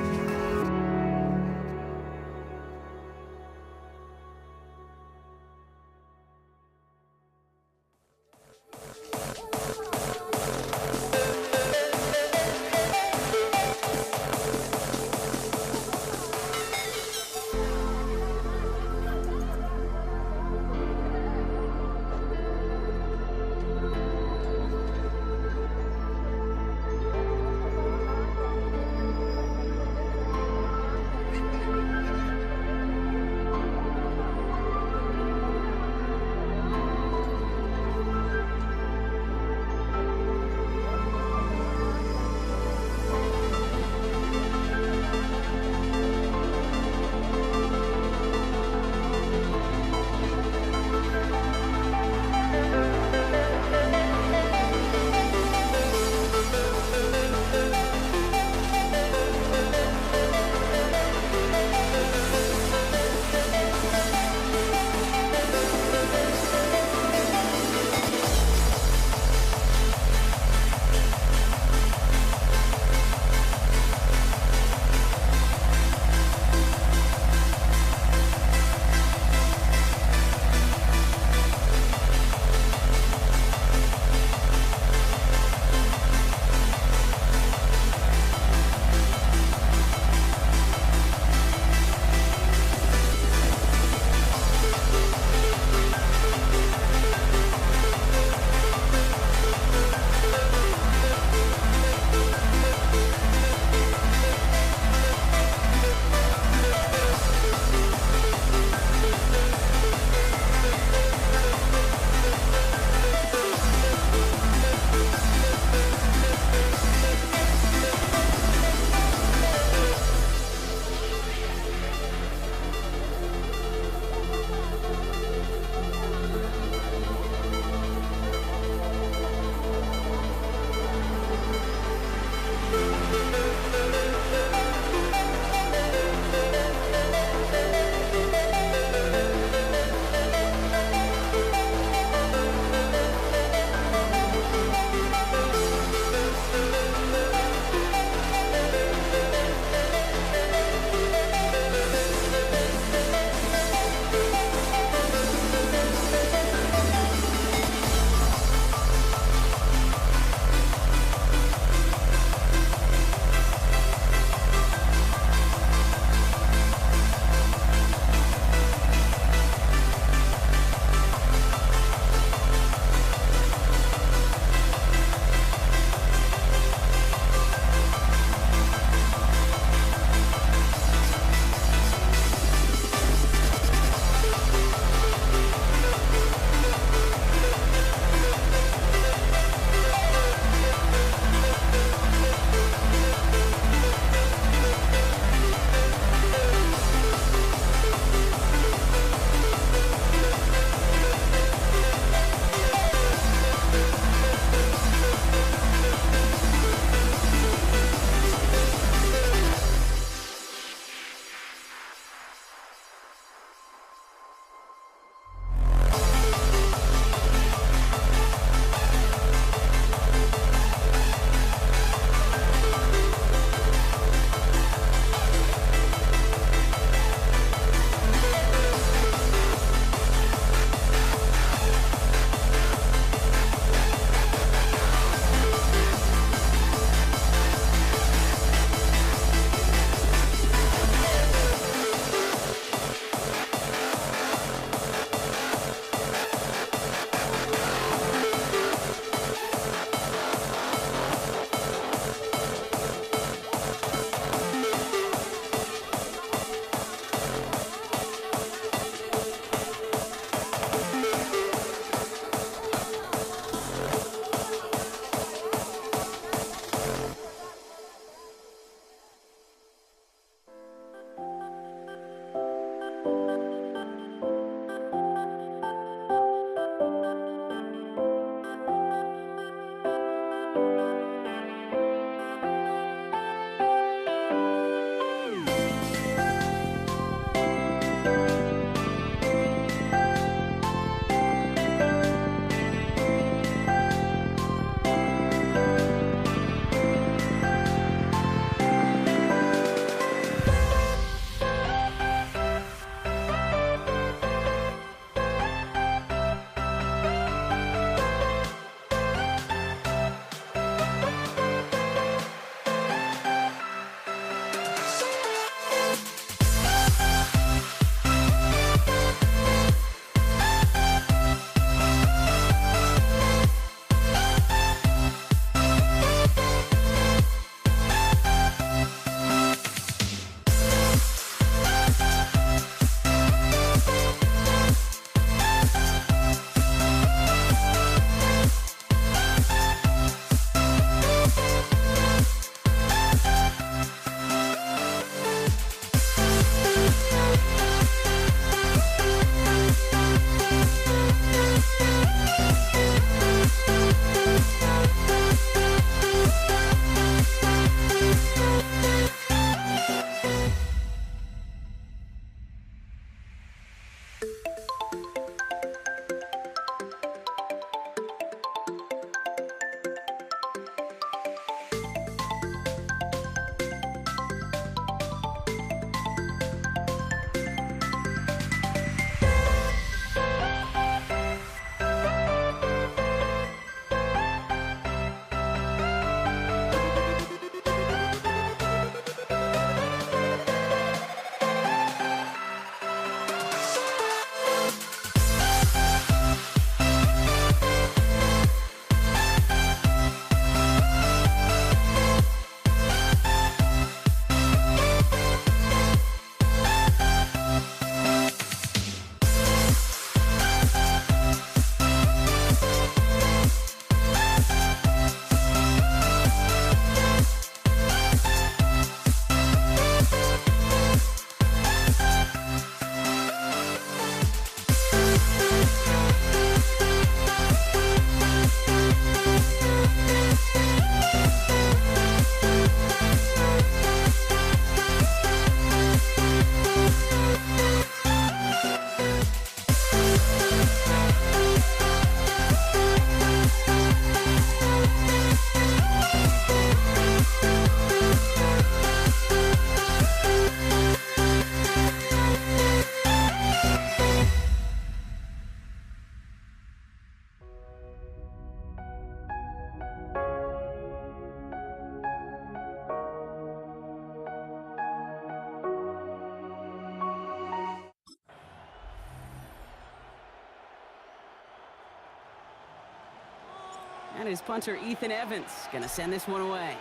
And his punter, Ethan Evans, going to send this one away.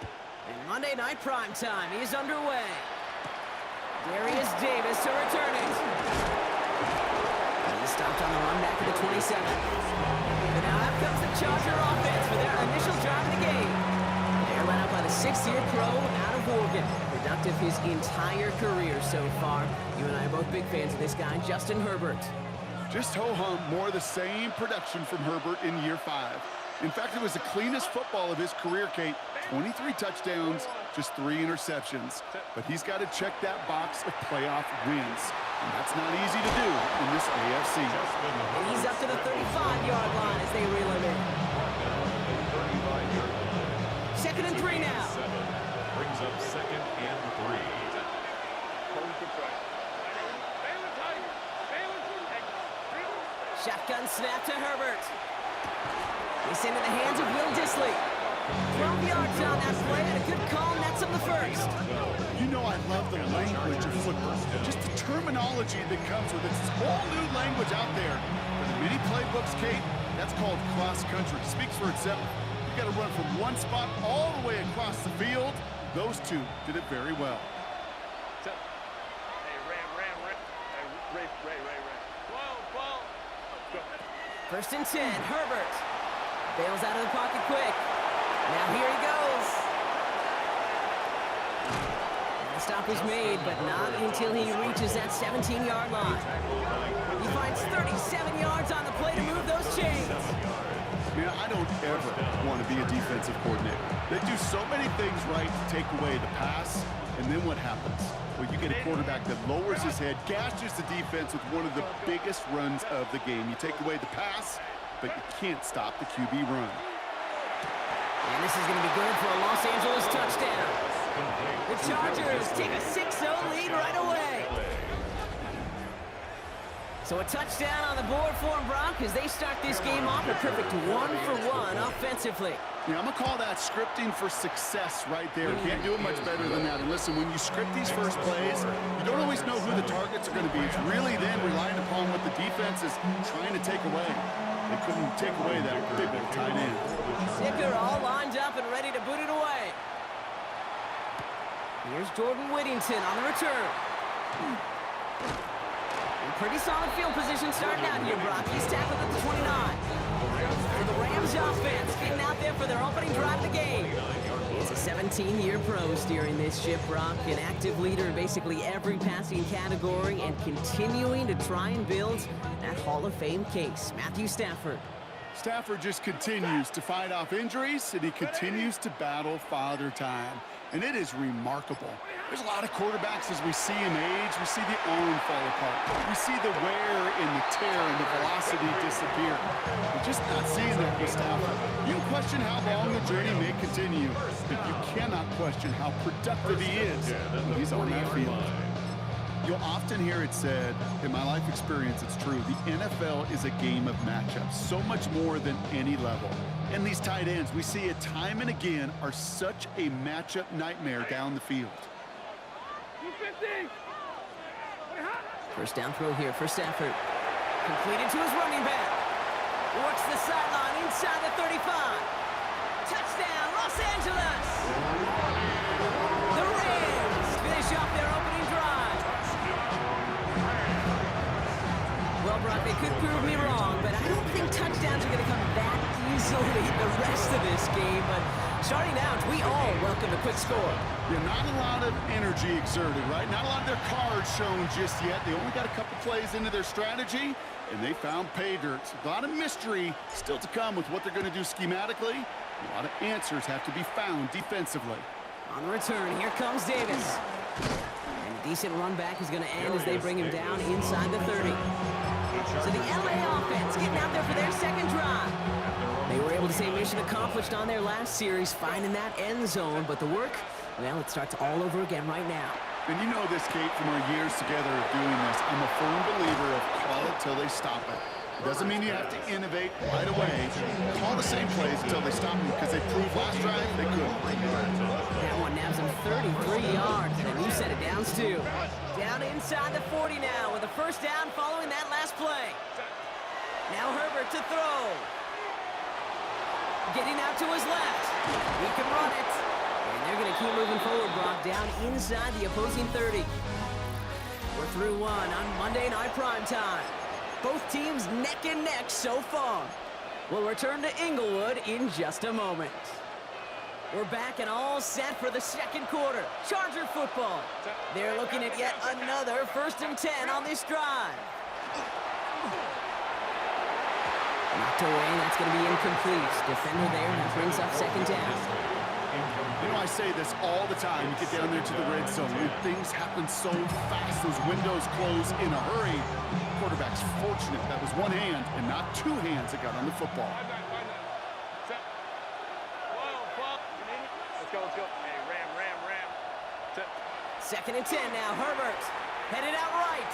And Monday Night Prime Time is underway. Darius Davis to return it. He stopped on the run back at the 27. And now out comes the Charger offense for their initial drive of the game. They're led up by the 6th-year pro out of Oregon. Productive his entire career so far. You and I are both big fans of this guy, Justin Herbert. Just ho-hum, more of the same production from Herbert in year 5. In fact, it was the cleanest football of his career, Kate. 23 touchdowns, just 3 interceptions. But he's got to check that box of playoff wins. And that's not easy to do in this AFC. And he's up to the 35-yard line as they reel him in. 2nd and 3 now. Brings up 2nd and 3. Shotgun snap to Herbert. It's into the hands of Will Dissly. 12 yards on that play, and a good call, and that's on the 1st. You know I love the language of football. Just the terminology that comes with it. It's whole new language out there. For the many playbooks, Kate, that's called cross country. It speaks for itself. You got to run from one spot all the way across the field. Those two did it very well. Hey, Ray. Whoa. Go. 1st and 10, Herbert. Bails out of the pocket quick. Now here he goes. And the stop is made, but not until he reaches that 17-yard line. He finds 37 yards on the play to move those chains. Man, I don't ever want to be a defensive coordinator. They do so many things right to take away the pass, and then what happens? Well, you get a quarterback that lowers his head, gashes the defense with one of the biggest runs of the game. You take away the pass, but you can't stop the QB run. And this is going to be good for a Los Angeles touchdown. The Chargers take a 6-0 lead right away. So a touchdown on the board for them, Brock, as they start this game off a perfect 1-for-1 offensively. Yeah, I'm going to call that scripting for success right there. Can't do it much better than that. And listen, when you script these first plays, you don't always know who the targets are going to be. It's really then relying upon what the defense is trying to take away. They couldn't take away that big tight end. Zicker all lined up and ready to boot it away. Here's Jordan Whittington on the return. Pretty solid field position starting out here, Brock. He's tackled at the 29. For the Rams offense, getting out there for their opening drive of the game. He's a 17-year pro steering this ship, Brock. An active leader in basically every passing category and continuing to try and build that Hall of Fame case. Matthew Stafford. Stafford just continues to fight off injuries, and he continues to battle father time. And it is remarkable. There's a lot of quarterbacks as we see him age. We see the arm fall apart. We see the wear and the tear and the velocity disappear. We're just not seeing that with Stafford. You can question how long the journey may continue, but you cannot question how productive he is when he's on that field. You'll often hear it said, in my life experience, it's true, the NFL is a game of matchups, so much more than any level. And these tight ends, we see it time and again, are such a matchup nightmare down the field. 250. First down throw here for Stafford. Completed to his running back. Works the sideline inside the 35. Touchdown, Los Angeles! The Rams finish off their opening drive. Well, Brock, they could prove me wrong, but I don't think touchdowns are going to come that easily the rest of this game. But starting out, we all welcome a quick score. Yeah, not a lot of energy exerted, right? Not a lot of their cards shown just yet. They only got a couple plays into their strategy, and they found pay dirt. A lot of mystery still to come with what they're going to do schematically. A lot of answers have to be found defensively. On the return, here comes Davis. And a decent run back is going to end as they bring him down inside the 30. So the LA offense getting out there for their second drive. They were able to say mission accomplished on their last series, finding that end zone, but the work, well, it starts all over again right now. And you know this, Kate, from our years together of doing this. I'm a firm believer of call it till they stop it. It doesn't mean you have to innovate right away. Call the same plays until they stop them, because they proved last drive they couldn't. That one nabs him 33 yards, and a new set of downs, too. Down inside the 40 now with a first down following that last play. Now Herbert to throw. getting out to his left. He can run it. And they're going to keep moving forward, Brock, down inside the opposing 30. We're through one on Monday Night Primetime. Both teams neck and neck so far. We'll return to Inglewood in just a moment. We're back and all set for the second quarter. Charger football. They're looking at yet another 1st and 10 on this drive. Knocked away, that's going to be incomplete. Defender there, and that brings up 2nd down. You know, I say this all the time. You get down there to the red zone, and things happen so fast. Those windows close in a hurry. Quarterback's fortunate that was one hand and not two hands that got on the football. Let's go. Hey, ram. 2nd and 10 now. Herbert headed out right.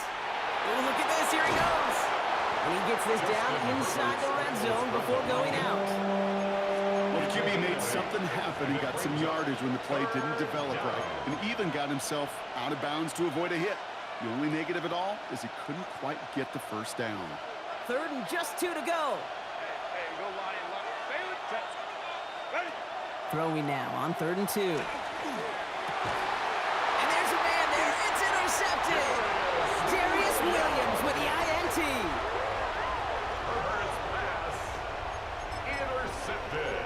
Oh, look at this. Here he goes. And he gets this down inside the red zone before going out. Well, the QB made something happen and got some yardage when the play didn't develop right, and even got himself out of bounds to avoid a hit. The only negative at all is he couldn't quite get the 1st down. 3rd and just 2 to go. Hey, go line. Set. Ready? Throwing now on 3rd and 2. And there's a man there. It's intercepted. Darius Williams with the INT. Herbert's pass intercepted.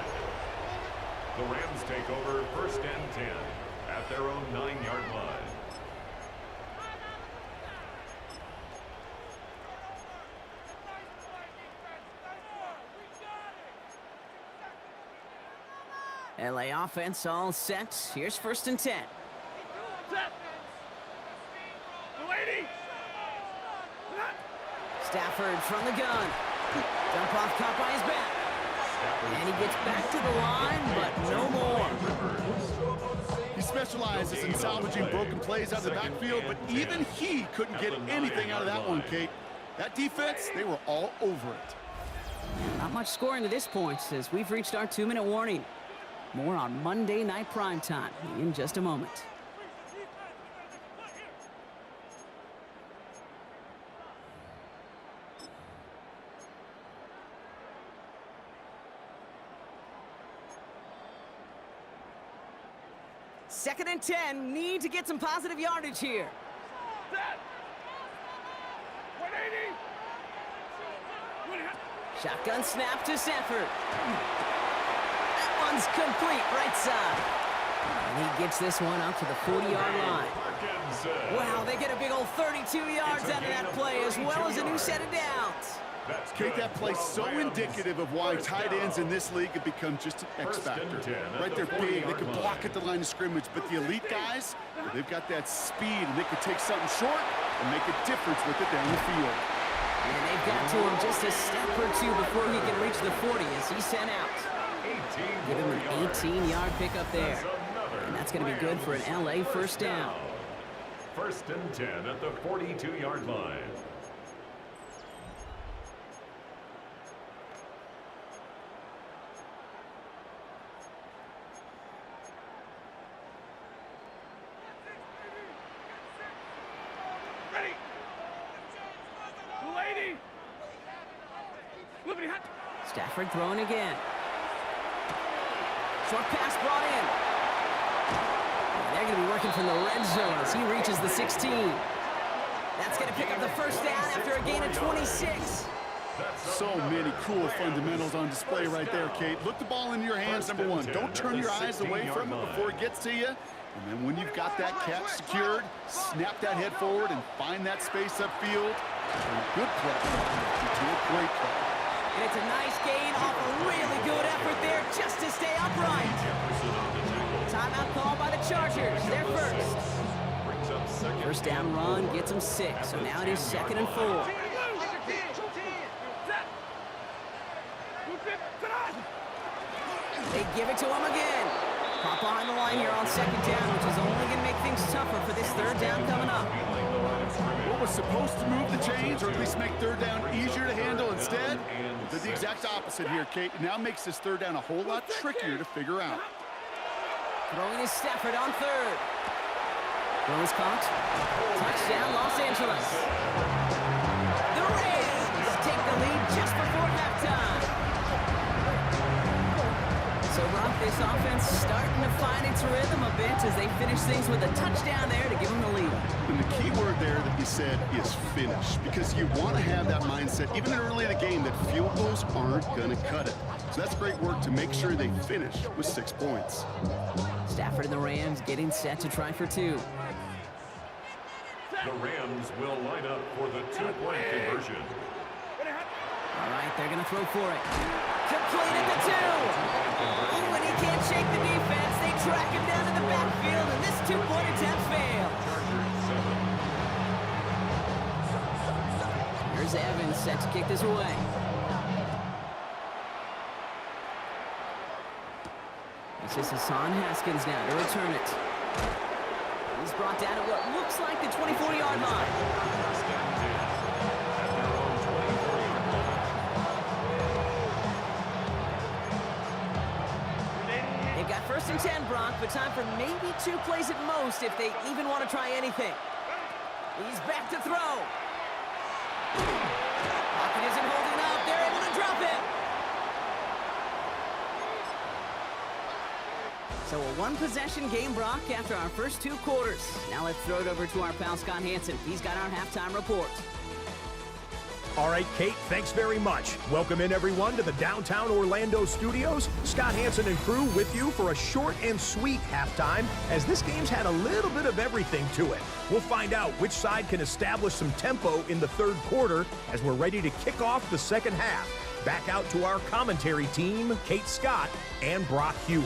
The Rams take over 1st and 10 at their own 9-yard line. LA offense all set. Here's 1st and 10. Set. Lady. Stafford from the gun. Dump off caught by his back. And he gets back to the line, but no more. He specializes in salvaging broken plays out of the backfield, but even he couldn't get anything out of that one, Kate. That defense, they were all over it. Not much scoring to this point as we've reached our 2-minute warning. More on Monday Night Primetime in just a moment. Second and 10, need to get some positive yardage here. Set. 180. Shotgun snap to Stafford. That one's complete, right side. And he gets this one up to the 40-yard line. Wow, they get a big old 32 yards out of that play, as well as a new set of downs. Kate, that play's so indicative of why tight ends in this league have become just an X factor. Right, they're big, they can block at the line of scrimmage, but the elite guys, well, they've got that speed, and they can take something short and make a difference with it down the field. And they've got to him just a step or two before he can reach the 40 as he's sent out. Give him an 18-yard pickup there. And that's going to be good for an LA 1st down. 1st and 10 at the 42-yard line. Ready. Lady. Liberty hot. Stafford throwing again. Short pass brought in. And they're going to be working from the red zone as he reaches the 16. That's going to pick up the 1st down after a gain of 26. So many cool fundamentals on display right there, Kate. Look the ball into your hands, number one. Don't turn your eyes away from it before it gets to you. And then when you've got that catch secured, snap that head forward and find that space upfield. Good play. To a great play. And it's a nice gain off a really good effort there just to stay upright. Timeout called by the Chargers. They're first. 1st down run gets them 6. So now it is 2nd and 4. They give it to him again. Pop behind the line here on 2nd down, which is only going to make things tougher for this 3rd down coming up. What was supposed to move the chains, or at least make 3rd down easier to handle instead, did the exact opposite here, Kate. It now makes this 3rd down a whole lot trickier to figure out. Throwing is Stafford on 3rd. Throw is caught. Touchdown, Los Angeles. The Rams take the lead just before halftime. So, Brock, this offense starting to find its rhythm a bit as they finish things with a touchdown there to give them the lead. And the key word there that you said is finish, because you want to have that mindset, even early in the game, that field goals aren't going to cut it. So that's great work to make sure they finish with 6 points. Stafford and the Rams getting set to try for 2. The Rams will line up for the two-point conversion. All right, they're going to throw for it. Completed the 2. Oh, and he can't shake the defense. They track him down in the backfield, and this two-point attempt failed. Here's Evans set to kick this away. This is Hassan Haskins now to return it. He's brought down at what looks like the 24-yard line. They've got 1st and 10, Brock, but time for maybe 2 plays at most if they even want to try anything. He's back to throw. Lockett isn't holding up. They're able to drop it. So a 1-possession game, Brock, after our first 2 quarters. Now let's throw it over to our pal Scott Hanson. He's got our halftime report. All right, Kate, thanks very much. Welcome in, everyone, to the downtown Orlando studios. Scott Hanson and crew with you for a short and sweet halftime, as this game's had a little bit of everything to it. We'll find out which side can establish some tempo in the 3rd quarter as we're ready to kick off the 2nd half. Back out to our commentary team, Kate Scott and Brock Heward.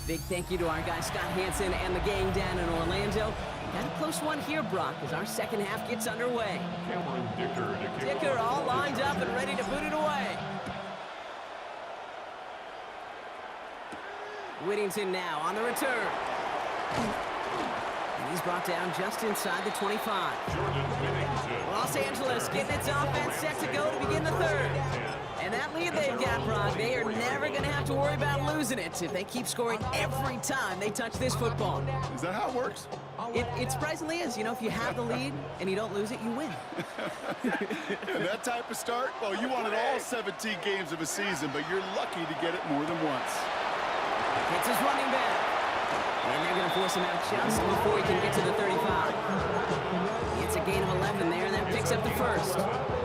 Big thank you to our guy Scott Hanson and the gang down in Orlando. Got a close one here, Brock, as our 2nd half gets underway. Cameron Dicker all lined up and ready to boot it away. Whittington now on the return. And he's brought down just inside the 25. Los Angeles getting its offense set to go to begin the 3rd. And that lead they've got, Brock, they are never going to have to worry about losing it if they keep scoring every time they touch this football. Is that how it works? It surprisingly is. You know, if you have the lead and you don't lose it, you win. And that type of start, well, you wanted all 17 games of a season, but you're lucky to get it more than once. It's his running back. And they're going to force him out just before he can get to the 35. It's a gain of 11 there, and that picks up the 1st.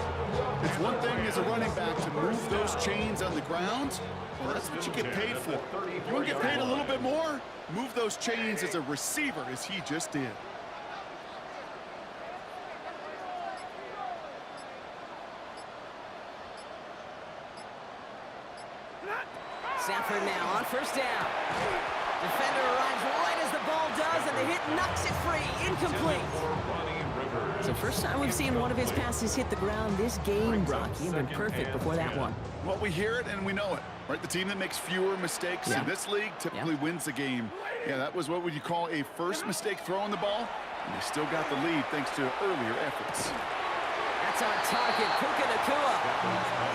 It's one thing as a running back to move those chains on the ground. Well, that's what you get paid for. You want to get paid a little bit more? Move those chains as a receiver, as he just did. Stafford now on 1st down. Defender arrives right as the ball does, and the hit knocks it free. Incomplete. It's the first time we've seen one of his passes hit the ground this game, Brock. He had been perfect before that one. Well, we hear it and we know it, right? The team that makes fewer mistakes in this league typically wins the game. Yeah, that was what would you call a first mistake throwing the ball, and they still got the lead thanks to earlier efforts. That's our target, Puka Nacua.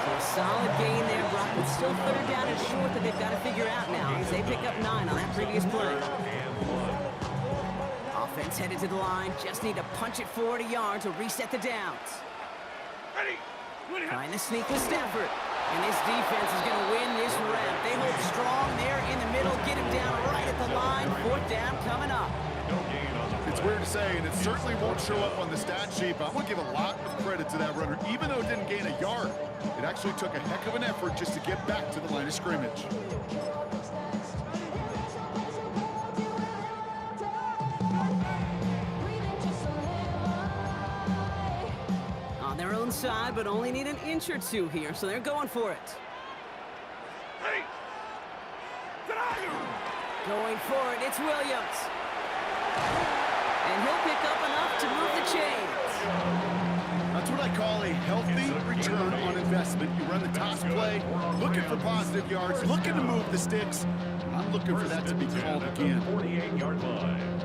So a solid gain there, Brock, but still 3rd down and short that they've got to figure out now as they pick up 9 on that previous play. Offense headed to the line, just need to punch it forward a yard to reset the downs. Trying to sneak with Stafford. And this defense is going to win this rep. They hold strong there in the middle, get him down right at the line. 4th down coming up. It's weird to say, and it certainly won't show up on the stat sheet, but I'm going to give a lot of credit to that runner. Even though it didn't gain a yard, it actually took a heck of an effort just to get back to the line of scrimmage. On their own side, but only need an inch or 2 here, so they're going for it. Going for it, it's Williams. And he'll pick up enough to move the chains. That's what I call a healthy return on investment. You run the toss play, looking for positive yards, looking to move the sticks. I'm looking for that to be called again. 48-yard line.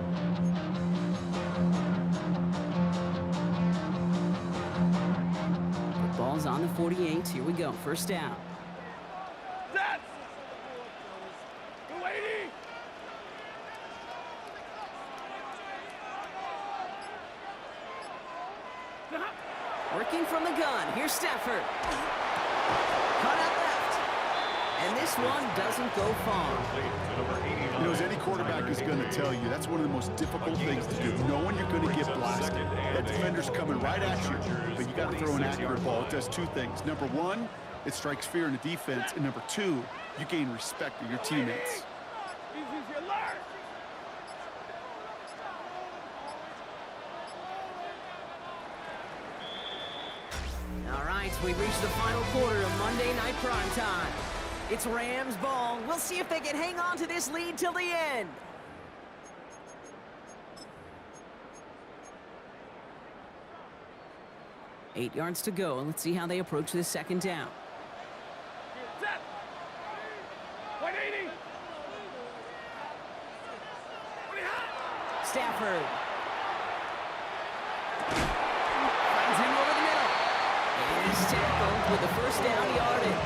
The ball's on the 48. Here we go. 1st down. That's the lady. Working from the gun. Here's Stafford. Cut out left. And this one doesn't go far. You know, as any quarterback is going to tell you, that's one of the most difficult things to do, knowing you're going to get blasted. That defender's coming right at you, but you got to throw an accurate ball. It does two things. Number one, it strikes fear in the defense, and number two, you gain respect of your teammates. All right, we've reached the final quarter of Monday Night Primetime. It's Rams ball. We'll see if they can hang on to this lead till the end. Eight yards to go, and let's see how they approach this second down. Set. 180. Stafford. Finds him over the middle. And he's tackled with the first down yardage.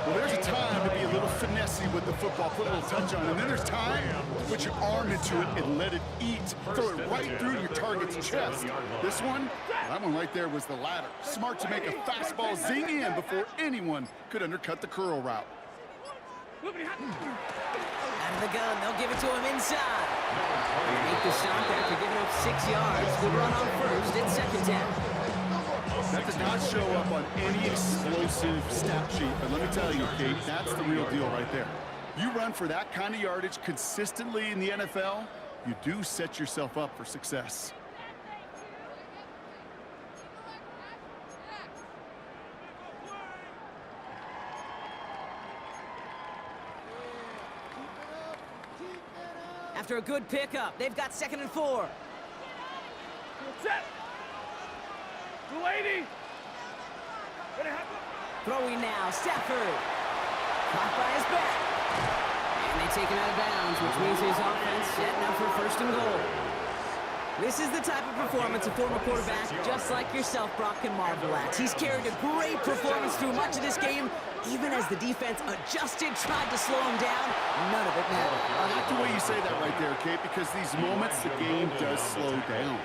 Well, there's a time to be a little finessey with the football, put a little touch on it. And then there's time to put your arm into it and let it eat. Throw it right through your target's chest. This one, that one right there was the latter. Smart to make a fastball zing in before anyone could undercut the curl route. Out of the gun, they'll give it to him inside. Make the shot after giving up 6 yards. Good run on first. It's second down. That does not show up on any explosive stat sheet, but let me tell you, Kate, that's the real deal right there. You run for that kind of yardage consistently in the NFL, you do set yourself up for success. After a good pickup, they've got 2nd and 4. Set. 280. Throwing now, Stafford. Caught by his back. And they take him out of bounds, which means his offense setting up for 1st and goal. This is the type of performance a former quarterback just like yourself, Brock, can marvel at. He's carried a great performance through much of this game, even as the defense adjusted, tried to slow him down. None of it mattered. I like the way you say that right there, Kate, because these moments the game does slow down.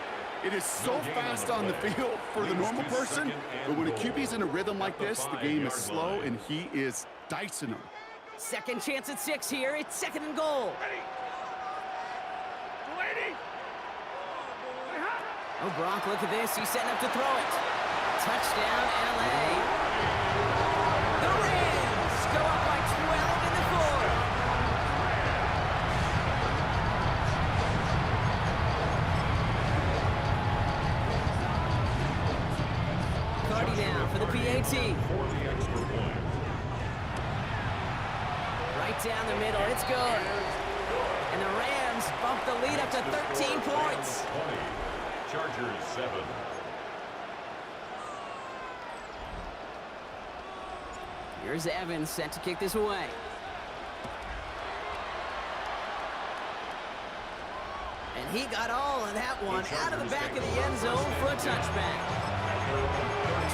It is so fast on the field for the normal person, but when a QB's in a rhythm like this, the game is slow, and he is dicing them. Second chance at 6 here. It's 2nd and goal. 280. Oh, Brock, look at this. He's setting up to throw it. Touchdown, L.A. The Rams go up by 12 in the 4th. Cardi down for the PAT. Right down the middle. It's good. And the Rams bump the lead up to 13 points. 20. Chargers 7. Here's Evans set to kick this away. And he got all of that one out of the back of the end zone for a touchback.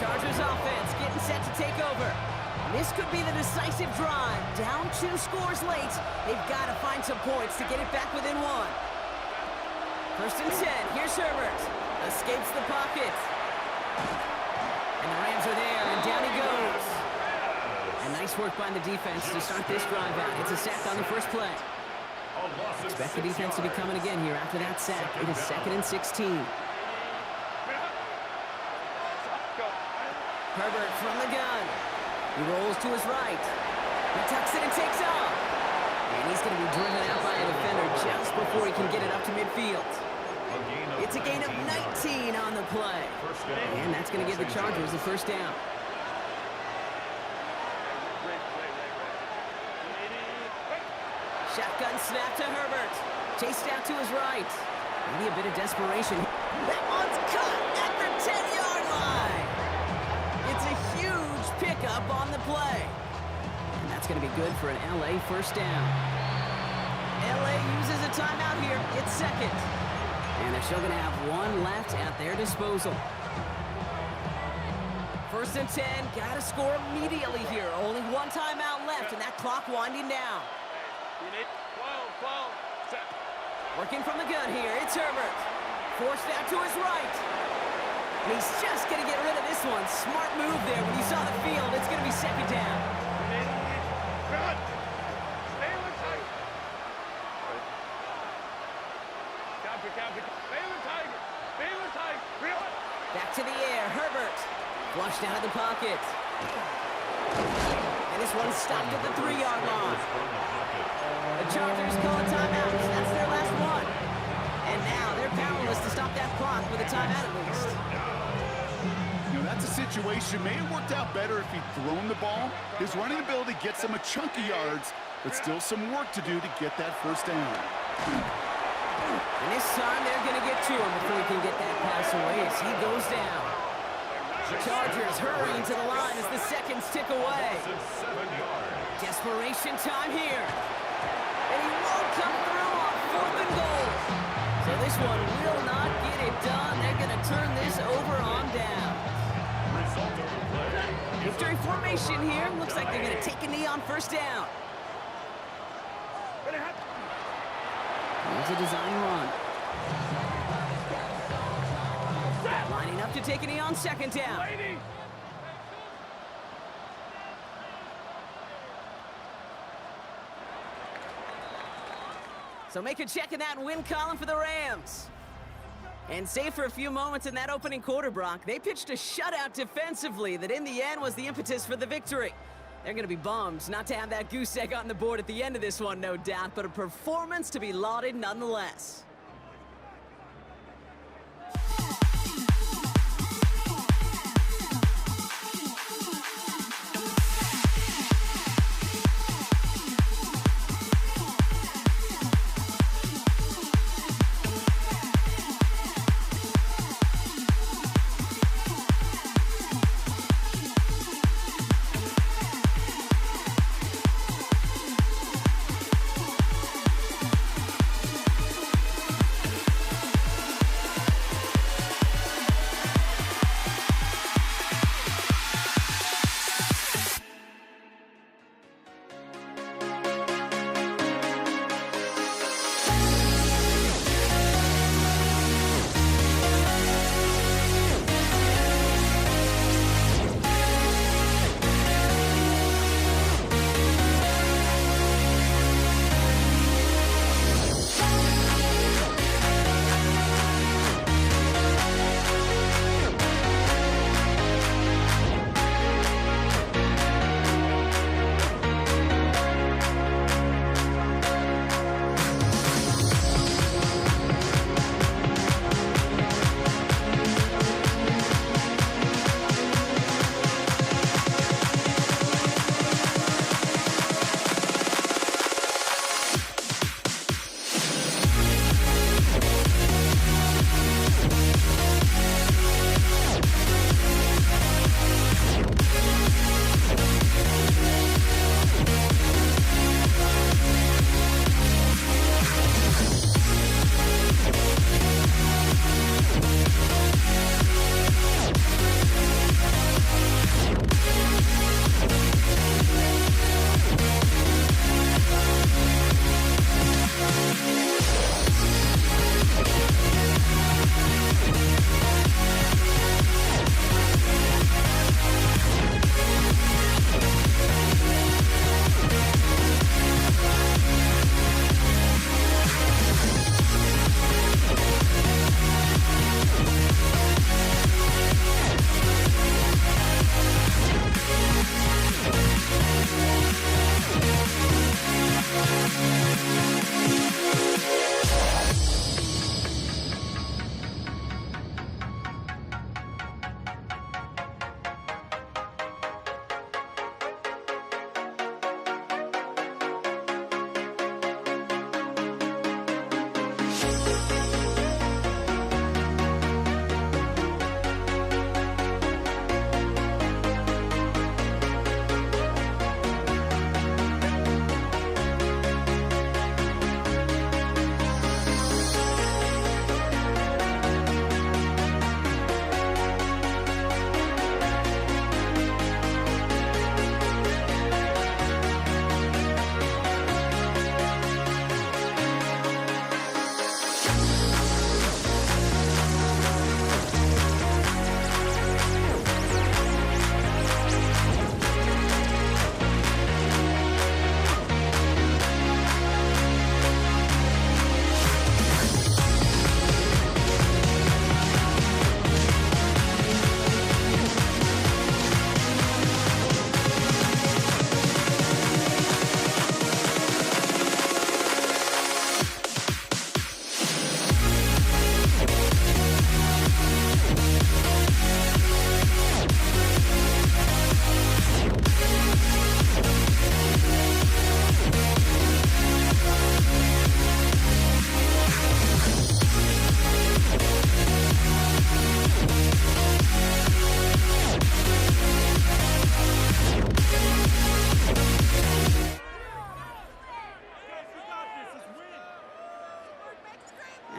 Chargers offense getting set to take over. This could be the decisive drive. Down 2 scores late. They've got to find some points to get it back within 1. 1st and 10. Here's Herbert. Escapes the pocket. And the Rams are there, and down he goes. And nice work by the defense to start this drive out. It's a sack on the first play. Expect the defense to be coming again here after that sack. It is 2nd and 16. Herbert from the gun. He rolls to his right. He tucks it and takes off. And he's going to be driven out by a defender just before he can get it up to midfield. It's a gain of 19 on the play. And that's going to give the Chargers the first down. Shotgun snap to Herbert. Chased out to his right. Maybe a bit of desperation. That one's cut at the 10-yard line. It's a huge pickup on the play. And that's going to be good for an LA first down. LA uses a timeout here. It's 2nd. And they're still going to have 1 left at their disposal. 1st and 10. Got to score immediately here. Only 1 timeout left, and that clock winding down. 12, set. Working from the gun here. It's Herbert. Forced out to his right. And he's just going to get rid of this one. Smart move there. When you saw the field, it's going to be second down. Stay on tight. Stay on tight. Stay on tight. Back to the air. Herbert. Flushed out of the pocket. And this one stopped at the 3-yard line. The Chargers call a timeout. That's their last one. And now they're powerless to stop that clock with a timeout at least. You know, that's a situation. May have worked out better if he'd thrown the ball. His running ability gets him a chunk of yards, but still some work to do to get that first down. And this time they're going to get to him before he can get that pass away as he goes down. The Chargers hurrying to the line as the seconds tick away. Desperation time here. And he won't come through on 4th and goal. So this one will not get it done. They're going to turn this over on down. Victory formation here. Looks like they're going to take a knee on first down. Here's a design run. Lining up to take a knee on second down. So make a check in that win column for the Rams. And save for a few moments in that opening quarter, Brock. They pitched a shutout defensively that in the end was the impetus for the victory. They're going to be bummed not to have that goose egg on the board at the end of this one, no doubt, but a performance to be lauded nonetheless.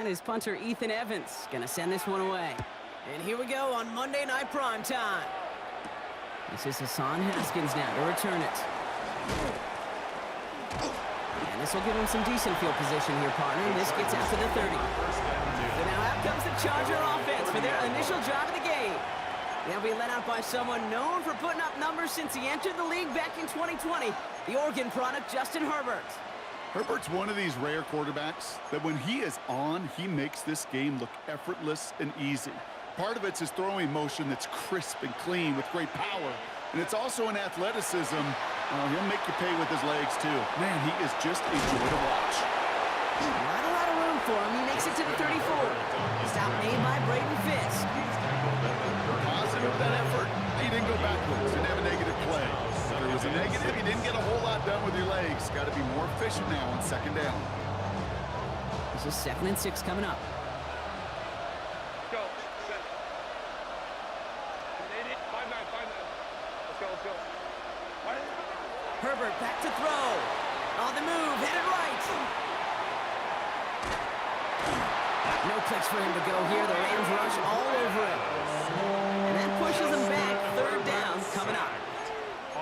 is punter Ethan Evans. Gonna send this one away. And here we go on Monday Night Prime Time. This is Hassan Haskins now to return it. And this will give him some decent field position here, partner. And this gets out to the 30. So now out comes the Charger offense for their initial drive of the game. They'll be led out by someone known for putting up numbers since he entered the league back in 2020, the Oregon product, Justin Herbert. Herbert's one of these rare quarterbacks that when he is on, he makes this game look effortless and easy. Part of it's his throwing motion that's crisp and clean with great power. And it's also an athleticism. He'll make you pay with his legs, too. Man, he is just a joy to watch. Not a lot of room for him. He makes it to the 34. Stop made by Braden Fisk. Positive that effort. He didn't go backwards. Didn't have a negative play. If it was a negative, he didn't get a whole lot done with your legs. Got to be more efficient now on second down. This is 2nd and 6 coming up. Let's go. Set. 5-9. Let's go. Herbert back to throw. On the move, headed right. No clicks for him to go here. The Rams rush all over him. And that pushes him back. 3rd down coming up.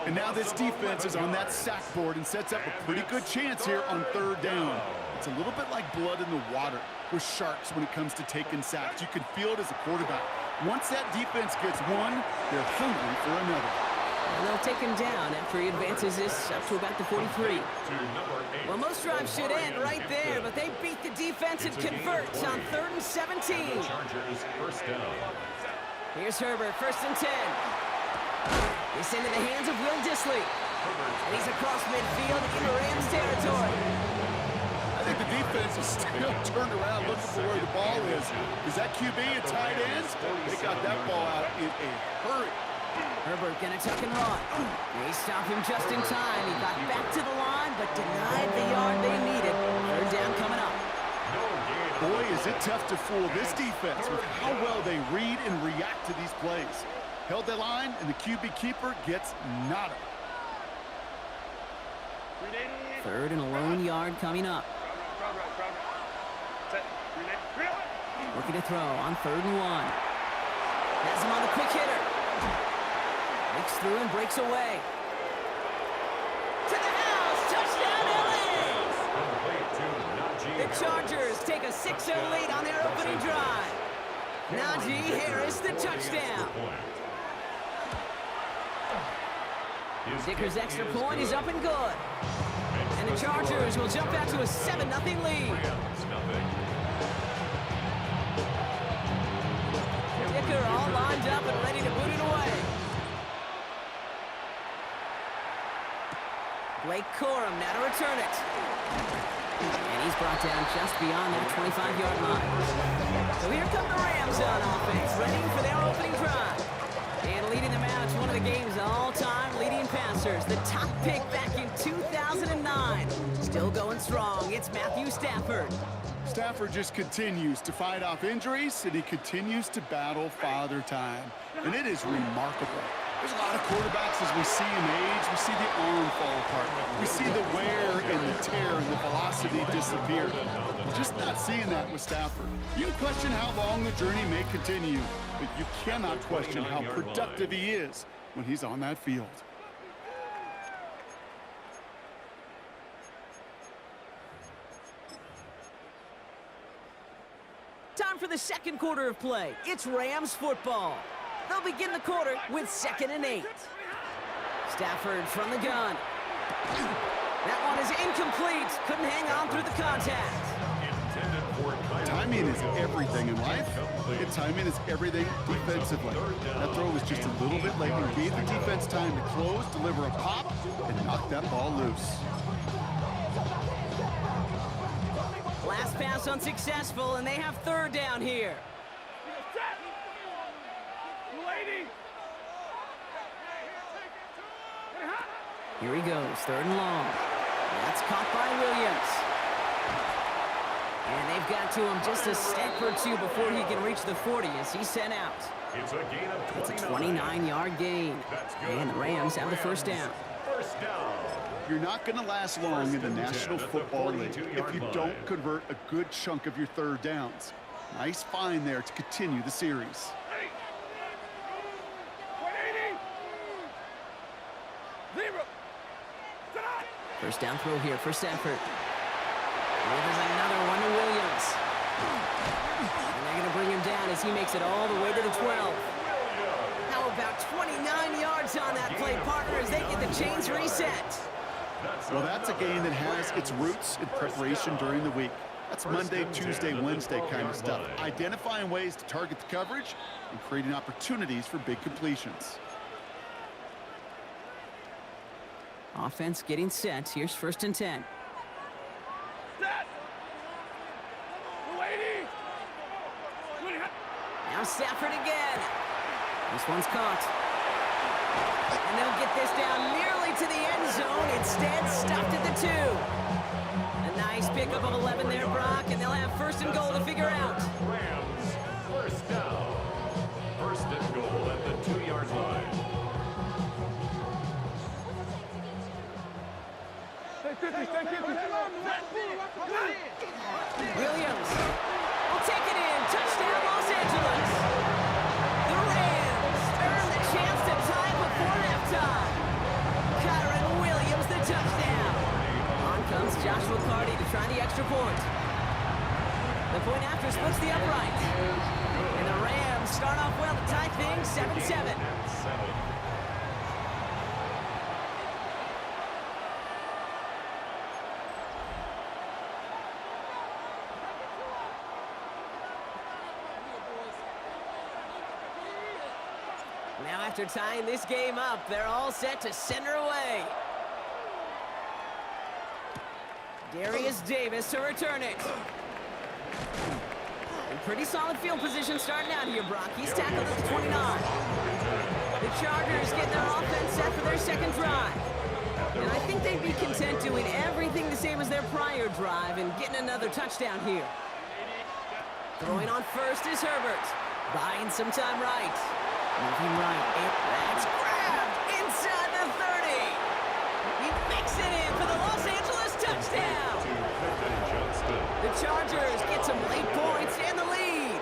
And now this defense is on that sack board and sets up a pretty good chance here on 3rd down. It's a little bit like blood in the water with sharks when it comes to taking sacks. You can feel it as a quarterback. Once that defense gets one, they're hungry for another. And they'll take him down after he advances this up to about the 43. Well, most drives should end right there, but they beat the defense and convert on 3rd and 17. Here's Herbert, 1st and 10. He's into the hands of Will Dissly. And he's across midfield into Rams territory. I think the defense is still turned around looking for where the ball is. Is that QB a tight end? They got that ball out in a hurry. Herbert gonna tuck and run. They stop him just in time. He got back to the line, but denied the yard they needed. 3rd down coming up. Boy, is it tough to fool this defense with how well they read and react to these plays. Held the line, and the QB keeper gets nada. 3rd and a lone yard coming up. Looking to throw on 3rd and 1. Has him on the quick hitter. Breaks through and breaks away. To the house! Touchdown, LA! The Chargers take a 6-0 lead on their opening drive. Najee Harris, the touchdown. Dicker's extra point is up and good. And the Chargers will jump out to a 7-0 lead. Dicker all lined up and ready to boot it away. Blake Corum now to return it. And he's brought down just beyond that 25-yard line. So here come the Rams on offense, ready for their opening drive. And leading them out, one of the game's all-time leading passers. The top pick back in 2009. Still going strong. It's Matthew Stafford. Stafford just continues to fight off injuries, and he continues to battle father time. And it is remarkable. There's a lot of quarterbacks as we see him age, we see the arm fall apart. We see the wear and the tear and the velocity disappear. We're just not seeing that with Stafford. You can question how long the journey may continue, but you cannot question how productive he is when he's on that field. Time for the 2nd quarter of play. It's Rams football. They'll begin the quarter with 2nd and 8. Stafford from the gun. That one is incomplete. Couldn't hang on through the contact. Timing is everything in life. And timing is everything defensively. That throw was just a little bit late. He gave the defense time to close, deliver a pop, and knock that ball loose. Last pass unsuccessful, and they have 3rd down here. Here he goes, 3rd and long. That's caught by Williams. And they've got to him just a step or two before he can reach the 40 as he's sent out. It's a gain of 29. It's a 29-yard gain. And the Rams have the 1st down. 1st down. You're not going to last long in the National Football League if you don't convert a good chunk of your third downs. Nice find there to continue the series. First down throw here for Stafford. And there's another one to Williams. And they're going to bring him down as he makes it all the way to the 12. How about 29 yards on that play, partner, as they get the chains reset? Well, that's a game that has its roots in preparation during the week. That's Monday, Tuesday, Wednesday kind of stuff. Identifying ways to target the coverage and creating opportunities for big completions. Offense getting set. Here's 1st and 10. Now Stafford again. This one's caught. And they'll get this down nearly to the end zone. Instead, stopped at the 2. A nice pickup of 11 there, Brock, and they'll have 1st and goal to figure out. Rams, first down. 1st and goal at the 2-yard line. Williams will take it in. Touchdown, Los Angeles. The Rams earn the chance to tie it before halftime. Kyron Williams, the touchdown. On comes Joshua Carty to try the extra point. The point after splits the upright. And the Rams start off well to tie things 7-7. Now after tying this game up, they're all set to send her away. Darius Davis to return it. And pretty solid field position starting out here, Brock. He's tackled at the 29. The Chargers get their offense set for their second drive. And I think they'd be content doing everything the same as their prior drive and getting another touchdown here. Throwing on first is Herbert. Buying some time right. Moving right, and that's grabbed inside the 30. He makes it in for the Los Angeles touchdown. The Chargers get some late points and the lead.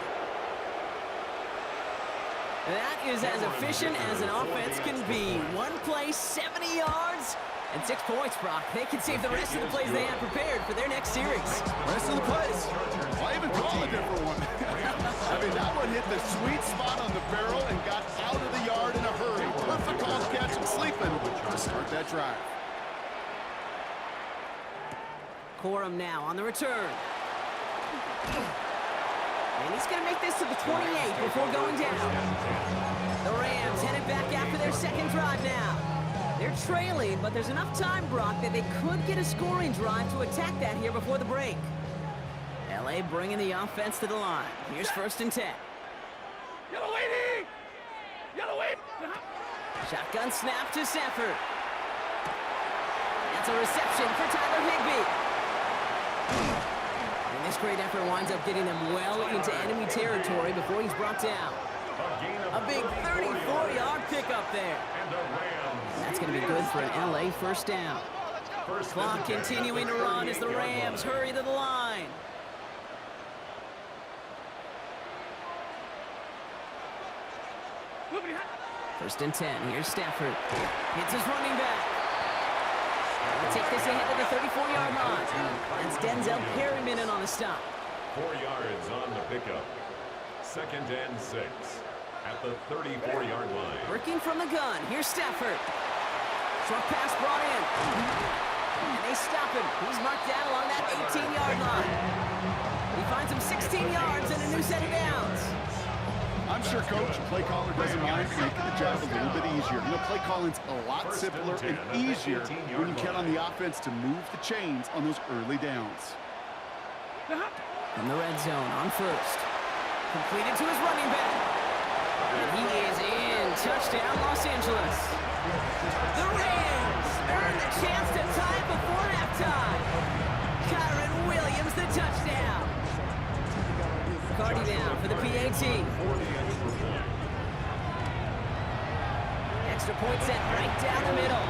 That is as efficient as an offense can be. One play, 70 yards, and 6 points, Brock. They can save the rest of the plays they have prepared for their next series. Rest of the plays. I even call a different one. I mean, that one hit the sweet spot on the barrel and got out of the yard in a hurry. Perfect call to catch him sleeping to start that drive. Corum now on the return. And he's going to make this to the 28 before going down. The Rams headed back after their second drive now. They're trailing, but there's enough time, Brock, that they could get a scoring drive to attack that here before the break. LA bringing the offense to the line. Here's 1st and 10. Yellow waiting! Yellow wait! Shotgun snap to Stafford. That's a reception for Tyler Higbee. And this great effort winds up getting them well into enemy territory before he's brought down. A big 34-yard pickup there. That's going to be good for an LA first down. Clock continuing to run as the Rams hurry to the line. First and 10. Here's Stafford. Hits his running back. They'll take this ahead to the 34-yard line. That's Denzel Perryman in on the stop. 4 yards on the pickup. 2nd and 6 at the 34-yard line. Working from the gun. Here's Stafford. Short pass brought in. And they stop him. He's marked down along that 18-yard line. He finds him 16 yards and a new set of downs. I'm sure Coach play caller doesn't mind making the job a little bit easier. You know, play calling's a lot simpler and easier when you count on the offense to move the chains on those early downs. From the red zone on first. Completed to his running back. And he is in. Touchdown, Los Angeles. The Rams earn the chance to tie it before halftime. Kyron Williams, the touchdown. Carty down for the PAT. Extra point set right down the middle.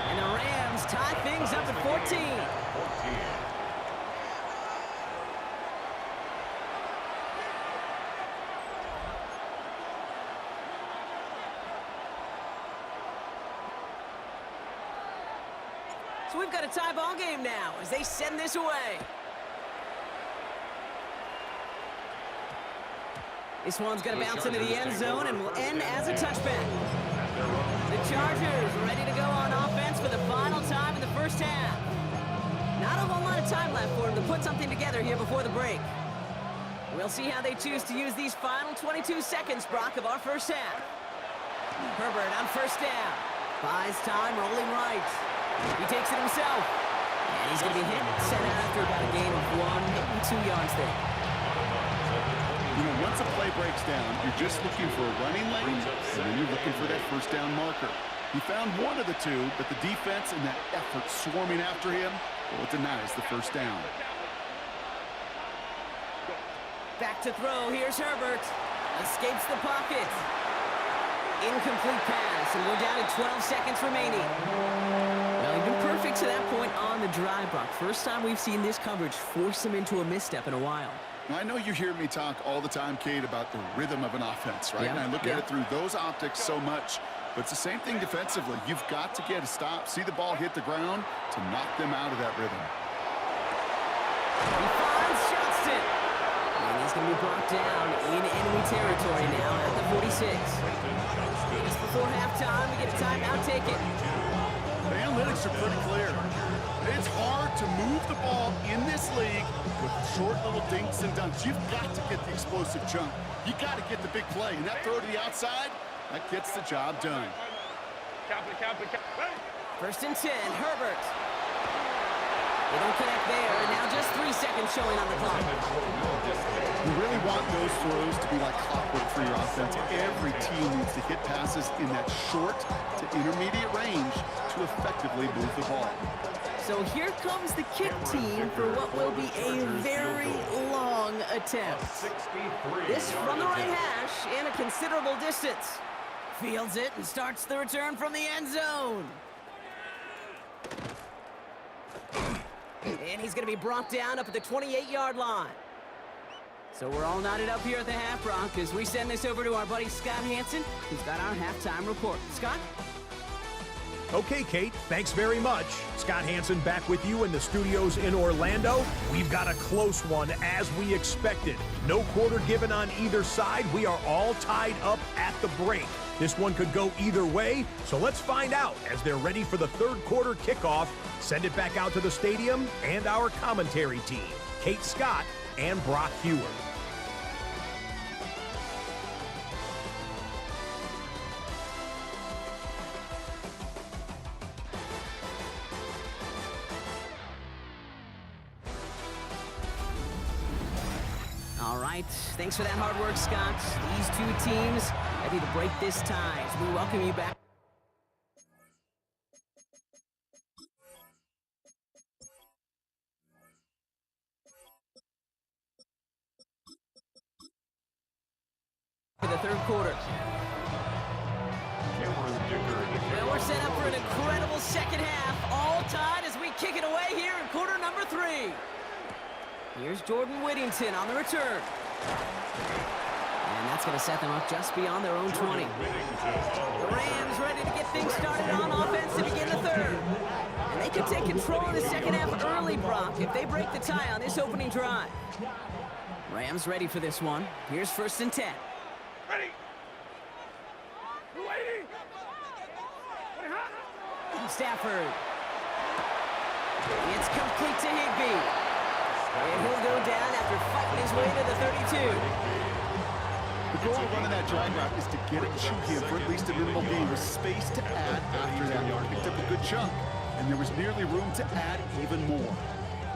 And the Rams tie things up at 14. 14. So we've got a tie ball game now as they send this away. This one's going to bounce into the end zone and will end as a touchback. The Chargers ready to go on offense for the final time in the first half. Not a whole lot of time left for them to put something together here before the break. We'll see how they choose to use these final 22 seconds, Brock, of our first half. Herbert on first down. Buys time, rolling right. He takes it himself. And he's going to be hit and sent out after about a gain of 1, 2 yards there. You know, once a play breaks down, you're just looking for a running lane, and then you're looking for that first down marker. He found one of the two, but the defense and that effort swarming after him, well, it denies the first down. Back to throw. Here's Herbert. Escapes the pocket. Incomplete pass, and we're down to 12 seconds remaining. Well, he's been perfect to that point on the drive, Brock. First time we've seen this coverage force him into a misstep in a while. Now, I know you hear me talk all the time, Kate, about the rhythm of an offense, right? Yeah, And I look at it through those optics so much. But it's the same thing defensively. You've got to get a stop, see the ball hit the ground to knock them out of that rhythm. He finds Johnston. And he's going to be brought down in enemy territory now at the 46. Just before halftime, we get a timeout taken. The analytics are pretty clear. It's hard to move the ball in this league with short little dinks and dunks. You've got to get the explosive chunk. You got to get the big play. And that throw to the outside, that gets the job done. First and 10, Herbert. They don't connect there, and now just 3 seconds showing on the clock. You really want those throws to be like clockwork for your offense. Every team needs to hit passes in that short to intermediate range to effectively move the ball. So here comes the kick team for what will be a very long attempt. This from the right hash and a considerable distance. Fields it and starts the return from the end zone. And he's going to be brought down up at the 28-yard line. So we're all knotted up here at the half, Brock, as we send this over to our buddy Scott Hanson, who's got our halftime report. Scott? Okay, Kate, thanks very much. Scott Hanson back with you in the studios in Orlando. We've got a close one, as we expected. No quarter given on either side. We are all tied up at the break. This one could go either way, so let's find out as they're ready for the third quarter kickoff. Send it back out to the stadium and our commentary team, Kate Scott and Brock Hewer. All right, thanks for that hard work, Scott. These two teams ready to break this tie as we welcome you back. For the third quarter. Well, we're set up for an incredible second half, all tied as we kick it away here in quarter number 3. Here's Jordan Whittington on the return. And that's going to set them up just beyond their own 20. The Rams ready to get things started on offense to begin the third. And they could take control of the second half early, Brock, if they break the tie on this opening drive. Rams ready for this one. Here's first and 10. Ready. Waiting. Stafford. It's complete to Higbee. And he'll go down after fighting his way to the 32. The goal of running that drag route is to get it to him for at least a minimal gain with space to add after that. Picked up a good chunk, and there was nearly room to add even more.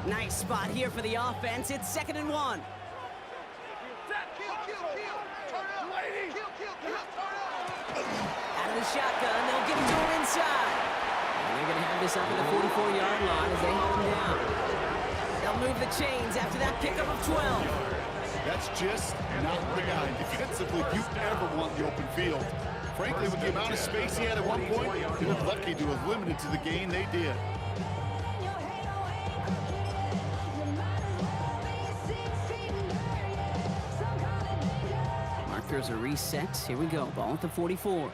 Nice spot here for the offense. It's 2nd and 1. Out of the shotgun, they'll give it to him inside. And they're going to have this up at the 44-yard line as they haul him down. They'll move the chains after that pickup of 12. That's just not the guy defensively you ever want the open field. frankly, with the amount of space he had at one point, he looked lucky to have limited to the gain they did. Markers are reset. Here we go. Ball at the 44.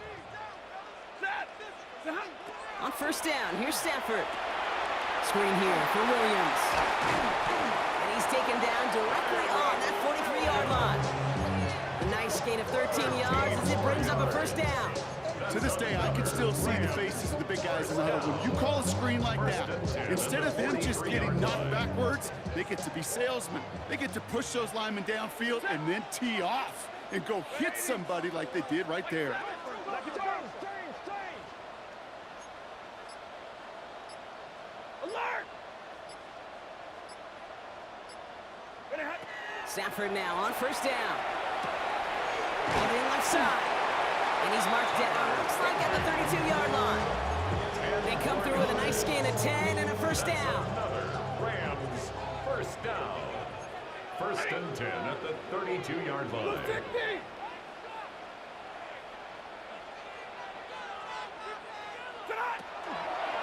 On first down, here's Stafford. Screen here for Williams. And he's taken down directly on that 43-yard line. A nice gain of 13 yards as it brings up a first down. To this day, I can still see the faces of the big guys in the huddle. When you call a screen like that, instead of them just getting knocked backwards, they get to be salesmen. They get to push those linemen downfield and then tee off and go hit somebody like they did right there. Stafford now on first down. On the left side. And he's marked down. Looks like at the 32-yard line. They come through with a nice gain of 10 and a first down. Rams, first down. First and 10 at the 32-yard line.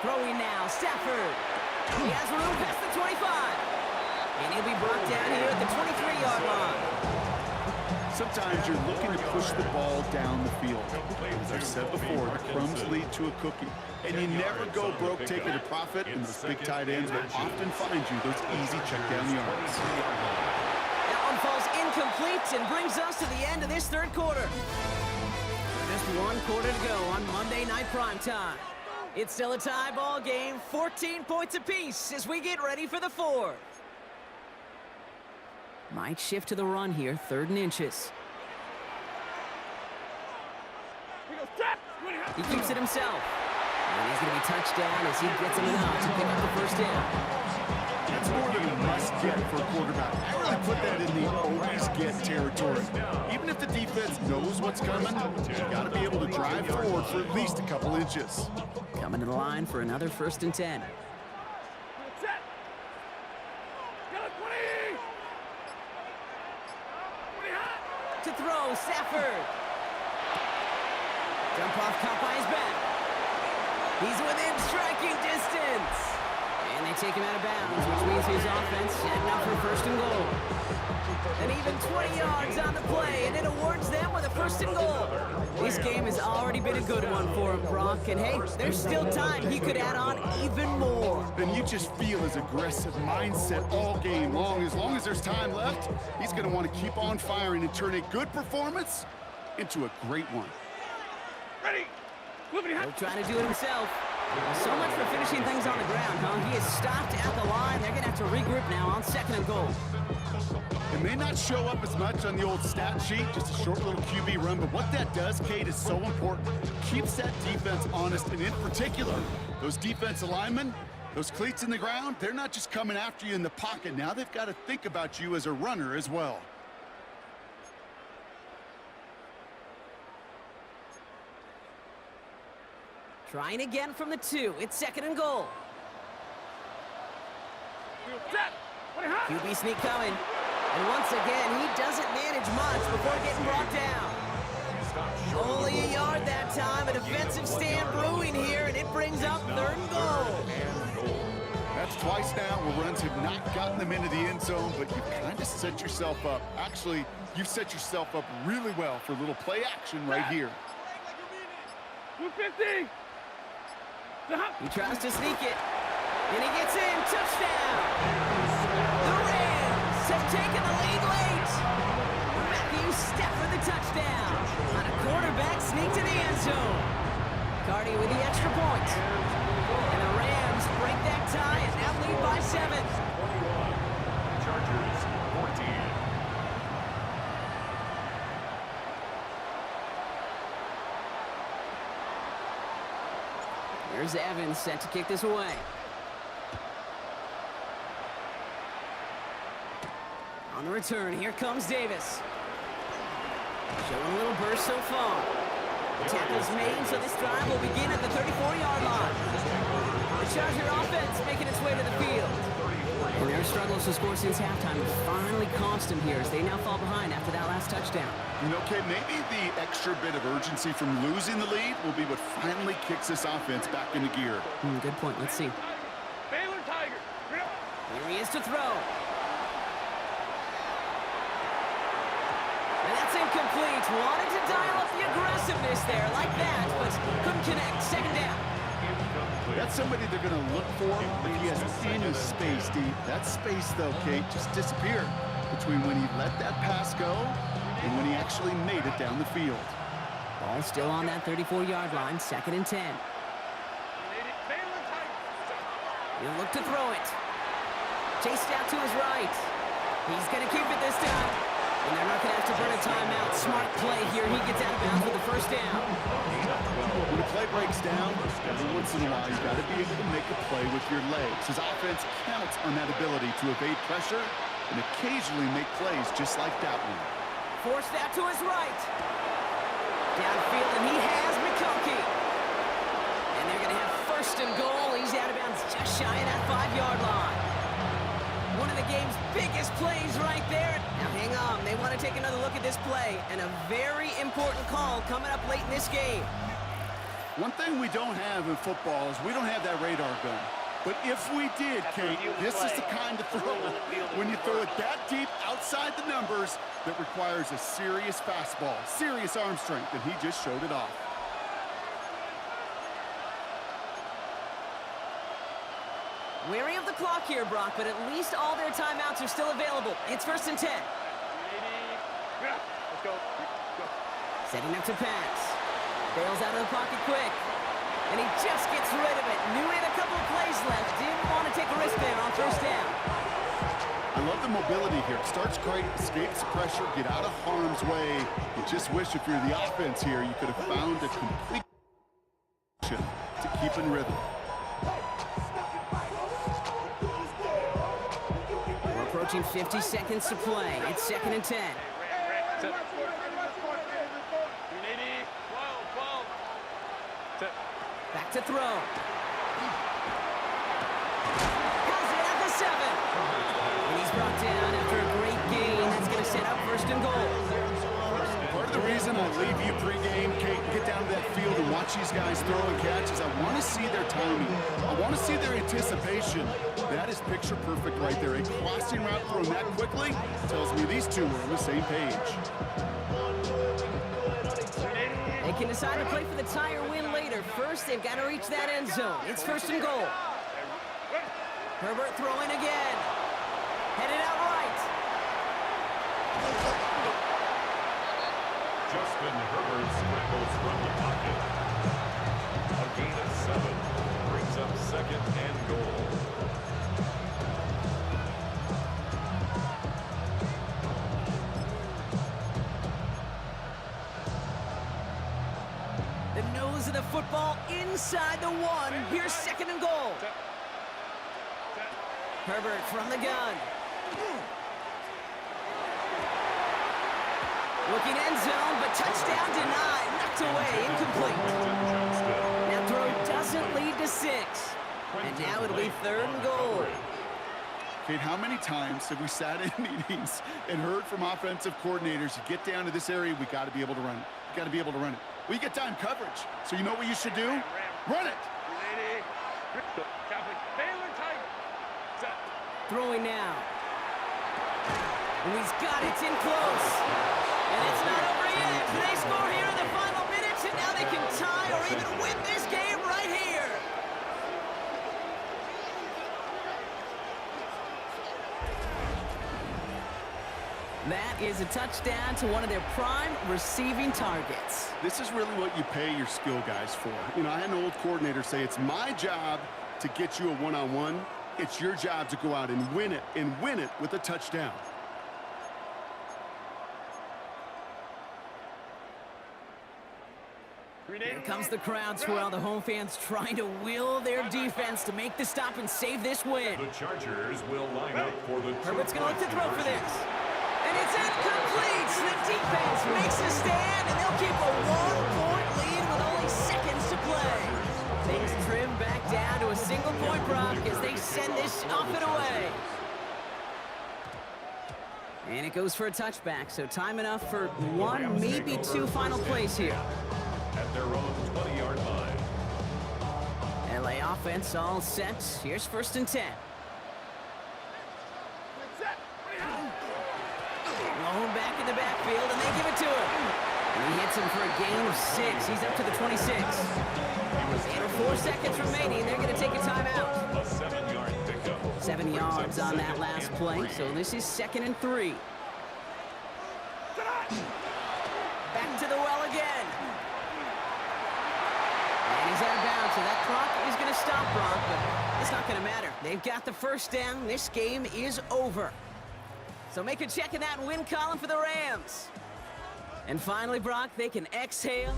Throwing now, Stafford. He has room past the 25. And he'll be brought down here at the 23-yard line. Sometimes you're looking to push the ball down the field. As I've said before, the crumbs lead to a cookie. And you never go broke taking a profit, and those big tight ends will often find you those easy check down yards. That one falls incomplete and brings us to the end of this third quarter. Just one quarter to go on Monday Night Primetime. It's still a tie ball game, 14 points apiece as we get ready for the fourth. Might shift to the run here, 3rd and inches. He keeps it himself. And he's going to be touched down as he gets him enough to pick up the first down. That's more than a must-get for a quarterback. I really put that in the always-get territory. Even if the defense knows what's coming, you got to be able to drive forward for at least a couple inches. Coming to the line for another 1st and 10. To throw, Stafford. Dump off caught by his back. He's within striking distance. And they take him out of bounds, which means his offense heading up for 1st and goal. And even 20 yards on the play, and it awards them with a 1st and goal. This game has already been a good one for him, Brock. And hey, there's still time he could add on even more. Then you just feel his aggressive mindset all game long. As long as there's time left, he's going to want to keep on firing and turn a good performance into a great one. Ready? He'll try to do it himself. So much for finishing things on the ground, huh? He is stopped at the line. They're going to have to regroup now on 2nd and goal. It may not show up as much on the old stat sheet, just a short little QB run, but what that does, Kate, is so important. Keeps that defense honest, and in particular, those defensive linemen, those cleats in the ground, they're not just coming after you in the pocket. Now they've got to think about you as a runner as well. Trying again from the 2. It's 2nd and goal. QB sneak coming. And once again, he doesn't manage much before getting brought down. Only a yard that time. A defensive stand brewing here, and it brings up 3rd and goal. That's twice now where runs have not gotten them into the end zone, but you've kind of set yourself up. Actually, you've set yourself up really well for a little play action right here. 250. He tries to sneak it, and he gets in. Touchdown! The Rams have taken the lead late. Matthew Stafford the touchdown on a quarterback sneak to the end zone. Cardi with the extra point. And the Rams break that tie and now lead by 7. Chargers, 14. There's Evans set to kick this away. On the return, here comes Davis. Showing a little burst so far. The tackle's made, so this drive will begin at the 34-yard line. The Charger offense making its way to the field. And their struggles to score since halftime have finally cost them here as they now fall behind after that last touchdown. You know, Kate, maybe the extra bit of urgency from losing the lead will be what finally kicks this offense back into gear. Good point. Let's see. Baylor Tiger. Here he is to throw. And that's incomplete. Wanted to dial up the aggressiveness there like that, but couldn't connect. Second down. That's somebody they're going to look for if he has any space deep. That space, though, Kate, just disappeared between when he let that pass go and when he actually made it down the field. Ball still on that 34-yard line, 2nd and 10. He'll look to throw it. Chased out to his right. He's going to keep it this time. And they're not going to have to burn a timeout. Smart play here. He gets out of bounds with the first down. When a play breaks down, every once in a while, you've got to be able to make a play with your legs. His offense counts on that ability to evade pressure and occasionally make plays just like that one. Forced out to his right. Downfield, and he has McConkey. And they're going to have 1st and goal. He's out of bounds just shy of that 5-yard line. One of the game's biggest plays right there. Now hang on, they want to take another look at this play, and a very important call coming up late in this game. One thing we don't have in football is we don't have that radar gun. But if we did, Kate, this is the kind of throw, when you throw it that deep outside the numbers, that requires a serious fastball, serious arm strength, and he just showed it off. Wary of the clock here, Brock, but at least all their timeouts are still available. It's 1st and 10. Let's go. Setting up to pass. Bails out of the pocket quick. And he just gets rid of it. Knew he had a couple of plays left. Didn't want to take a risk there on 1st down. I love the mobility here. Starts great, escapes pressure, get out of harm's way. You just wish if you're the offense here, you could have found a complete to keep in rhythm. We're approaching 50 seconds to play. It's 2nd and 10. Back to throw. Has it at the 7. And he's brought down after a great gain. That's going to set up 1st and goal. Part of the reason I leave you pregame, Kate, get down to that field and watch these guys throw and catch is I want to see their timing. I want to see their anticipation. That is picture perfect right there. A crossing route thrown that quickly tells me these two are on the same page. They can decide to play for the tie or win later. First, they've got to reach that end zone. It's 1st and goal. Herbert throwing again. Headed out right. Justin Herbert scrambles from the pocket. A gain of 7 brings up 2nd and goal. The nose of the football inside the 1. Here's 2nd and goal. Herbert from the gun. Looking end zone, but touchdown denied. Knocked away, incomplete. That throw doesn't lead to 6. And now it'll be 3rd and goal. Kate, how many times have we sat in meetings and heard from offensive coordinators, you get down to this area, we got to be able to run it. You got to be able to run it. We get time coverage. So you know what you should do? Run it. Throwing now. And he's got it. It's in close. And it's not over yet. They score here in the final minutes, and now they can tie or even win this game right here. That is a touchdown to one of their prime receiving targets. This is really what you pay your skill guys for. You know, I had an old coordinator say, it's my job to get you a one-on-one. It's your job to go out and win it with a touchdown. Here comes the crowd swirl. The home fans trying to will their defense to make the stop and save this win. The Chargers will line up for the Herbert's going to look to throw for this. And it's incomplete. The defense makes a stand, and they'll keep a 1-point lead with only seconds to play. Things trim back down to a single-point Brock as they send this off and away. And it goes for a touchback, so time enough for one, maybe two final plays here. At their own 20-yard line. LA offense all set. Here's 1st and 10. Blown back in the backfield, and they give it to him. And he hits him for a gain of 6. He's up to the 26. And 4 seconds remaining. They're going to take a timeout. A 7-yard pickup. 7 yards on that last play, so this is 2nd and 3. Back to the well again. And he's out of bounds, so that clock is going to stop, Brock, but it's not going to matter. They've got the first down. This game is over. So make a check in that win column for the Rams. And finally, Brock, they can exhale.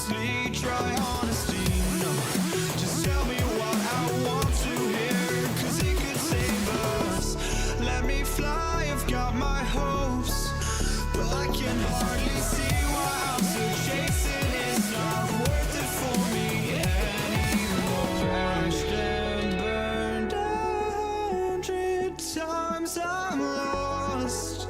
honestly, try honesty. No, just tell me what I want to hear, 'cause it could save us. Let me fly, I've got my hopes, but I can hardly see why I'm still chasing. It's not worth it for me anymore. Crashed and burned 100 times, I'm lost.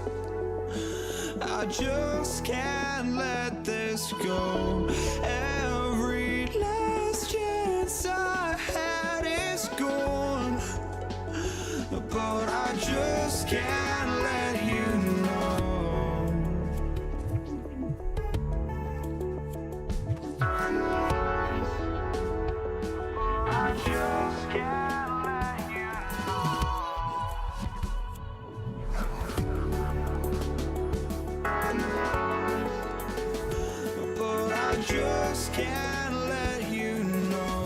I just can't let this go. Every last chance I had is gone, but I just can't let you know. I just can't let you know. But I just can't let you know.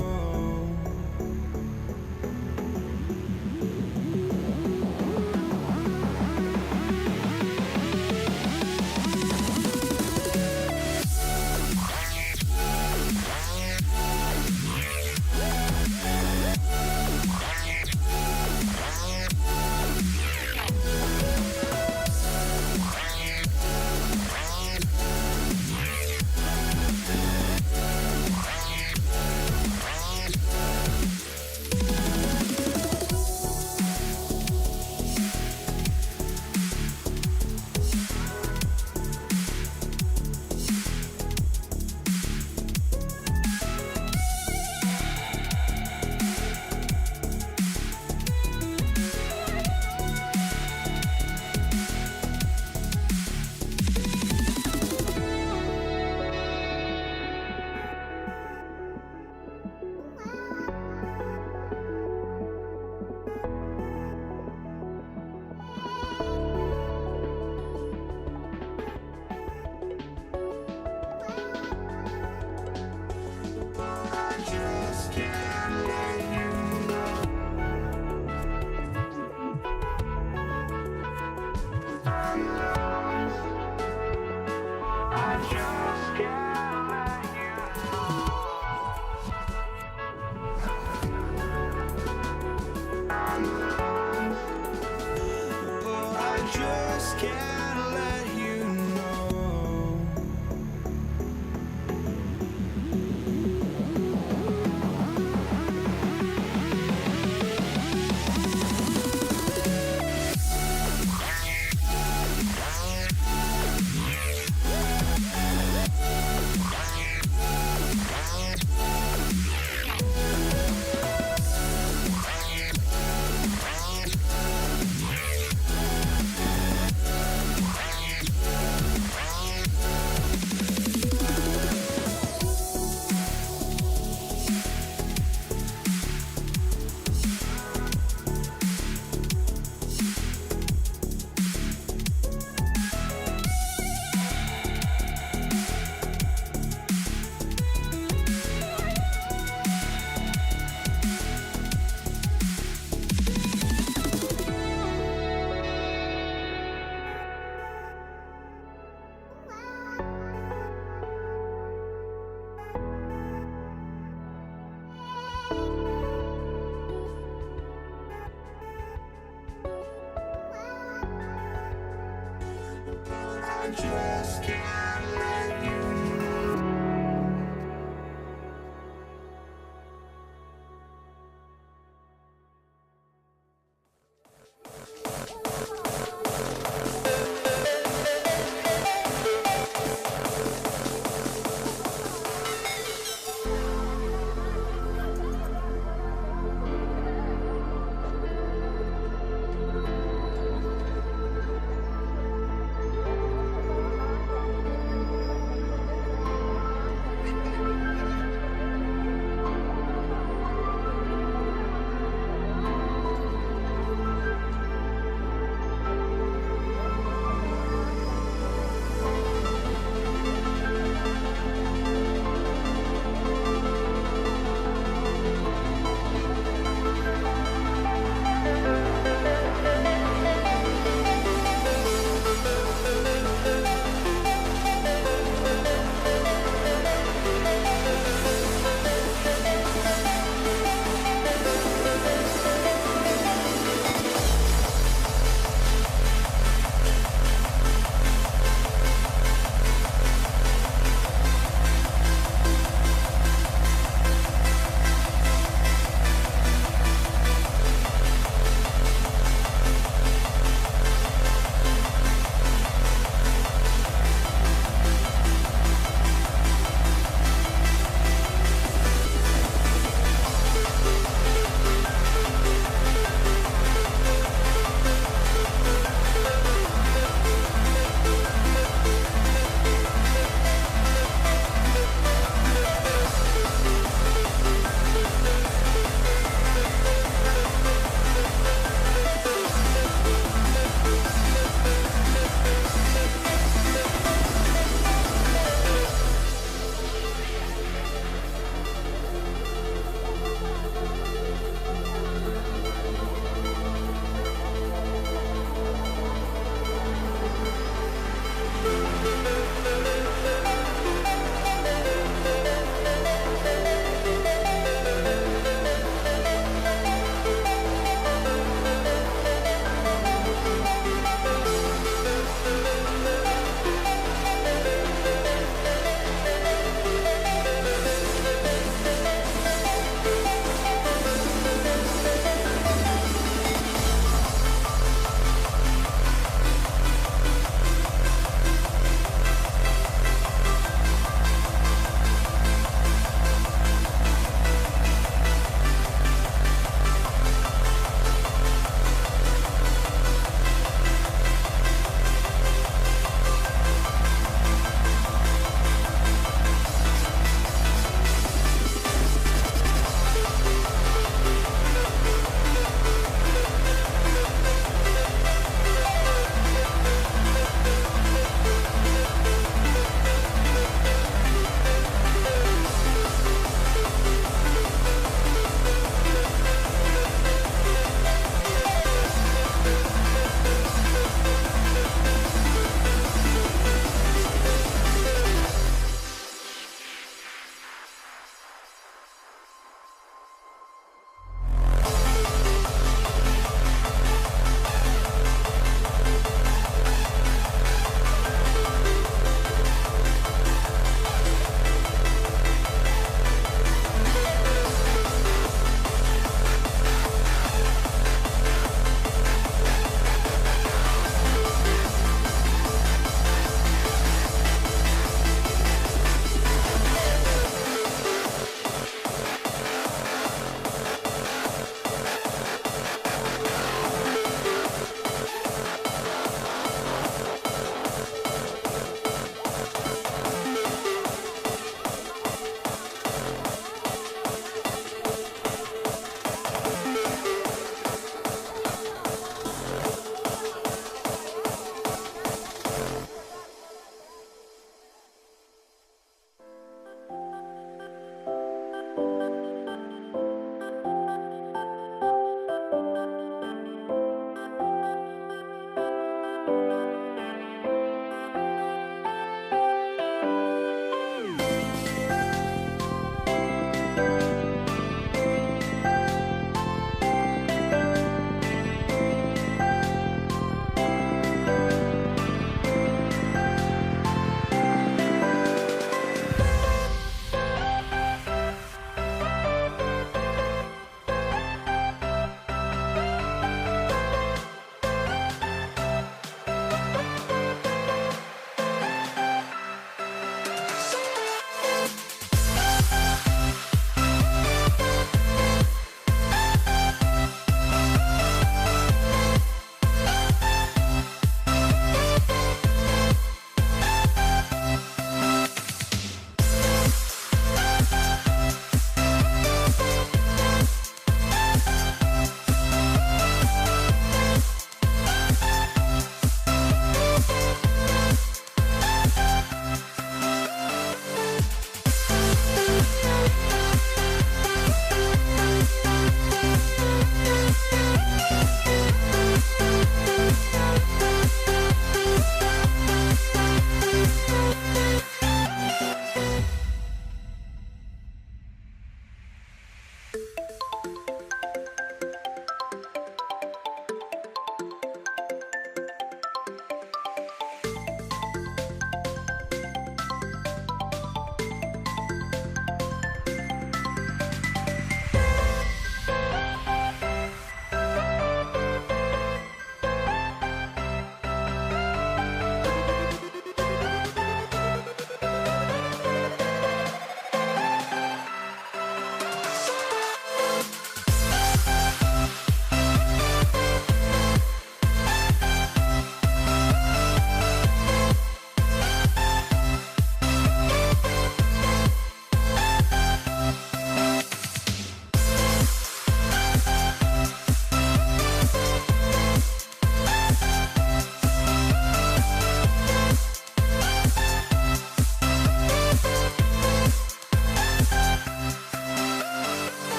just can't let you know.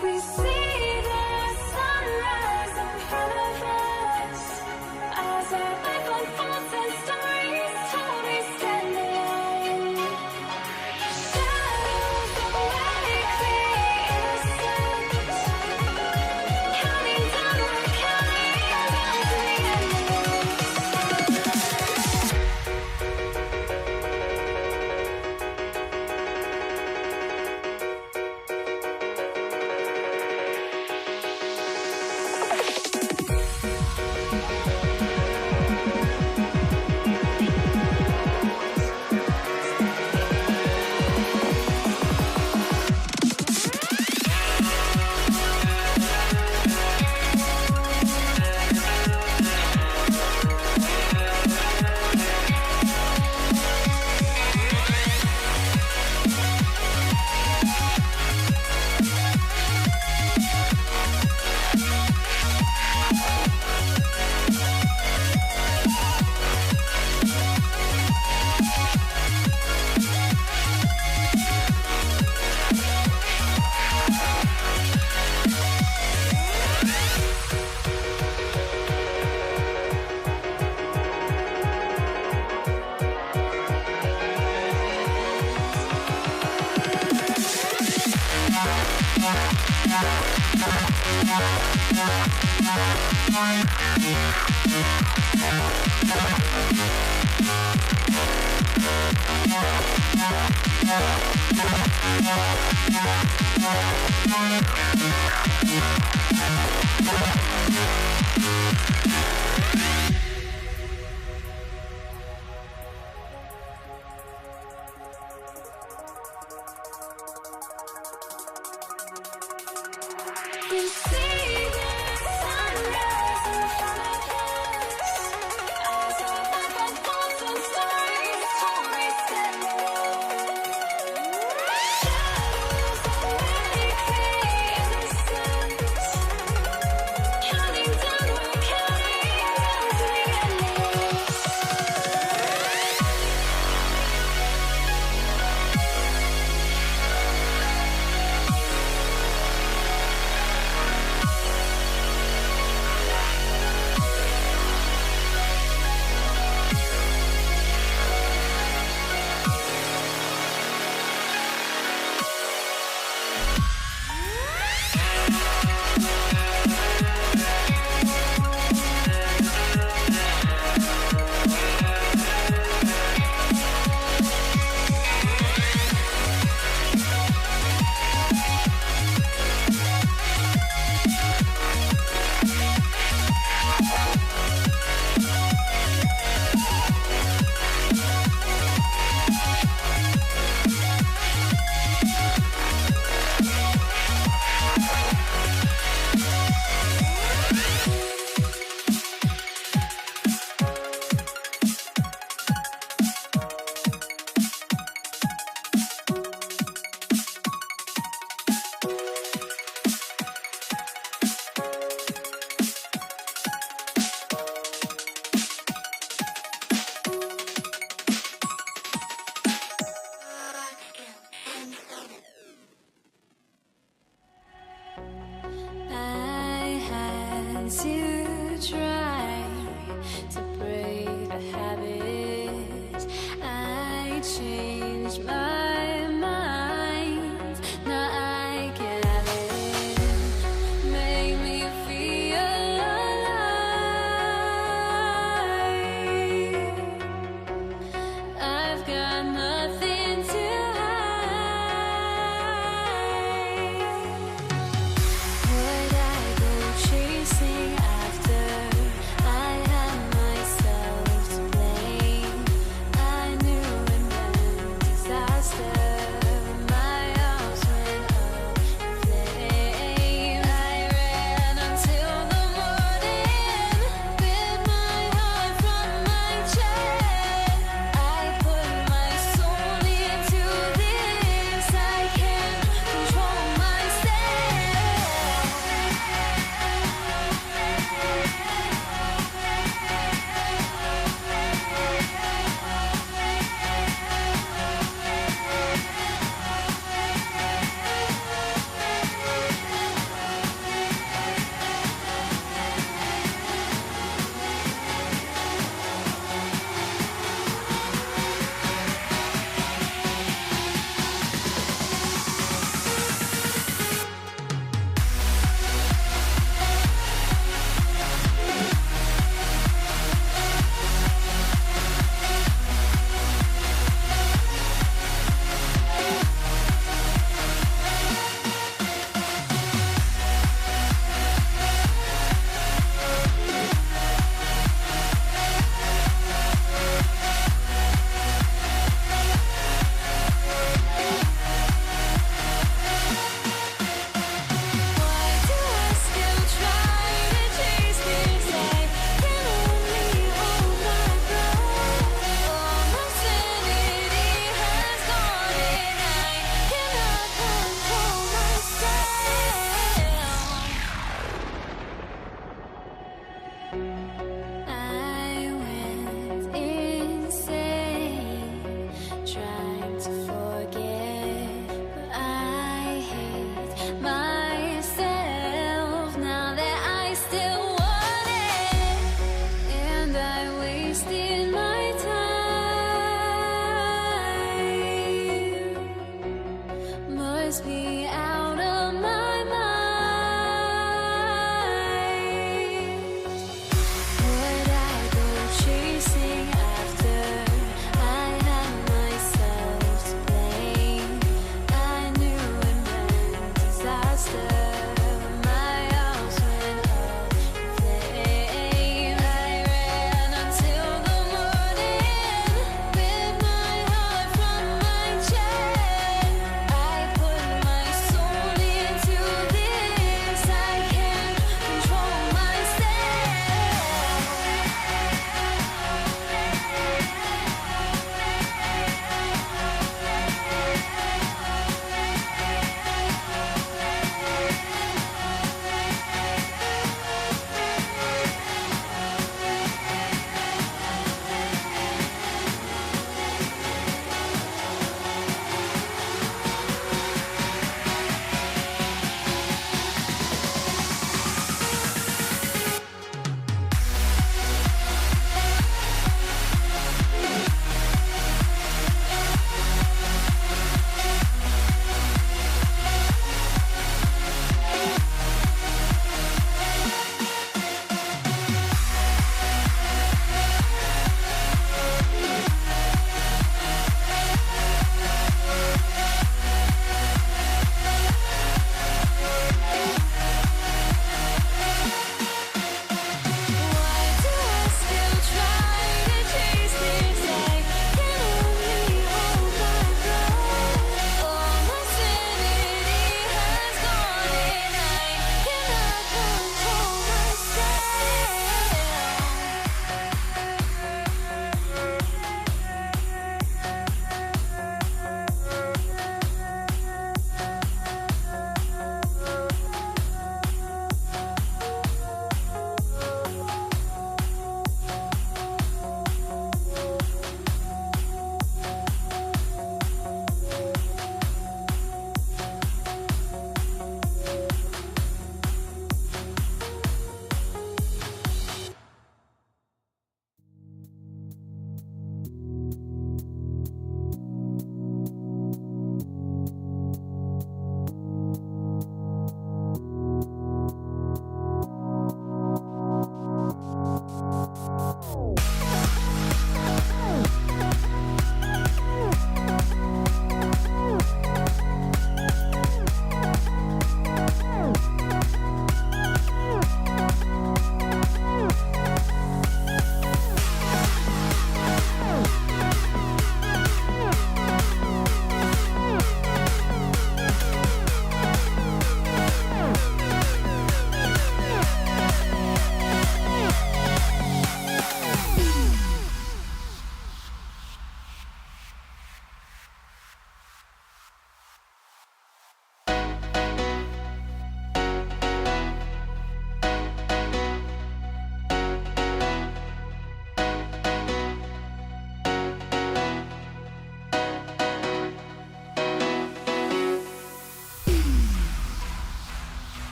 We see the sunrise in front of us as our life unfolds and stories told. We stand alone. Shadows awake the innocent, counting down, we're counting down to the endless. We see the sunrise in front of us as our life unfolds and stories told. We stand alone. Shadows awake the innocent, counting down, we're counting down to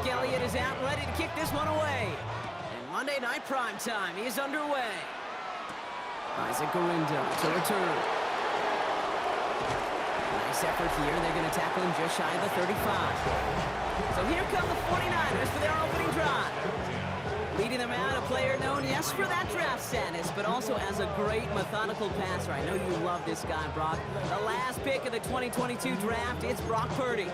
Elliott is out, ready to kick this one away. And Monday Night Primetime is underway. Isaac Gorindo to return. Nice effort here. They're going to tackle him just shy of the 35. So here come the 49ers for their opening drive. Leading them out, a player known, yes, for that draft status, but also as a great methodical passer. I know you love this guy, Brock. The last pick of the 2022 draft, it's Brock Purdy.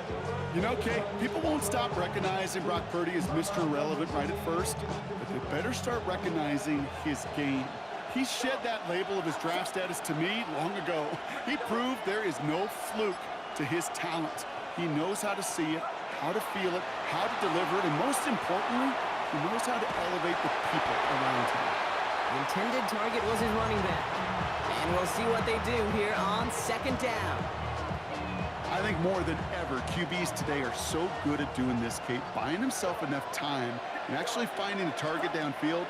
You know, Kate, people won't stop recognizing Brock Purdy as Mr. Irrelevant right at first, but they better start recognizing his game. He shed that label of his draft status to me long ago. He proved there is no fluke to his talent. He knows how to see it, how to feel it, how to deliver it, and most importantly, he knows how to elevate the people around him. The intended target was his running back. And we'll see what they do here on second down. I think more than ever, QBs today are so good at doing this, Kate, buying himself enough time and actually finding a target downfield.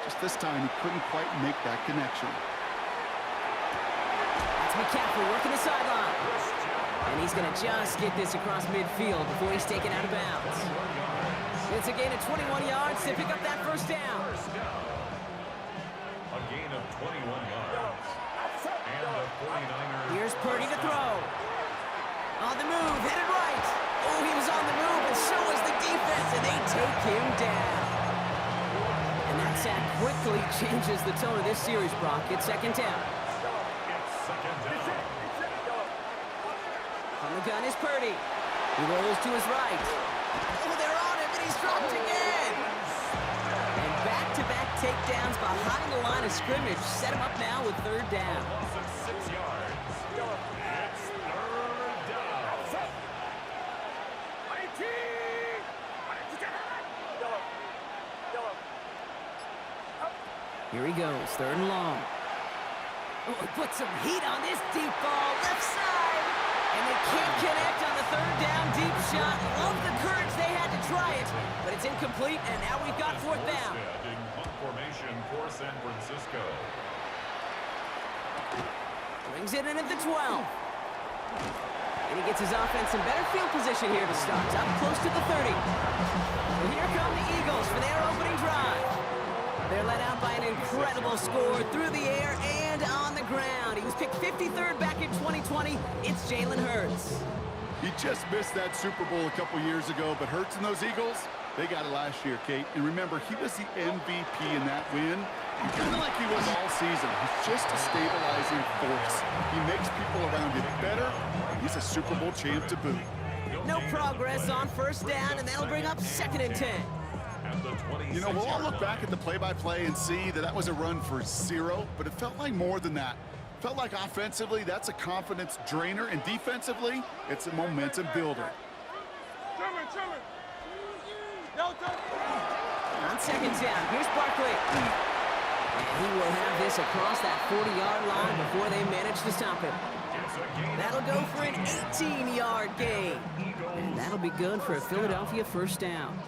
Just this time, he couldn't quite make that connection. That's McCaffrey working the sideline. And he's going to just get this across midfield before he's taken out of bounds. It's a gain of 21 yards to pick up that first down. A gain of 21 yards. And the 49ers. Here's Purdy to throw. On the move, headed right. Oh, he was on the move, and so was the defense, and they take him down. And that sack quickly changes the tone of this series, Brock. It's second down. It's second down. On the gun is Purdy. He rolls to his right. Oh, they're on him, and he's dropped again. And back-to-back takedowns behind the line of scrimmage set him up now with third down. Loss of 6 yards. It's third down. Here he goes, third and long. Oh, put some heat on this deep ball, left side. And they can't connect on the third down deep shot. Love the courage they had to try it, but it's incomplete, and now we've got fourth down. In punt formation for San Francisco. Brings it in at the 12. And he gets his offense in better field position here to start, up close to the 30. And here come the Eagles for their opening drive. They're led out by an incredible score through the air and on the ground. He was picked 53rd back in 2020. It's Jalen Hurts. He just missed that Super Bowl a couple years ago, but Hurts and those Eagles, they got it last year, Kate. And remember, he was the MVP in that win. Kind of like he was all season. He's just a stabilizing force. He makes people around him better. He's a Super Bowl champ to boot. No progress on first down, and that'll bring up second and 10. You know, we'll all look back at the play-by-play and see that was a run for 0, but it felt like more than that. Felt like offensively, that's a confidence drainer, and defensively, it's a momentum builder. On second down, here's Barkley. And he will have this across that 40-yard line before they manage to stop him. That'll go for an 18-yard gain. And that'll be good for a Philadelphia first down.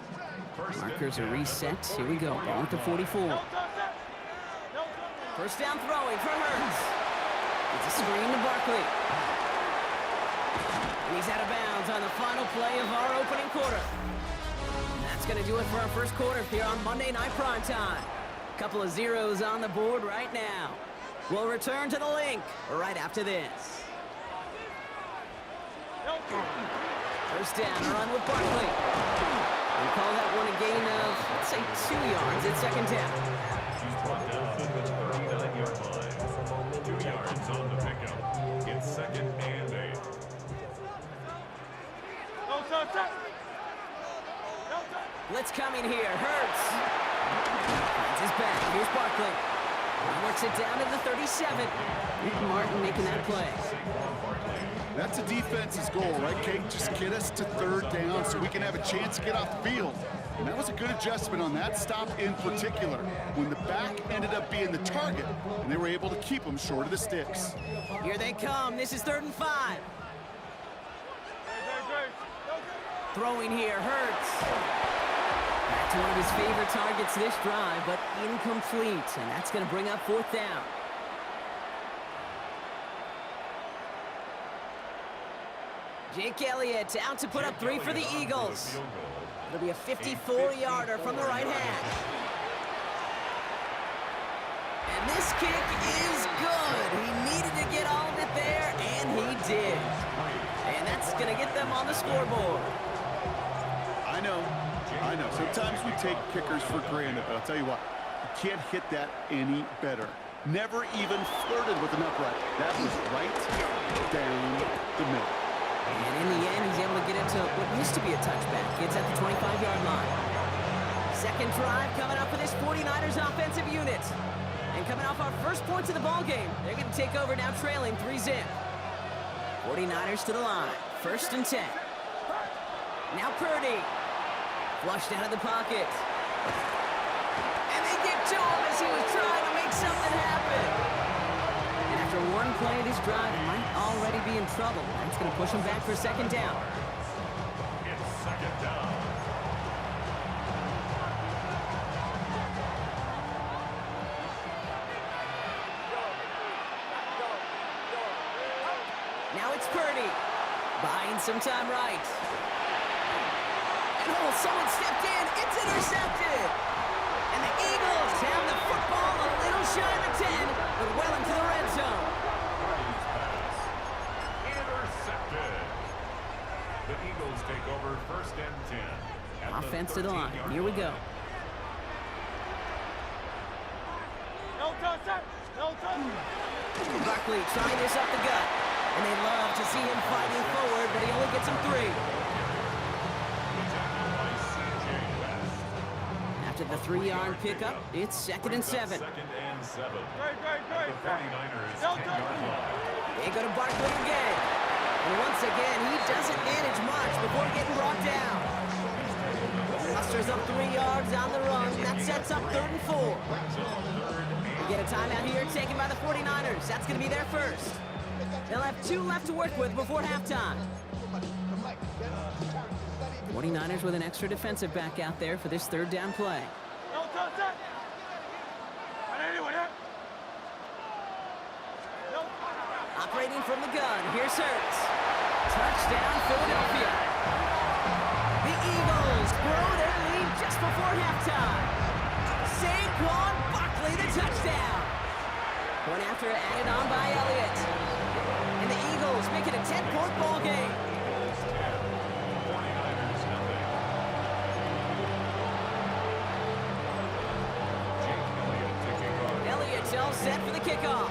Markers are reset. Here we go. Ball at the 44. First down throwing for Hurts. It's a screen to Barkley. And he's out of bounds on the final play of our opening quarter. And that's going to do it for our first quarter here on Monday Night Primetime. Couple of zeros on the board right now. We'll return to the link right after this. First down, a run with Barkley. We call that one a gain of, let's say, 2 yards at second down. He's brought down to the 39-yard line. 2 yards on the pickup. It's second and 8. Let's come in here. Hurts. Finds his back. Here's Barkley. He works it down to the 37. Martin making that play. That's a defense's goal, right, Kate? Just get us to third down so we can have a chance to get off the field. And that was a good adjustment on that stop in particular, when the back ended up being the target, and they were able to keep him short of the sticks. Here they come. This is 3rd and 5. Throwing here, Hurts. Back to one of his favorite targets this drive, but incomplete. And that's going to bring up 4th down. Jake Elliott out to put up 3 for the Eagles. It'll be a 54-yarder from the right hash. And this kick is good. He needed to get all of it there, and he did. And that's going to get them on the scoreboard. I know. Sometimes we take kickers for granted, but I'll tell you what, you can't hit that any better. Never even flirted with an upright. That was right down the middle. And in the end, he's able to get into what used to be a touchback. It's at the 25-yard line. Second drive coming up for this 49ers offensive unit. And coming off our first points of the ball game, they're going to take over now trailing 3-0. 49ers to the line. 1st and 10. Now Purdy. Flushed out of the pocket. And they get to him as he was trying to make something happen. And after one play, this drive might already be in trouble. That's going to push him back for 2nd down. It's 2nd down. Now it's Purdy. Buying some time right. And oh, someone stepped in. It's intercepted. And the Eagles have the football a little shy of the 10, but well into the red zone. Intercepted. The Eagles take over 1st and 10. Offense to the line. Here we go. No touch, sir. No touch. Barkley trying this up the gut. And they love to see him fighting forward, but he only gets him 3. After the 3-yard pickup, it's 2nd and 7. 2nd and 7. Great. The 49ers 10-yard line. They go to Barkley again. And once again, he doesn't manage much before getting brought down. Musters up 3 yards on the run. That sets up 3rd and 4. We get a timeout here taken by the 49ers. That's going to be their first. They'll have 2 left to work with before halftime. 49ers with an extra defensive back out there for this 3rd down play. No touch, sir. Operating from the gun, here's Hurts. Touchdown, Philadelphia. The Eagles grow their lead just before halftime. Saquon Barkley, the touchdown. One after added on by Elliott. And the Eagles make it a 10-point ball game. Elliott's all set for the kickoff.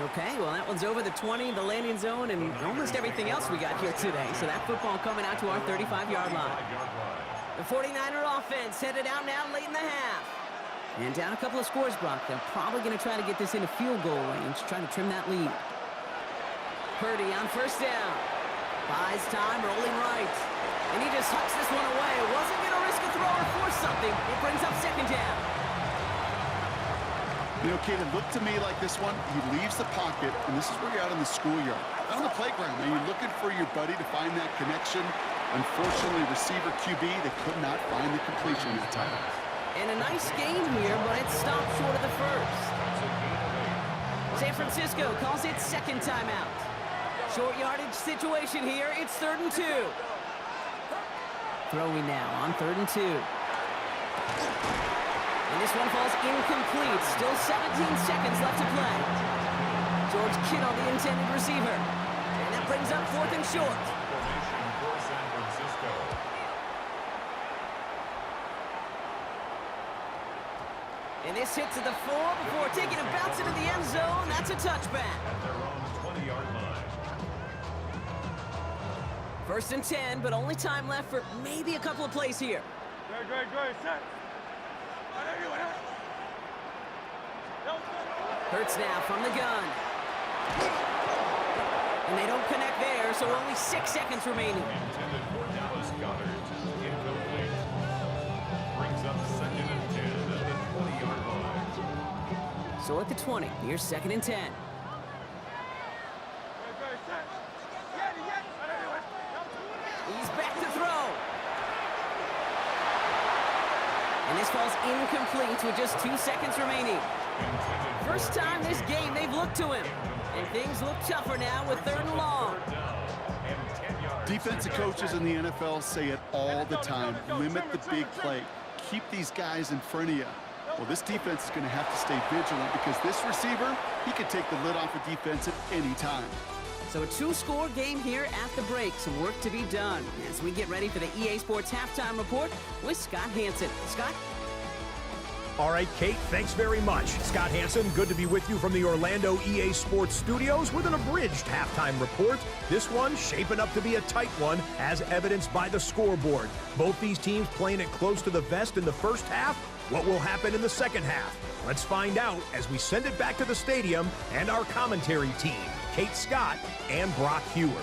Okay, well, that one's over the 20, the landing zone, and almost everything else we got here today. So that football coming out to our 35-yard line. The 49er offense headed out now late in the half. And down a couple of scores, Brock. They're probably going to try to get this into field goal range, trying to trim that lead. Purdy on 1st down. Buys time, rolling right. And he just hucks this one away. Wasn't going to risk a throw or force something. It brings up 2nd down. You know, Kate, it looked to me like this one, he leaves the pocket, and this is where you're out in the schoolyard. Out on the playground, and you're looking for your buddy to find that connection. Unfortunately, receiver QB, they could not find the completion that time. And a nice game here, but it stopped short of the first. San Francisco calls it 2nd timeout. Short yardage situation here. It's 3rd and 2. Throwing now on 3rd and 2. And this one falls incomplete. Still 17 seconds left to play. George Kittle, the intended receiver. And that brings up 4th and short. And this hits at the 4 before taking a bounce into the end zone. That's a touchback. At their own 20-yard line. 1st and 10, but only time left for maybe a couple of plays here. Great, set. Hurts now from the gun. And they don't connect there, so only 6 seconds remaining. Intended for Dallas Goedert. Incomplete. Brings up 2nd and 10 at the 20-yard line. So at the 20, here's 2nd and 10. He's back to throw. And this falls incomplete with just 2 seconds remaining. First time this game they've looked to him. And things look tougher now with 3rd and long. Defensive coaches in the NFL say it all the time. Limit the big play. Keep these guys in front of you. Well, this defense is going to have to stay vigilant because this receiver, he could take the lid off a defense at any time. So a two-score game here at the break. Some work to be done as we get ready for the EA Sports Halftime Report with Scott Hanson. Scott? All right, Kate, thanks very much. Scott Hanson, good to be with you from the Orlando EA Sports Studios with an abridged halftime report. This one shaping up to be a tight one, as evidenced by the scoreboard. Both these teams playing it close to the vest in the first half. What will happen in the second half? Let's find out as we send it back to the stadium and our commentary team, Kate Scott and Brock Hewer.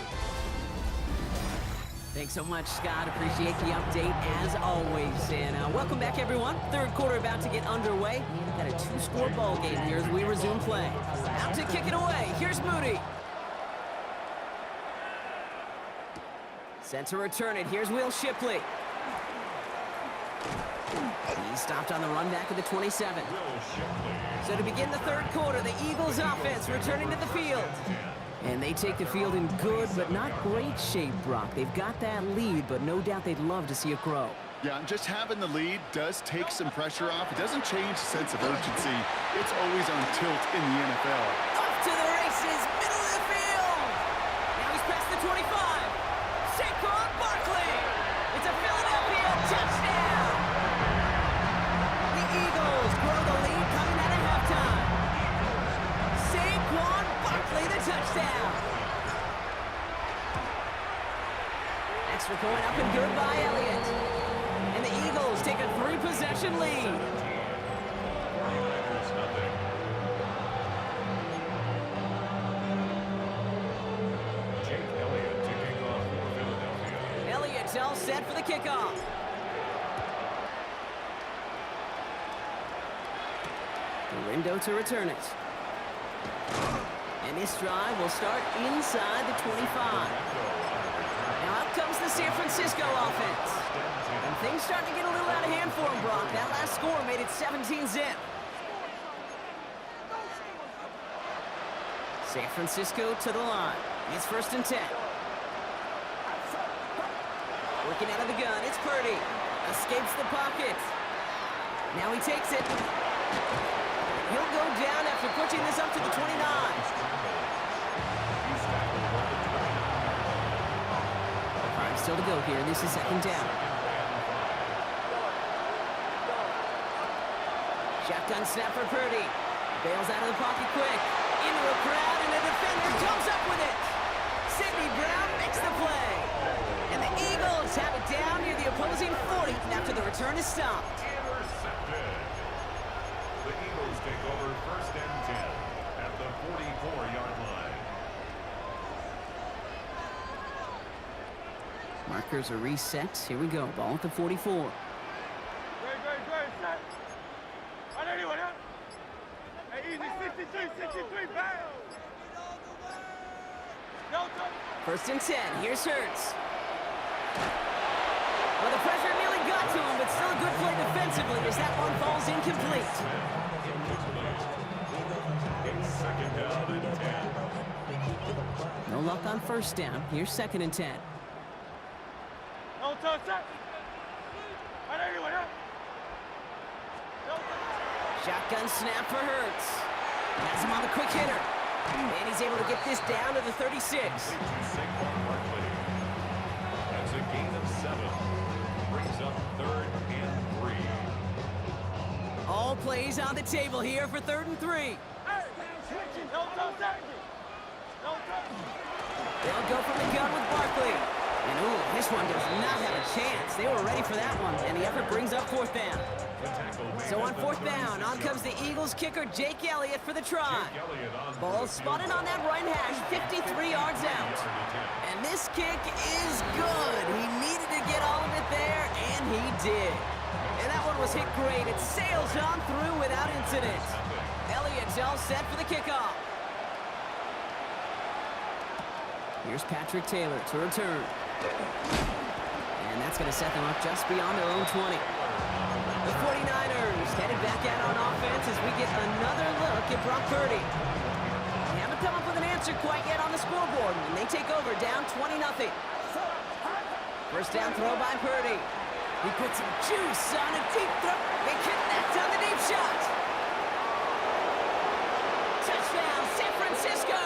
Thanks so much, Scott. Appreciate the update as always. And welcome back, everyone. Third quarter about to get underway. Got a two-score ball game here as we resume play. Out to kick it away. Here's Moody. Set to return it. Here's Will Shipley. He stopped on the run back at the 27. So to begin the third quarter, the Eagles offense returning to the field. And they take the field in good but not great shape, Brock. They've got that lead, but no doubt they'd love to see it grow. Yeah, and just having the lead does take some pressure off. It doesn't change the sense of urgency. It's always on tilt in the NFL. Off to the races, middle of the field. Now he's past the 25. Saquon Barkley. It's a Philadelphia touchdown. The Eagles grow the lead coming out of halftime. Saquon Barkley, the touchdown. Extra point up and good by Elliott. And the Eagles take a 3-possession lead. Jake Elliott to kick off for Philadelphia. Elliott's all set for the kickoff. Lindo to return it. And this drive will start inside the 25. Now out comes the San Francisco offense. And things starting to get a little out of hand for him, Brock. That last score made it 17-zip. San Francisco to the line. It's 1st and 10. Working out of the gun, it's Purdy. Escapes the pocket. Now he takes it. He'll go down after pushing this up to the 29. 5 still to go here. This is 2nd down. Shotgun snap for Purdy. Bails out of the pocket quick. Into a crowd, and the defender comes up with it. Sidney Brown makes the play. And the Eagles have it down near the opposing 40 after the return is stopped. Intercepted. The Eagles take over 1st and 10 at the 44-yard line. Markers are reset. Here we go. Ball at the 44. Great, set. On anyone, huh? Hey, easy, 63, back. No, 1st and 10. Here's Hurts. Well, the pressure nearly got to him, but still a good play defensively as that one falls incomplete. It's 2nd down and 10. No luck on 1st down. Here's 2nd and 10. no touch, set. On anyone, huh? No touch. Shotgun snap for Hurts. Has him on the quick hitter. And he's able to get this down to the 36. Saquon Barkley. That's a gain of 7. Brings up 3rd and 3. All plays on the table here for 3rd and 3. Hey, switching. No touch, set. No touch. They'll go from the gun with Barkley. And ooh, this one does not have a chance. They were ready for that one, and the effort brings up 4th down. So on 4th down, on comes the Eagles kicker, Jake Elliott, for the try. Ball spotted on that right hash, 53 yards out. And this kick is good. He needed to get all of it there, and he did. And that one was hit great. It sails on through without incident. Elliott's all set for the kickoff. Here's Patrick Taylor to return. And that's going to set them up just beyond their own 20. The 49ers headed back out on offense as we get another look at Brock Purdy. They haven't come up with an answer quite yet on the scoreboard, and they take over down 20-0. First down throw by Purdy. He put some juice on a deep throw. They connect on the deep shot. Touchdown, San Francisco.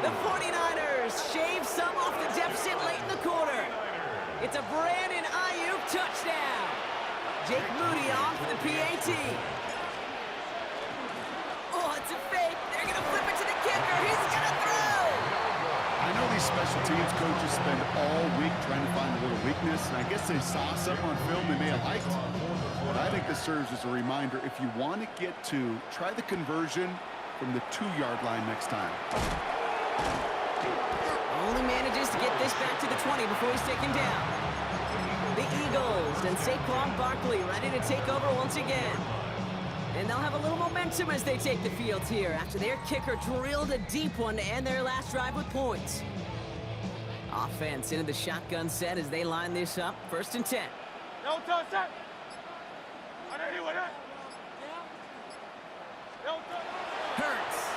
The 49ers shave some off the deficit late in the quarter. It's a Brandon Ayuk touchdown. Jake Moody on for the PAT. Oh, it's a fake. They're going to flip it to the kicker. He's going to throw. I know these special teams coaches spend all week trying to find a little weakness, and I guess they saw something on film they may have liked. But I think this serves as a reminder, if you want to get to, try the conversion from the 2-yard line next time. Only manages to get this back to the 20 before he's taken down. The Eagles and Saquon Barkley ready to take over once again. And they'll have a little momentum as they take the field here after their kicker drilled a deep one to end their last drive with points. Offense into the shotgun set as they line this up. 1st and 10. Hurts.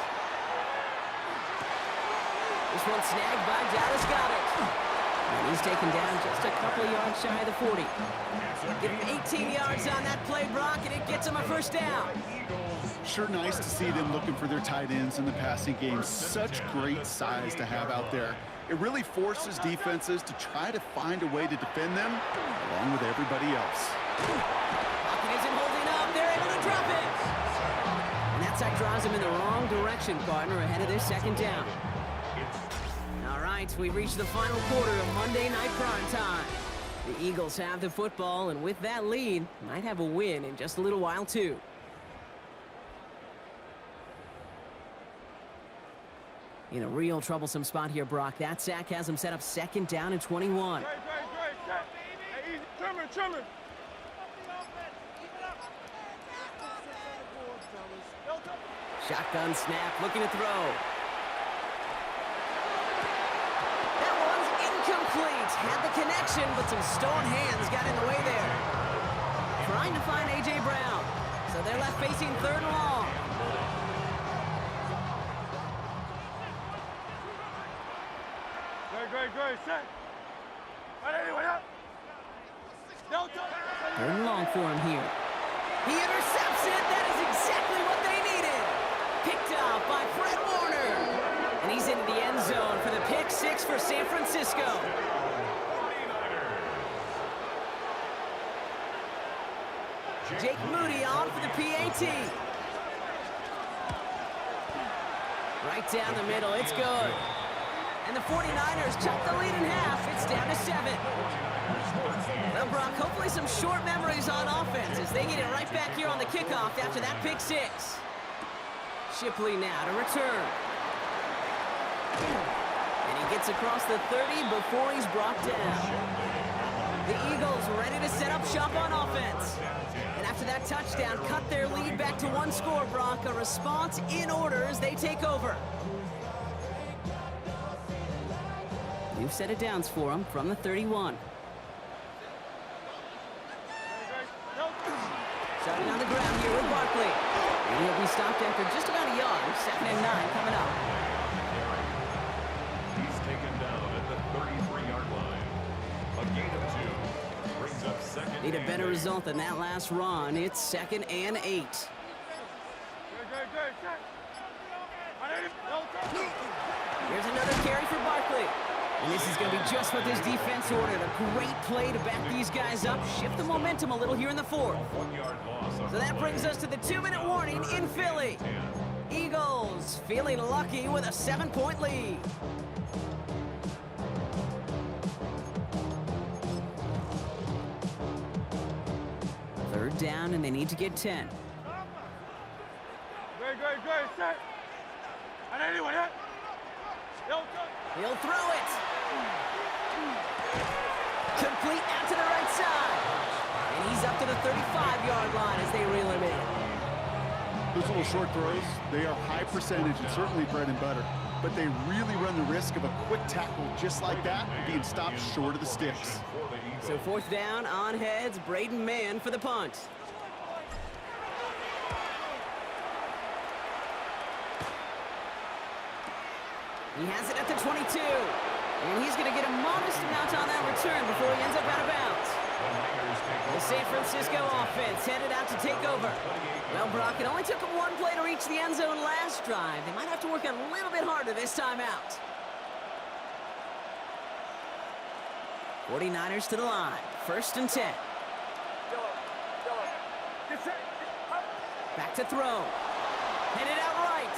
This one snagged by Dallas Goedert. And he's taken down just a couple of yards shy of the 40. Give him 18 yards on that play, Brock, and it gets him a 1st down. Sure nice to see them looking for their tight ends in the passing game. Such great size to have out there. It really forces defenses to try to find a way to defend them along with everybody else. Pocket isn't holding up. They're able to drop it. And that sack drives him in the wrong direction, partner, ahead of their 2nd down. All right, we've reached the final quarter of Monday Night Prime Time. The Eagles have the football, and with that lead, might have a win in just a little while, too. In a real troublesome spot here, Brock. That sack has him set up 2nd down and 21. Great. Hey, easy. Trimmer. Shotgun snap, looking to throw. That one's incomplete. Had the connection, but some stone hands got in the way there. Trying to find A.J. Brown. So they're left facing 3rd and long. Great. Set. 3rd and long for him here. He intercepts it. That is exactly what they needed. Picked off by Fred Warner. And he's into the end zone for the pick 6 for San Francisco. Jake Moody on for the PAT. Right down the middle. It's good. And the 49ers chop the lead in half. It's down to 7. Well, Brock, hopefully some short memories on offense as they get it right back here on the kickoff after that pick 6. Shipley now to return. And he gets across the 30 before he's brought down. The Eagles ready to set up shop on offense. And after that touchdown, cut their lead back to 1 score, Brock. A response in order as they take over. New set of downs for him from the 31. Starting on the ground here with Barkley. And he'll be stopped after just about a yard. 2nd and 9 coming up. He's taken down at the 33-yard line. A gain of 2 brings up 2nd. Need a better result than that last run. It's 2nd and 8. Here's another carry for Barkley. And this is going to be just what this defense ordered. A great play to back these guys up. Shift the momentum a little here in the 4th. 1-yard loss. So that brings us to the 2-minute warning in Philly. Eagles feeling lucky with a 7-point lead. Third down, and they need to get 10. Great. Set. He'll throw it. Complete out to the right side. And he's up to the 35-yard line as they reel him in. Those little short throws, they are high percentage and certainly bread and butter. But they really run the risk of a quick tackle just like that being stopped short of the sticks. So 4th down on heads. Braden Mann for the punt. He has it at the 22. And he's going to get a modest amount on that return before he ends up out of bounds. The San Francisco offense headed out to take over. Well, Brock, it only took them one play to reach the end zone last drive. They might have to work a little bit harder this time out. 49ers to the line. 1st and 10. Back to throw. Headed out right.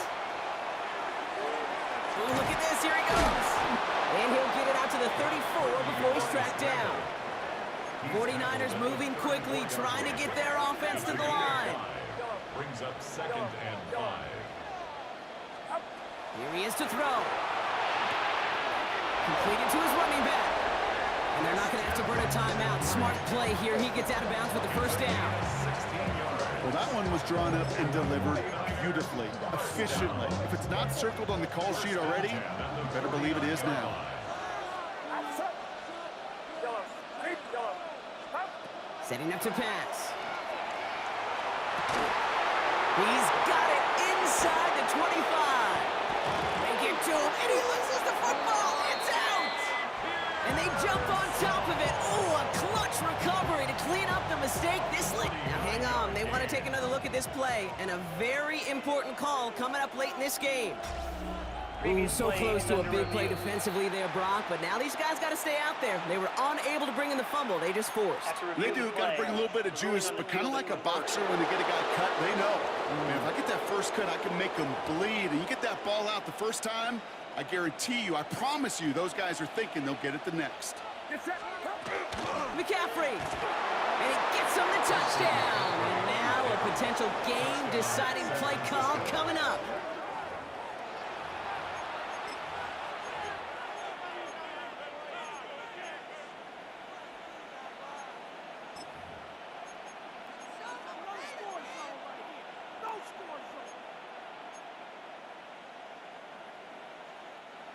Ooh, look at this. Here he goes. And he'll get it out to the 34 before he's tracked down. 49ers moving quickly, trying to get their offense to the line. Brings up 2nd and 5. Here he is to throw. Completed to his running back. And they're not going to have to burn a timeout. Smart play here. He gets out of bounds with the 1st down. Well, that one was drawn up and delivered beautifully, efficiently. If it's not circled on the call sheet already, you better believe it is now. Setting up to pass. He's got it inside the 25. They get to him, and he loses the football. It's out. And they jump on top of it. Oh, a clutch recovery to clean up the mistake this late. Now, hang on. They want to take another look at this play, and a very important call coming up late in this game. Ooh, so close to a big play defensively there, Brock, but now these guys got to stay out there. They were unable to bring in the fumble. They just forced. They do got to bring a little bit of juice, but kind of like a boxer when they get a guy cut, they know. Man, if I get that first cut, I can make them bleed. And you get that ball out the first time, I guarantee you, I promise you, those guys are thinking they'll get it the next. McCaffrey, and he gets him the touchdown. And now a potential game-deciding play call coming up.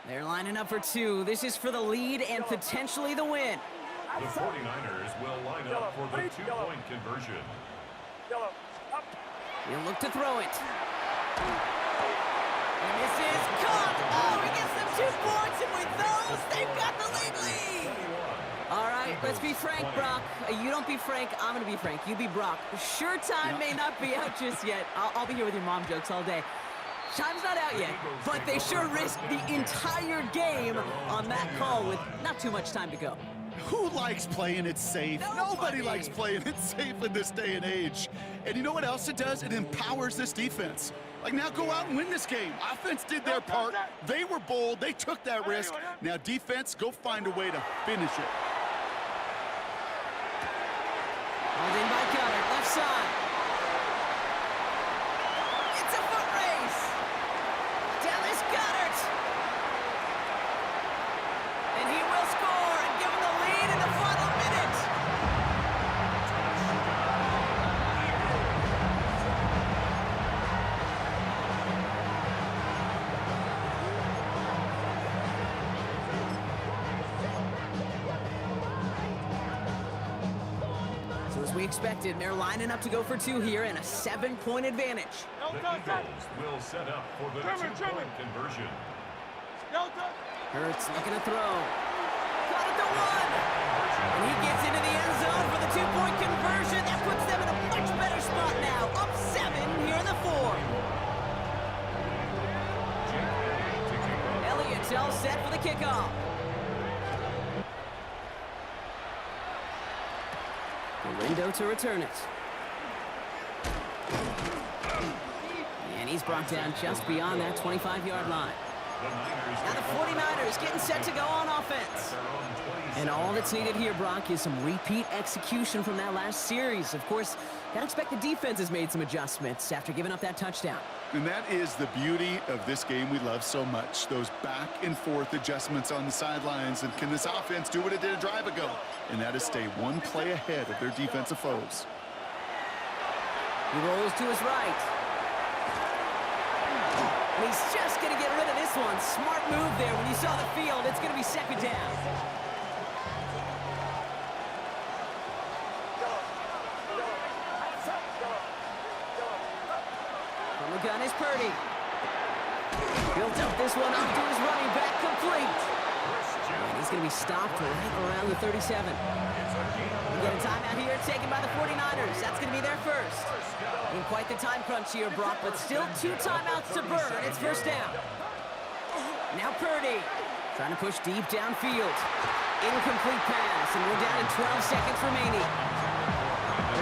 They're lining up for 2. This is for the lead and potentially the win. The 49ers will line up for the 2-point conversion. He'll look to throw it. And this is caught. Oh, he gets them 2 points, and with those, they've got the lead. All right, let's be frank, Brock. You don't be Frank, I'm going to be Frank. You be Brock. Sure, time may not be out just yet. I'll be here with your mom jokes all day. Time's not out yet, but they sure risked the entire game on that call with not too much time to go. Who likes playing it safe? Nobody likes playing it safe in this day and age. And you know what else it does? It empowers this defense. Like, now go out and win this game. Offense did their part. They were bold. They took that risk. Now defense, go find a way to finish it. Held in by Goddard, left side. It's a foot race. Dallas Goddard. And he will score and give him the lead in the final minute. So as we expected, they're lining up to go for 2 here and a 7-point advantage. The Eagles will set up for the 2-point conversion. Hurts looking to throw. Caught at the 1. And he gets into the end zone for the 2-point conversion. That puts them in a much better spot now. Up 7 here in the 4. Elliott's all set for the kickoff. The window to return it. And he's brought down just beyond that 25-yard line. Now the 49ers getting set to go on offense. And all that's needed here, Brock, is some repeat execution from that last series. Of course, gotta expect the defense has made some adjustments after giving up that touchdown. And that is the beauty of this game we love so much. Those back and forth adjustments on the sidelines. And can this offense do what it did a drive ago? And that is stay one play ahead of their defensive foes. He rolls to his right. And he's just going to get rid of this one. Smart move there when you saw the field. It's going to be 2nd down. From the gun is Purdy. Built up this one up to his running back, complete. He's going to be stopped right around the 37. We get a timeout here taken by the 49ers. That's going to be their first. In quite the time crunch here, Brock, but still 2 timeouts to burn. It's first down. Now Purdy trying to push deep downfield. Incomplete pass, and we're down to 12 seconds remaining.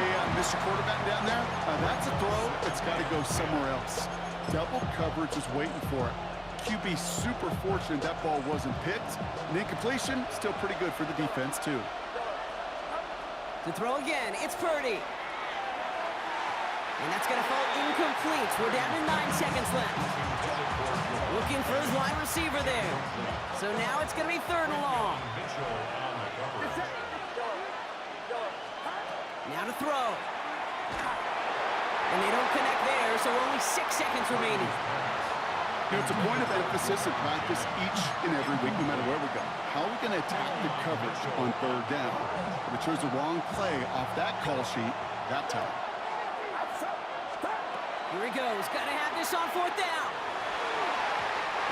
Hey, Mr. Quarterback down there, that's a throw that's got to go somewhere else. Double coverage is waiting for it. QB super fortunate that ball wasn't picked. And incompletion, still pretty good for the defense, too. To throw again, it's Purdy. And that's going to fall incomplete. We're down to 9 seconds left. Looking for his wide receiver there. So now it's going to be 3rd and long. Now to throw. And they don't connect there, so only 6 seconds remaining. You know, it's a point of emphasis in practice each and every week, no matter where we go. How are we going to attack the coverage on 3rd down? We chose the wrong play off that call sheet that time. Here he goes. Got to have this on 4th down.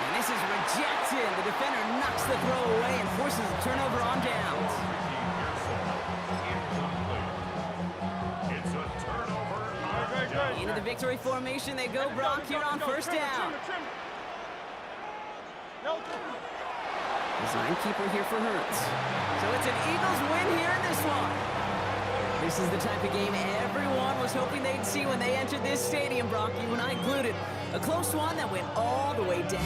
And this is rejected. The defender knocks the throw away and forces a turnover on downs. It's a turnover on downs. Into the victory formation they go, Brock, here on 1st down. Design keeper here for Hurts. So it's an Eagles win here in this one. This is the type of game everyone was hoping they'd see when they entered this stadium, Brock, you and I included. A close one that went all the way down.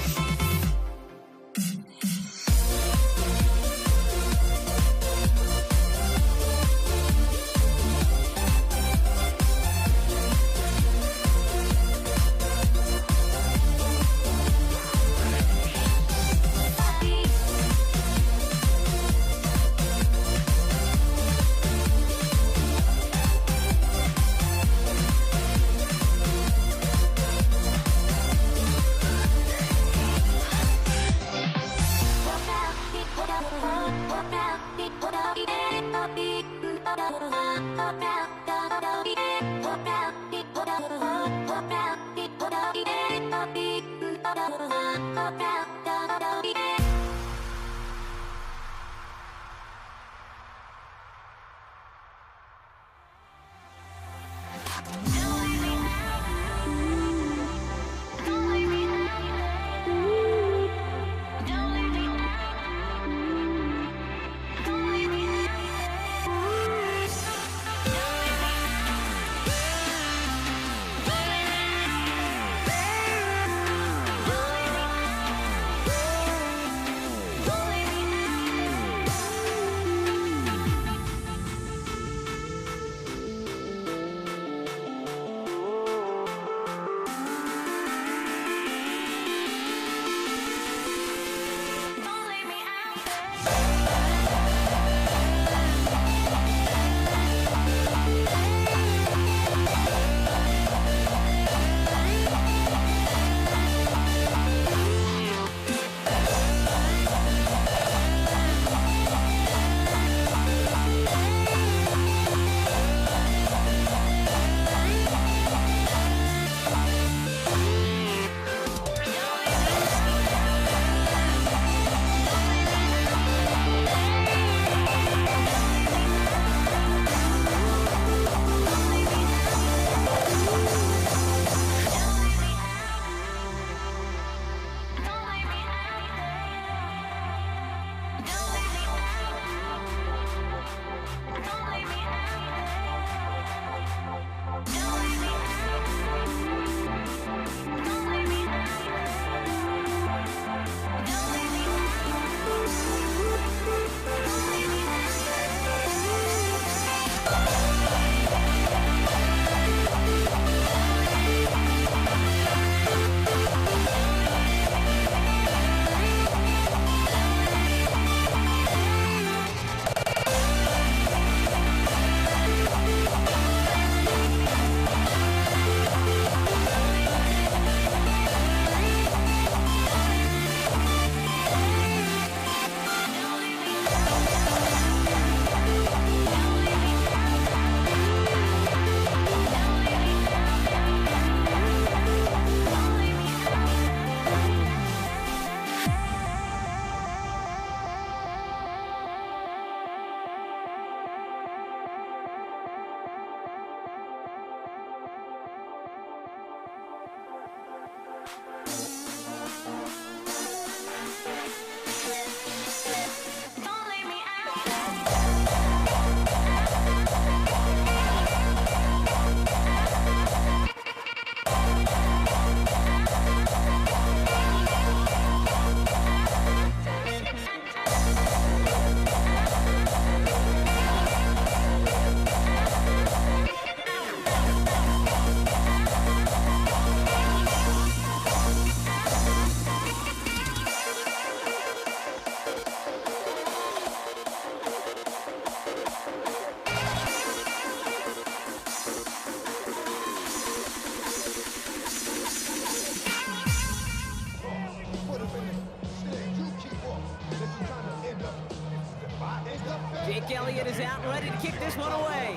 is out, ready to kick this one away.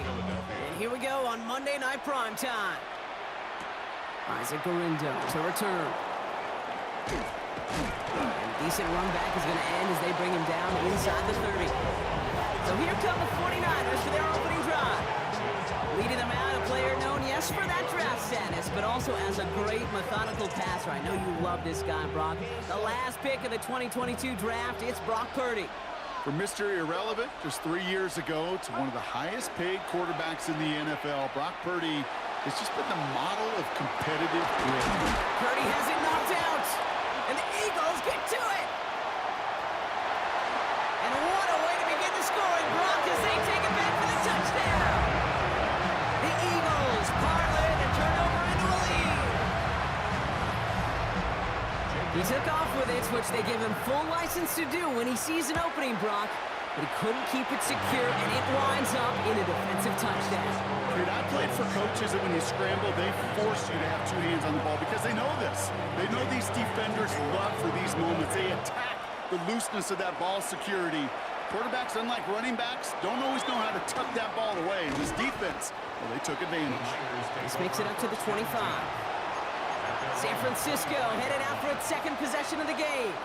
And here we go on Monday Night Primetime. Isaac Gorindo to return. And decent run back is going to end as they bring him down inside the 30. So here come the 49ers for their opening drive. Leading them out, a player known, yes, for that draft status, but also as a great methodical passer. I know you love this guy, Brock. The last pick of the 2022 draft, it's Brock Purdy. From Mr. Irrelevant just 3 years ago to one of the highest paid quarterbacks in the NFL, Brock Purdy has just been the model of competitive grit. Purdy has it knocked out, and the Eagles get to it. And what a way to begin the scoring, Brock, as they take it back for the touchdown. The Eagles parlay the turnover into a lead. He took off with it, which they give him full license to do when he sees an opening, Brock. But he couldn't keep it secure, and it winds up in a defensive touchdown. Dude, I played for coaches that when you scramble, they force you to have two hands on the ball because they know this. They know these defenders love for these moments. They attack the looseness of that ball security. Quarterbacks, unlike running backs, don't always know how to tuck that ball away. And this defense, well, they took advantage. This makes it up to the 25. San Francisco headed out for its second possession of the game.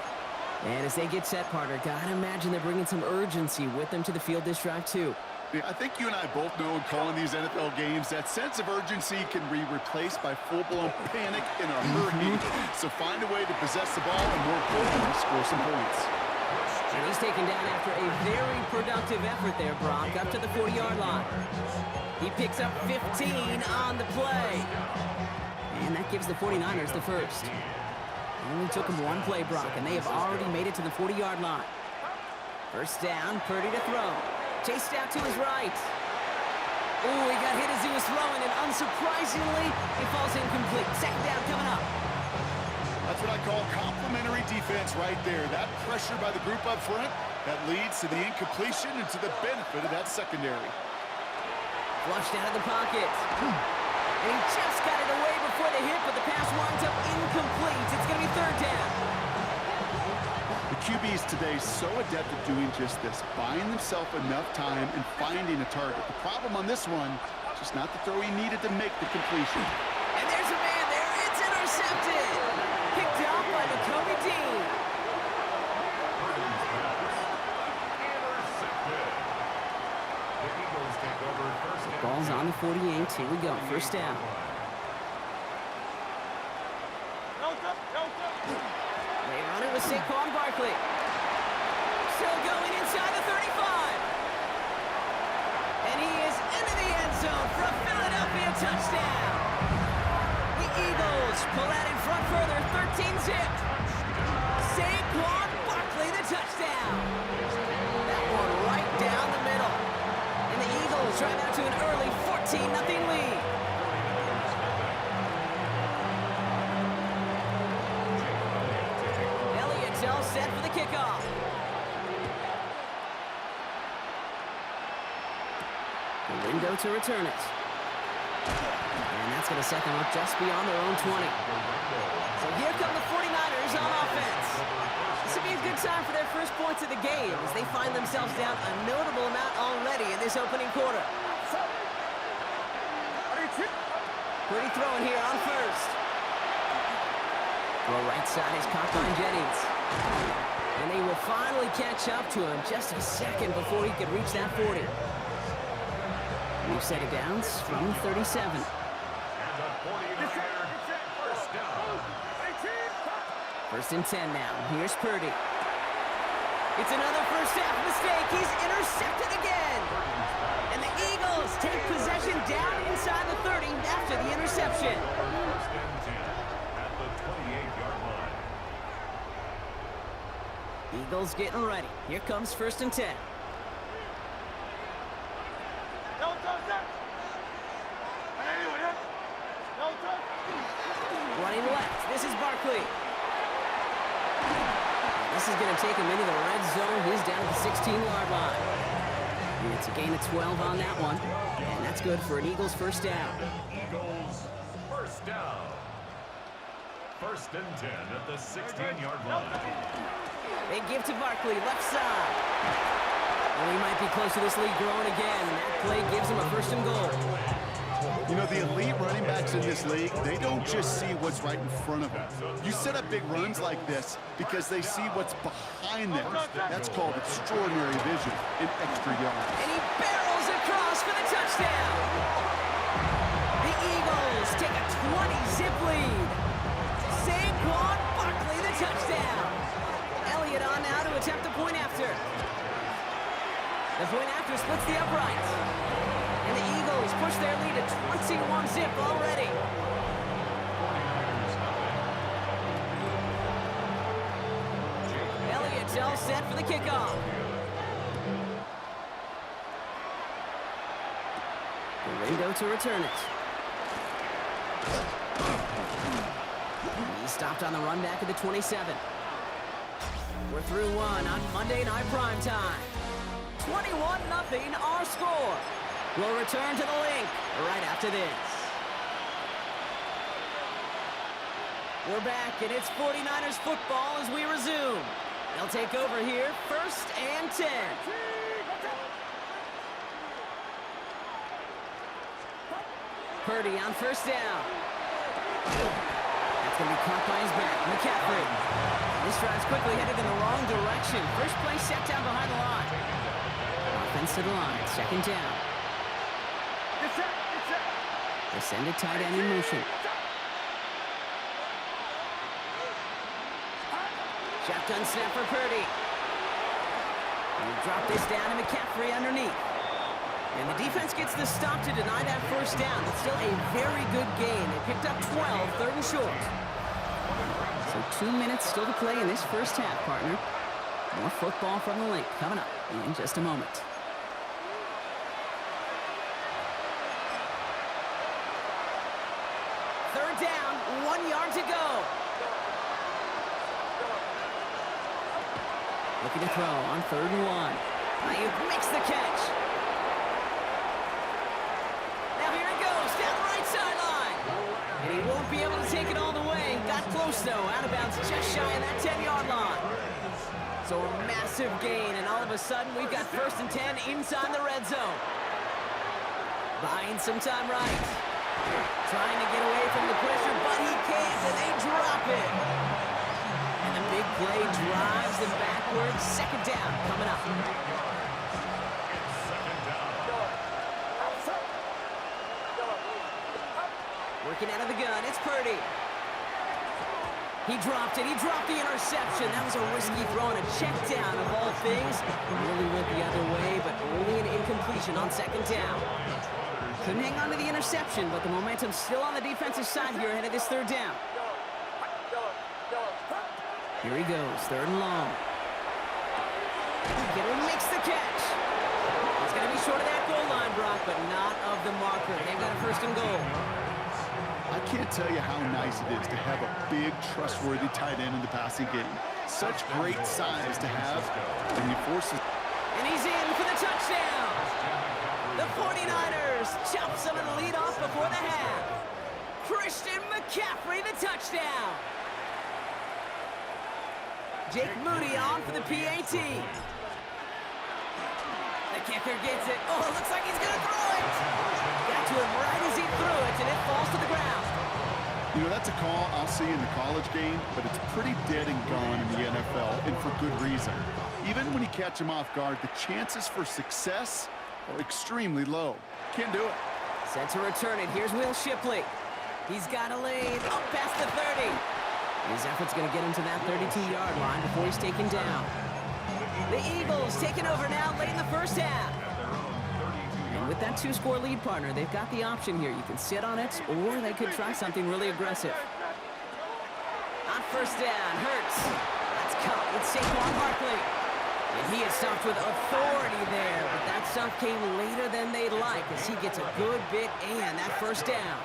And as they get set, partner, gotta imagine they're bringing some urgency with them to the field this drive, too. Yeah, I think you and I both know in calling these NFL games, that sense of urgency can be replaced by full-blown panic in a hurry. So find a way to possess the ball and, more importantly, score some points. And he's taken down after a very productive effort there, Brock, up to the 40-yard line. He picks up 15 on the play. And that gives the 49ers the first. It only took him one play, Brock, and they have already made it to the 40-yard line. First down, Purdy to throw. Chased out to his right. Ooh, he got hit as he was throwing, and unsurprisingly, it falls incomplete. Second down coming up. That's what I call complementary defense right there. That pressure by the group up front, that leads to the incompletion and to the benefit of that secondary. Flushed out of the pocket. And he just got it away before the hit, but the pass winds up incomplete. It's going to be third down. The QBs today so adept at doing just this, buying themselves enough time and finding a target. The problem on this one, just not the throw he needed to make the completion. And there's a man there. It's intercepted. Picked off by Nakobe Dean. Ball's on the 48. Here we go. First down. They run it with Saquon Barkley. Still going inside the 35. And he is into the end zone for a Philadelphia touchdown. The Eagles pull out in front further, 13-zip. Saquon Barkley, the touchdown. That one right down the middle. And the Eagles drive out to an early 14-0 lead. Elliott's all set for the kickoff. Window to return it. And that's going to set them up just beyond their own 20. So here come the 49ers on offense. This will be a good time for their first points of the game as they find themselves down a notable amount already in this opening quarter. Purdy throwing here on first. Throw right side is caught by Jennings. And they will finally catch up to him just a second before he could reach that 40. We've set it down from 37. First and 10 now. Here's Purdy. It's another first half mistake. He's intercepted again. And the Eagles take possession down inside the 30 after the interception. First and 10 at the 28-yard line. Eagles getting ready. Here comes first and 10. Running left. This is Barkley. This is going to take him into the red zone. He's down at the 16-yard line. And it's a gain of 12 on that one. And that's good for an Eagles first down. Eagles first down. First and 10 at the 16-yard line. They give to Barkley, left side. Well, he might be close to this lead growing again. That play gives him a first and goal. You know, the elite running backs in this league, they don't just see what's right in front of them. You set up big runs like this because they see what's behind them. That's called extraordinary vision in extra yards. And he barrels across for the touchdown. The Eagles take a 20-zip lead. Saquon Barkley, the touchdown. Elliott on now to attempt the point after. The point after splits the uprights. And the Eagles push their lead to 21-zip already. Elliott's all set for the kickoff. Window to return it. He stopped on the run back at the 27. We're through one on Monday Night Primetime. 21-0 our score. We'll return to the link right after this. We're back, and it's 49ers football as we resume. They'll take over here, 1st and 10. Purdy on first down. That's going to be caught by his back. McCaffrey. This drive's quickly headed in the wrong direction. First play set down behind the line. Offense to the line. 2nd down. They send a tight end in motion. Shotgun snap for Purdy. And drop this down to McCaffrey underneath. And the defense gets the stop to deny that first down. It's still a very good game. They picked up 12, 3rd and short. So 2 minutes still to play in this first half, partner. More football from the link coming up in just a moment. Third down, 1 yard to go. Looking to throw on 3rd and 1. Ayuk makes the catch. Now here it goes, down the right sideline. And he won't be able to take it all the way. Got close, though, out of bounds just shy of that 10-yard line. So a massive gain, and all of a sudden we've got 1st and 10 inside the red zone. Buying some time right. Trying to get away from the pressure, but he can't, and they drop it. And the big play drives them backwards. 2nd down coming up. Working out of the gun, it's Purdy. He dropped it. He dropped the interception. That was a risky throw and a check down of all things. Really went the other way, but only an incompletion on 2nd down. Couldn't hang on to the interception, but the momentum's still on the defensive side here ahead of this 3rd down. Here he goes, 3rd and long. Kittle makes the catch. It's going to be short of that goal line, Brock, but not of the marker. They've got a 1st and goal. I can't tell you how nice it is to have a big, trustworthy tight end in the passing game. Such great size to have, and he forces... And he's in for the touchdown. The 49ers chop some of the lead off before the half. Christian McCaffrey, the touchdown. Jake Moody on for the PAT. The kicker gets it. Oh, it looks like he's going to throw it. Got to him right as he threw it, and it falls to the ground. You know, that's a call I'll see in the college game, but it's pretty dead and gone in the NFL, and for good reason. Even when you catch him off guard, the chances for success are extremely low. Can't do it. Set to return it. Here's Will Shipley. He's got a lane up past the 30. His effort's going to get him to that 32-yard line before he's taken down. The Eagles taking over now late in the first half. And with that 2-score lead, partner, they've got the option here. You can sit on it, or they could try something really aggressive. On 1st down, Hurts. That's caught with Saquon Barkley. And he is stopped with authority there, but that stuff came later than they'd like as he gets a good bit and that 1st down.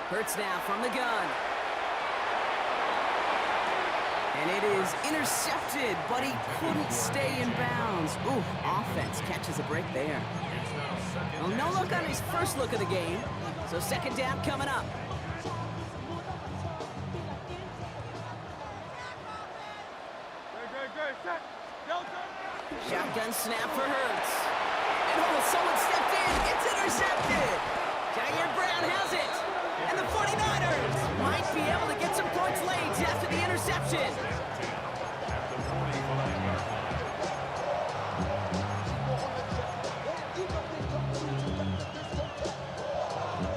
Hurts now from the gun. And it is intercepted, but he couldn't stay in bounds. Ooh, offense catches a break there. Well, no look on his first look of the game, so 2nd down coming up. Good. Set. Go. Shotgun snap for Hurts. And someone stepped in. It's intercepted. Jair Brown has it. And the 49ers might be able to get some points late after the interception.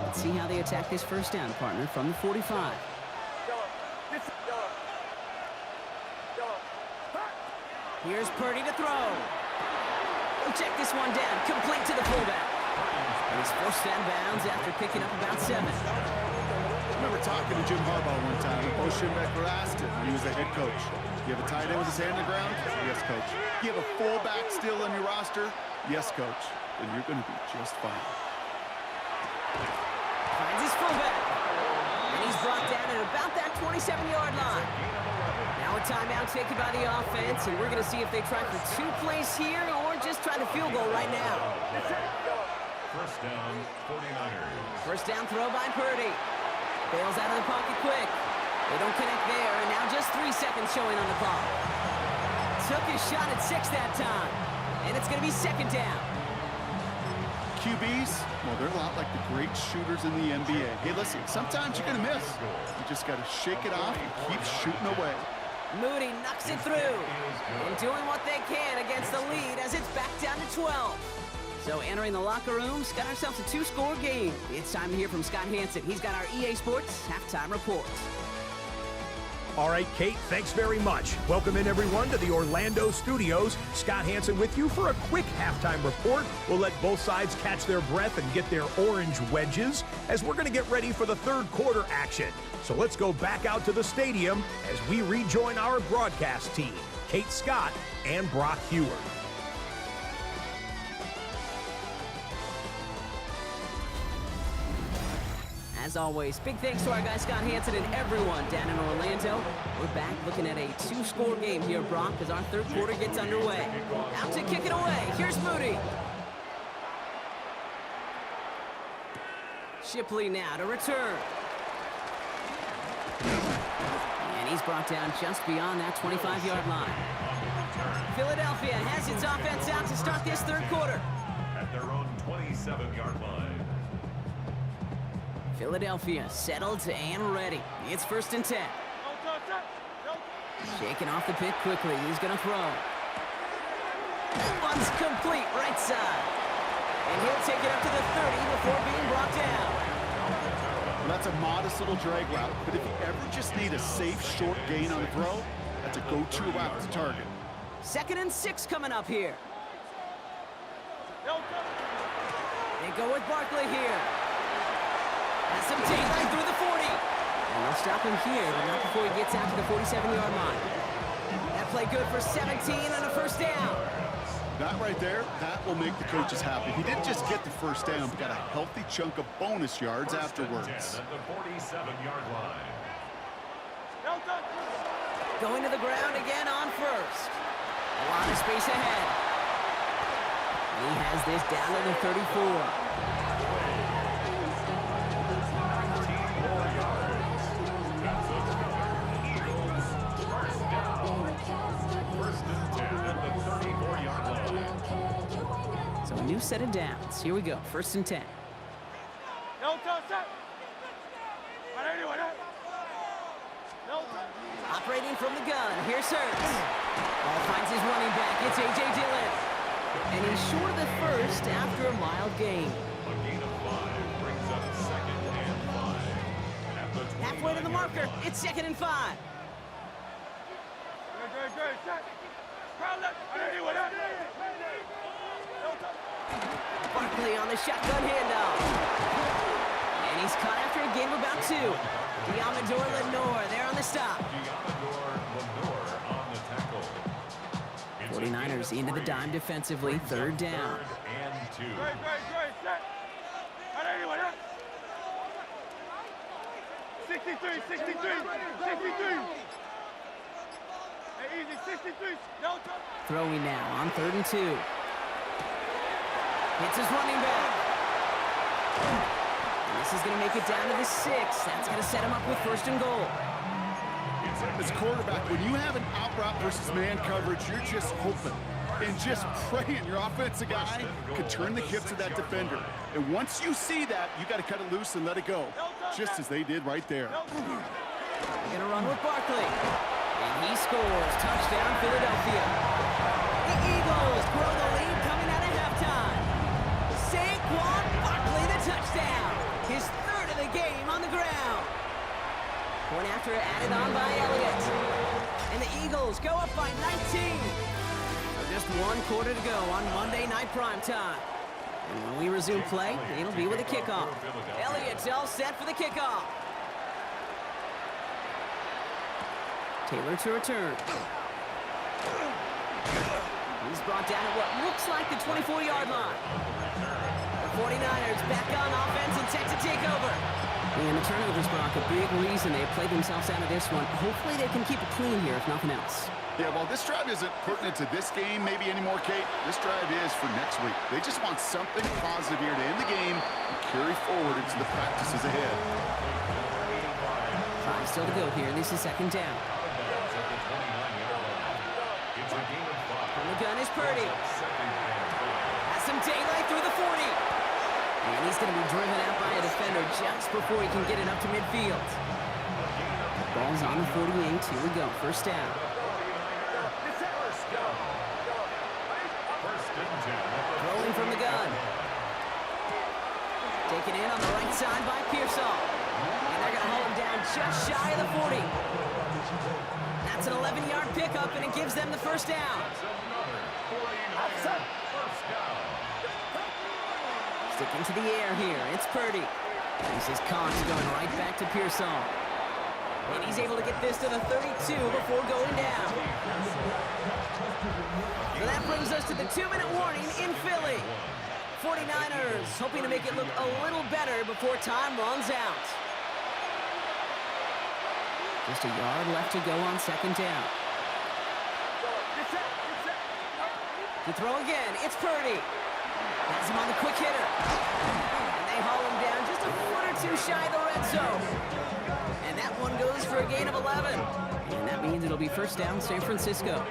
Let's see how they attack this first down, partner, from the 45. Here's Purdy to throw. He'll check this one down, complete to the fullback. And he's forced out of bounds after picking up about 7. I remember talking to Jim Harbaugh one time, and Bo Schembechler asked him when he was the head coach, you have a tight end with his hand on the ground? Yes, coach. You have a fullback still on your roster? Yes, coach. Then you're going to be just fine. Finds his fullback. And he's brought down at about that 27-yard line. Now a timeout taken by the offense, and we're going to see if they try for 2 plays here or just try the field goal right now. First down, 49ers. First down throw by Purdy. Bails out of the pocket quick. They don't connect there, and now just 3 seconds showing on the clock. Took his shot at 6 that time, and it's going to be second down. QBs, well, they're a lot like the great shooters in the NBA. Hey, listen, sometimes you're going to miss. You just got to shake it off and keep shooting away. Moody knocks it through, and doing what they can against the lead as it's back down to 12. So entering the locker rooms, got ourselves a 2-score game. It's time to hear from Scott Hanson. He's got our EA Sports halftime report. All right, Kate, thanks very much. Welcome in, everyone, to the Orlando studios. Scott Hanson with you for a quick halftime report. We'll let both sides catch their breath and get their orange wedges as we're going to get ready for the third quarter action. So let's go back out to the stadium as we rejoin our broadcast team, Kate Scott and Brock Hewer. As always, big thanks to our guy Scott Hanson and everyone down in Orlando. We're back looking at a 2-score game here, Brock, as our third quarter gets underway. Out to kick it away. Here's Moody. Shipley now to return. And he's brought down just beyond that 25-yard line. Philadelphia has its offense out to start this third quarter. At their own 27-yard line. Philadelphia settled and ready. It's 1st and 10. Shaking off the pick quickly. He's going to throw. One's complete right side. And he'll take it up to the 30 before being brought down. Well, that's a modest little drag route, but if you ever just need a safe, short gain on the throw, that's a go-to route to target. 2nd and 6 coming up here. They go with Barkley here. Has some tape right through the 40. And they'll stop him here, but not before he gets out to the 47-yard line. That play good for 17 and a first down. That right there, that will make the coaches happy. He didn't just get the first down, but got a healthy chunk of bonus yards afterwards. At the 47-yard line. Going to the ground again on first. A lot of space ahead. He has this down to the 34. So a new set of downs. Here we go. 1st and 10. Operating from the gun. Here's Hurts. Ball finds his running back. It's A.J. Dillon. And he's short of the first after a mild gain. A gain of 5 brings up 2nd and 5. At the Halfway to the marker. It's 2nd and 5. Barkley on the shotgun handoff. And he's caught after a gain of about 2. Diamador Lenore there on the stop. Diamador Lenore on the tackle. 49ers into the dime defensively. 3rd down. 3rd and 2. Throwing now on 3rd and 2. Hits his running back. And this is going to make it down to the 6. That's going to set him up with 1st and goal. As quarterback, when you have an out route versus man coverage, you're just hoping and just praying your offensive guy could turn the hips of that defender. And once you see that, you got to cut it loose and let it go, just as they did right there. They're going to run with Barkley. And he scores. Touchdown, Philadelphia. The Eagles grow the lead coming out of halftime. Saquon Barkley, the touchdown. His third of the game on the ground. Point after added on by Elliott. And the Eagles go up by 19. So just 1 quarter to go on Monday Night Primetime. And when we resume play, it'll be with a kickoff. Elliott's all set for the kickoff. Taylor to return. He's brought down at what looks like the 24-yard line. The 49ers back on offense and set to take over. And the turnovers, Brock, a big reason they played themselves out of this one. Hopefully they can keep it clean here, if nothing else. Yeah, well, this drive isn't pertinent to this game maybe anymore, Kate. This drive is for next week. They just want something positive here to end the game and carry forward into the practices ahead. 5 still to go here. This is second down. From the gun is Purdy. Has some daylight through the 40. And he's going to be driven out by a defender just before he can get it up to midfield. Ball's on the 48. Here we go. First down. Rolling from the gun. Taken in on the right side by Pearsall. And they're going to hold him down just shy of the 40. That's an 11-yard pickup, and it gives them the first down. Sticking to the air here. It's Purdy. This is Cox going right back to Pearsall. And he's able to get this to the 32 before going down. So that brings us to the 2-minute warning in Philly. 49ers hoping to make it look a little better before time runs out. Just a yard left to go on second down. To throw again, it's Purdy. Has him on the quick hitter. And they haul him down just a foot or two shy of the red zone. And that one goes for a gain of 11. And that means it'll be first down San Francisco.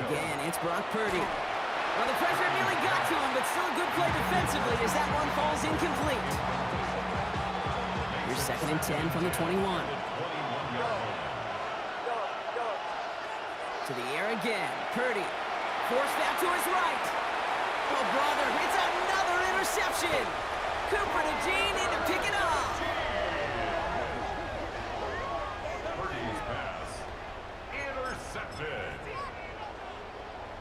Again, it's Brock Purdy. Well, the pressure nearly got to him, but still a good play defensively as that one falls incomplete. Here's second and 10 from the 21. To the air again. Purdy forced out to his right. Oh, brother, it's another interception. Cooper to Jean in to pick it up. Purdy's pass intercepted.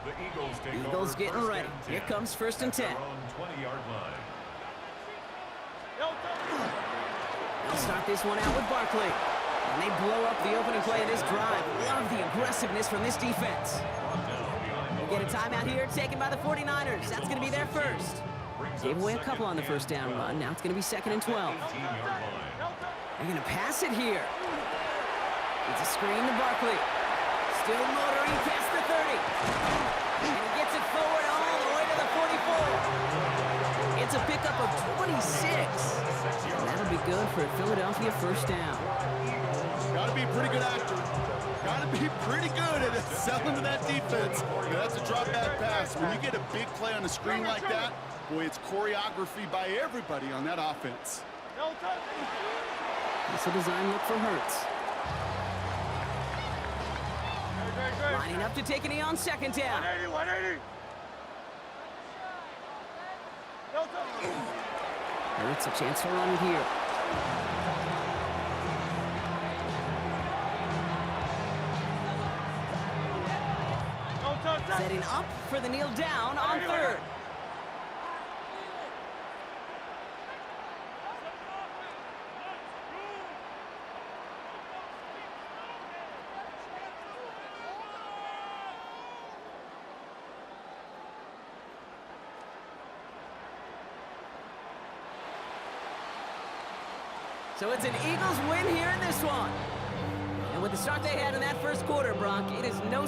The Eagles take Eagles over getting first ready. and 10 Here comes first and 10. at their own 20-yard line. They'll start this one out with Barkley. And they blow up the opening play of this drive. Love the aggressiveness from this defense. We'll get a timeout here taken by the 49ers. That's going to be their first. Gave away a couple on the first down run. Now it's going to be second and 12. They're going to pass it here. It's a screen to Barkley. Still motoring past the 30. And he gets it forward all the way to the 44. It's a pickup of 26. And that'll be good for a Philadelphia first down. Got to be a pretty good actor. Got to be pretty good at selling to that defense. That's a drop back pass. When you get a big play on the screen like that, boy, it's choreography by everybody on that offense. That's a design look for Hurts. Lining up to take a knee on second down. 180. Hurts a chance to run it here. Setting up for the kneel down on third. So it's an Eagles win here in this one. And with the start they had in that first quarter, Brock, it is no...